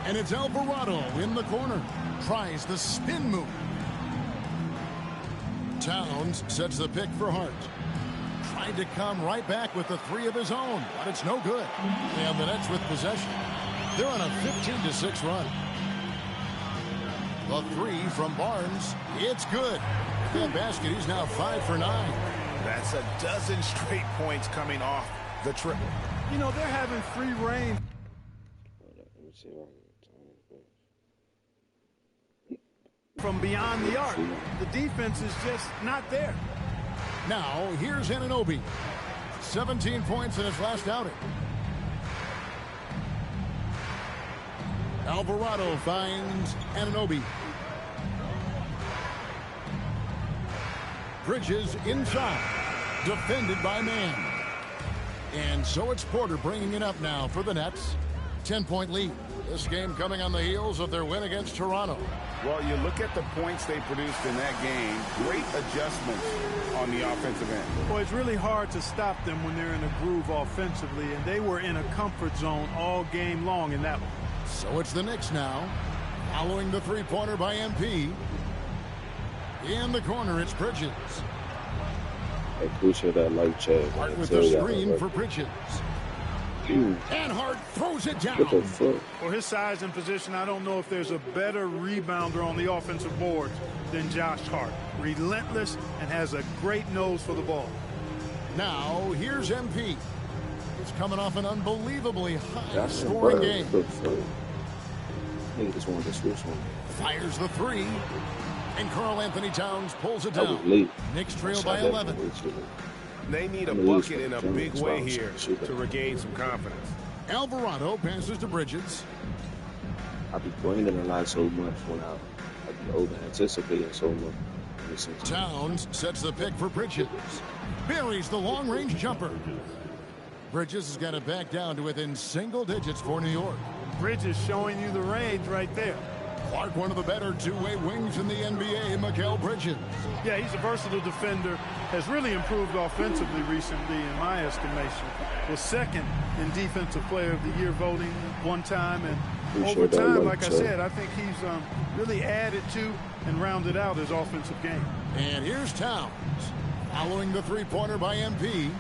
And it's Alvarado in the corner. Tries the spin move. Towns sets the pick for Hart. Tried to come right back with the three of his own, but it's no good. And the Nets with possession. They're on a 15-6 run. The three from Barnes. It's good. That basket, he's now 5 for 9. That's a dozen straight points coming off the triple. You know, they're having free reign. Let me see right here. From beyond the arc. The defense is just not there. Now, here's Anunoby. 17 points in his last outing. Alvarado finds Anunoby. Bridges inside. Defended by Man. And so it's Porter bringing it up now for the Nets. 10-point lead. This game coming on the heels of their win against Toronto. Well, you look at the points they produced in that game. Great adjustments on the offensive end. Well, it's really hard to stop them when they're in a groove offensively, and they were in a comfort zone all game long in that one. So it's the Knicks now. Following the three-pointer by MP. In the corner, it's Bridges. I appreciate that light check. Hart with the screen for Bridges. And Hart throws it down. What the fuck? For his size and position, I don't know if there's a better rebounder on the offensive boards than Josh Hart. Relentless and has a great nose for the ball. Now, here's MP. He's coming off an unbelievably high-scoring game. He just wanted to switch one. Fires the three. And Karl Anthony Towns pulls it down. Knicks trail by 11. They need a bucket in a big way here to regain some confidence. Alvarado passes to Bridges. I be grinding a lot so much when I be over-anticipating so much. Towns sets the pick for Bridges. Buries the long-range jumper. Bridges has got it back down to within single digits for New York. Bridges showing you the range right there. Clark, one of the better two-way wings in the NBA, Mikal Bridges. Yeah, he's a versatile defender. Has really improved offensively recently, in my estimation. Was second in Defensive Player of the Year voting one time. And over time, like I said, I think he's really added to and rounded out his offensive game. And here's Towns. Following the three-pointer by MP.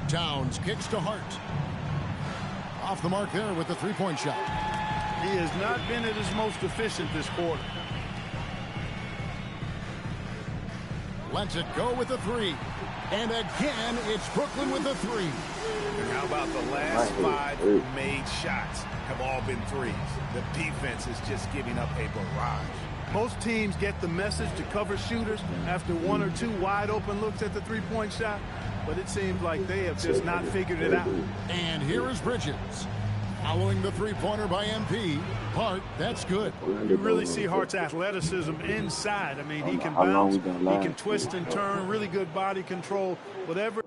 Towns kicks to Hart. Off the mark there with the three-point shot. He has not been at his most efficient this quarter. Lets it go with the three. And again, it's Brooklyn with the three. And how about the last 5 made shots have all been threes? The defense is just giving up a barrage. Most teams get the message to cover shooters after 1 or 2 wide open looks at the three-point shot. but it seems like they have just not figured it out. And here is Bridges. Following the three-pointer by MP. Hart, that's good. You really see Hart's athleticism inside. I mean, he can bounce, he can twist and turn, really good body control, whatever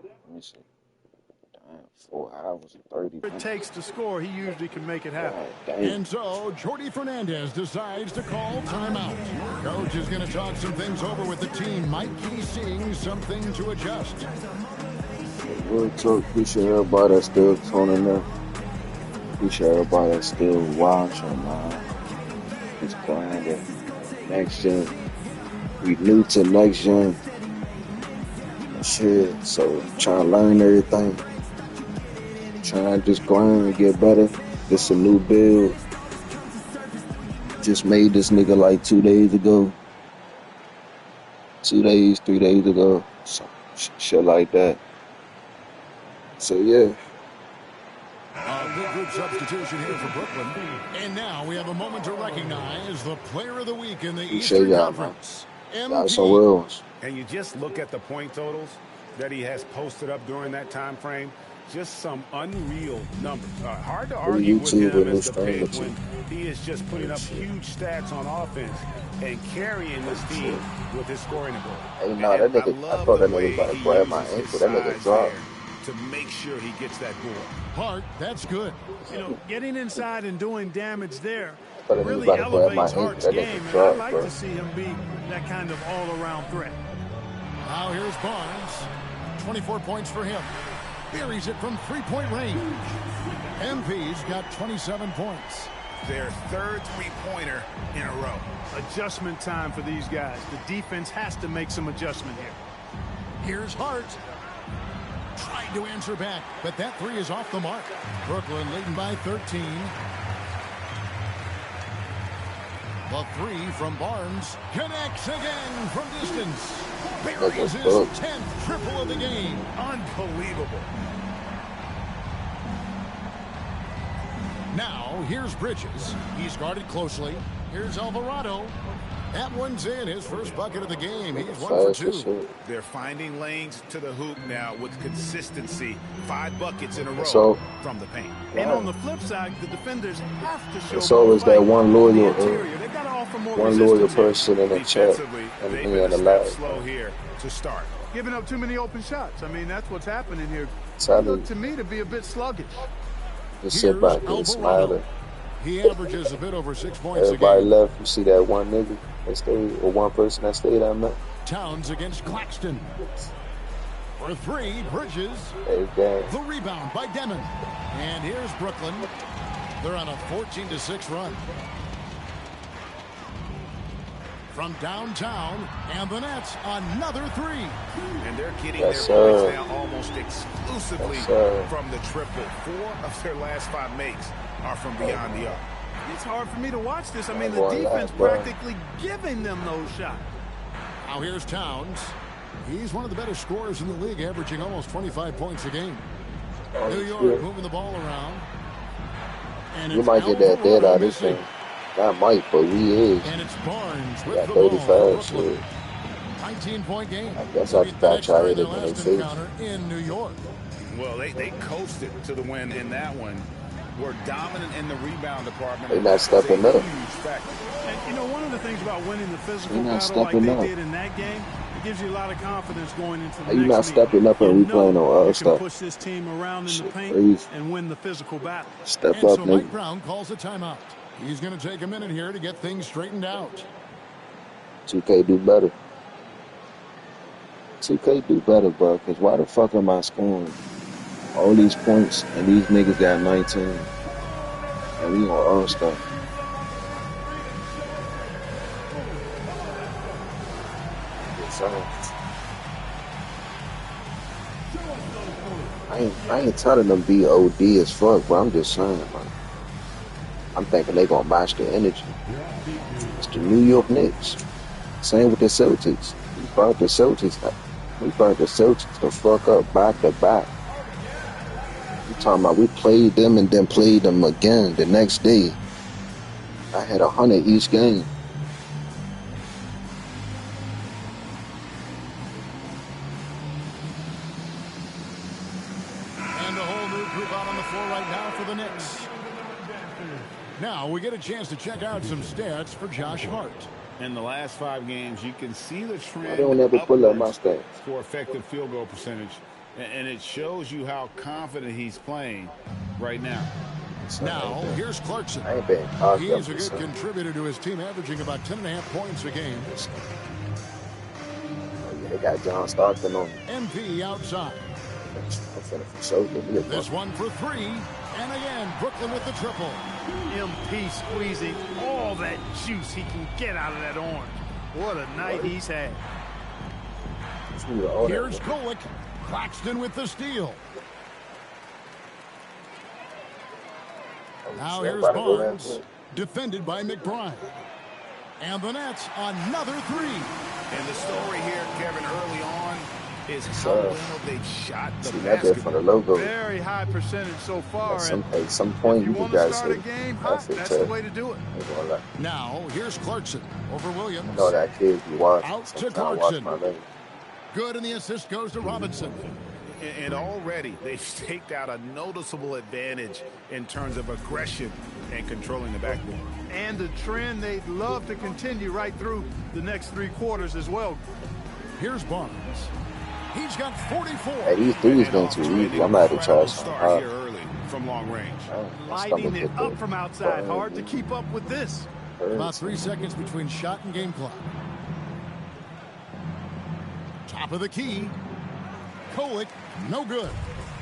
4 hours and 30 it takes to score, he usually can make it happen. And so, Jordy Fernandez decides to call timeout. Coach is going to talk some things over with the team. Might be seeing something to adjust. Real talk, appreciate everybody that's still tuning in. Appreciate everybody that's still watching, man. It's grinding. Next gen. We new to next gen. Shit, so trying to learn everything. Trying to just grind and get better. This a new build. Just made this nigga like 2 days ago. 2 days, 3 days ago. So, shit like that. So yeah. A big group substitution here for Brooklyn. And now we have a moment to recognize the player of the week in the Eastern Conference. Got some real ones. And you just look at the point totals that he has posted up during that time frame. Just some unreal numbers. Hard to argue with him as the pick when he is just putting up huge stats on offense and carrying this team with his scoring ability. Hey, no, that nigga, I thought that nigga was about to grab my ankle. That nigga dropped. To make sure he gets that board. Hart, that's good. You know, getting inside and doing damage there But really elevates Hart's game, and I'd like to see him be that kind of all-around threat. Now here's Barnes. 24 points for him. Buries it from three-point range. MP's got 27 points. Their third three-pointer in a row. Adjustment time for these guys. The defense has to make some adjustment here. Here's Hart. Tried to answer back, but that three is off the mark. Brooklyn leading by 13. The three from Barnes connects again from distance. Buries his 10th triple of the game. Unbelievable. Now, here's Bridges. He's guarded closely. Here's Alvarado. That one's in, his first bucket of the game. He's 1 for 2. They're finding lanes to the hoop now with consistency. 5 buckets in a row from the paint. And on the flip side, the defenders have to show. It's always that one loyal person in the chat and in the lab. Slow here to start. Giving up too many open shots. I mean, that's what's happening here. Look to me to be a bit sluggish. Just sit back and smile. He averages a bit over 6 points Everybody a game. left. You see that one nigga that stayed, or one person that stayed on that. Towns against Claxton. For 3, Bridges. Hey, the rebound by Demon. And here's Brooklyn. They're on a 14-6 run. From downtown, and the Nets, another 3. And they're getting their points now almost exclusively from the triple. 4 of their last 5 makes are from beyond the arc. It's hard for me to watch this. I mean, the defense practically giving them those shots. Now here's Towns. He's one of the better scorers in the league, averaging almost 25 points a game. New York moving the ball around. And you might get that dead out of this thing. Not Mike, but we is. And it's Barnes with got the 35, ball. so 19-point game. I guess I got tried it when they say. In New York. Well, they coasted to the win in that one. Were dominant in the rebound department. They're not stepping up. And, you know, one of the things about winning the physical battle like they did in that game, it gives you a lot of confidence going into the next meeting. You're not stepping up and we playing on other stuff. Push this team around in the paint and win the physical battle. Step and up, so nigga. Mike Brown calls a timeout. He's going to take a minute here to get things straightened out. 2K do better. 2K do better, bro. Because why the fuck am I scoring all these points and these niggas got 19? And we gonna earn stuff. I ain't telling them be OD as fuck, but I'm just saying, man. I'm thinking they gonna match the energy. It's the New York Knicks. Same with the Celtics. We burnt the Celtics the fuck up back to back. You talking about we played them and then played them again the next day. I had 100 each game. group out on the floor right now for the Knicks. Now we get a chance to check out some stats for Josh Hart. In the last 5 games, you can see the trend I don't ever pull up my stats for effective field goal percentage, and it shows you how confident he's playing right now. Now, here's Clarkson. He's a good contributor to his team, averaging about 10.5 points a game. They got John Stockton on MP outside. This This one for 3. And again, Brooklyn with the triple. MP squeezing all that juice he can get out of that orange. What a night he's had. Here's Golick. Claxton with the steal. Now here's Barnes. Defended by McBride. And the Nets, another 3. And the story here, Kevin, early on, is how well they shot the basket. For the logo. Very high percentage so far. At some point, you guys say that's the way to do it. Now, here's Clarkson over Williams. I know that kid you watch. Out to Clarkson. Good, and the assist goes to Robinson. And already they've staked out a noticeable advantage in terms of aggression and controlling the backboard. And the trend they'd love to continue right through the next 3 quarters as well. Here's Barnes. He's got 44. Hey, these threes been too easy. I'm out of charge. Start here early from long range. Lighting it up from outside. Hard to keep up with this. About 3 seconds between shot and game clock. Top of the key. Golick, no good.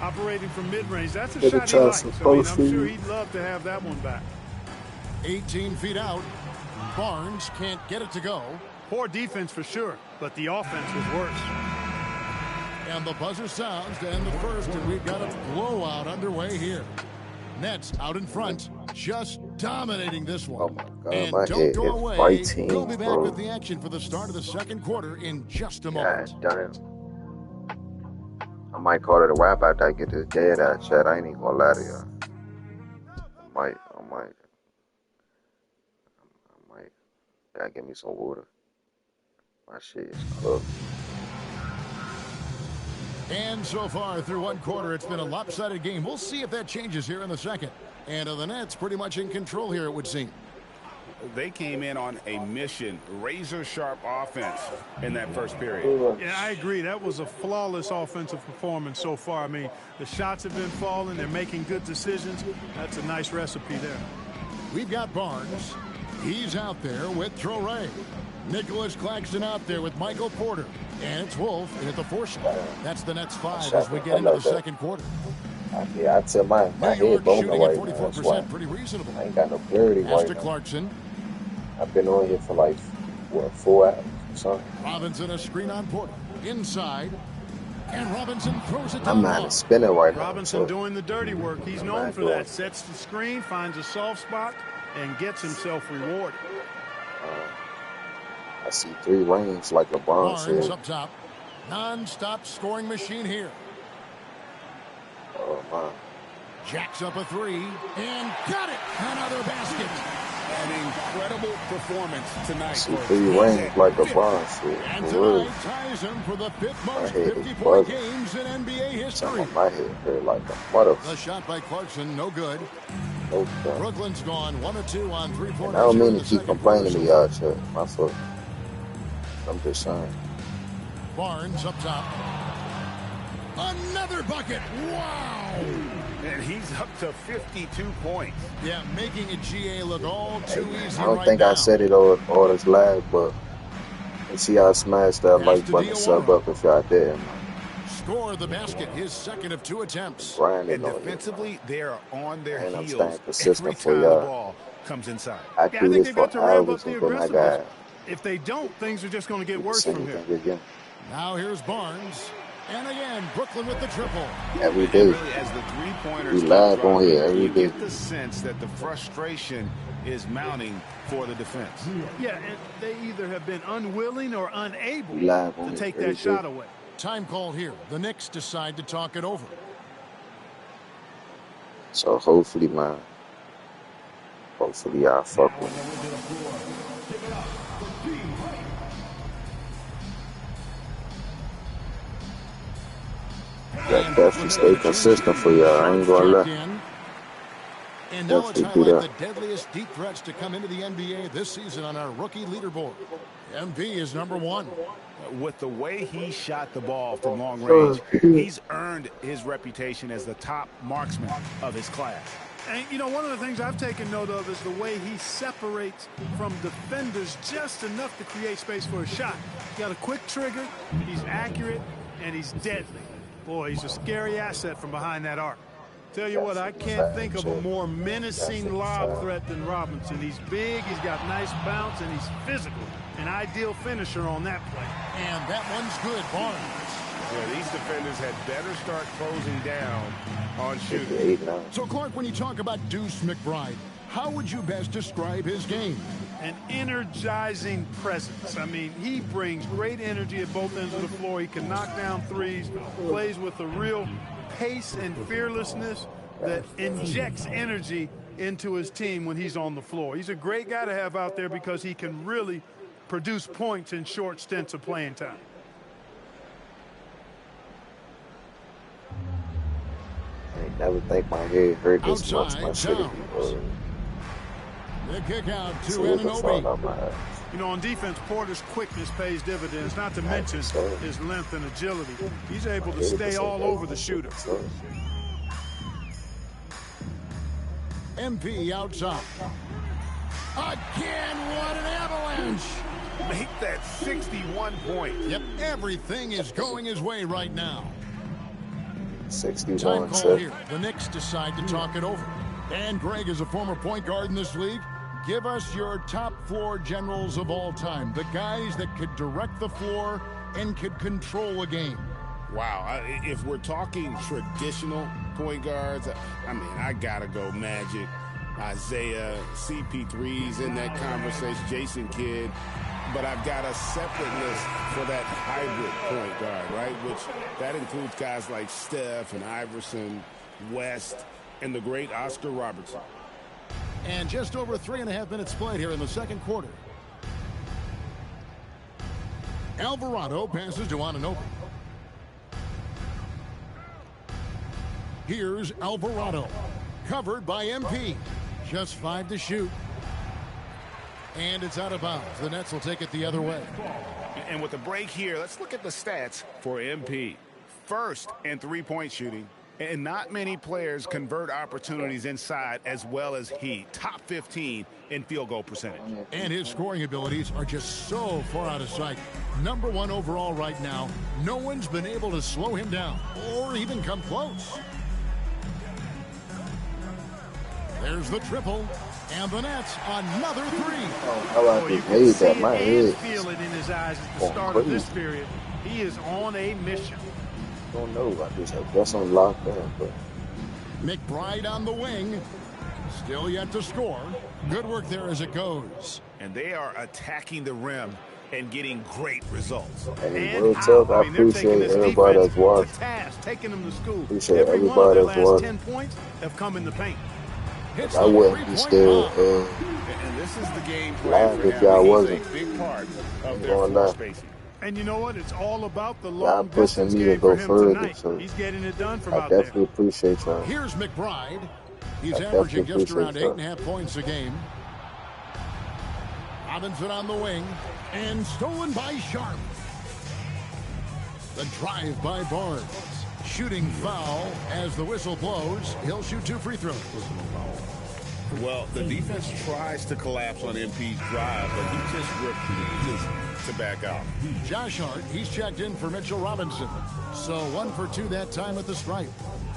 Operating from mid-range. That's a shot he likes. I'm sure he'd love to have that one back. 18 feet out. Barnes can't get it to go. Poor defense for sure, but the offense was worse. And the buzzer sounds to end the first, and we've got a blowout underway here. Nets out in front, just dominating this one. Oh my God, and my don't go away. Fighting, We'll be back with the action for the start of the second quarter in just a moment. God damn. I might call it a wrap after I get this dead ass chat. I ain't even gonna lie to y'all. I might. Gotta give me some water. My shit is cooked. And so far through one quarter, it's been a lopsided game. We'll see if that changes here in the second. And the Nets pretty much in control here, it would seem. They came in on a mission, razor-sharp offense in that first period. Yeah, I agree. That was a flawless offensive performance so far. I mean, the shots have been falling. They're making good decisions. That's a nice recipe there. We've got Barnes. He's out there with Traore. Nicholas Claxton out there with Michael Porter. And it's Wolf in at the 4 spot. That's the Nets 5 as we get into the second quarter. Yeah, I'd say my head bone away. 44%, pretty reasonable. I ain't got no clarity right now. Clarkson. I've been on here for like, 4 hours or something. Robinson a screen on Porter. Inside. And Robinson throws it down. I'm not spinning right now. Robinson doing the dirty work. He's known for that. Sets the screen, finds a soft spot, and gets himself rewarded. I see 3 rings like LeBron Barnes said. up top. Non-stop scoring machine here. Oh, my. Jacks up a 3. And got it. Another basket. An incredible performance tonight. I see 3 rings like LeBron said. And tonight ties him for the 5th most 50-point games in NBA history. My head hurt like a motherfucker. The shot by Clarkson, no good. No good. Brooklyn's gone 1 of 2 on 3-pointers. I don't mean to keep complaining to y'all, shit. My fault. I'm just saying. Barnes up top. Another bucket. Wow. And he's up to 52 points. Yeah, making a GA look all too easy. I don't think I said it all this live, but you see how I smashed that like button, sub up if y'all did. Score the basket, his second of 2 attempts. And defensively, they're on their and I'm heels staying consistent every for time the y'all. ball comes inside. I do this for hours and then I got. If they don't, things are just going to get worse from here. Again. Now here's Barnes. And again, Brooklyn with the triple. Every day. Really, as the three-pointers we live on here every day. You get the sense that the frustration is mounting for the defense. Yeah, and they either have been unwilling or unable to take that shot away. Time call here. The Knicks decide to talk it over. So hopefully, man. Hopefully, I'll fuck with him. definitely stay consistent for y'all. I ain't gonna lie. And now let's Definitely do highlight that. the deadliest deep threats to come into the NBA this season on our rookie leaderboard. MP is number 1. With the way he shot the ball from long range, he's earned his reputation as the top marksman of his class. And, you know, one of the things I've taken note of is the way he separates from defenders just enough to create space for a shot. He's got a quick trigger, he's accurate, and he's deadly. Boy, he's a scary asset from behind that arc. Tell you what, I can't think of a more menacing lob threat than Robinson. He's big, he's got nice bounce, and he's physical. An ideal finisher on that play. And that one's good, Barnes. Yeah, these defenders had better start closing down on shooting. So, Clark, when you talk about Deuce McBride, how would you best describe his game? An energizing presence. I mean, he brings great energy at both ends of the floor. He can knock down threes, plays with a real pace and fearlessness that injects energy into his team when he's on the floor. He's a great guy to have out there because he can really produce points in short stints of playing time. I never think my head hurt this much. My shit be the kick out to Anunoby. You know, on defense, Porter's quickness pays dividends, not to mention his length and agility. He's able to stay all over the shooter. MP outside. Again, what an avalanche. Make that 61 points. Yep, everything is going his way right now. 61. Time call here. The Knicks decide to talk it over. And Greg, is a former point guard in this league, give us your top floor generals of all time. The guys that could direct the floor and could control a game. Wow. If we're talking traditional point guards, I mean, I got to go Magic, Isaiah, CP3's in that conversation, Jason Kidd. But I've got a separate list for that hybrid point guard, right? Which that includes guys like Steph and Iverson, West, and the great Oscar Robertson. And just over 3.5 minutes played here in the second quarter. Alvarado passes to Anunoby. Here's Alvarado. Covered by MP. Just 5 to shoot. And it's out of bounds. The Nets will take it the other way. And with the break here, let's look at the stats for MP. First in three-point shooting. And not many players convert opportunities inside as well as he. Top 15 in field goal percentage. And his scoring abilities are just so far out of sight. Number 1 overall right now. No one's been able to slow him down or even come close. There's the triple. And the Nets, another 3. Oh, you can see it and feel it in his eyes at the start of this period. He is on a mission. Don't know about this. I guess I'm locked in, but McBride on the wing. Still yet to score. Good work there as it goes. And they are attacking the rim and getting great results. Hey, real tough. I appreciate everybody that's watching. Taking them to school. Appreciate everybody that's watching. 10 points have come in the paint. I wouldn't be still and this is the game plan if y'all wasn't. He's a big part of their floor spacing. And you know what? It's all about the long pushing distance me to game go for him further. tonight. So he's getting it done from I out there. definitely appreciate y'all. Here's McBride. He's averaging just around 8.5 points a game. Robinson on the wing. And stolen by Sharp. The drive by Barnes. Shooting foul as the whistle blows. He'll shoot 2 free throws. Well, the defense tries to collapse on MP's drive, but he just refuses to back out. Josh Hart, he's checked in for Mitchell Robinson. So 1 for 2 that time at the stripe.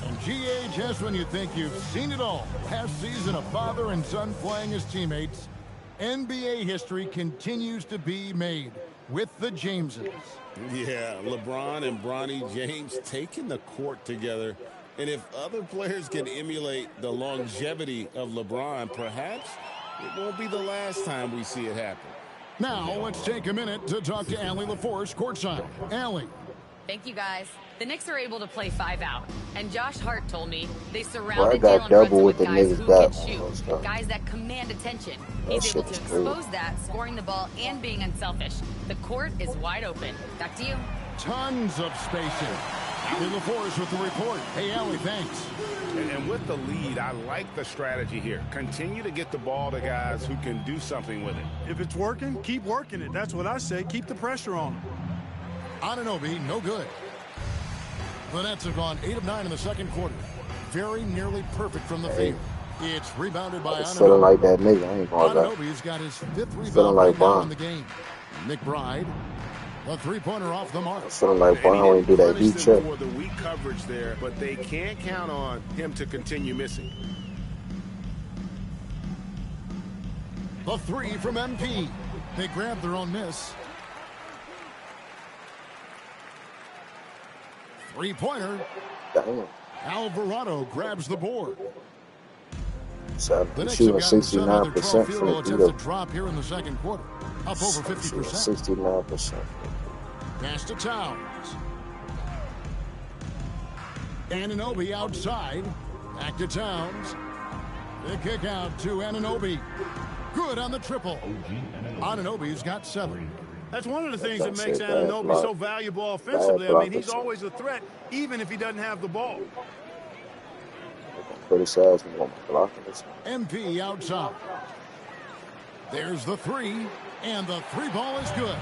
And GA, just when you think you've seen it all, past season of father and son playing as teammates, NBA history continues to be made with the Jameses. Yeah, LeBron and Bronny James taking the court together. And if other players can emulate the longevity of LeBron, perhaps it won't be the last time we see it happen. Now, let's take a minute to talk to Allie LaForce courtside. Allie. Thank you, guys. The Knicks are able to play 5 out. And Josh Hart told me they surrounded I Jalen got double Brunson with the guys niggas who back. can shoot, guys that command attention. He's able to expose that, scoring the ball and being unselfish. The court is wide open. Back to you. Tons of spacing. Allie LaForce with the report. Hey, Allie, thanks. And with the lead, I like the strategy here. Continue to get the ball to guys who can do something with it. If it's working, keep working it. That's what I say. Keep the pressure on them. Anunoby, no good. The Nets have gone 8 of 9 in the second quarter. Very nearly perfect from the field. It's rebounded by Anunoby. Feeling like that nigga, I ain't gonna lie. Anunoby's got his 5th Feeling rebound like right now Bond. in the game. McBride, the three-pointer off the mark. Feeling like Bond when he do that deep check. For the weak coverage there, but they can't count on him to continue missing. The 3 from MP. They grab their own miss. Three-pointer. Damn. Alvarado grabs the board. So The Knicks shooting have gotten 7 of their 12 69% field from goal the attempts to three. drop here in the second quarter. Up over 50%. 69%. Pass to Towns. Anunoby outside. Back to Towns. The kick out to Anunoby. Good on the triple. Anunoby's got 7. That's one of the things that That's makes it, bad Anunoby block. so valuable offensively. I Bad mean, he's block. always a threat, even if he doesn't have the ball. Criticize me on my blocking this. MP outside. There's the 3, and the 3 ball is good.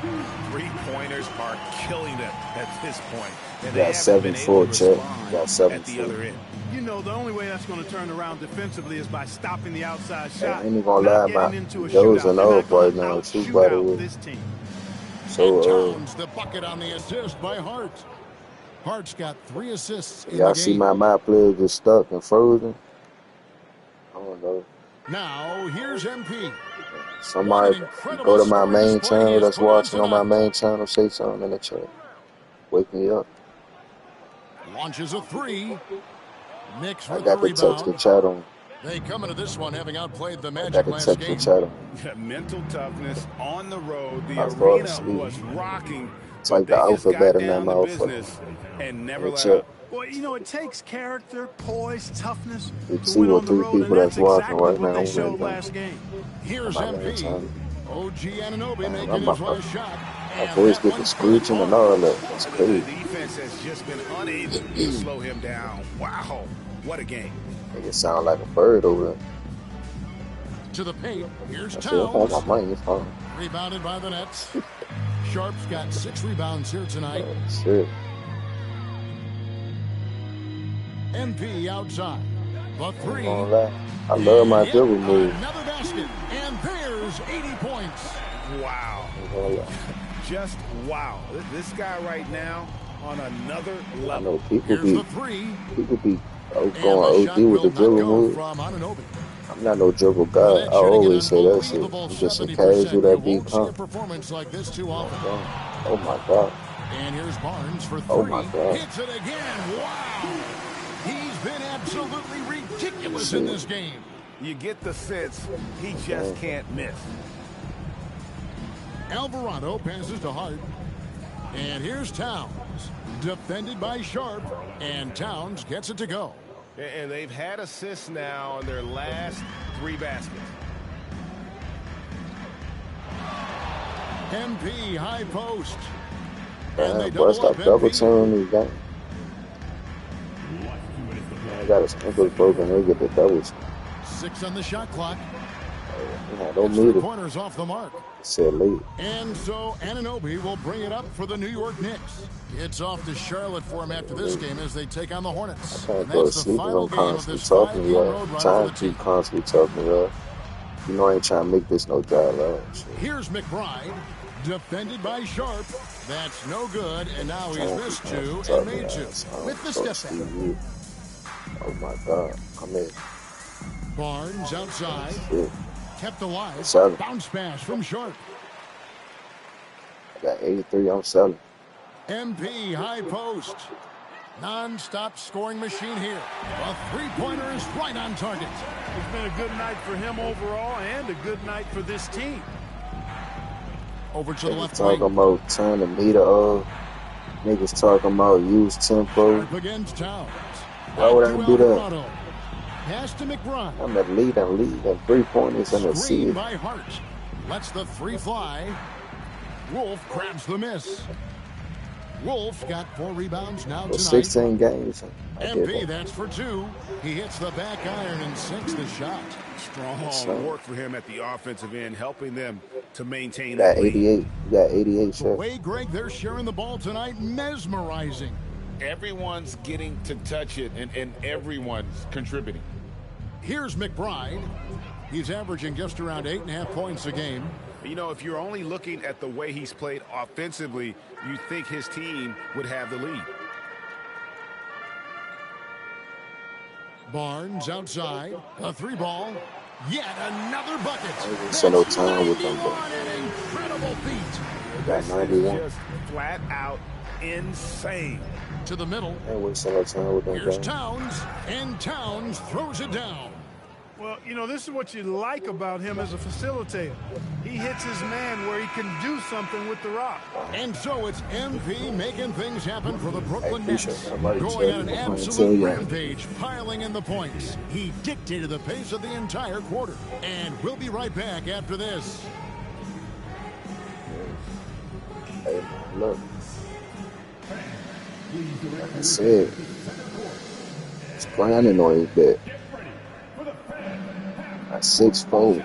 Three-pointers are killing them at this point. And You they got haven't 7 been able full to check. respond You got 7 at the full. other end. You know, the only way that's going to turn around defensively is by stopping the outside shot. I ain't even gonna not lie, getting man. into a Those shootout. and They're those not gonna right now, too, out-shoot by the out way. this team. And So, Towns, the bucket on the assist by Hart. Hart's got 3 assists in y'all the see game. my players just stuck and frozen? I don't know. Now, here's MP. Somebody go to my main channel that's watching on my main channel, say something in the chat. Wake me up. Launches a 3. Knicks I with the got to text the rebound. chat on. They come into this one having outplayed the I Magic got to last text the game. chat on. Mental toughness on the road. The I fall arena asleep. was rocking, It's but like they the just alphabet got in that down to motherfucker. business and never Hey, let check. up. Well, you know, it takes character, poise, toughness You to see win what on the 3 road, and people that's that's watching exactly right what now they on showed my last game. Here's main MP. channel. OG Anunoby Man, making I'm his last shot. my And voice that get the one's good. screeching and all that. That's The crazy. defense has just been unable to slow him down. Wow, what a game. It sound like a bird over there. To the paint. Here's I said, if I Towns. got money, it's fine. Rebounded by the Nets. Sharp's got 6 rebounds here tonight. Shit. MP outside. The 3. Gonna lie. I love my And dribble move. another basket. And there's 80 points. Wow. Gonna lie. Just wow. This guy right now on another I level. know people Here's be the 3. going And the OD shot with will the not dribble go move. from Anunoby. I'm not no dribble guy. The I Nets shooting an always say that shit. unbelievable I'm just a 70%. casual You that be won't see a calm. performance like this too often. Oh my god. And here's Barnes for 3. Oh my God. Hits it again. Wow. He's been absolutely ridiculous in this game. You get the sense he just can't miss. Alvarado passes to Hart. And here's Towns. Defended by Sharp. And Towns gets it to go. And they've had assists now on their last 3 baskets. MP high post. And they Man, boy, double stop up double MP. teaming these guys. I got a sprinkle broken. They get the doubles. 6 on the shot clock. Yeah, don't need it. 3 pointers off the mark. Said late. And so Anunoby will bring it up for the New York Knicks. It's off to Charlotte for him after this game as they take on the Hornets. Can't And go to that's the sleep if final I'm game of constantly this talking to 5-game y'all. road run Time for the to team. constantly talking to y'all. You know I ain't trying to make this no job out. Here's McBride, defended by Sharp. That's no good, and now he's missed 2 and made 2 with the step back. Oh my God. Come here. Barnes outside. Shit. Kept alive. Seven. Bounce pass from Sharp. I got 83. I'm selling. MP high post. Non-stop scoring machine here. A 3-pointer is right on target. It's been a good night for him overall and a good night for this team. Over to the Niggas left talking wing. about turn the meter up. Niggas talking about use tempo. Sharp against Towns. Why would I do that? Alvarado. Pass to McBride. I'm at lead and 3-pointers in the Screen city. by Hart. Lets the 3 fly. Wolf grabs the miss. Wolf got 4 rebounds now For tonight. 16 games. MP, that's for 2. He hits the back iron and sinks the shot. Strong work for him at the offensive end, helping them to maintain Got that lead. 88. You got 88 The shots. way, Greg, they're sharing the ball tonight, mesmerizing. Everyone's getting to touch it, and everyone's contributing. Here's McBride. He's averaging just around 8.5 points a game. You know, if you're only looking at the way he's played offensively, you think his team would have the lead. Barnes outside. A 3-ball. Yet another bucket. I didn't spend no time with them, bro. An incredible feat. Got 91. Just flat out insane. To the middle. I ain't wasting no time with them, Here's guys. Towns. And Towns throws it down. Well, you know, this is what you like about him as a facilitator. He hits his man where he can do something with the rock. And so it's MP making things happen for the Brooklyn Hey, Nets. appreciate that. Going on an I'm gonna tell absolute you. rampage, piling in the points. He dictated the pace of the entire quarter. And we'll be right back after this. Hey, man, look. Like I said, it's grinding on his bet. My 6'4",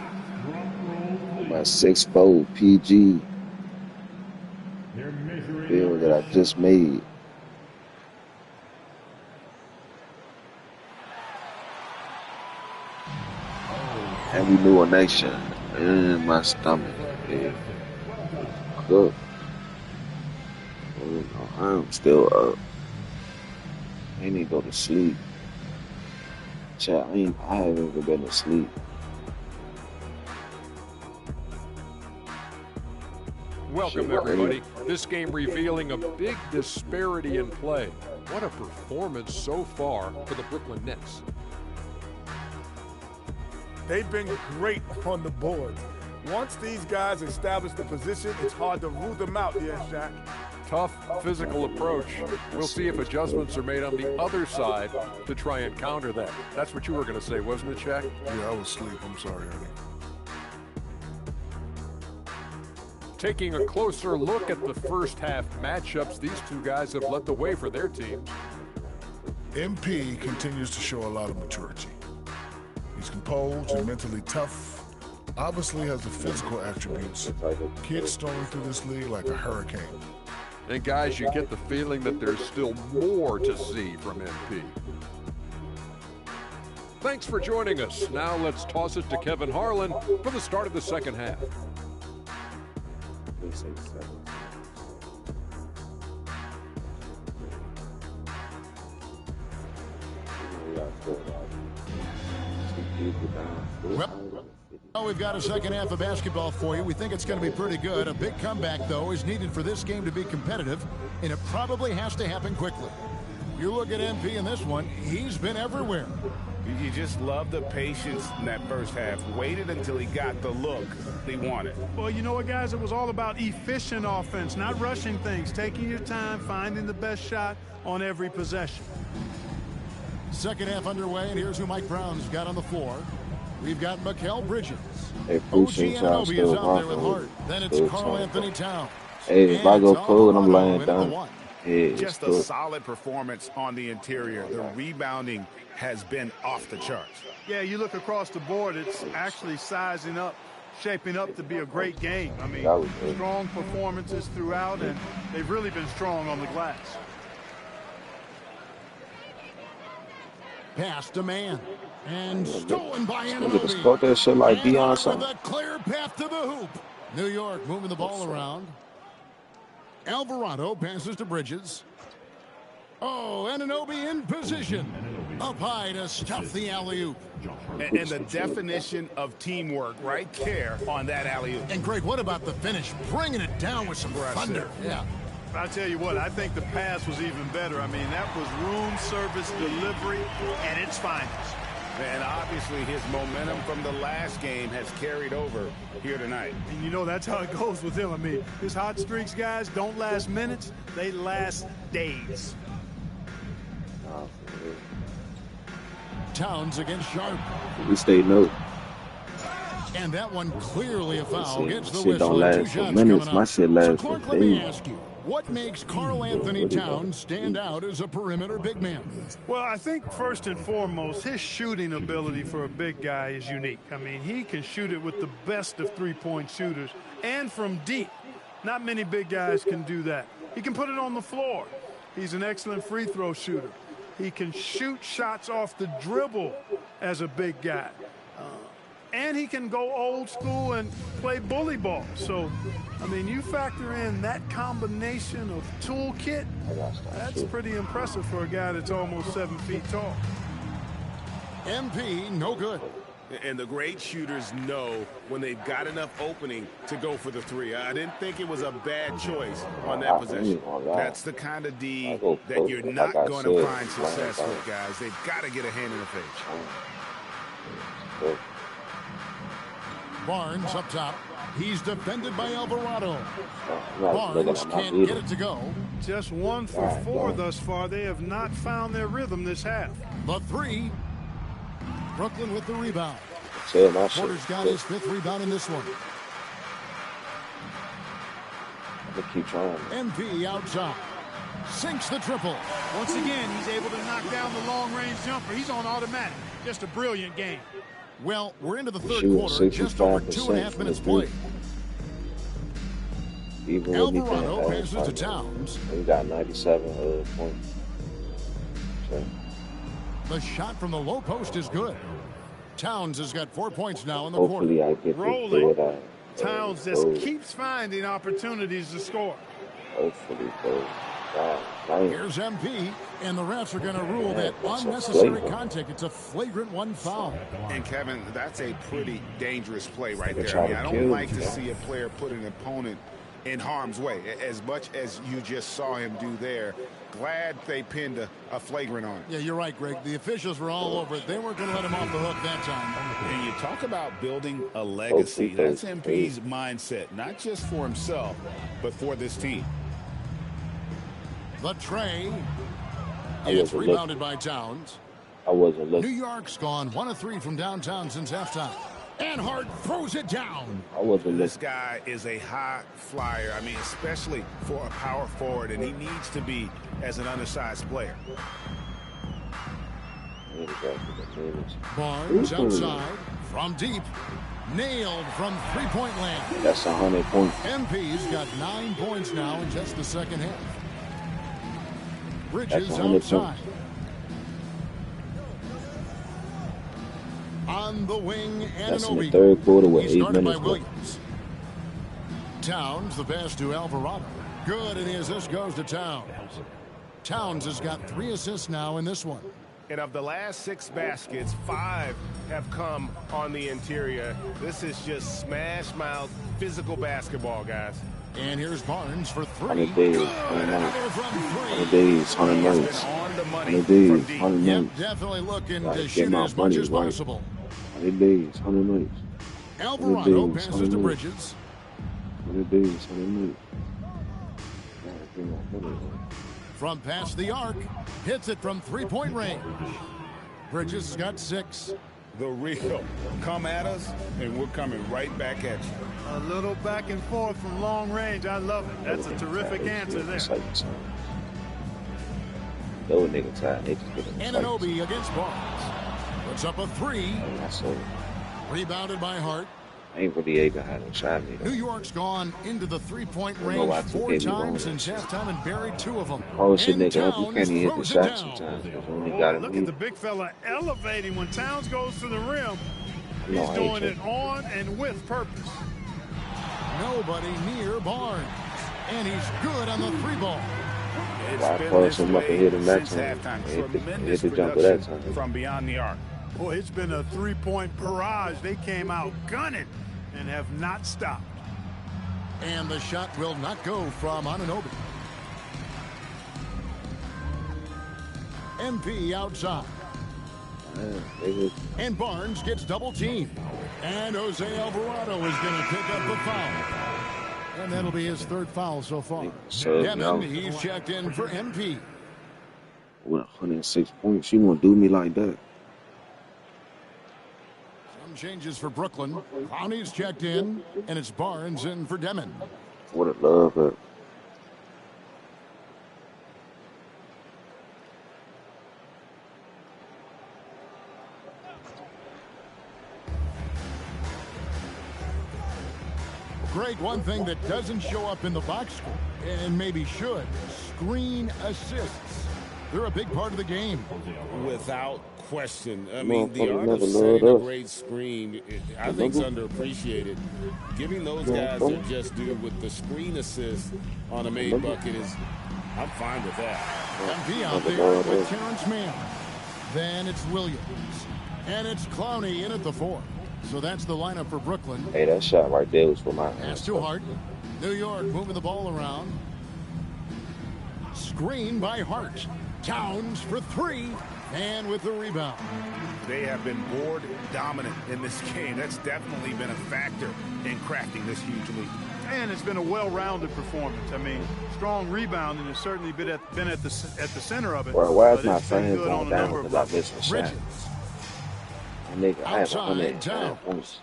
my 6'4" PG build that I just made. And we knew a nation in my stomach. Yeah. Good. You know, I'm still up. I ain't even go to sleep. Chat, I haven't even been to sleep. Welcome, everybody. This game revealing a big disparity in play. What a performance so far for the Brooklyn Nets. They've been great on the boards. Once these guys establish the position, it's hard to rule them out, Shaq. Tough physical approach. We'll see if adjustments are made on the other side to try and counter that. That's what you were going to say, wasn't it, Shaq? Yeah, I was asleep. I'm sorry, Ernie. Taking a closer look at the first half matchups, these two guys have led the way for their teams. MP continues to show a lot of maturity. He's composed and mentally tough. Obviously has the physical attributes. Kid's storming through this league like a hurricane. And guys, you get the feeling that there's still more to see from MP. Thanks for joining us. Now let's toss it to Kevin Harlan for the start of the second half. Well, we've got a second half of basketball for you. We think it's going to be pretty good. A big comeback, though, is needed for this game to be competitive, and it probably has to happen quickly. You look at MP in this one, he's been everywhere. You just love the patience in that first half. Waited until he got the look he wanted. Well, you know what, guys? It was all about efficient offense, not rushing things, taking your time, finding the best shot on every possession. Second half underway, and here's who Mike Brown's got on the floor. We've got Mikal Bridges. Hey, OG appreciate y'all Anunoby is still out there with rocking Hart. Then it's with Karl Anthony Towns. Hey, if I go cold, I'm laying down. Yeah, it's Just a good. solid performance on the interior. The rebounding has been off the charts. Yeah, you look across the board, it's actually sizing up, shaping up to be a great game. I mean, strong performances throughout, and they've really been strong on the glass. Pass to man. And stolen by Nigga just Anunoby. caught that shit like And Deion with something. a clear path to the hoop. New York moving the ball around. Alvarado passes to Bridges. Oh, Anunoby in position. Up high to stuff the alley-oop. And the definition of teamwork right there on that alley-oop. And Greg, what about the finish? Bringing it down with some thunder. Yeah. I'll tell you what, I think the pass was even better. I mean, that was room service delivery at its finest. And obviously his momentum from the last game has carried over here tonight. And you know that's how it goes with him. I mean, his hot streaks, guys, don't last minutes. They last days. Towns against Sharp. We stay no. And that one clearly a foul. Gets the Shit whistle. don't And 2 last for shots minutes. coming My up. shit So lasts Clark, for let me days. ask you, What makes Karl Anthony Towns stand out as a perimeter big man? Well, I think first and foremost, his shooting ability for a big guy is unique. I mean, he can shoot it with the best of three-point shooters and from deep. Not many big guys can do that. He can put it on the floor. He's an excellent free throw shooter. He can shoot shots off the dribble as a big guy. And he can go old school and play bully ball. So, I mean, you factor in that combination of toolkit, that's pretty impressive for a guy that's almost 7 feet tall. MP, no good. And the great shooters know when they've got enough opening to go for the three. I didn't think it was a bad choice on that possession. That's the kind of D that you're not going to find success with, guys. They've got to get a hand in the face. Barnes up top. He's defended by Alvarado. Barnes can't get it to go. Just 1 for 4 thus far. They have not found their rhythm this half. The three. Brooklyn with the rebound. Porter's got his 5th rebound in this one. Keep trying. MP outside. Sinks the triple. Once again, he's able to knock down the long-range jumper. He's on automatic. Just a brilliant game. Well, we're into the third quarter. Just over 2.5 minutes played. Alvarado passes to Towns. He got 97 points. So. The shot from the low post is good. Towns has got 4 points now in the Hopefully quarter. I get Rolling. to Towns just keeps finding opportunities to score. Hopefully, bro. Here's MP, and the refs are going to rule that unnecessary contact. It's a flagrant 1 foul. And, Kevin, that's a pretty dangerous play right there. I mean, I don't like to see a player put an opponent in harm's way, as much as you just saw him do there. Glad they pinned a flagrant on it. Yeah, you're right, Greg. The officials were all over it. They weren't going to let him off the hook that time. And you talk about building a legacy. That's MP's mindset, not just for himself, but for this team. The tray. It's rebounded by Towns. I wasn't looking. New York's gone 1 of 3 from downtown since halftime. And Hart throws it down. I wasn't looking. This guy is a high flyer. I mean, especially for a power forward, and he needs to be as an undersized player. Barnes outside from deep. Nailed from three-point land. That's 100 points. MP's got 9 points now in just the second half. Bridges outside. On the wing, That's in the Anunoby. 3rd quarter with 8 started minutes by Williams. Towns, the pass to Alvarado. Good, and the assist goes to Towns. Towns has got 3 assists now in this one. And of the last 6 baskets, 5 have come on the interior. This is just smash mouth physical basketball, guys. And here's Barnes for 3. 100 days, 100 nights. 100 days, 100 nights. 100 days, 100 nights. Yep, definitely looking to shoot as much as possible. 100 days, 100 nights. Alvarado passes to Bridges. 100 days, 100 nights. From past the arc, hits it from three-point range. Bridges has got 6. The real. Come at us, and we're coming right back at you. A little back and forth from long range. I love it. That's a terrific answer there. Anunoby against Barnes. Puts up a 3. Rebounded by Hart. I ain't really able to have a shot. New York's gone into the three-point range 4 times since halftime and buried 2 of them. Oh shit, nigga, you can't even hit the shot sometimes. Look at the big fella elevating when Towns goes to the rim. He's doing it on and with purpose. Nobody near Barnes, and he's good on the 3-ball. It's been this way since halftime. Tremendous production from beyond the arc. Boy, it's been a 3-point barrage. They came out gunning and have not stopped. And the shot will not go from Anunoby. MP outside. And Barnes gets double-teamed. And Jose Alvarado is going to pick up the foul. And that'll be his 3rd foul so far. Demon, he's checked in for MP. With 106 points, she won't do me like that. Some changes for Brooklyn. Clowney's checked in, and it's Barnes in for Demon. What a love, but Greg, one thing that doesn't show up in the box score, and maybe should, screen assists. They're a big part of the game. Without question. I mean, the art of setting a great screen, I think, is underappreciated. Giving those guys their just due with the screen assist on a made bucket is, I'm fine with that. MP out there with Terrence Mann. Then it's Williams. And it's Clowney in at the 4. So that's the lineup for Brooklyn. Hey, that shot right there was for my hands. Pass to Hart. New York moving the ball around. Screen by Hart. Towns for 3. And with the rebound. They have been board dominant in this game. That's definitely been a factor in crafting this huge lead. And it's been a well-rounded performance. I mean, strong rebounding has certainly been at the center of it. Bro, why is my friend going down because I missed a shot? Nigga, I have 109 points.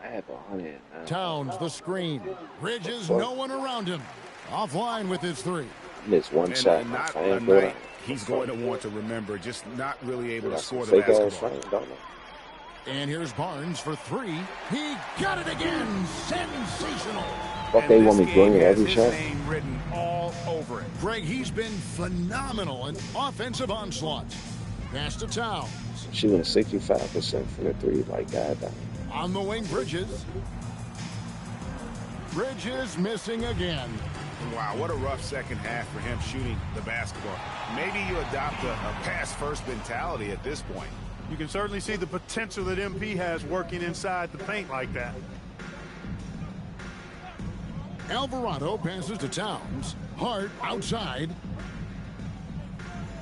I have 109. Towns the screen. Bridges, no one around him. Offline with his 3. Missed one shot. Not a night he's going to want to remember. Just not really able to score the basketball. And here's Barnes for 3. He got it again. Sensational. What they want me to bring every shot? Name written all over it. Greg, he's been phenomenal in offensive onslaught. Pass to Towns. She went 65% for the 3. Like, goddamn. On the wing, Bridges. Bridges missing again. Wow, what a rough second half for him shooting the basketball. Maybe you adopt a pass-first mentality at this point. You can certainly see the potential that MP has working inside the paint like that. Alvarado passes to Towns. Hart outside.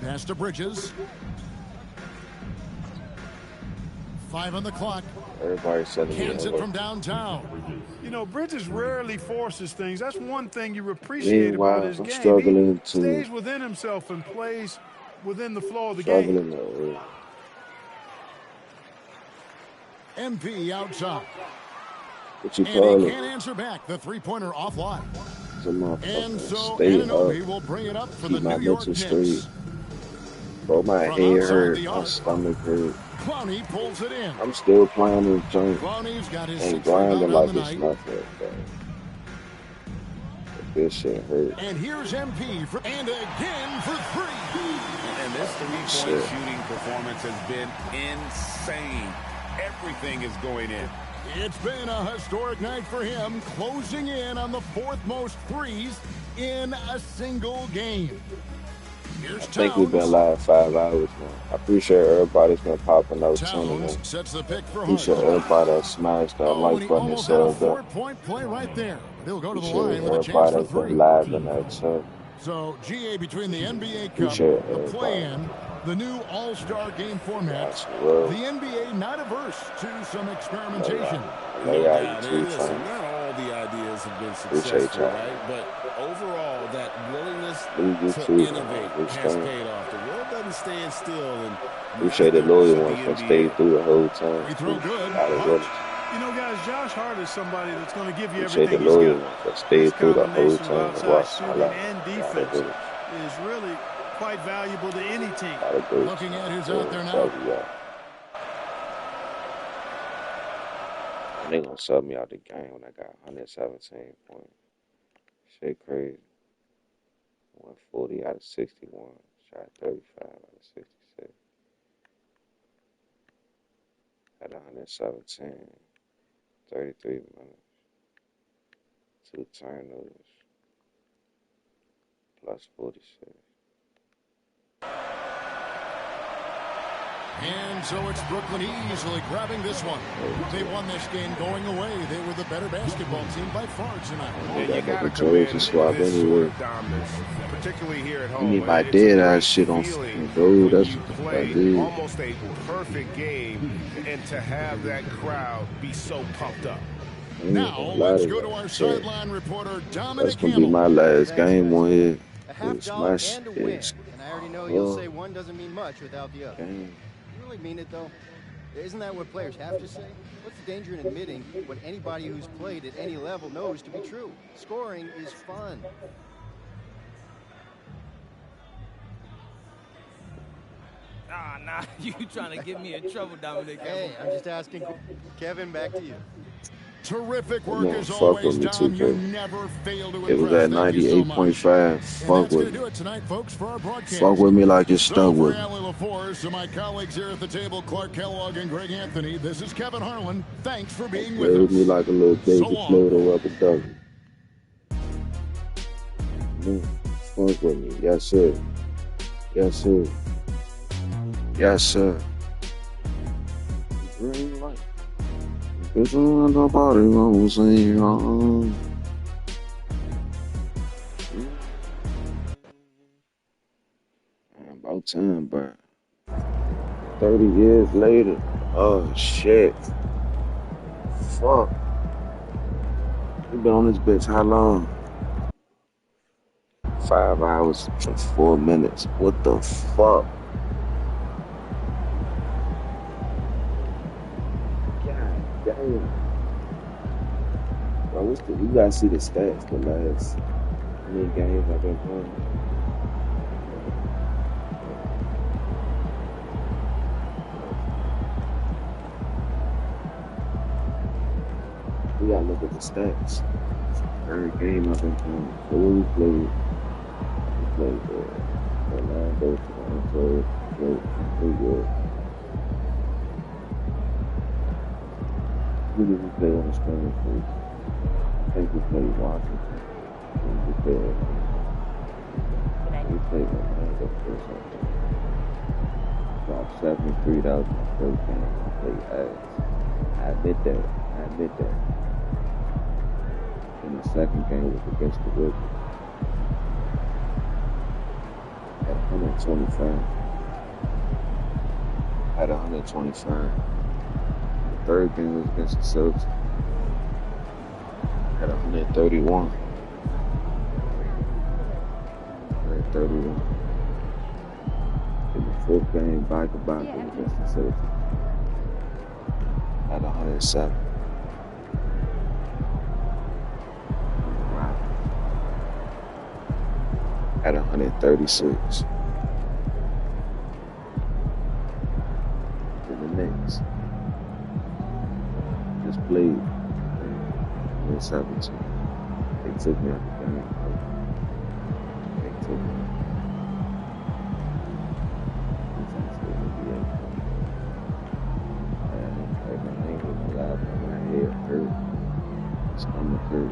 Pass to Bridges. 5 on the clock. Everybody said Cans it from downtown. You know, Bridges rarely forces things. That's one thing you appreciate about his game. Struggling he stays within himself and plays within the flow of the game. MP outside. What you and call he it? can't answer back. The 3-pointer offline. And so stay Anunoby up. will bring it up for Keep the my New York mental Knicks. straight. Bro, my head hurt. My stomach hurt. Clowney pulls it in. I'm still playing this joint. Clowney's got his Ain't 6th rebound grinding on like the it's night. nothing, bro. This shit hurt. And here's MP for and again for 3. And this 3-point shooting performance has been insane. Everything is going in. It's been a historic night for him, closing in on the 4th most threes in a single game. Here's I think we've been live 5 hours now. I appreciate everybody's been popping out tuning in. Sets the pick for Appreciate everybody that smashed that like button and subs up. 4-point play right there. They'll go to the Appreciate line with a chance everybody for that's 3. been live in that too. So, GA between the NBA Cup, Appreciate the everybody. play-in, the new All-Star game format, real. the NBA not averse to some experimentation. Listen, not all the ideas have been successful, right? But overall, that willingness to innovate has paid off. The world doesn't stand still. And Appreciate the loyal ones that stayed through the whole time. We throw good. You know, guys, Josh Hart is somebody that's going to give you Appreciate everything the he's loyal got. ones that stayed through the whole time and watched my life. And defense is really quite valuable to any team. Looking at who's out there now. They gonna sub me out the game when I got 117 points. Shit crazy. 140 out of 61. Shot 35 out of 66. Had 117. 33 minutes. 2 turnovers. Plus 46. And so it's Brooklyn easily grabbing this one. They won this game going away. They were the better basketball team by far tonight. Yeah, you gotta jersey swap anyway. Particularly here at You home. need my dead ass shit on fucking gold. That's what I did. Almost a perfect game, and to have that crowd be so pumped up. Now let's go to our sideline reporter Dominic That's gonna be my last game on here. It's my and a win. And I already know you'll say one doesn't mean much without the other. You really mean it, though? Isn't that what players have to say? What's the danger in admitting what anybody who's played at any level knows to be true? Scoring is fun. Nah, you trying to get me in trouble, Dominic. Hey, I'm just asking. Kevin, back to you. Terrific That work man as fuck always, with me, Dom. You 2K. never fail to It was impress. at Thank you so much. 98.5. And Fuck that's going with to me. do it tonight, folks, for our broadcast. Fuck with me like it's So stuck for with me. Allie LaForce and my colleagues here at the table, Clark Kellogg and Greg Anthony, this is Kevin Harlan. Thanks for being Play with with me us. like a little So baby long. Pluto rubber ducky. Fuck with me. Yes, sir. Yes, sir. Yes, sir. Green light. Bitch, nobody won't sing on. About time, bro. 30 years later. Oh, shit. Fuck. You been on this bitch how long? 5 hours and 4 minutes. What the fuck? God damn. Bro, you gotta see the stats the last many games I've been playing. We gotta look at the stats. Every game I've been playing. So what we played Orlando, Toronto, Detroit, New York. Who did we play on the screen for? I think we played Washington. We played Orlando first, I think. Dropped 73. That was my first game. I played ass. I admit that. And the second game was against the Wizards. At 125. At 125. The third game was against the Celtics. At 131. At 31. In the fourth game, back-to-back against the Celtics. At 107. At 136. In the Knicks. Just played. 117. They took me out the game. They took me. Stomach hurt.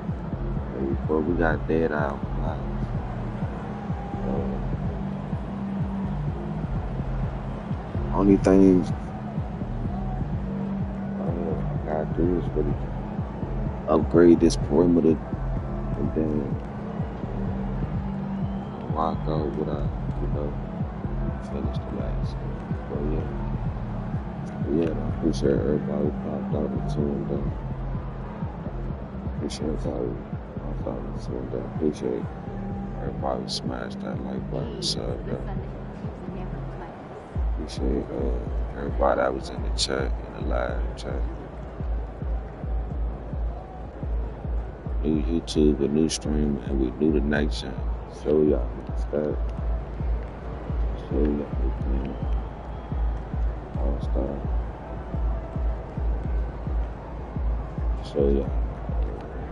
But we got dead out. Only things I gotta do is really upgrade this perimeter and then rock out what I, finish the last. But yeah, I appreciate everybody who popped out and tuned in. Appreciate everybody who popped out and tuned in. Appreciate everybody who smashed that like button, sub up. Appreciate everybody that was in the chat, in the live chat. New YouTube, a new stream, and we new the next gen. Show y'all the stats. Show y'all who can. All-star. Show y'all.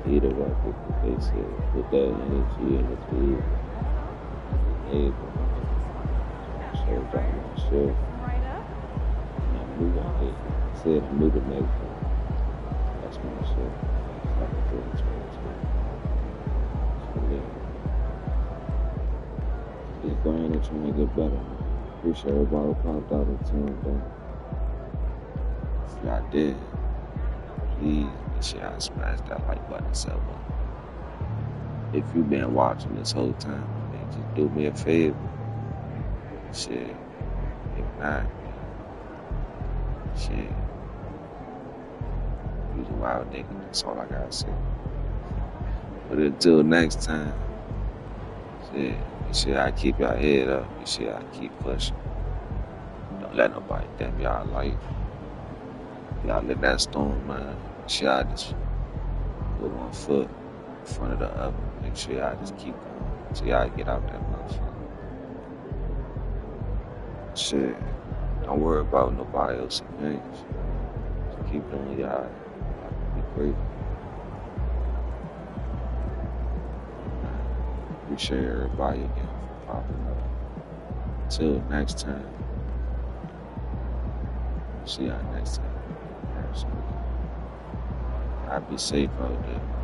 Either way, what they said. Put that energy in the field. Able. Show y'all my shit. I said I'm new to next gen. That's my shit. Like a good Just grinding and trying to get better. Appreciate everybody who popped out and tuned in. If y'all did, please make sure y'all smash that like button, sub up. If you've been watching this whole time, man, just do me a favor. Shit. If not, shit. You's a wild nigga. That's all I gotta say. But until next time, shit. Make sure y'all keep y'all head up. Make sure y'all keep pushing. Don't let nobody damn y'all life. Y'all let that storm, man. Make sure y'all just put one foot in front of the other. Make sure y'all just keep going. So y'all get out that motherfucker. Shit. Don't worry about nobody else's opinions. Just keep doing y'all. Be great. appreciate everybody again for popping up. Till next time. See y'all next time. Absolutely. I'll be safe out there.